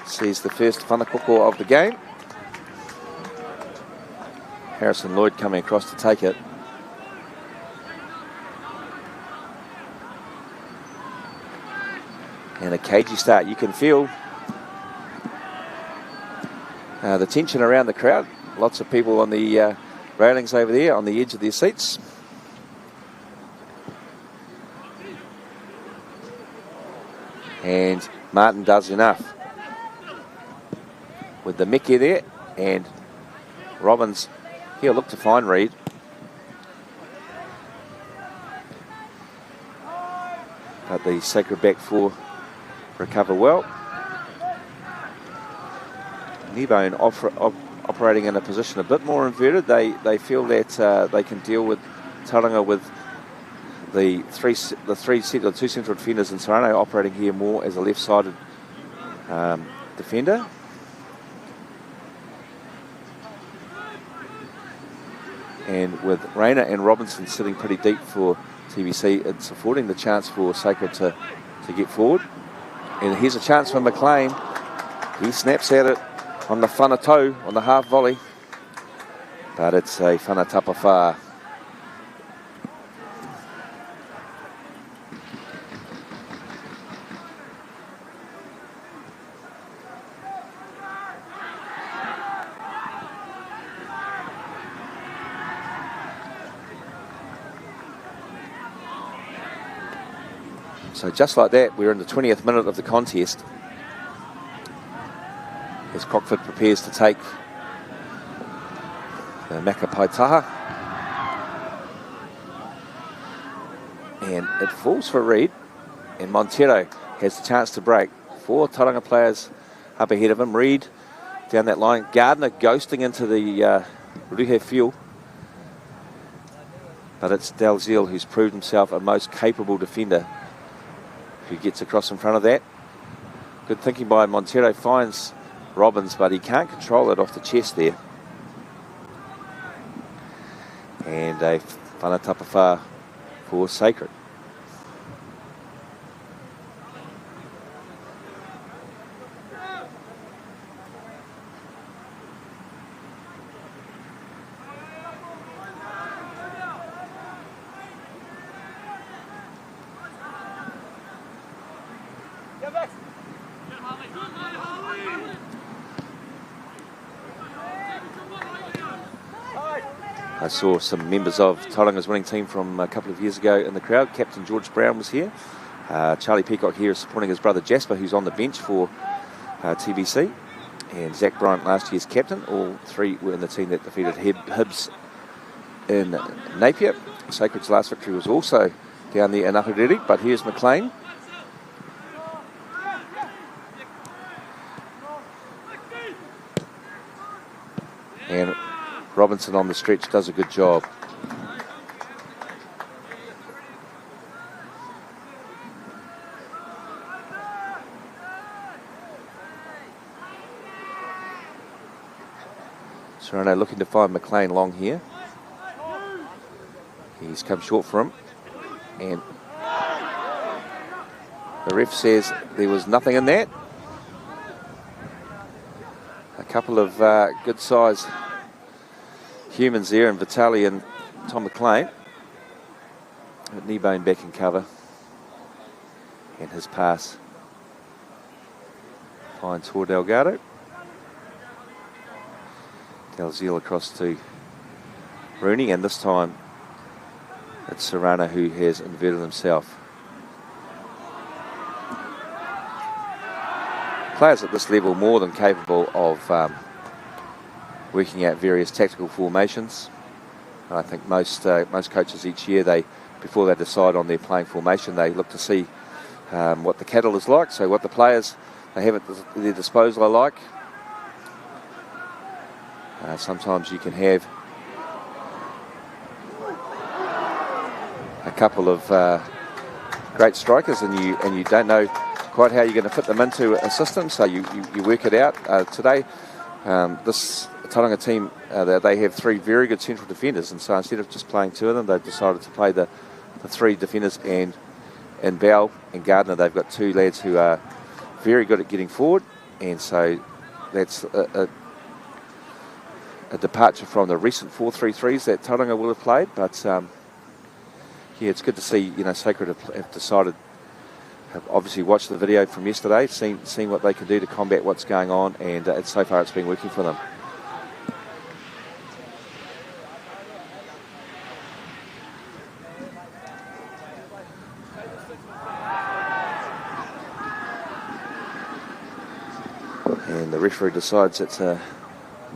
sees the first whanakoko of the game. Harrison Lloyd coming across to take it. And a cagey start. You can feel the tension around the crowd. Lots of people on the railings over there on the edge of their seats. And Martin does enough with the Mickey there, and Robbins, he'll look to find Reid. But the Sacred back four recover well. Kneebone operating in a position a bit more inverted. They feel that they can deal with Tauranga with the two central defenders and Serrano operating here more as a left-sided defender. And with Rayner and Robinson sitting pretty deep for TBC, it's affording the chance for Sacred to get forward. And here's a chance for McLean. He snaps at it on the whanatau, on the half volley. But it's a whanatapa. So just like that, we're in the 20th minute of the contest as Crockford prepares to take the Makapaitaha. And it falls for Reid, and Montero has the chance to break. 4 Tauranga players up ahead of him. Reid down that line. Gardner ghosting into the Riverhills. But it's Dalziel who's proved himself a most capable defender, who gets across in front of that. Good thinking by Montero, finds Robbins, but he can't control it off the chest there. And a whanatapa for Sacred. I saw some members of Tauranga's winning team from a couple of years ago in the crowd. Captain George Brown was here. Charlie Peacock here is supporting his brother Jasper, who's on the bench for TBC. And Zach Bryant, last year's captain. All 3 were in the team that defeated Hibs in Napier. Sacred's last victory was also down there in Ahuriri, but here's McLean. And Robinson on the stretch does a good job. Serrano looking to find McLean long here. He's come short for him. And the ref says there was nothing in that. A couple of good size humans there, and Vitali and Tom McLean. Kneebone back in cover. And his pass finds for Delgado. Dalziel across to Rooney, and this time it's Serrano who has inverted himself. Players at this level more than capable of working out various tactical formations. And I think most coaches each year, before they decide on their playing formation, they look to see what the cattle is like, so what the players they have at their disposal are like. Sometimes you can have a couple of great strikers, and you don't know quite how you're going to fit them into a system, so you work it out. Today, this Tauranga team, they have 3 very good central defenders, and so instead of just playing 2 of them, they've decided to play the 3 defenders, and in Bell and Gardner, they've got 2 lads who are very good at getting forward, and so that's a departure from the recent 4-3-3s that Tauranga will have played. But yeah, it's good to see, Sacred have decided, have obviously watched the video from yesterday, seen what they can do to combat what's going on, and so far it's been working for them. And the referee decides it's a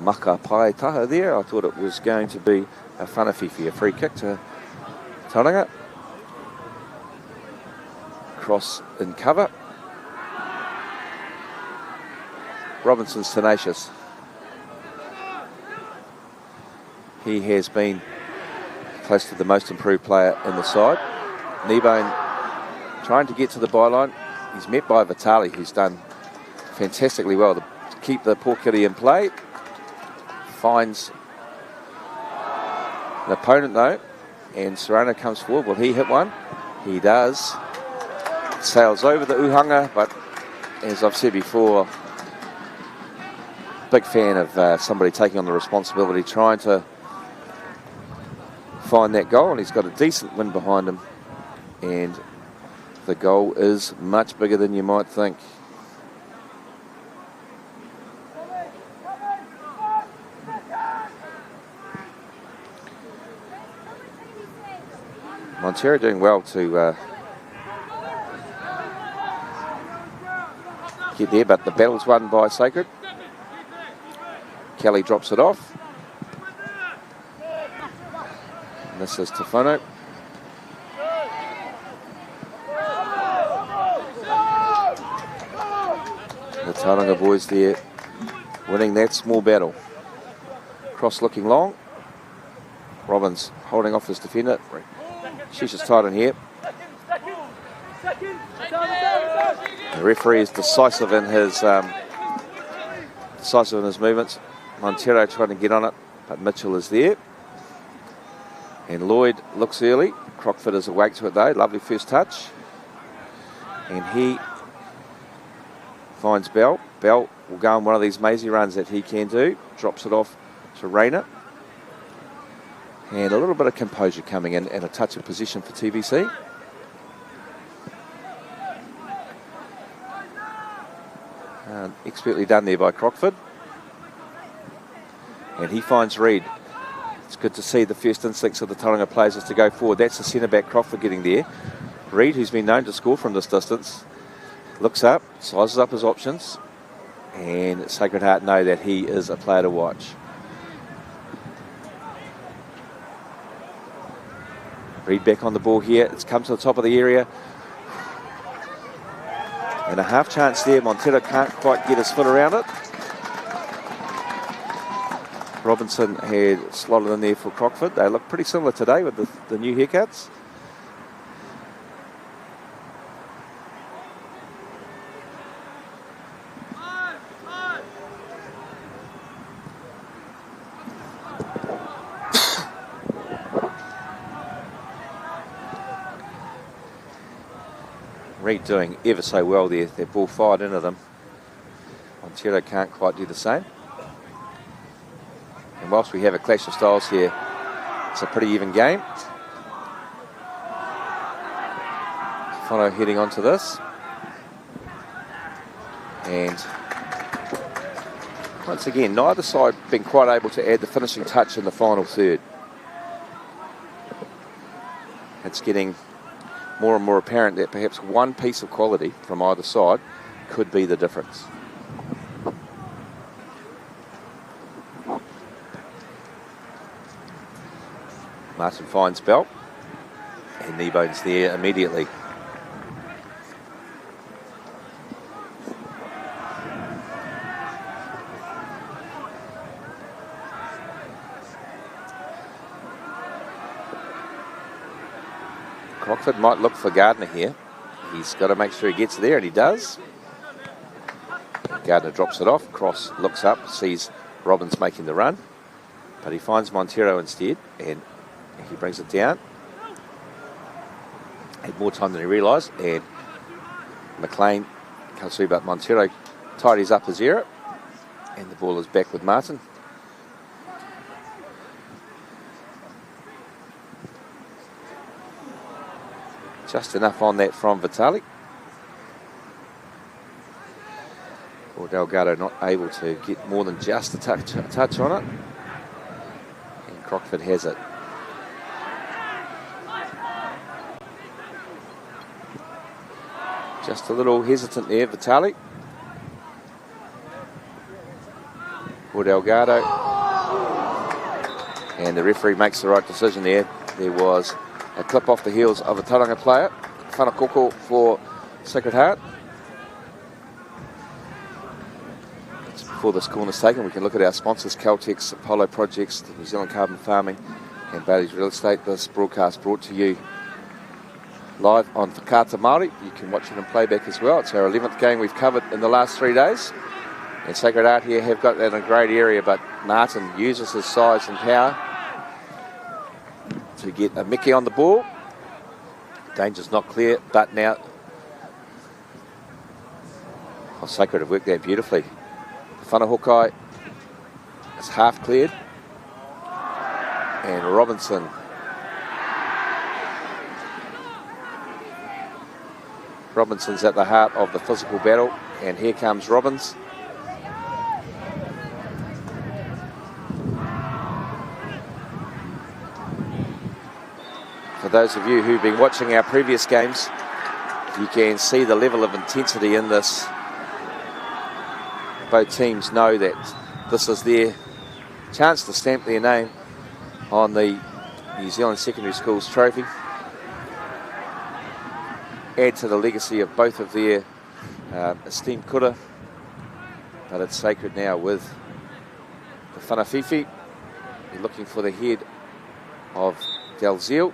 Makapaitaha there. I thought it was going to be a whanawhiwhi, a free kick to Tauranga. Cross in cover. Robinson's tenacious. He has been close to the most improved player in the side. Kneebone trying to get to the byline. He's met by Vitali, who's done fantastically well to keep the poor kitty in play. Finds an opponent though, and Serrano comes forward. Will he hit one? He does. Sails over the uhanga, but as I've said before, big fan of somebody taking on the responsibility, trying to find that goal, and he's got a decent wind behind him, and the goal is much bigger than you might think. Montero doing well to get there, but the battle's won by Sacred. Kelly drops it off. And this is Tefano. The Tauranga boys there winning that small battle. Cross looking long. Robbins holding off his defender. She's just tight in here. The referee is decisive in his movements. Montero trying to get on it, but Mitchell is there. And Lloyd looks early. Crockford is awake to it though. Lovely first touch. And he finds Bell. Bell will go on one of these mazy runs that he can do. Drops it off to Rayner. And a little bit of composure coming in and a touch of position for TBC. Expertly done there by Crockford. And he finds Reid. It's good to see the first instincts of the Tauranga players is to go forward. That's the centre-back Crockford getting there. Reid, who's been known to score from this distance, looks up, sizes up his options, and Sacred Heart know that he is a player to watch. Reid back on the ball here. It's come to the top of the area. And a half chance there. Montero can't quite get his foot around it. Robinson had slotted in there for Crockford. They look pretty similar today with the new haircuts. Reid doing ever so well there. Their ball fired into them. Montero can't quite do the same. And whilst we have a clash of styles here, it's a pretty even game. Fono heading onto this. And once again, neither side been quite able to add the finishing touch in the final third. It's getting more and more apparent that perhaps one piece of quality from either side could be the difference. Martin finds Bell, and Kneebone's there immediately. Crockford might look for Gardner here. He's got to make sure he gets there, and he does. Gardner drops it off. Cross looks up, sees Robbins making the run, but he finds Montero instead, and he brings it down. Had more time than he realised, and McLean comes through, but Montero tidies up his error, and the ball is back with Martin. Just enough on that from Vitali. Or Delgado not able to get more than just a touch on it. And Crockford has it. Just a little hesitant there, Vitali. For Delgado. And the referee makes the right decision there. There was a clip off the heels of a Tauranga player. Whanakoko for Sacred Heart. before this corner's taken, we can look at our sponsors, Caltex, Apollo Projects, the New Zealand Carbon Farming and Bailey's Real Estate. This broadcast brought to you live on Whakaata Māori. You can watch it in playback as well. It's our 11th game we've covered in the last 3 days. And Sacred Art here have got that in a great area, but Martin uses his size and power to get a Mickey on the ball. Danger's not clear, but now Sacred have worked there beautifully. The Whanahokai is half cleared. And Robinson's at the heart of the physical battle. And here comes Robbins. For those of you who've been watching our previous games, you can see the level of intensity in this. Both teams know that this is their chance to stamp their name on the New Zealand Secondary Schools trophy. Add to the legacy of both of their esteemed kura. But it's Sacred now with the Whanawhiwhi. They're looking for the head of Dalziel.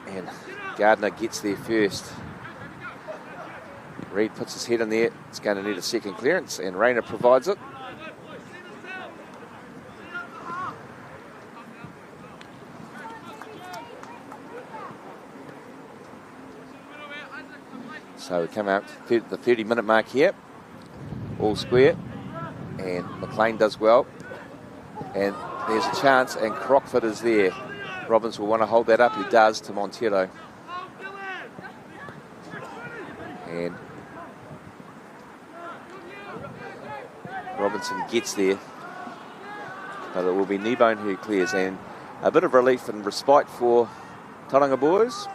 And Gardner gets there first. Reid puts his head in there. It's going to need a second clearance, and Rayner provides it. So we come out to the 30-minute mark here. All square. And McLean does well. And there's a chance, and Crockford is there. Robbins will want to hold that up. He does to Montero. And Robinson gets there. But it will be Kneebone who clears. And a bit of relief and respite for Tauranga boys.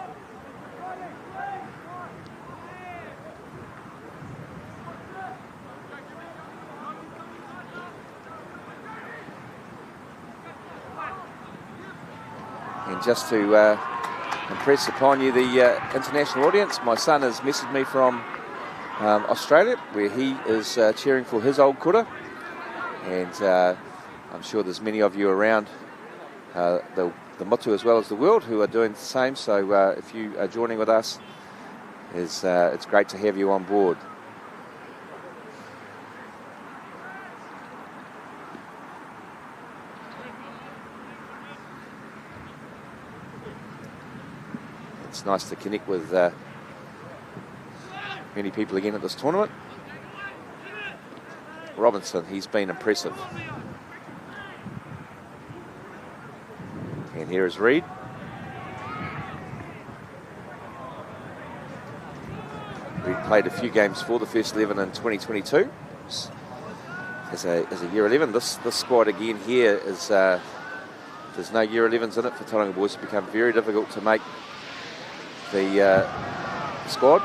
And just to impress upon you the international audience, my son has messaged me from Australia, where he is cheering for his old kura. And I'm sure there's many of you around the motu as well as the world who are doing the same. So if you are joining with us, it's great to have you on board. It's nice to connect with many people again at this tournament. Robinson, he's been impressive. And here is Reid. Reid played a few games for the first 11 in 2022 as a year 11. This squad again here is there's no year 11s in it for Tauranga boys. It's become very difficult to make the squad.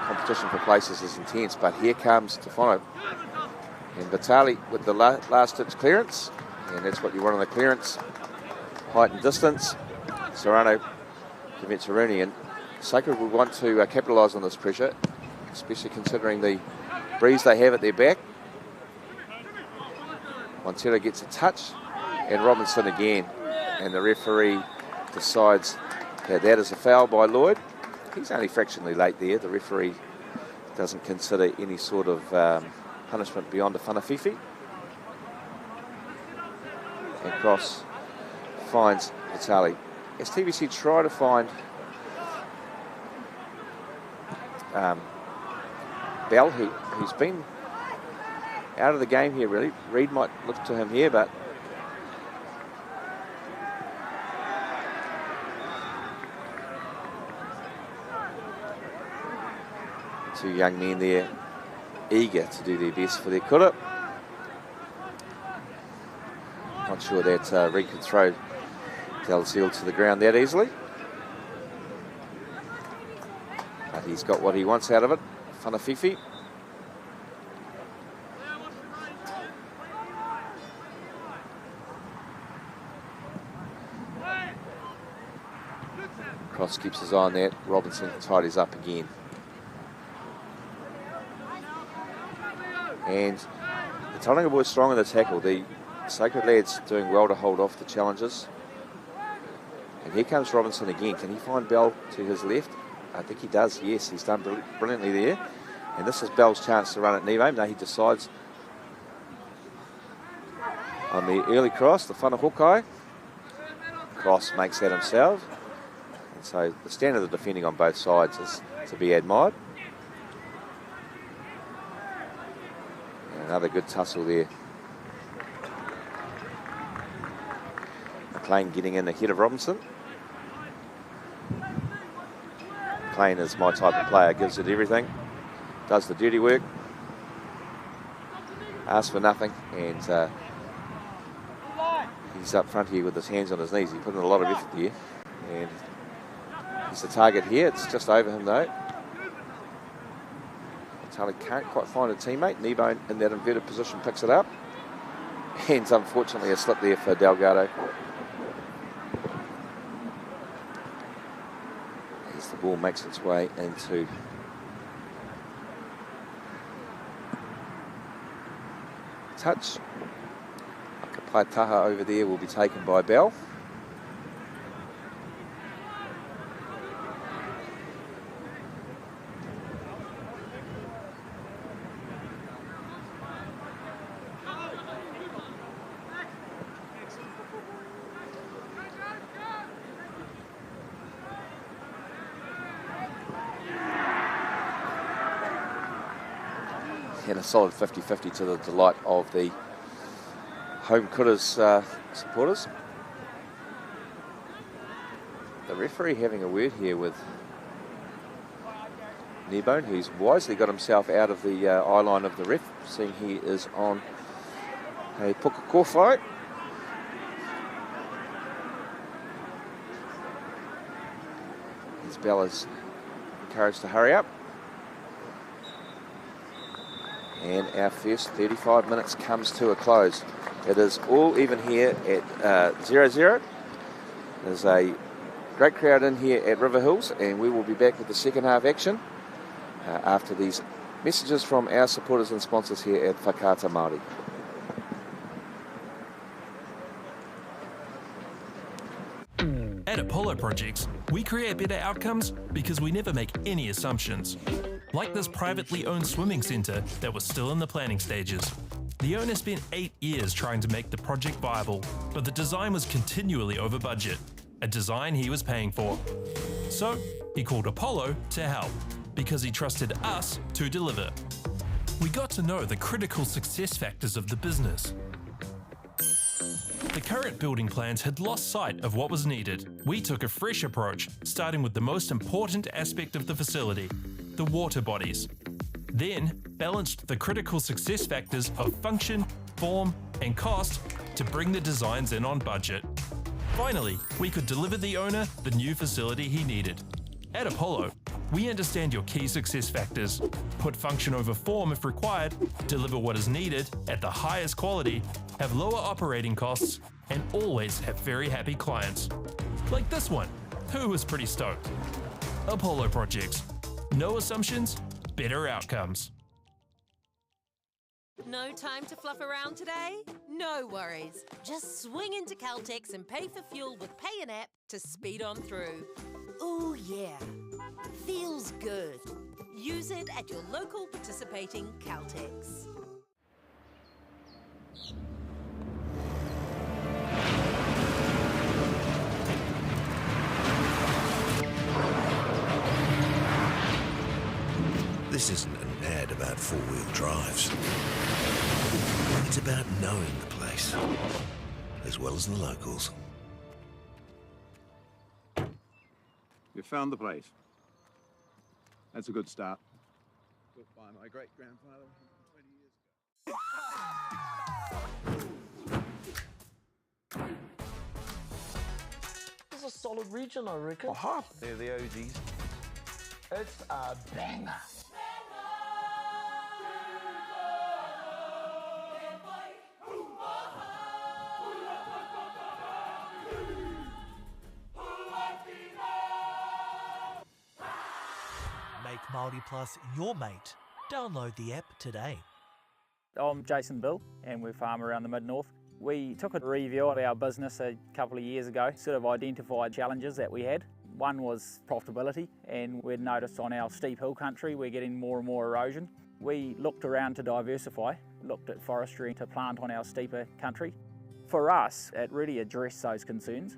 Competition for places is intense, but here comes Tofano and Vitali with the last ditch clearance, and that's what you want on the clearance. Height and distance. Serrano convinced Rooney, and Sacred will want to capitalise on this pressure, especially considering the breeze they have at their back. Montero gets a touch, and Robinson again, and the referee decides that is a foul by Lloyd. He's only fractionally late there. The referee doesn't consider any sort of punishment beyond a Whanawhiwhi. And Cross finds Vitali. As TVC try to find Bell, who's been out of the game here really. Reid might look to him here, but two young men there eager to do their best for their kura. Not sure that Reid could throw Dalziel to the ground that easily. But he's got what he wants out of it. Whanawhiwhi. Cross keeps his eye on that. Robinson tidies up again. And the Tauranga boys strong in the tackle. The Sacred lads doing well to hold off the challenges. And here comes Robinson again. Can he find Bell to his left? I think he does, yes. He's done brilliantly there. And this is Bell's chance to run at Nebo. Now he decides on the early cross, the whanahokai. Cross makes that himself. And so the standard of defending on both sides is to be admired. And another good tussle there. McLean getting in ahead of Robinson. McLean is my type of player, gives it everything, does the dirty work, asks for nothing, and he's up front here with his hands on his knees. He put in a lot of effort there, and he's the target here. It's just over him though. Tully can't quite find a teammate. Nebo in that inverted position picks it up, and unfortunately a slip there for Delgado. The ball makes its way into touch. Kapai over there will be taken by Bell. And a solid 50-50 to the delight of the home Kuras supporters. The referee having a word here with Nebo, who's wisely got himself out of the eye line of the ref, seeing he is on a puka kōwhai. As Bell is encouraged to hurry up. And our first 35 minutes comes to a close. It is all even here at 0-0. There's a great crowd in here at Riverhills, and we will be back with the second half action after these messages from our supporters and sponsors here at Whakaata Māori. At Apollo Projects, we create better outcomes because we never make any assumptions. Like this privately owned swimming centre that was still in the planning stages. The owner spent 8 years trying to make the project viable, but the design was continually over budget, a design he was paying for. So he called Apollo to help, because he trusted us to deliver. We got to know the critical success factors of the business. The current building plans had lost sight of what was needed. We took a fresh approach, starting with the most important aspect of the facility, the water bodies. Then balanced the critical success factors of function, form, and cost to bring the designs in on budget. Finally, we could deliver the owner the new facility he needed. At Apollo, we understand your key success factors, put function over form if required, deliver what is needed at the highest quality, have lower operating costs, and always have very happy clients. Like this one, who was pretty stoked. Apollo Projects. No assumptions, better outcomes. No time to fluff around today? No worries. Just swing into Caltex and pay for fuel with Pay an App to speed on through. Ooh yeah, feels good. Use it at your local participating Caltex. This isn't an ad about four-wheel drives. It's about knowing the place, as well as the locals. You found the place. That's a good start. Built by my great-grandfather 20 years ago. It's a solid region, I reckon. Aha, they're the OGs. It's a banger. Make Māori Plus your mate. Download the app today. I'm Jason Bill and we farm around the mid-north. We took a review of our business a couple of years ago, sort of identified challenges that we had. One was profitability, and we'd noticed on our steep hill country we're getting more and more erosion. We looked around to diversify, looked at forestry to plant on our steeper country. For us, it really addressed those concerns.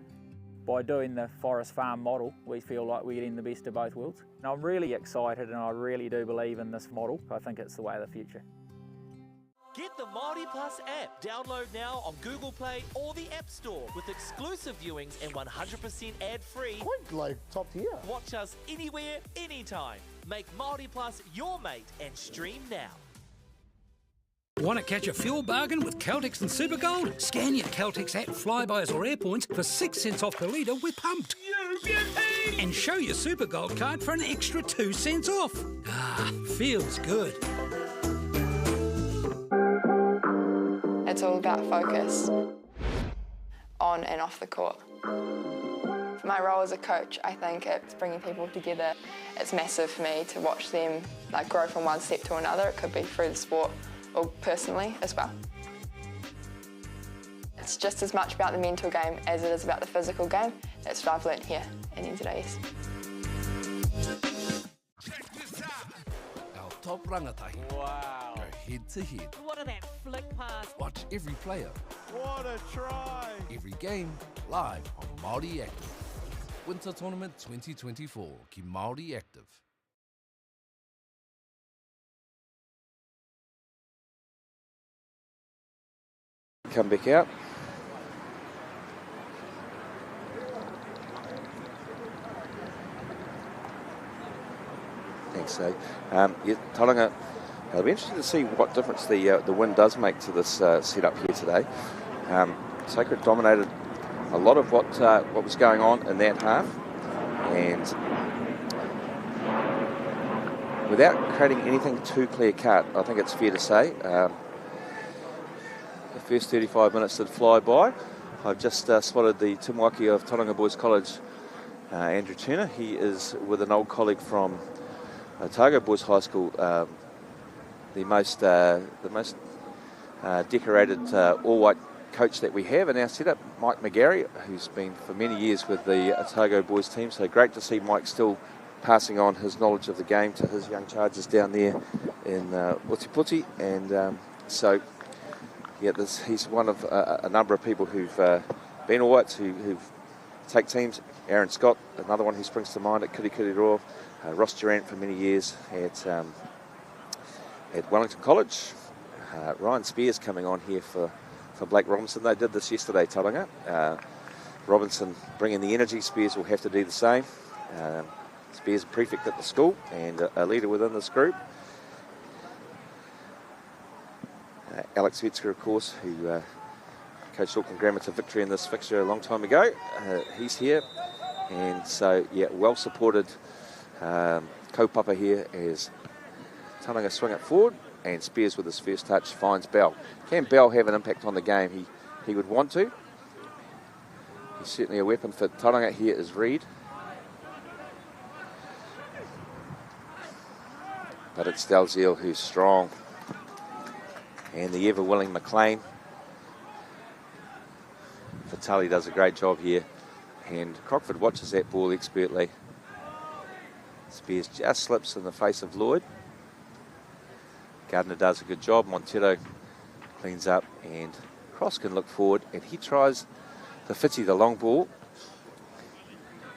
By doing the forest farm model, we feel like we're getting the best of both worlds. And I'm really excited and I really do believe in this model. I think it's the way of the future. Get the Māori Plus app. Download now on Google Play or the App Store with exclusive viewings and 100% ad-free. Quite like top tier. Watch us anywhere, anytime. Make Māori Plus your mate and stream now. Want to catch a fuel bargain with Caltex and Supergold? Scan your Caltex app, Flybuys or Airpoints for 6 cents off per litre with Pumped. And show your Supergold card for an extra 2 cents off. Ah, feels good. It's all about focus, on and off the court. For my role as a coach, I think it's bringing people together. It's massive for me to watch them grow from one step to another. It could be through the sport or personally as well. It's just as much about the mental game as it is about the physical game. That's what I've learnt here in NZSS. Our top rangatahi. Wow. Go head to head. What a that flick pass. Watch every player. What a try. Every game live on Māori Active. Winter Tournament 2024 ki Māori Active. Come back out. Thanks, Dave. Yeah, Tauranga, it'll be interesting to see what difference the wind does make to this setup here today. Sacred dominated a lot of what was going on in that half, and without creating anything too clear cut, I think it's fair to say the first 35 minutes did fly by. I've just spotted the Tāmaki of Tauranga Boys College, Andrew Turner. He is with an old colleague from Otago Boys High School, the most decorated all-white coach that we have in our setup, Mike Magari, who's been for many years with the Otago Boys team. So great to see Mike still passing on his knowledge of the game to his young charges down there in Ōtepoti. And so, yeah, he's one of a number of people who've been all-whites who've take teams. Aaron Scott, another one who springs to mind at Kirikiriroa. Ross Durant for many years at Wellington College. Ryan Spears coming on here for Blake Robinson. They did this yesterday, Tauranga. Robinson bringing the energy. Spears will have to do the same. Spears a prefect at the school and a leader within this group. Alex Wetzker, of course, who coached Auckland Grammar to victory in this fixture a long time ago. He's here. And so, yeah, well supported kaupapa here as Tauranga swing it forward, and Spears with his first touch finds Bell. Can Bell have an impact on the game? He would want to. He's certainly a weapon for Tauranga. Here is Reid. But it's Dalziel who's strong. And the ever-willing McLean. Vitali does a great job here. And Crockford watches that ball expertly. Spears just slips in the face of Lloyd. Gardner does a good job. Montero cleans up, and Cross can look forward, and he tries the Fitzy, the long ball.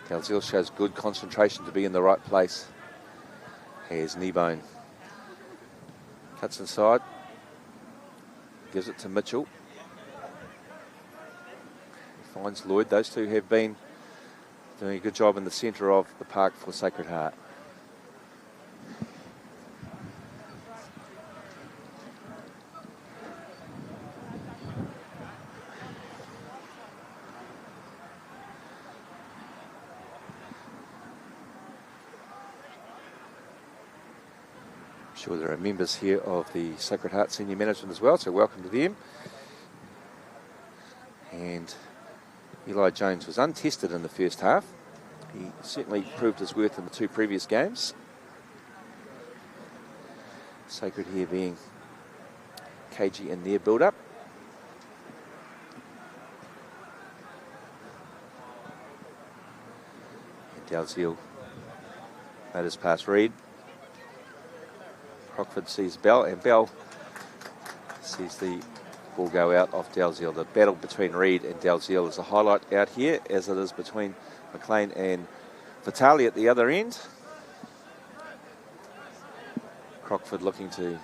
Dalziel shows good concentration to be in the right place. Here's Kneebone. Cuts inside. Gives it to Mitchell. Finds Lloyd. Those two have been doing a good job in the centre of the park for Sacred Heart. I'm sure there are members here of the Sacred Heart senior management as well, so welcome to them. And Eli Jones was untested in the first half. He certainly proved his worth in the two previous games. Sacred here being cagey in their build-up. And Dalziel made his pass Reid. Crockford sees Bell, and Bell sees the ball go out off Dalziel. The battle between Reid and Dalziel is a highlight out here, as it is between McLean and Vitali at the other end. Crockford looking to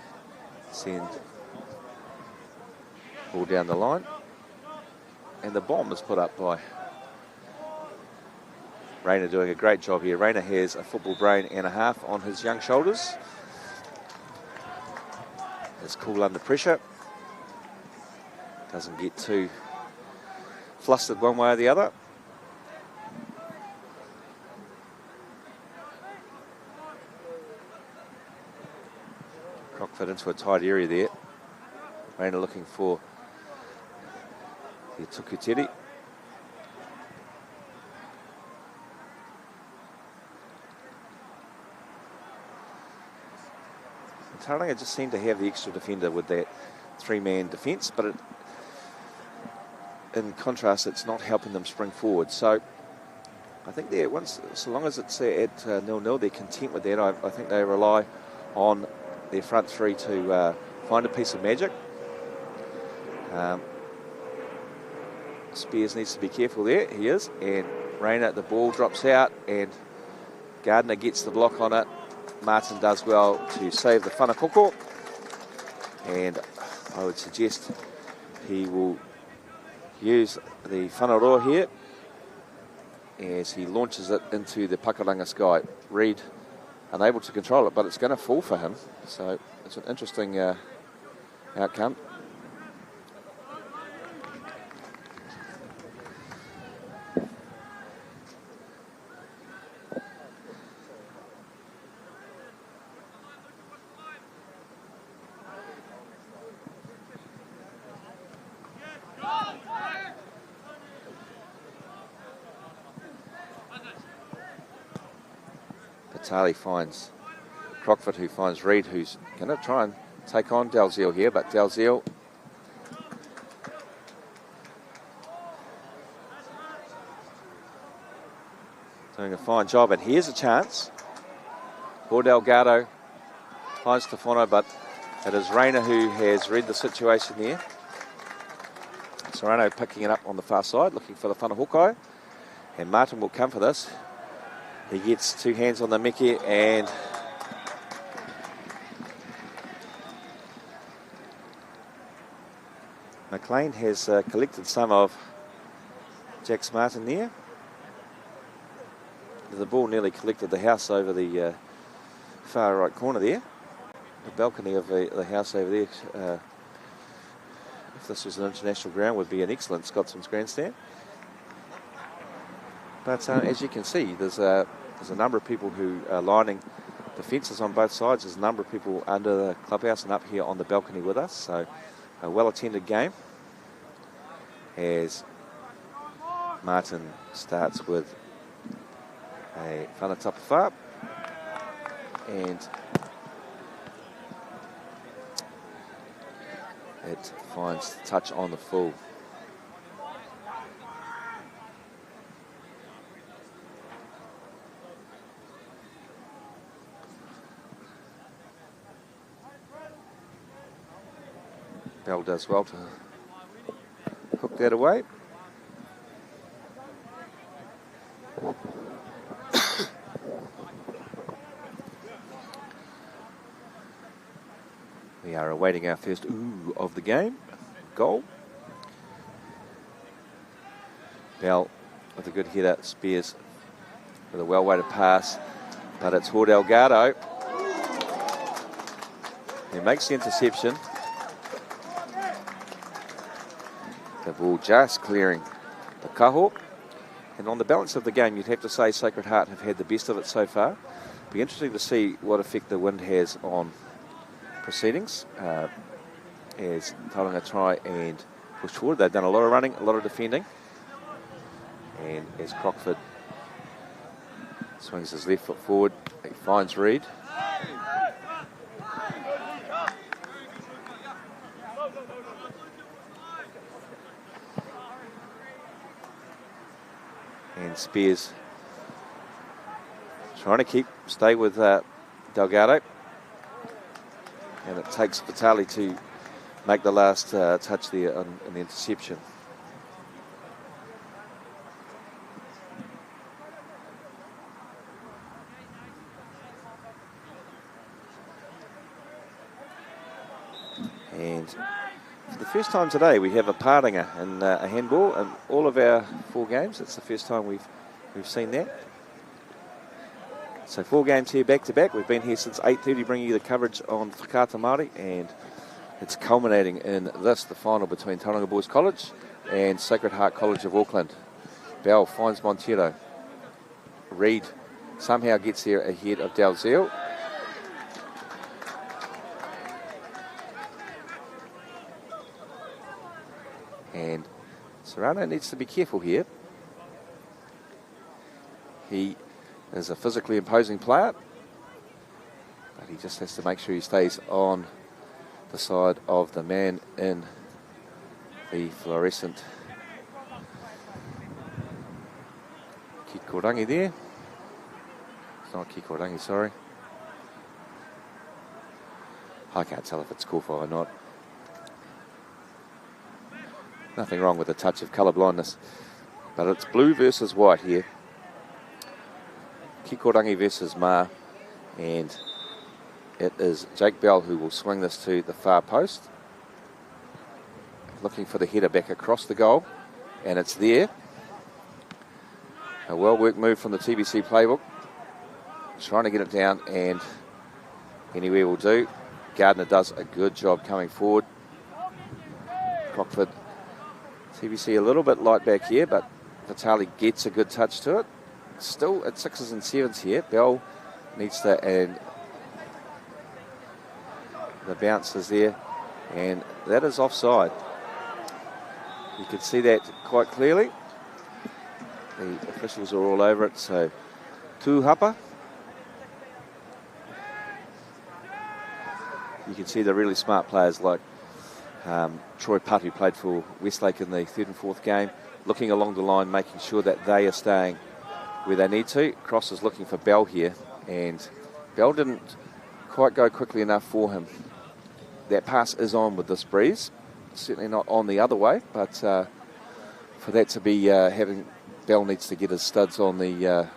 send ball down the line. And the bomb is put up by Rayner, doing a great job here. Rayner has a football brain and a half on his young shoulders. It's cool under pressure. Doesn't get too flustered one way or the other. Crockford into a tight area there. Rayner looking for the Tukuteri. Tauranga just seemed to have the extra defender with that three-man defence, but in contrast, it's not helping them spring forward. So I think so long as it's at 0-0, they're content with that. I think they rely on their front three to find a piece of magic. Spears needs to be careful there. He is. And Rayner, the ball drops out, and Gardner gets the block on it. Martin does well to save the whanakoko, and I would suggest he will use the whanaroa here as he launches it into the Pakuranga sky. Reid unable to control it, but it's going to fall for him, so it's an interesting outcome. Vitali finds Crockford, who finds Reid, who's going to try and take on Dalziel here, but Dalziel doing a fine job, and here's a chance for Delgado. Finds Stefano, but it is Rayner who has read the situation there. Serrano picking it up on the far side, looking for the whanahokai, and Martin will come for this. He gets two hands on the Mickey, and McLean has collected some of Jax Martin there. The ball nearly collected the house over the far right corner there. The balcony of the house over there, if this was an international ground, would be an excellent Scotsman's grandstand. But as you can see, there's a number of people who are lining the fences on both sides. There's a number of people under the clubhouse and up here on the balcony with us. So a well-attended game as Martin starts with a whanatapa, and it finds the touch on the full. Bell does well to hook that away. We are awaiting our first ooh of the game. Goal. Bell with a good header. Spears with a well-weighted pass, but it's Hor Delgado. He makes the interception. The ball just clearing the kaho. And on the balance of the game, you'd have to say Sacred Heart have had the best of it so far. Be interesting to see what effect the wind has on proceedings as Tauranga try and push forward. They've done a lot of running, a lot of defending. And as Crockford swings his left foot forward, he finds Reid. and Spears trying to stay with Delgado. And it takes Vitali to make the last touch there on the interception. And for the first time today, we have a partinga in a handball in all of our 4 games. It's the first time we've seen that. So 4 games here back to back. We've been here since 8:30, bringing you the coverage on Whakaata Māori, and it's culminating in this, the final between Tauranga Boys College and Sacred Heart College of Auckland. Bell finds Montero. Reid somehow gets there ahead of Dalziel. And Serrano needs to be careful here. He is a physically imposing player, but he just has to make sure he stays on the side of the man in the fluorescent kikorangi there. It's not kikorangi, sorry. I can't tell if it's kufa or not. Nothing wrong with a touch of colour blindness, but it's blue versus white here. Kikorangi versus Ma, and it is Jake Bell who will swing this to the far post. Looking for the header back across the goal, and it's there. A well-worked move from the TBC playbook. Trying to get it down, and anywhere will do. Gardner does a good job coming forward. Crockford, TBC a little bit light back here, but Vitali gets a good touch to it. Still at 6s and 7s here. Bell needs to, and the bounce is there, and that is offside. You can see that quite clearly. The officials are all over it, so tūhapa. You can see the really smart players like Troy Putt, who played for Westlake in the 3rd and 4th game, looking along the line, making sure that they are staying where they need to. Cross is looking for Bell here, and Bell didn't quite go quickly enough for him. That pass is on with this breeze. Certainly not on the other way, but for that to be having, Bell needs to get his studs on the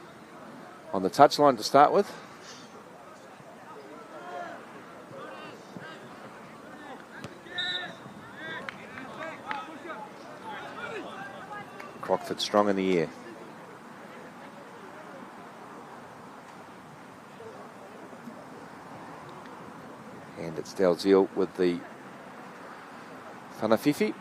touchline to start with. Crockford strong in the air. And it's Dalziel with the whanafifi.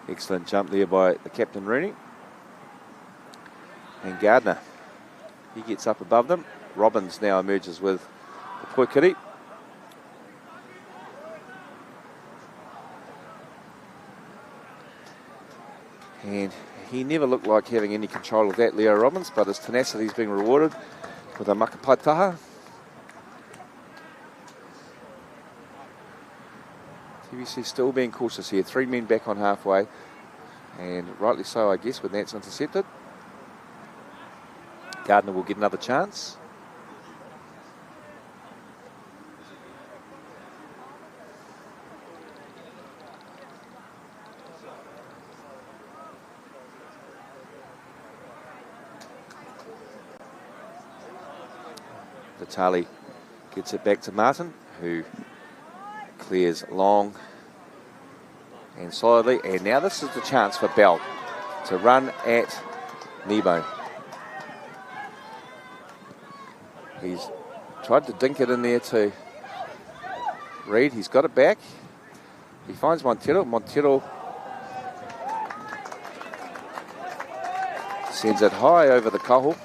Excellent jump there by the captain Rooney. And Gardner, he gets up above them. Robbins now emerges with the Poikiri. And he never looked like having any control of that, Leo Robbins, but his tenacity is being rewarded with a makapaitaha. TBC still being cautious here. 3 men back on halfway, and rightly so, I guess, when that's intercepted. Gardner will get another chance. Vitali gets it back to Martin, who clears long and solidly. And now this is the chance for Bell to run at Nebo. He's tried to dink it in there to Reid. He's got it back. He finds Montero. Montero sends it high over the kohu.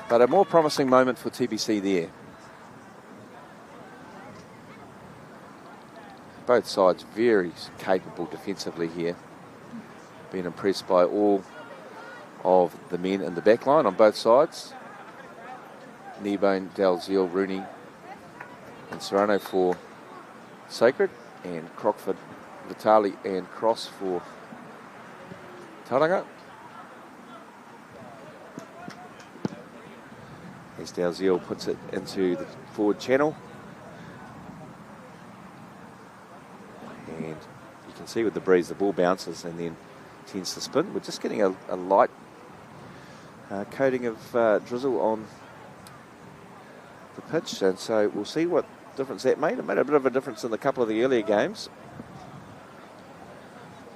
But a more promising moment for TBC there. Both sides very capable defensively here. Been impressed by all of the men in the back line on both sides. Kneebone, Dalziel, Rooney and Serrano for Sacred, and Crockford, Vitali and Cross for Tauranga. As Dalziel puts it into the forward channel. And you can see with the breeze the ball bounces and then tends to spin. We're just getting a light coating of drizzle on the pitch, and so we'll see what difference that made. It made a bit of a difference in a couple of the earlier games.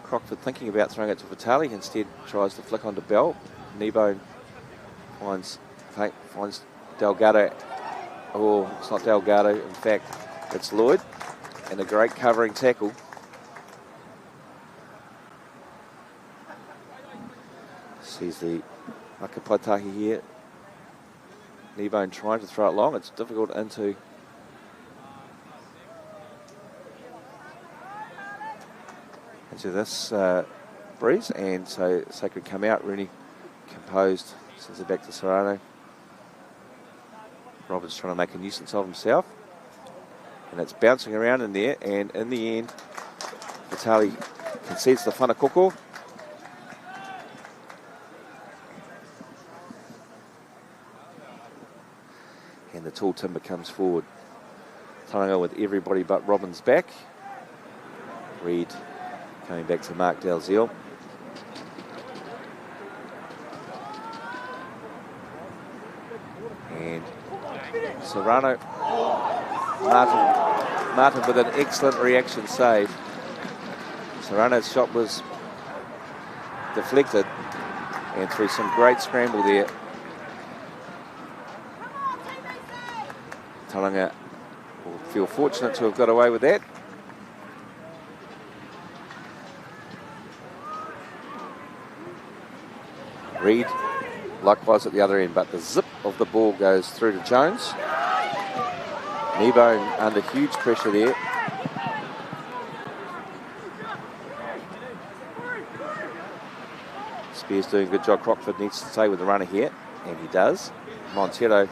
Crockford thinking about throwing it to Vitali, instead tries to flick onto Bell. Kneebone finds Delgado. Oh, it's not Delgado, in fact it's Lloyd, and a great covering tackle. Sees the Makaurau here. Kneebone trying to throw it long. It's difficult into this breeze, and so Sacred come out. Rooney composed, sends it back to Serrano. Roberts trying to make a nuisance of himself, and it's bouncing around in there, and in the end Vitali concedes the whanakoko. And the tall timber comes forward. Tauranga with everybody but Robbins back. Reid coming back to Mark Dalziel. And Serrano. Martin with an excellent reaction save. Serrano's shot was deflected, and through some great scramble there, Tauranga will feel fortunate to have got away with that. Reid, likewise at the other end, but the zip of the ball goes through to Jones. Kneebone under huge pressure there. Spears doing a good job. Crockford needs to stay with the runner here, and he does. Montero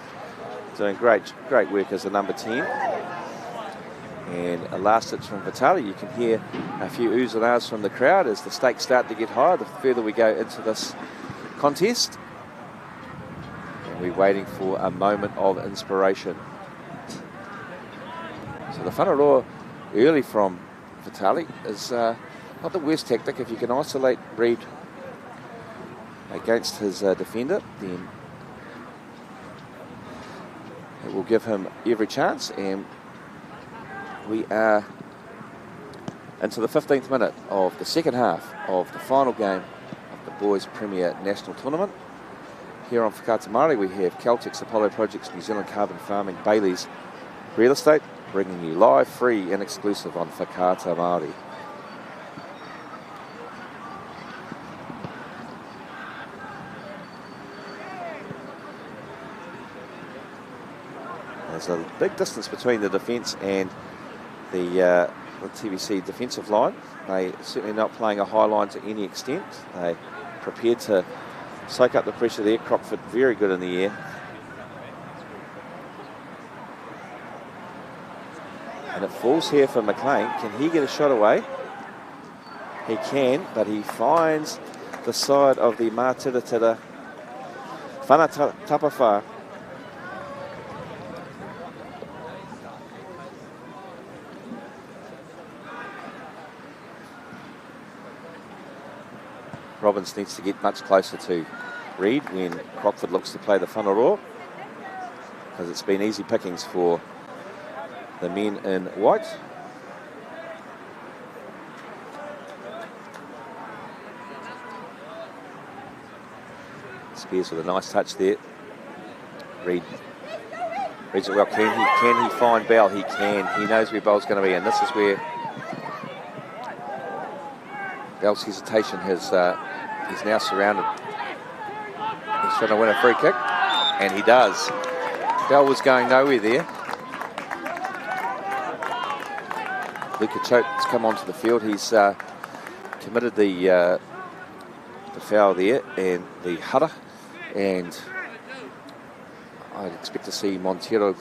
doing great work as a number 10. And a last hit from Vitali. You can hear a few oohs and ahs from the crowd as the stakes start to get higher the further we go into this contest. And we're waiting for a moment of inspiration. So the whanaroa early from Vitali is not the worst tactic. If you can isolate Reid against his defender, then it will give him every chance. And we are into the 15th minute of the second half of the final game of the Boys Premier National Tournament. Here on Whakaata Māori we have Caltex, Apollo Projects, New Zealand Carbon Farming, Bailey's Real Estate, bringing you live, free and exclusive on Whakaata Māori. There's a big distance between the defence and the TVC defensive line. They certainly not playing a high line to any extent. They prepared to soak up the pressure there. Crockford very good in the air. And it falls here for McLean. Can he get a shot away? He can, but he finds the side of the Mātiratira Whanatapawha. Robbins needs to get much closer to Reid when Crockford looks to play the whanaroa, because it's been easy pickings for the men in white. Spears with a nice touch there. Reid reads it well. Can he find Bell? He can. He knows where Bell's going to be, and this is where Bell's hesitation has he's now surrounded. He's trying to win a free kick, and he does. Bell was going nowhere there. Luka Chote's come onto the field. He's committed the foul there, and the hurra, and I'd expect to see Montero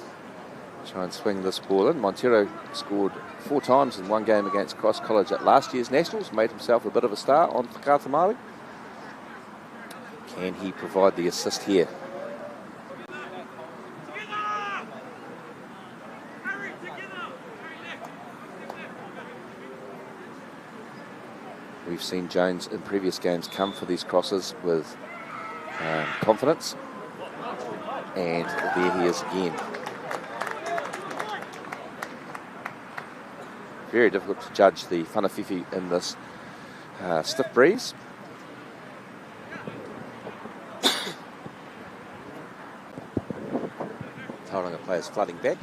try and swing this ball in. Montero scored 4 times in one game against Cross College at last year's Nationals, made himself a bit of a star on Whakaata Māori. Can he provide the assist here? We've seen Jones in previous games come for these crosses with confidence, and there he is again. Very difficult to judge the whanawhiwhi in this stiff breeze. Tauranga players flooding back.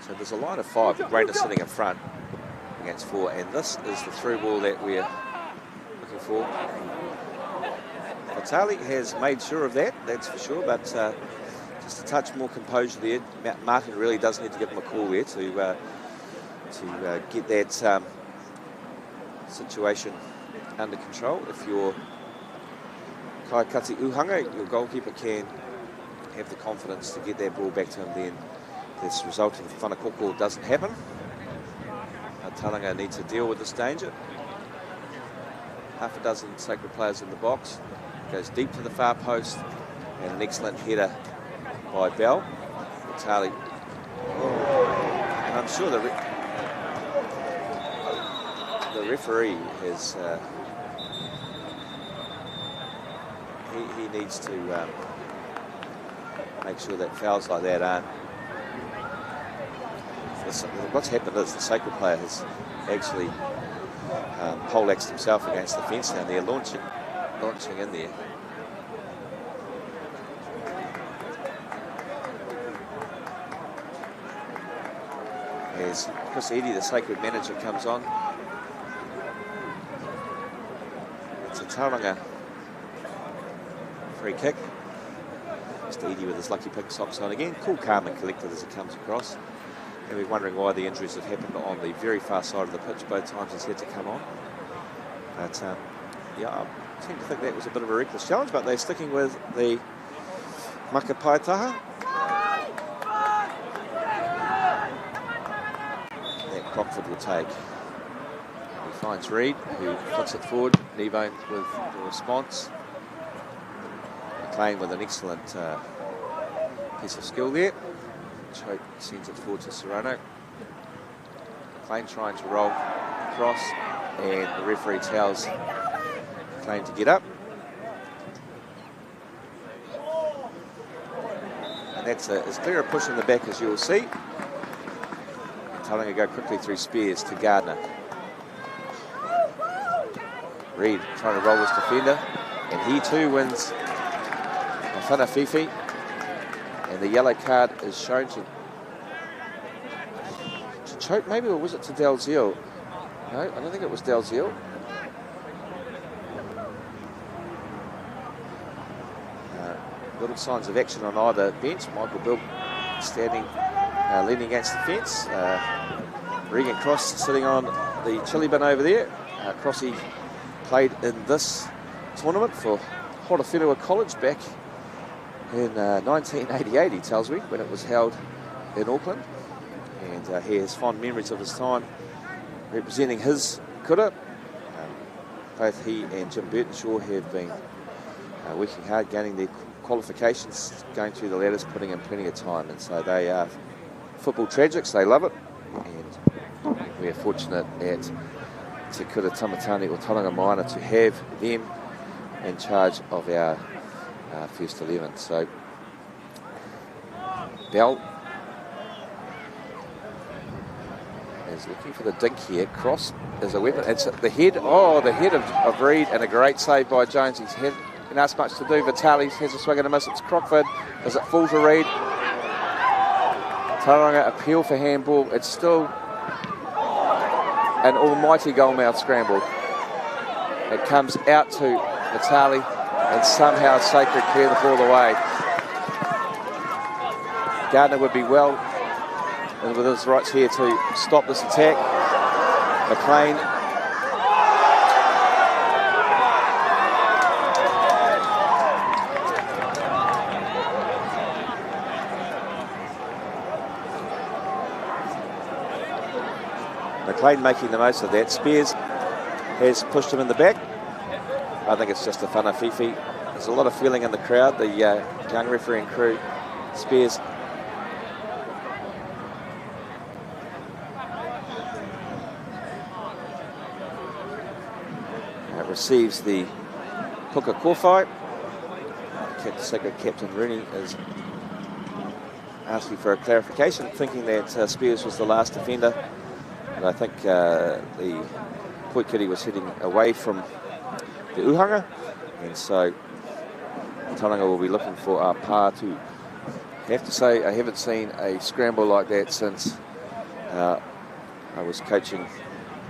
So there's a line of 5, with Rainer sitting in front against 4, and this is the through ball that we're looking for. Vitali has made sure of that, that's for sure, but just a touch more composure there. Martin really does need to give him a call there to get that situation under control. If you're Kaikati Uhanga, your goalkeeper can have the confidence to get that ball back to him, then this resulting whanakoko doesn't happen. Tauranga needs to deal with this danger. Half a dozen Sacred players in the box. Goes deep to the far post, and an excellent header by Bell. Vitali. And I'm sure the referee has he needs to make sure that fouls like that aren't. What's happened is the Sacred player has actually poleaxed himself against the fence down there, launching in there. As Chris Eddy, the Sacred manager, comes on. It's a Tauranga free kick. Mr. Eddy with his lucky pink socks on again. Cool, calm and collected as it comes across. And we're wondering why the injuries have happened on the very far side of the pitch both times he's had to come on. But yeah, I tend to think that was a bit of a reckless challenge, but they're sticking with the Makapaitaha. That Crockford will take. He finds Reid, who flicks it forward. Nevone with the response. McLean with an excellent piece of skill there. Choke sends it forward to Serrano. McLean trying to roll across, and the referee tells McLean to get up. And that's as clear a push in the back as you'll see. Tauranga go quickly through Spears to Gardner. Reid trying to roll his defender, and he too wins a whanawhiwhi. And the yellow card is shown to Choke, maybe, or was it to Dalziel? No, I don't think it was Dalziel. Little signs of action on either bench. Michael Bill standing, leaning against the fence. Regan Cross sitting on the chili bin over there. Crossy played in this tournament for Horowhenua College back in 1988, he tells me, when it was held in Auckland. And he has fond memories of his time representing his kura. Both he and Jim Burtonshaw have been working hard, gaining their qualifications, going through the ladders, putting in plenty of time. And so they are football tragics, they love it. And we are fortunate at Te Kura Tamatani or Tauranga Minor to have them in charge of our first 11. So Bell is looking for the dink here. Cross is a weapon. It's the head. Oh, the head of Reid, and a great save by Jones. He's had enough much to do. Vitali has a swing and a miss. It's Crockford. Does it fall to Reid? Tauranga appeal for handball. It's still an almighty goalmouth scramble. It comes out to Vitali, and somehow Sacred clear the ball away. Gardner would be well and with his rights here to stop this attack. McLean McLean making the most of that. Spears has pushed him in the back. I think it's just a whanafifi. There's a lot of feeling in the crowd. The young refereeing crew, Spears. Receives the puka kōwhai. Captain Rooney is asking for a clarification, thinking that Spears was the last defender. And I think the Poikiri was heading away from the uhanga, and so Tauranga will be looking for a pātu. I have to say, I haven't seen a scramble like that since I was coaching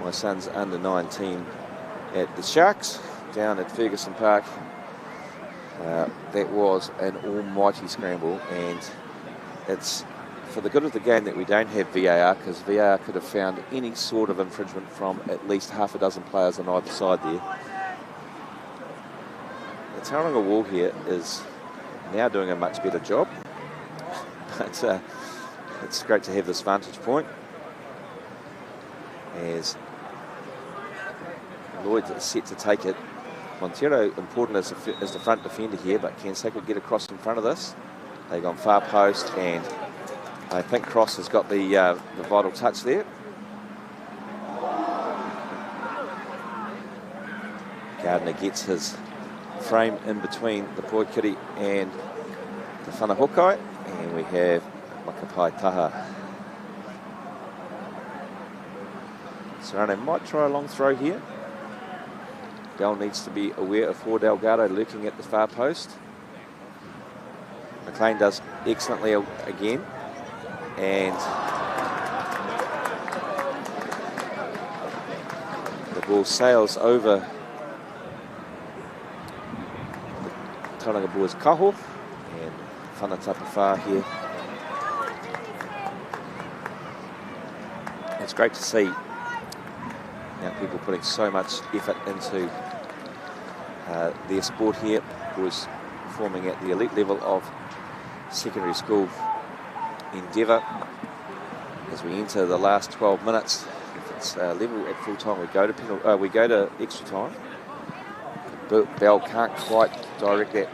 my son's under-9 team at the Sharks down at Ferguson Park. That was an almighty scramble, and it's for the good of the game that we don't have VAR, because VAR could have found any sort of infringement from at least half a dozen players on either side there. The Tauranga wall here is now doing a much better job, but it's great to have this vantage point as Lloyd is set to take it. Montero, important as the front defender here, but can Sacred get across in front of this? They've gone far post, and I think Cross has got the vital touch there. Gardner gets his frame in between the Poikiri and the whanahokai, and we have Makapai Taha. Serrano might try a long throw here. Bell needs to be aware of Ford Delgado lurking at the far post. McLean does excellently again, and the ball sails over the Tauranga boys' kaho, and whanatapa here. It's great to see now people putting so much effort into their sport here. Boys performing at the elite level of secondary school endeavour. As we enter the last 12 minutes, if it's level at full time, we go to extra time. Bell can't quite direct that,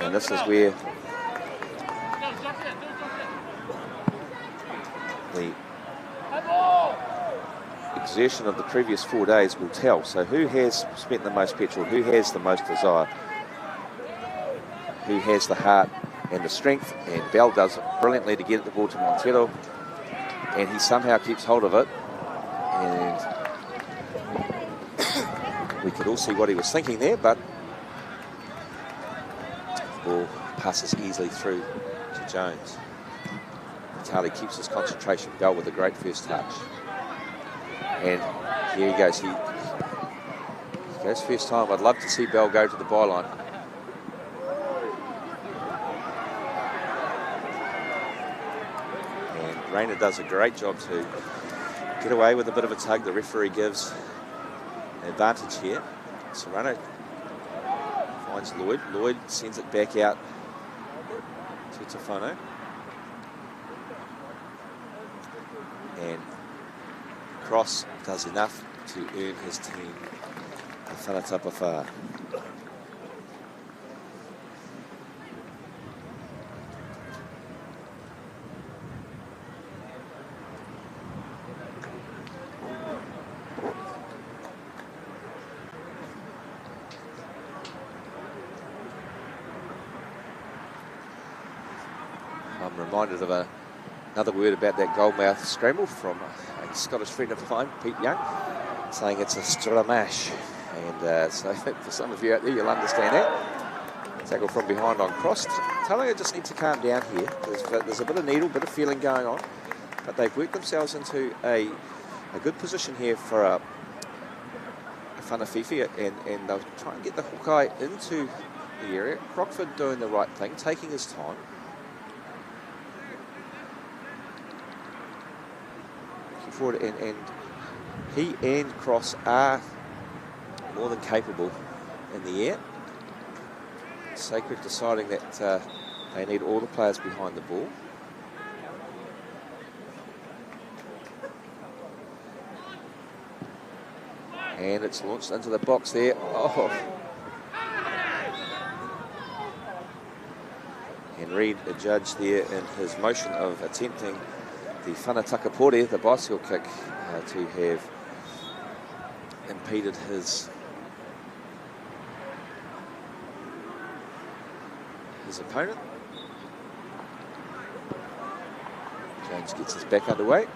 and this is where the exertion of the previous 4 days will tell. So who has spent the most petrol, who has the most desire, who has the heart and the strength, and Bell does it brilliantly to get the ball to Montero, and he somehow keeps hold of it, and we could all see what he was thinking there, but the ball passes easily through to Jones. Vitali keeps his concentration. Bell with a great first touch. And here he goes. He goes first time. I'd love to see Bell go to the byline. And Rayner does a great job to get away with a bit of a tug. The referee gives an advantage here. Serrano finds Lloyd. Lloyd sends it back out to Tofano. And Cross does enough to earn his team the whanatapa whā. I'm reminded of another word about that goalmouth scramble from a Scottish friend of mine, Pete Young, saying it's a stramash. And so for some of you out there, you'll understand that. Tackle from behind on Cross. Tauranga just need to calm down here. There's a bit of needle, bit of feeling going on, but they've worked themselves into a good position here for a whanafifi, and they'll try and get the Hawkeye into the area. Crockford doing the right thing, taking his time. Forward, and he and Cross are more than capable in the air. Sacred deciding that they need all the players behind the ball. And it's launched into the box there. Oh. And Reid, the judge there, in his motion of attempting the whanataka-pore, the bicycle kick, to have impeded his opponent. Jones gets his back underway.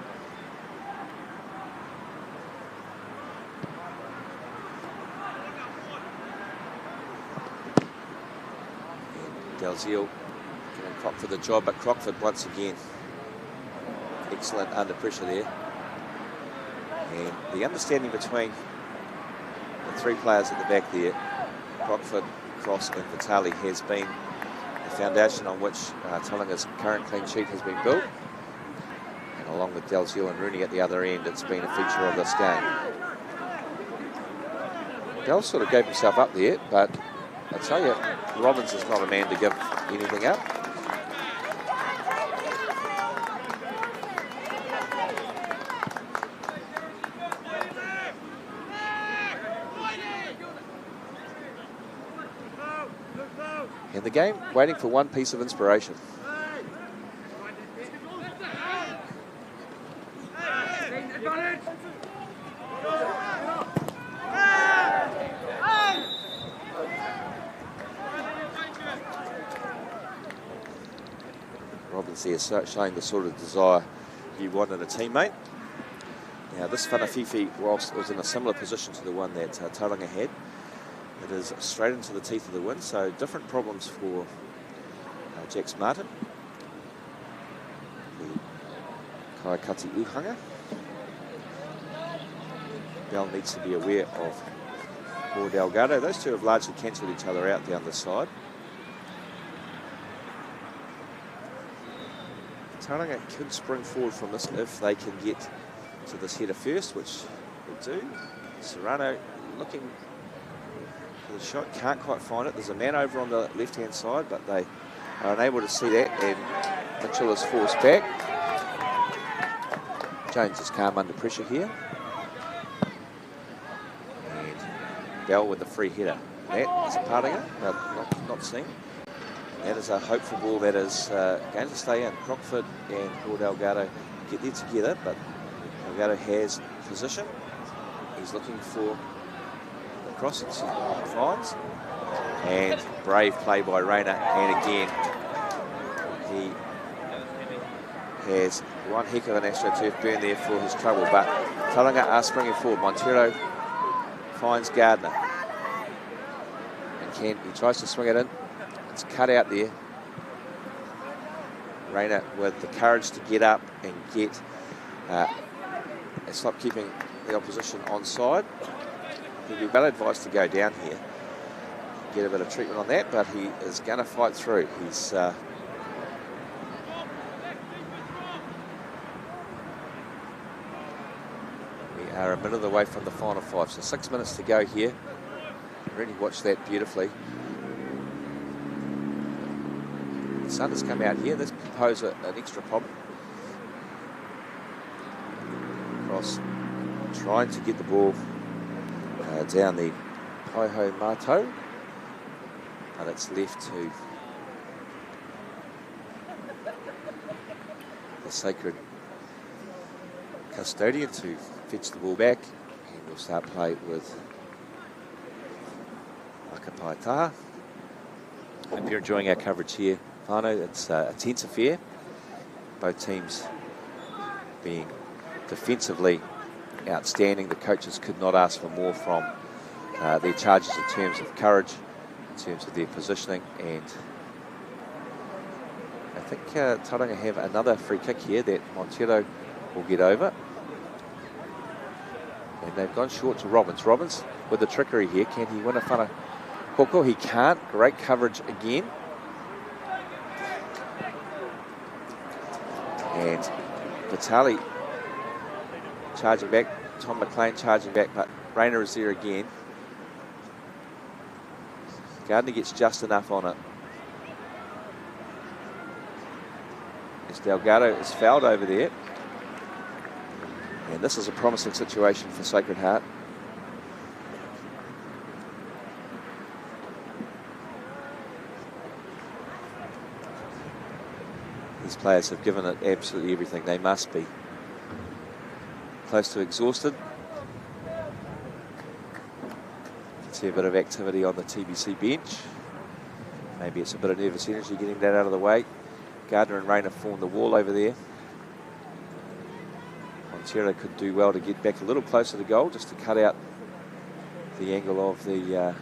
And Dalziel giving Crockford the job, but Crockford once again excellent under pressure there. And the understanding between the three players at the back there, Crockford, Cross and Vitali, has been the foundation on which Taurang's current clean sheet has been built. And along with Dalziel and Rooney at the other end, it's been a feature of this game. Dell sort of gave himself up there, but I tell you, Robbins is not a man to give anything up. And the game waiting for one piece of inspiration. Robbins there showing the sort of desire you want in a teammate. Now this whanafifi, whilst it was in a similar position to the one that Tauranga had, it is straight into the teeth of the wind, so different problems for Jax Martin. The Kaikati Uhanga. Bell needs to be aware of Paul Delgado. Those two have largely cancelled each other out down the side. Tauranga could spring forward from this if they can get to this header first, which they do. Serrano looking for the shot, can't quite find it. There's a man over on the left-hand side, but they are unable to see that, and Mitchell is forced back. Jones is calm under pressure here. And Bell with the free header. That is a Pāringa, not seen. That is a hopeful ball that is going to stay in. Crockford and Paul Delgado get there together, but Delgado has position. He's looking for the cross. He finds. And brave play by Rayner. And again, he has one heck of an AstroTurf burn there for his trouble. But Tauranga are springing forward. Montero finds Gardner. And he tries to swing it in. It's cut out there. Rayner with the courage to get up and get stop keeping the opposition onside. He'd be well advised to go down here, get a bit of treatment on that, but he is going to fight through. He's we are a minute away from the final five, so 6 minutes to go here. Really watch that beautifully. The sun has come out here. This can pose an extra problem. Cross trying to get the ball down the Paiho Mato, but it's left to the sacred custodian to fetch the ball back, and we'll start play with Makapaitaha. Hope you're enjoying our coverage here. It's a tense affair. Both teams being defensively outstanding. The coaches could not ask for more from their charges in terms of courage, in terms of their positioning, and I think Tauranga have another free kick here that Montero will get over. And they've gone short to Robbins. Robbins with the trickery here. Can he win a whana hoko? He can't. Great coverage again. And Vitali charging back, Tom McLean charging back, but Rayner is there again. Gardner gets just enough on it. As Delgado is fouled over there. And this is a promising situation for Sacred Heart. players have given it absolutely everything. They must be close to exhausted. You can see a bit of activity on the TBC bench. Maybe it's a bit of nervous energy getting that out of the way. Gardner and Rain have formed the wall over there. Montero could do well to get back a little closer to goal, just to cut out the angle of the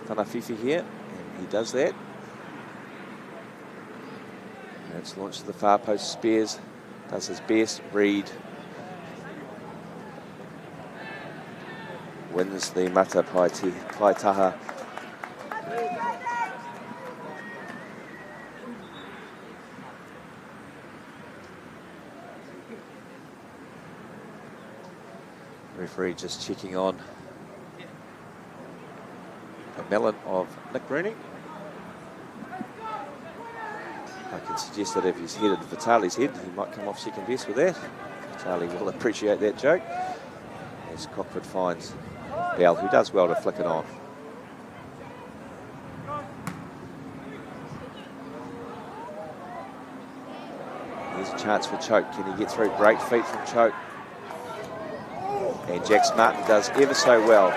Whanawhiwhi here, and he does that. And it's launched to the far post. Spears does his best. Reid wins the Mata Paitaha. Referee just checking on the melon of Nick Rooney. I can suggest that if he's headed Vitali's head, he might come off second best with that. Vitali will appreciate that joke. As Cockford finds Bell, who does well to flick it on. Here's a chance for Choke. Can he get through? Great feet from Choke. And Jax Martin does ever so well.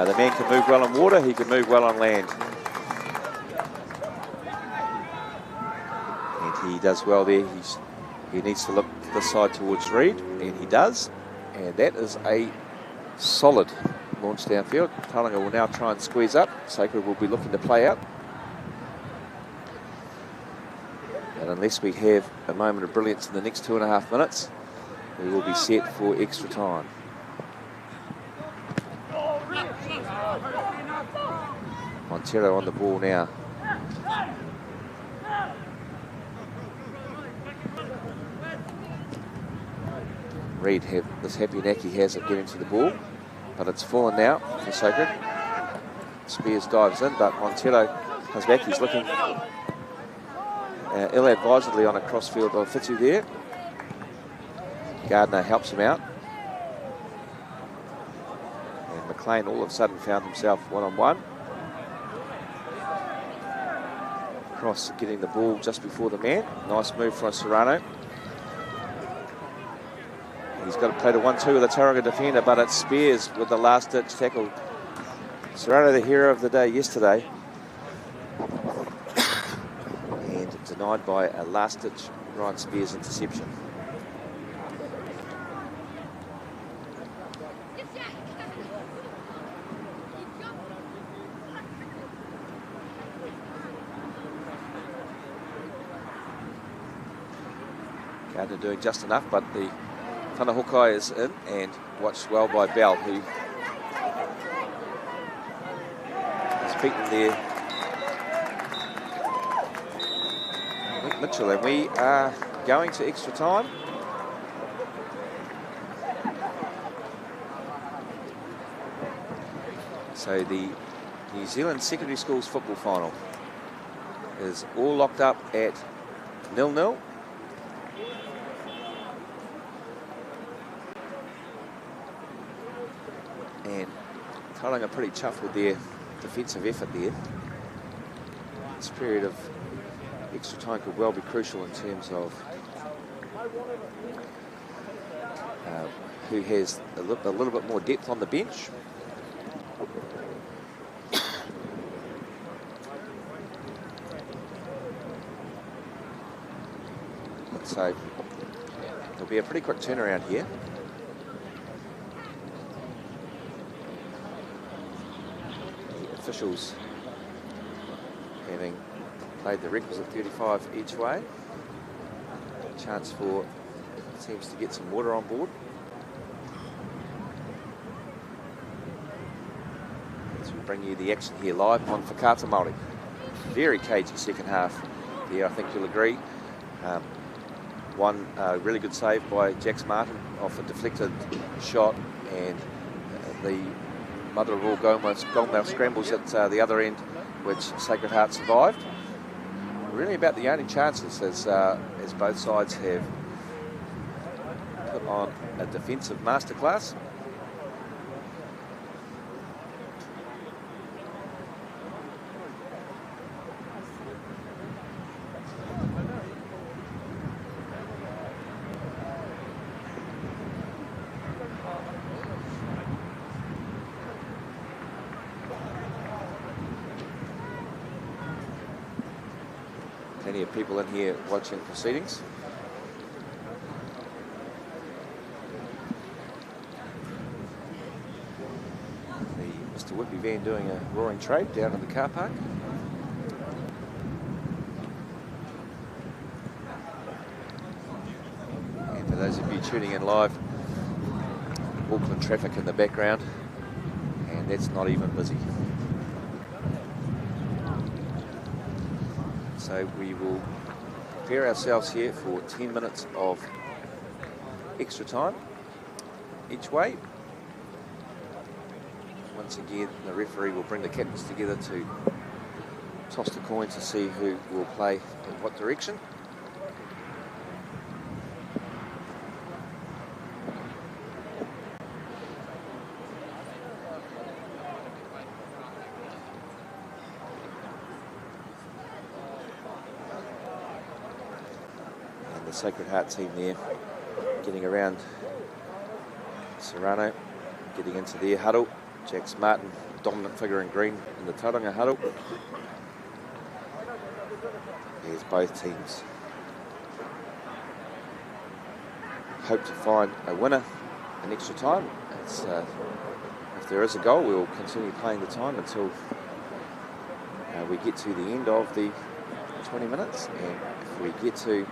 The man can move well on water, he can move well on land. And he does well there. He needs to look this side towards Reid, and he does. And that is a solid launch downfield. Tauranga will now try and squeeze up. Sacred will be looking to play out. And unless we have a moment of brilliance in the next 2.5 minutes, we will be set for extra time. Montero on the ball now. Reid, this happy knack he has at getting to the ball, but it's fallen now for Sacred. Spears dives in, but Montero comes back. He's looking ill-advisedly on a crossfield of Fitu there. Gardner helps him out. And McLean all of a sudden found himself one-on-one. Cross getting the ball just before the man. Nice move from Serrano. He's got to play the 1-2 with the Tauranga defender, but it's Spears with the last-ditch tackle. Serrano, the hero of the day yesterday. And denied by a last-ditch Ryan Spears interception. Gardner doing just enough, but the Whanahokai is in and watched well by Bell, who is beaten there. Mitchell, and we are going to extra time. So the New Zealand Secondary Schools football final is all locked up at 0-0. And Tauranga are pretty chuffed with their defensive effort there. This period of extra time could well be crucial in terms of who has a little bit more depth on the bench. So it'll be a pretty quick turnaround here. The officials having played the requisite 35 each way. Chance for teams to get some water on board. As we bring you the action here live on Whakaata Māori. Very cagey second half here, I think you'll agree. One really good save by Jax Martin off a deflected shot, and the mother of all goalmouth scrambles at the other end, which Sacred Heart survived. Really about the only chances as both sides have put on a defensive masterclass. plenty of people in here watching proceedings. The Mr. Whippy van doing a roaring trade down in the car park. And for those of you tuning in live, Auckland traffic in the background, and that's not even busy. So we will prepare ourselves here for 10 minutes of extra time each way. Once again, the referee will bring the captains together to toss the coin to see who will play in what direction. Sacred Heart team there getting around Serrano, getting into their huddle. Jax Martin, dominant figure in green in the Tauranga huddle. There's both teams. Hope to find a winner in extra time. If there is a goal, we will continue playing the time until we get to the end of the 20 minutes. And if we get to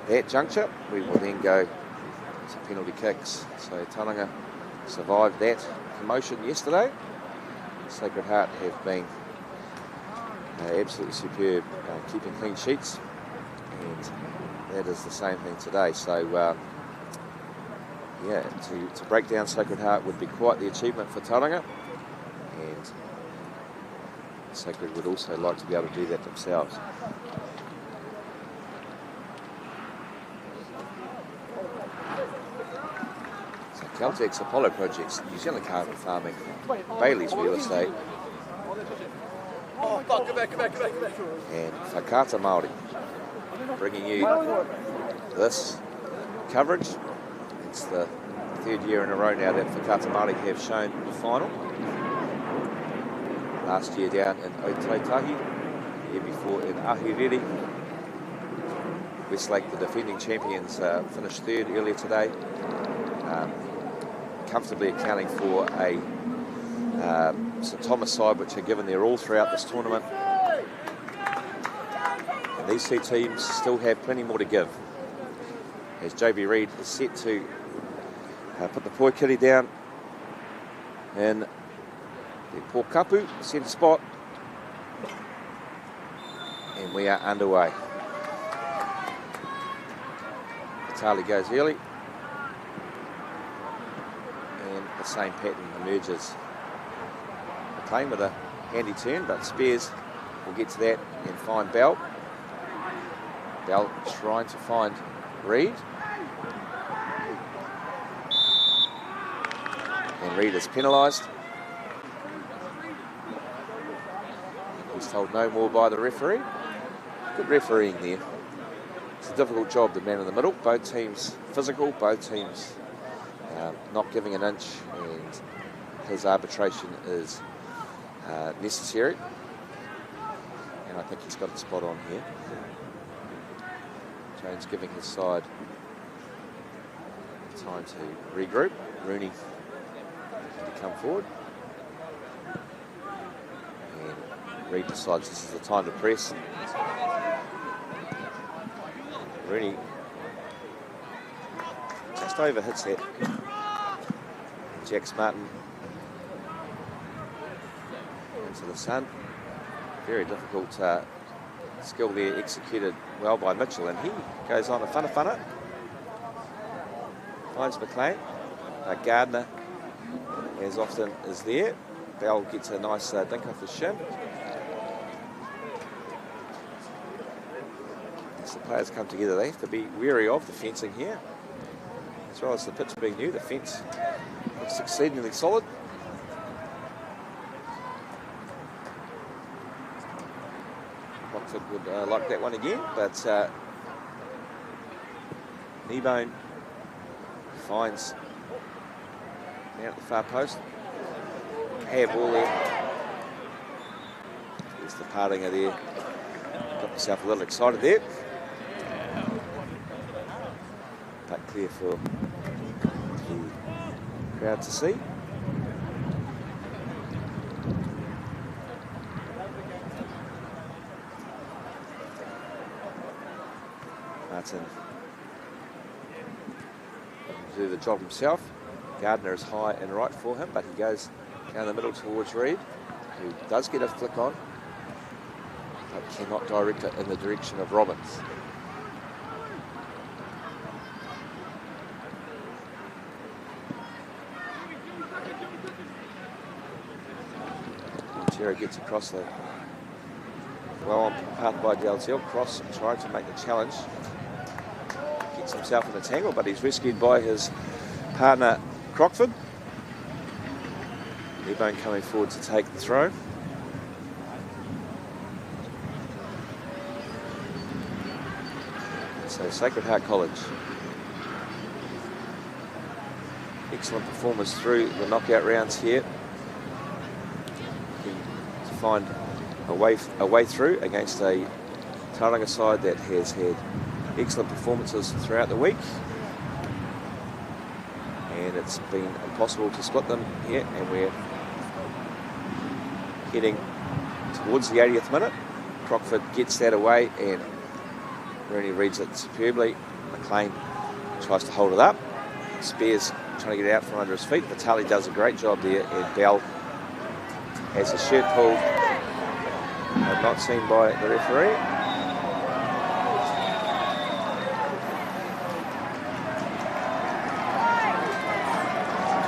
that juncture, we will then go to penalty kicks. So Tauranga survived that commotion yesterday. Sacred Heart have been absolutely superb, keeping clean sheets, and that is the same thing today. So yeah, to break down Sacred Heart would be quite the achievement for Tauranga, and Sacred would also like to be able to do that themselves. Caltex Apollo Projects, New Zealand Carbon Farming, Bailey's Real Estate, and Whakaata Māori, bringing you this coverage. It's the third year in a row now that Whakaata Māori have shown the final. Last year down in Otautahi, the year before in Ahuriri. Westlake, the defending champions, finished third earlier today. Comfortably accounting for a St Thomas side which are given their all throughout this tournament. And these two teams still have plenty more to give, as JB Reid is set to put the poi kitty down in the Pokapu centre spot, and we are underway. Vitali goes early. The same pattern emerges. McLean with a handy turn, but Spears will get to that and find Bell. Bell trying to find Reid. And Reid is penalised. He's told no more by the referee. Good refereeing there. It's a difficult job, the man in the middle. Both teams physical, both teams not giving an inch, and his arbitration is necessary. And I think he's got it spot on here. Jones giving his side time to regroup. Rooney to come forward. And Reid decides this is the time to press. Rooney just over hits that. Jax Martin into the sun. Very difficult skill there, executed well by Mitchell, and he goes on a whana. Finds McLean. Gardner, as often, is there. Bell gets a nice dink off the shin. As the players come together, they have to be wary of the fencing here. As well as the pitch being new, the fence looks exceedingly solid. Rockford would like that one again, but Kneebone finds down at the far post. Hair ball there. There's the parting of there. got himself a little excited there. But clear for the crowd to see. Martin will do the job himself. Gardner is high and right for him, but he goes down the middle towards Reed, who does get a flick on, but cannot direct it in the direction of Robbins. Montero gets across the well on path by Dalziel. Cross trying to make the challenge. Gets himself in a tangle, but he's rescued by his partner Crockford. Kneebone coming forward to take the throw. So Sacred Heart College. Excellent performance through the knockout rounds here. To find a way through against a Tauranga side that has had excellent performances throughout the week. And it's been impossible to split them here, and we're heading towards the 80th minute. Crockford gets that away and Rooney reads it superbly. McLean tries to hold it up. Spears trying to get it out from under his feet. Vitali does a great job there, and Bell has his shirt pulled. Not seen by the referee.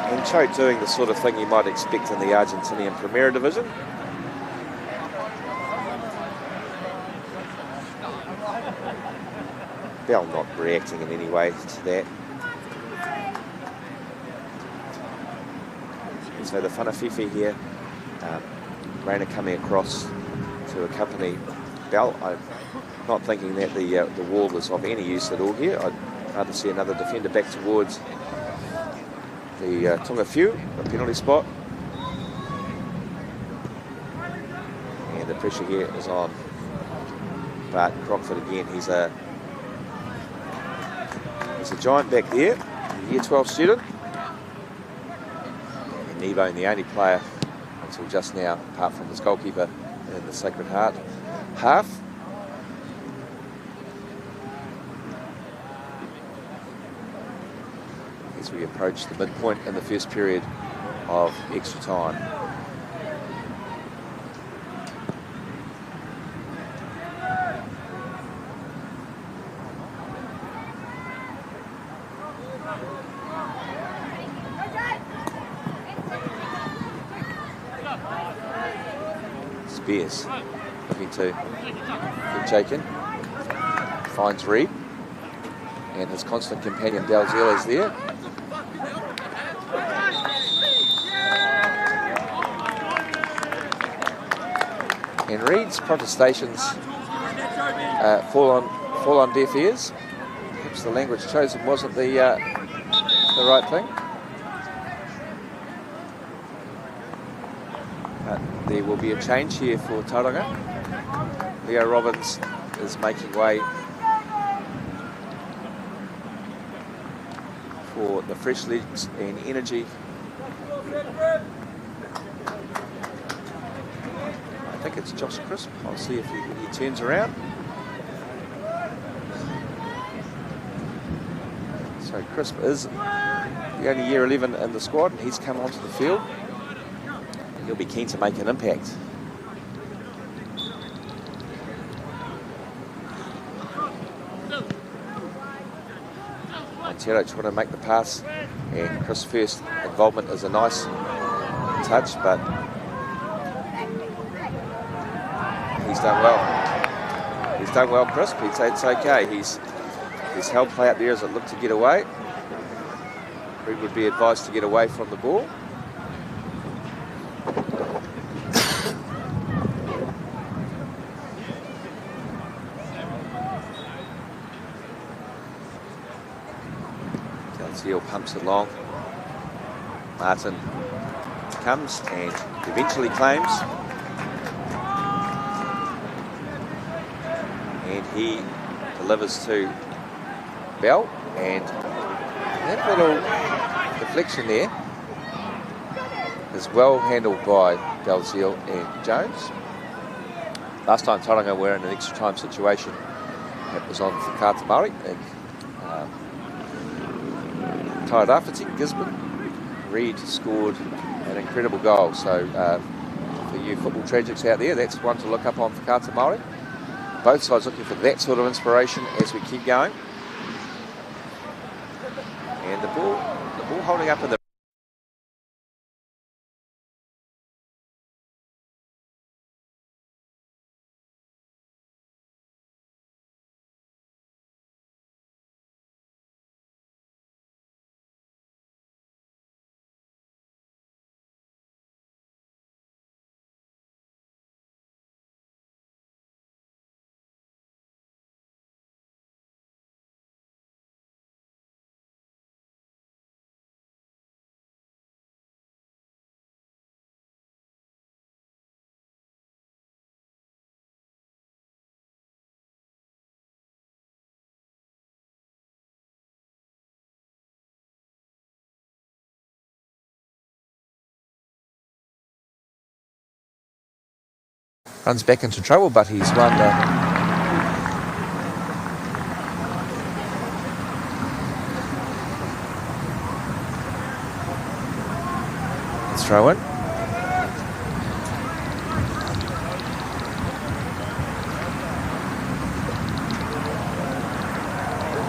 And Choate doing the sort of thing you might expect in the Argentinian Primera Division. Bell not reacting in any way to that. And so the Whanafifi here, Rayner coming across to accompany Bell. I'm not thinking that the wall is of any use at all here. I'd rather see another defender back towards the Tonga Few, the penalty spot. And the pressure here is on. But Crockford again, he's a giant back there, year 12 student. And Nebone, the only player until just now, apart from his goalkeeper in the Sacred Heart half. As we approach the midpoint in the first period of extra time. Spears looking to get taken. Finds Reed. And his constant companion Dalziel is there. And Reed's protestations fall on deaf ears. Perhaps the language chosen wasn't the right thing. There will be a change here for Tauranga. Leo Robbins is making way for the fresh legs and energy. I think it's Josh Crisp. I'll see if he turns around. So Crisp is the only year 11 in the squad, and he's come onto the field. He'll be keen to make an impact. Montero trying to make the pass, and Chris' first involvement is a nice touch, but he's done well. He's done well, Chris. He'd say it's okay. He's held play up there as it looked to get away. Reed would be advised to get away from the ball. Dalziel pumps it along. Martin comes and eventually claims. And he delivers to Bell, and that little deflection there is well handled by Dalziel and Jones. Last time Tauranga were in an extra time situation, it was on Whakaata Māori and Tairawhiti, Gisborne. Reid scored an incredible goal, so for you football tragics out there, that's one to look up on Whakaata Māori. Both sides looking for that sort of inspiration as we keep going. And the ball holding up in the runs back into trouble, but he's won the throw in.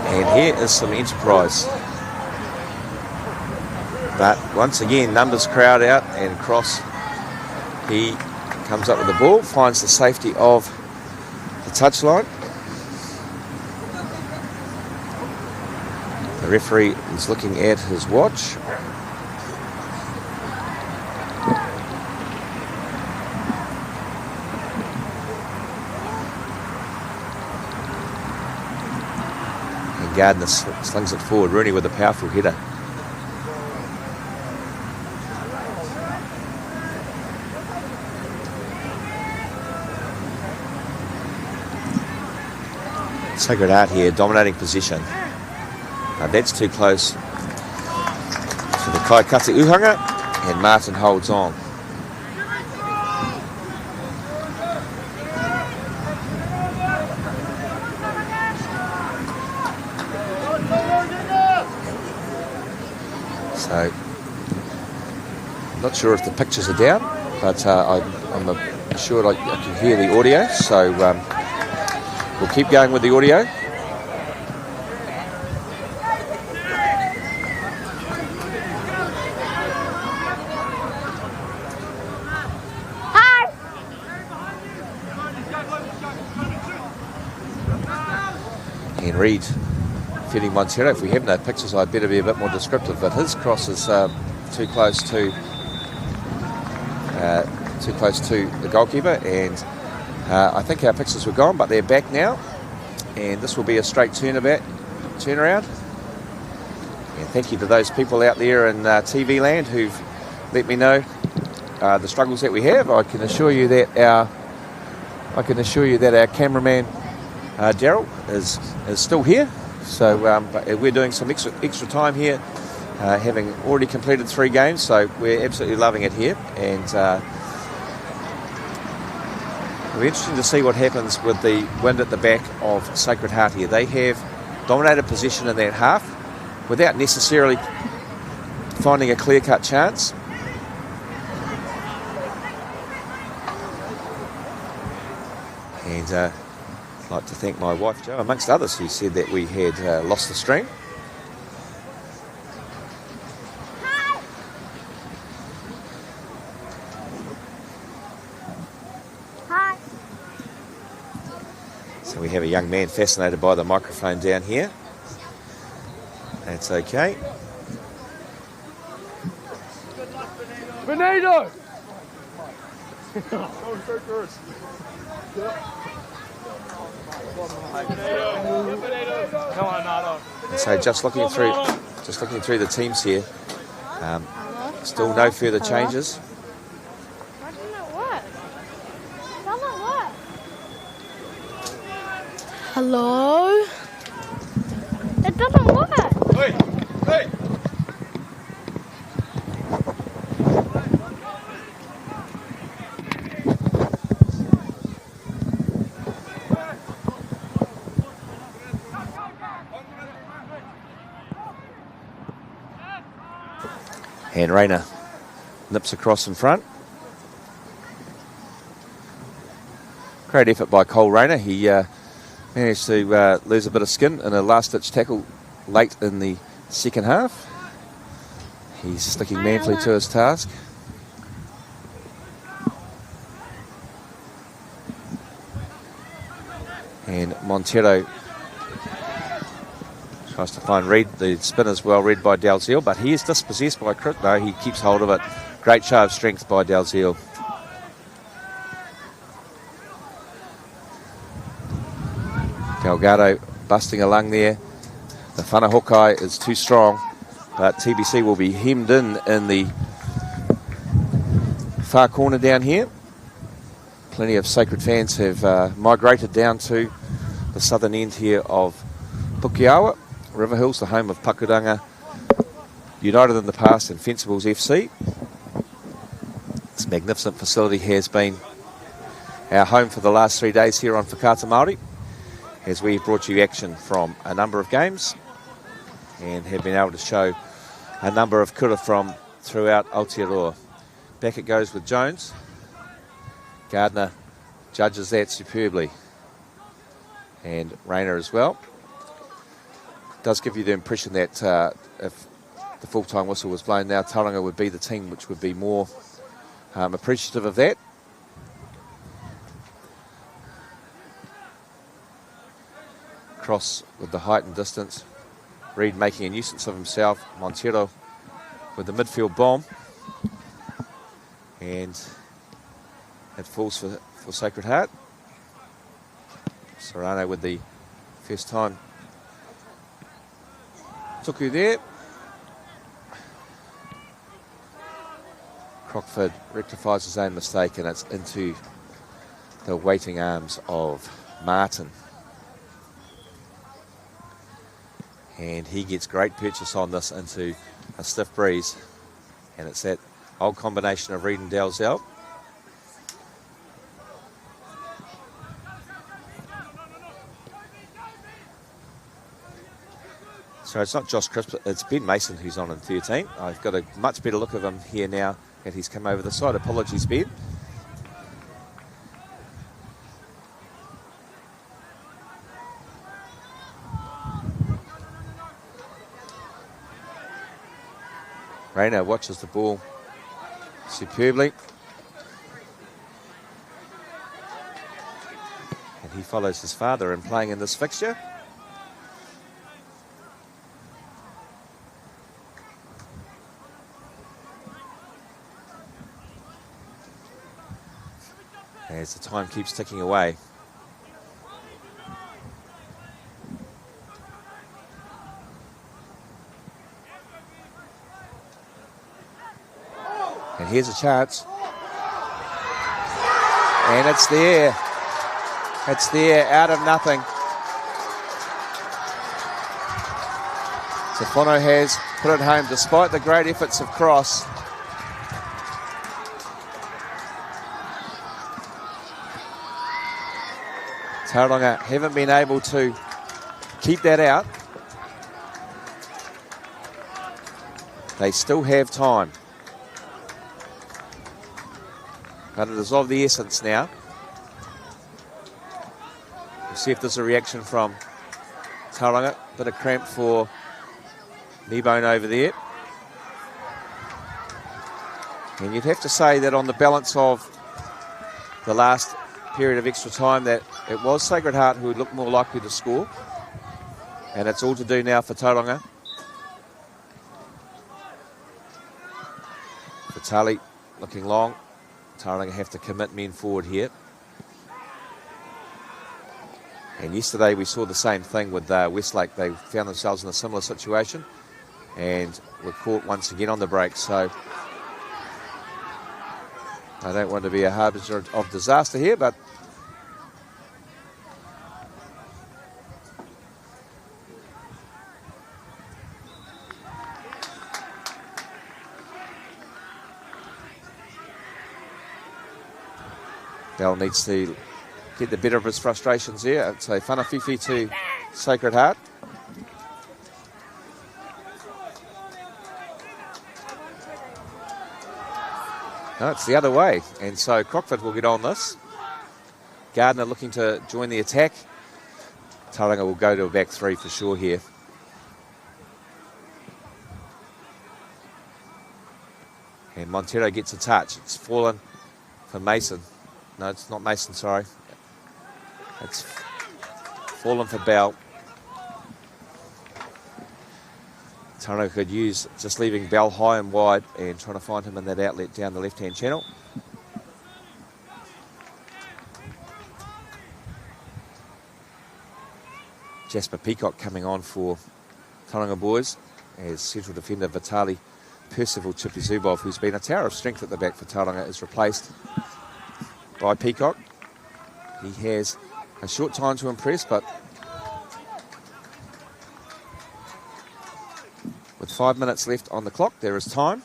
And here is some enterprise. But once again, numbers crowd out, and Cross, he comes up with the ball, finds the safety of the touchline. The referee is looking at his watch. And Gardner slings it forward. Rooney with a powerful header. Sacred Heart here, dominating position. That's too close to the Kaikati Uhanga, and Martin holds on. So, I'm not sure if the pictures are down, but I'm sure I can hear the audio, so we'll keep going with the audio. Hi. And Reid feeding Montero. If we have no pictures, I'd better be a bit more descriptive, but his cross is too close to the goalkeeper, and I think our pictures were gone, but they're back now, and this will be a straight turnaround. And thank you to those people out there in TV land who've let me know the struggles that we have. I can assure you that our cameraman Daryl is still here. So but we're doing some extra time here, having already completed 3 games. So we're absolutely loving it here, and it'll be interesting to see what happens with the wind at the back of Sacred Heart here. They have dominated position in that half without necessarily finding a clear-cut chance. And I'd like to thank my wife Jo, amongst others, who said that we had lost the stream. Hi. So we have a young man fascinated by the microphone down here. That's okay. Benito! And so just looking through the teams here, still no further changes. Why didn't it work? Doesn't work. Hello? It doesn't work. Hey! Hey! And Rayner nips across in front. Great effort by Cole Rayner. He managed to lose a bit of skin in a last-ditch tackle late in the second half. He's sticking manfully to his task. And Montero tries to find Reed. The spin is well read by Dalziel, but he is dispossessed by Chris. No, he keeps hold of it. Great show of strength by Dalziel. Delgado busting a lung there. The whanahokai is too strong, but TBC will be hemmed in the far corner down here. Plenty of Sacred fans have migrated down to the southern end here of Pukeawa. Riverhills, the home of Pakudanga United in the past and Fencibles FC. This magnificent facility has been our home for the last 3 days here on Whakata Māori, as we've brought you action from a number of games and have been able to show a number of kura from throughout Aotearoa. Back it goes with Jones. Gardner judges that superbly. And Rayner as well. Does give you the impression that if the full-time whistle was blown now, Tauranga would be the team which would be more appreciative of that. Cross with the height and distance. Reed making a nuisance of himself. Montero with the midfield bomb. And it falls for Sacred Heart. Serrano with the first time. Tuku there. Crockford rectifies his own mistake and it's into the waiting arms of Martin. And he gets great purchase on this into a stiff breeze. And it's that old combination of Reed and Dalzell. So it's not Josh Crisp, it's Ben Mason who's on in 13. I've got a much better look of him here now that he's come over the side. Apologies, Ben. Rayner watches the ball superbly. And he follows his father in playing in this fixture. As the time keeps ticking away. And here's a chance. And it's there. It's there out of nothing. Safono has put it home despite the great efforts of Cross. Tauranga haven't been able to keep that out. They still have time. But it is of the essence now. We'll see if there's a reaction from Tauranga. Bit of cramp for Kneebone over there. And you'd have to say that on the balance of the last period of extra time that it was Sacred Heart who would look more likely to score. And it's all to do now for Tauranga. Vitali looking long. Tauranga have to commit men forward here. And yesterday we saw the same thing with Westlake. They found themselves in a similar situation and were caught once again on the break. So I don't want to be a harbinger of disaster here, but Bell needs to get the better of his frustrations there. It's a whanawhiwhi to Sacred Heart. No, it's the other way, and so Crockford will get on this. Gardner looking to join the attack. Tauranga will go to a back three for sure here. And Montero gets a touch. It's fallen for Mason. No, it's not Mason, sorry. It's fallen for Bell. Tauranga could use just leaving Bell high and wide and trying to find him in that outlet down the left-hand channel. Jasper Peacock coming on for Tauranga boys as central defender Vitali Percival Chipizubov, who's been a tower of strength at the back for Tauranga, is replaced by Peacock. He has a short time to impress, but with 5 minutes left on the clock, there is time.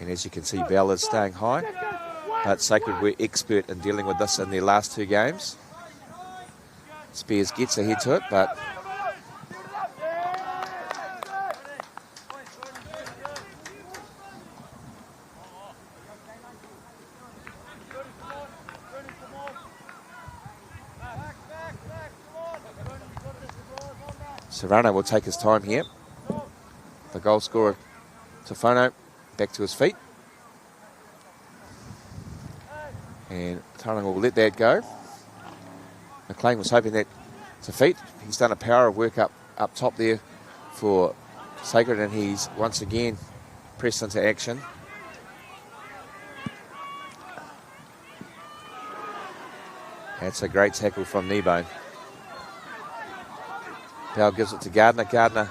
And as you can see, Bell is staying high, but Sacred were expert in dealing with this in their last two games. Spears gets ahead to it, but Serrano will take his time here. The goal scorer, Tofono, back to his feet. And Tauranga will let that go. McLean was hoping that to feet. He's done a power of work up top there for Sacred, and he's once again pressed into action. That's a great tackle from Kneebone. Bell gives it to Gardner. Gardner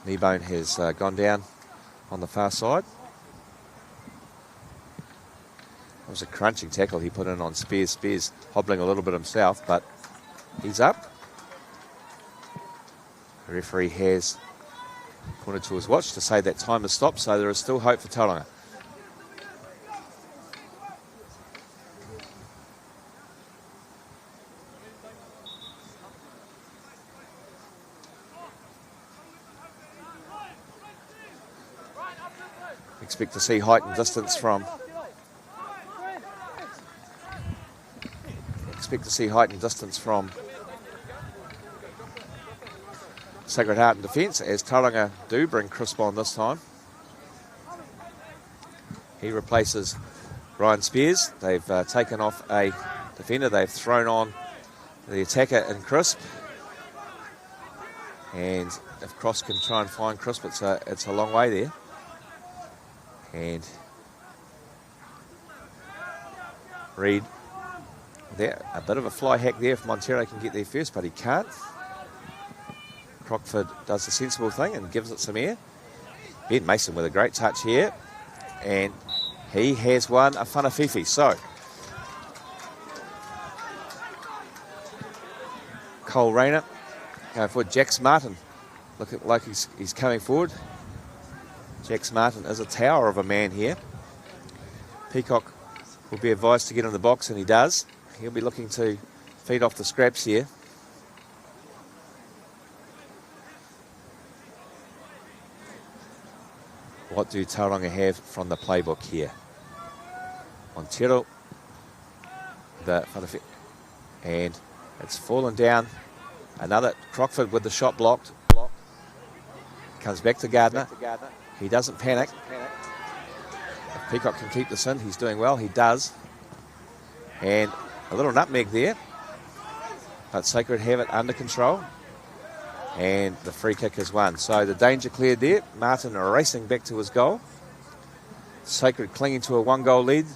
Kneebone has gone down on the far side. It was a crunching tackle he put in on Spears. Spears hobbling a little bit himself, but he's up. The referee has pointed to his watch to say that time has stopped, so there is still hope for Tauranga. Expect to see height and distance from Sacred Heart in defence, as Tauranga do bring Crisp on this time. He replaces Ryan Spears. They've taken off a defender. They've thrown on the attacker in Crisp. And if Cross can try and find Crisp, it's a long way there. And Reid, there, a bit of a fly hack there if Montero can get there first, but he can't. Crockford does the sensible thing and gives it some air. Ben Mason with a great touch here, and he has won a whanawhiwhi. So Cole Rayner going forward. Jax Martin looking like he's coming forward. Jax Martin is a tower of a man here. Peacock will be advised to get in the box, and he does. He'll be looking to feed off the scraps here. What do Tauranga have from the playbook here? Montero, and it's fallen down. Another Crockford with the shot blocked. Comes back to Gardner. He doesn't panic. If Peacock can keep this in, he's doing well. He does. And a little nutmeg there. But Sacred have it under control. And the free kick is won. So the danger cleared there. Martin racing back to his goal. Sacred clinging to a one-goal lead.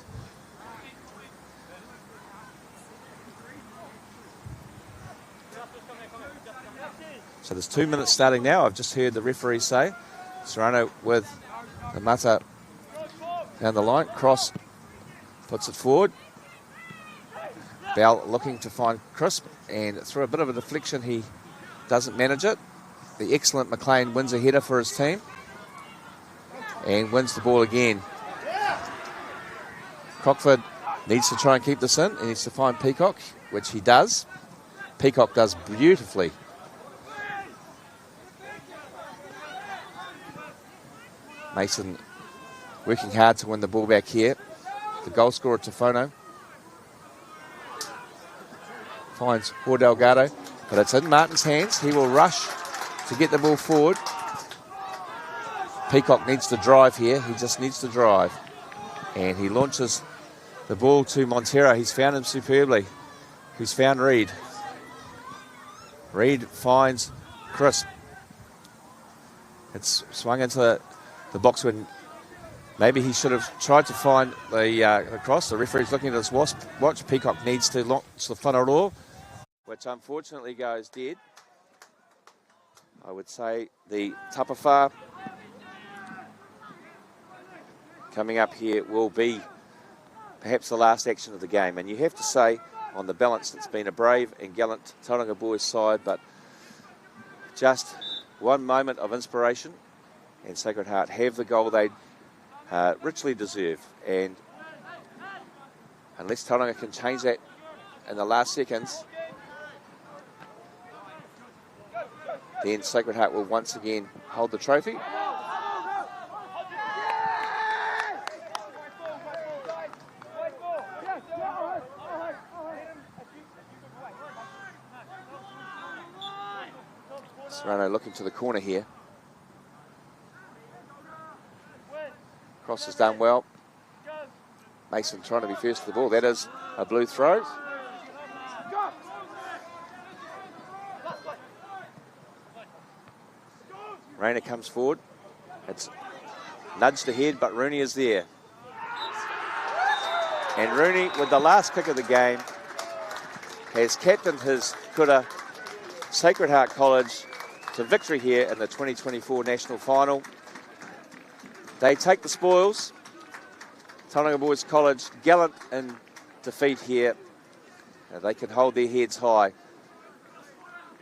So there's 2 minutes starting now. I've just heard the referee say. Serrano with the Mata down the line. Cross puts it forward. Bell looking to find Crisp, and through a bit of a deflection, he doesn't manage it. The excellent McLean wins a header for his team and wins the ball again. Crockford needs to try and keep this in. He needs to find Peacock, which he does. Peacock does beautifully. Mason working hard to win the ball back here. The goal scorer, Tafono, finds Hor Delgado, but it's in Martin's hands. He will rush to get the ball forward. Peacock needs to drive here. He just needs to drive. And he launches the ball to Montero. He's found him superbly. He's found Reed. Reed finds Crisp. It's swung into the box when maybe he should have tried to find the cross. The referee's looking at his watch. Peacock needs to launch the whanaro, which unfortunately goes dead. I would say the tapawha coming up here will be perhaps the last action of the game. And you have to say, on the balance, it's been a brave and gallant Tauranga boys side, but just one moment of inspiration, and Sacred Heart have the goal they richly deserve. And unless Tauranga can change that in the last seconds, then Sacred Heart will once again hold the trophy. Serrano looking to the corner here. Cross is done well. Mason trying to be first to the ball. That is a blue throw. Rayner comes forward. It's nudged ahead, but Rooney is there. And Rooney, with the last kick of the game, has captained his kura Sacred Heart College to victory here in the 2024 National Final. They take the spoils. Tauranga Boys College gallant in defeat here. They can hold their heads high.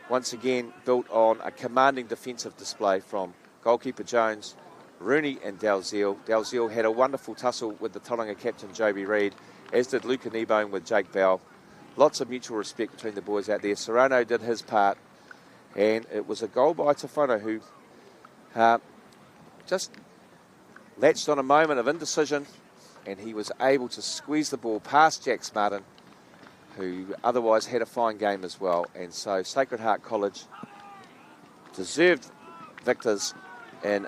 Once again, built on a commanding defensive display from goalkeeper Jones, Rooney and Dalziel. Dalziel had a wonderful tussle with the Tauranga captain Joby Reid, as did Luca Kneebone with Jake Bell. Lots of mutual respect between the boys out there. Serrano did his part, and it was a goal by Tafono, who just latched on a moment of indecision, and he was able to squeeze the ball past Jack Smartin, who otherwise had a fine game as well. And so Sacred Heart College deserved victors in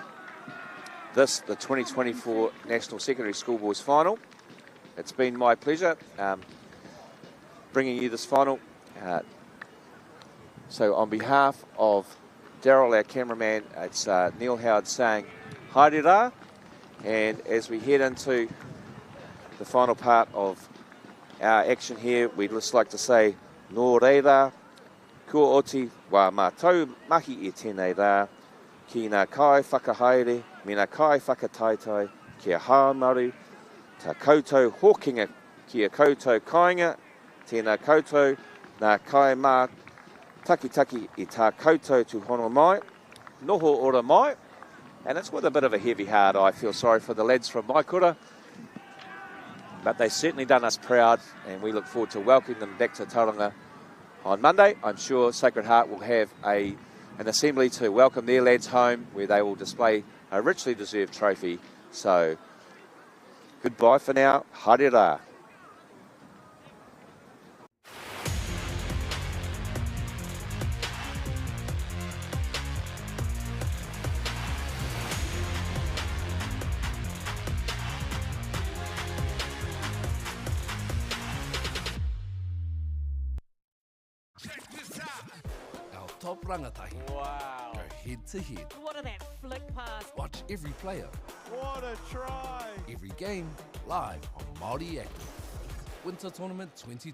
this, the 2024 National Secondary School Boys Final. It's been my pleasure bringing you this final. So on behalf of Daryl, our cameraman, it's Neil Howard saying haere rā. And as we head into the final part of our action here, we'd just like to say nō reira, kua oti wā mātou mahi e tēnei rā, ki ngā kai whakahaere, me ngā kai whakataitai, kia hāmaru, tā koutou hōkinga kia koutou kāinga, tēnā koutou, ngā kai mā taki i tā koutou tu hono mai, noho ora mai. And it's with a bit of a heavy heart. I feel sorry for the lads from Maikura, but they've certainly done us proud, and we look forward to welcoming them back to Tauranga on Monday. I'm sure Sacred Heart will have an assembly to welcome their lads home, where they will display a richly deserved trophy. So, goodbye for now. Haere rā. Top rangatahi. Wow. Go head to head. What a that flick pass. Watch every player. What a try. Every game live on Māori Active. Winter Tournament 2020.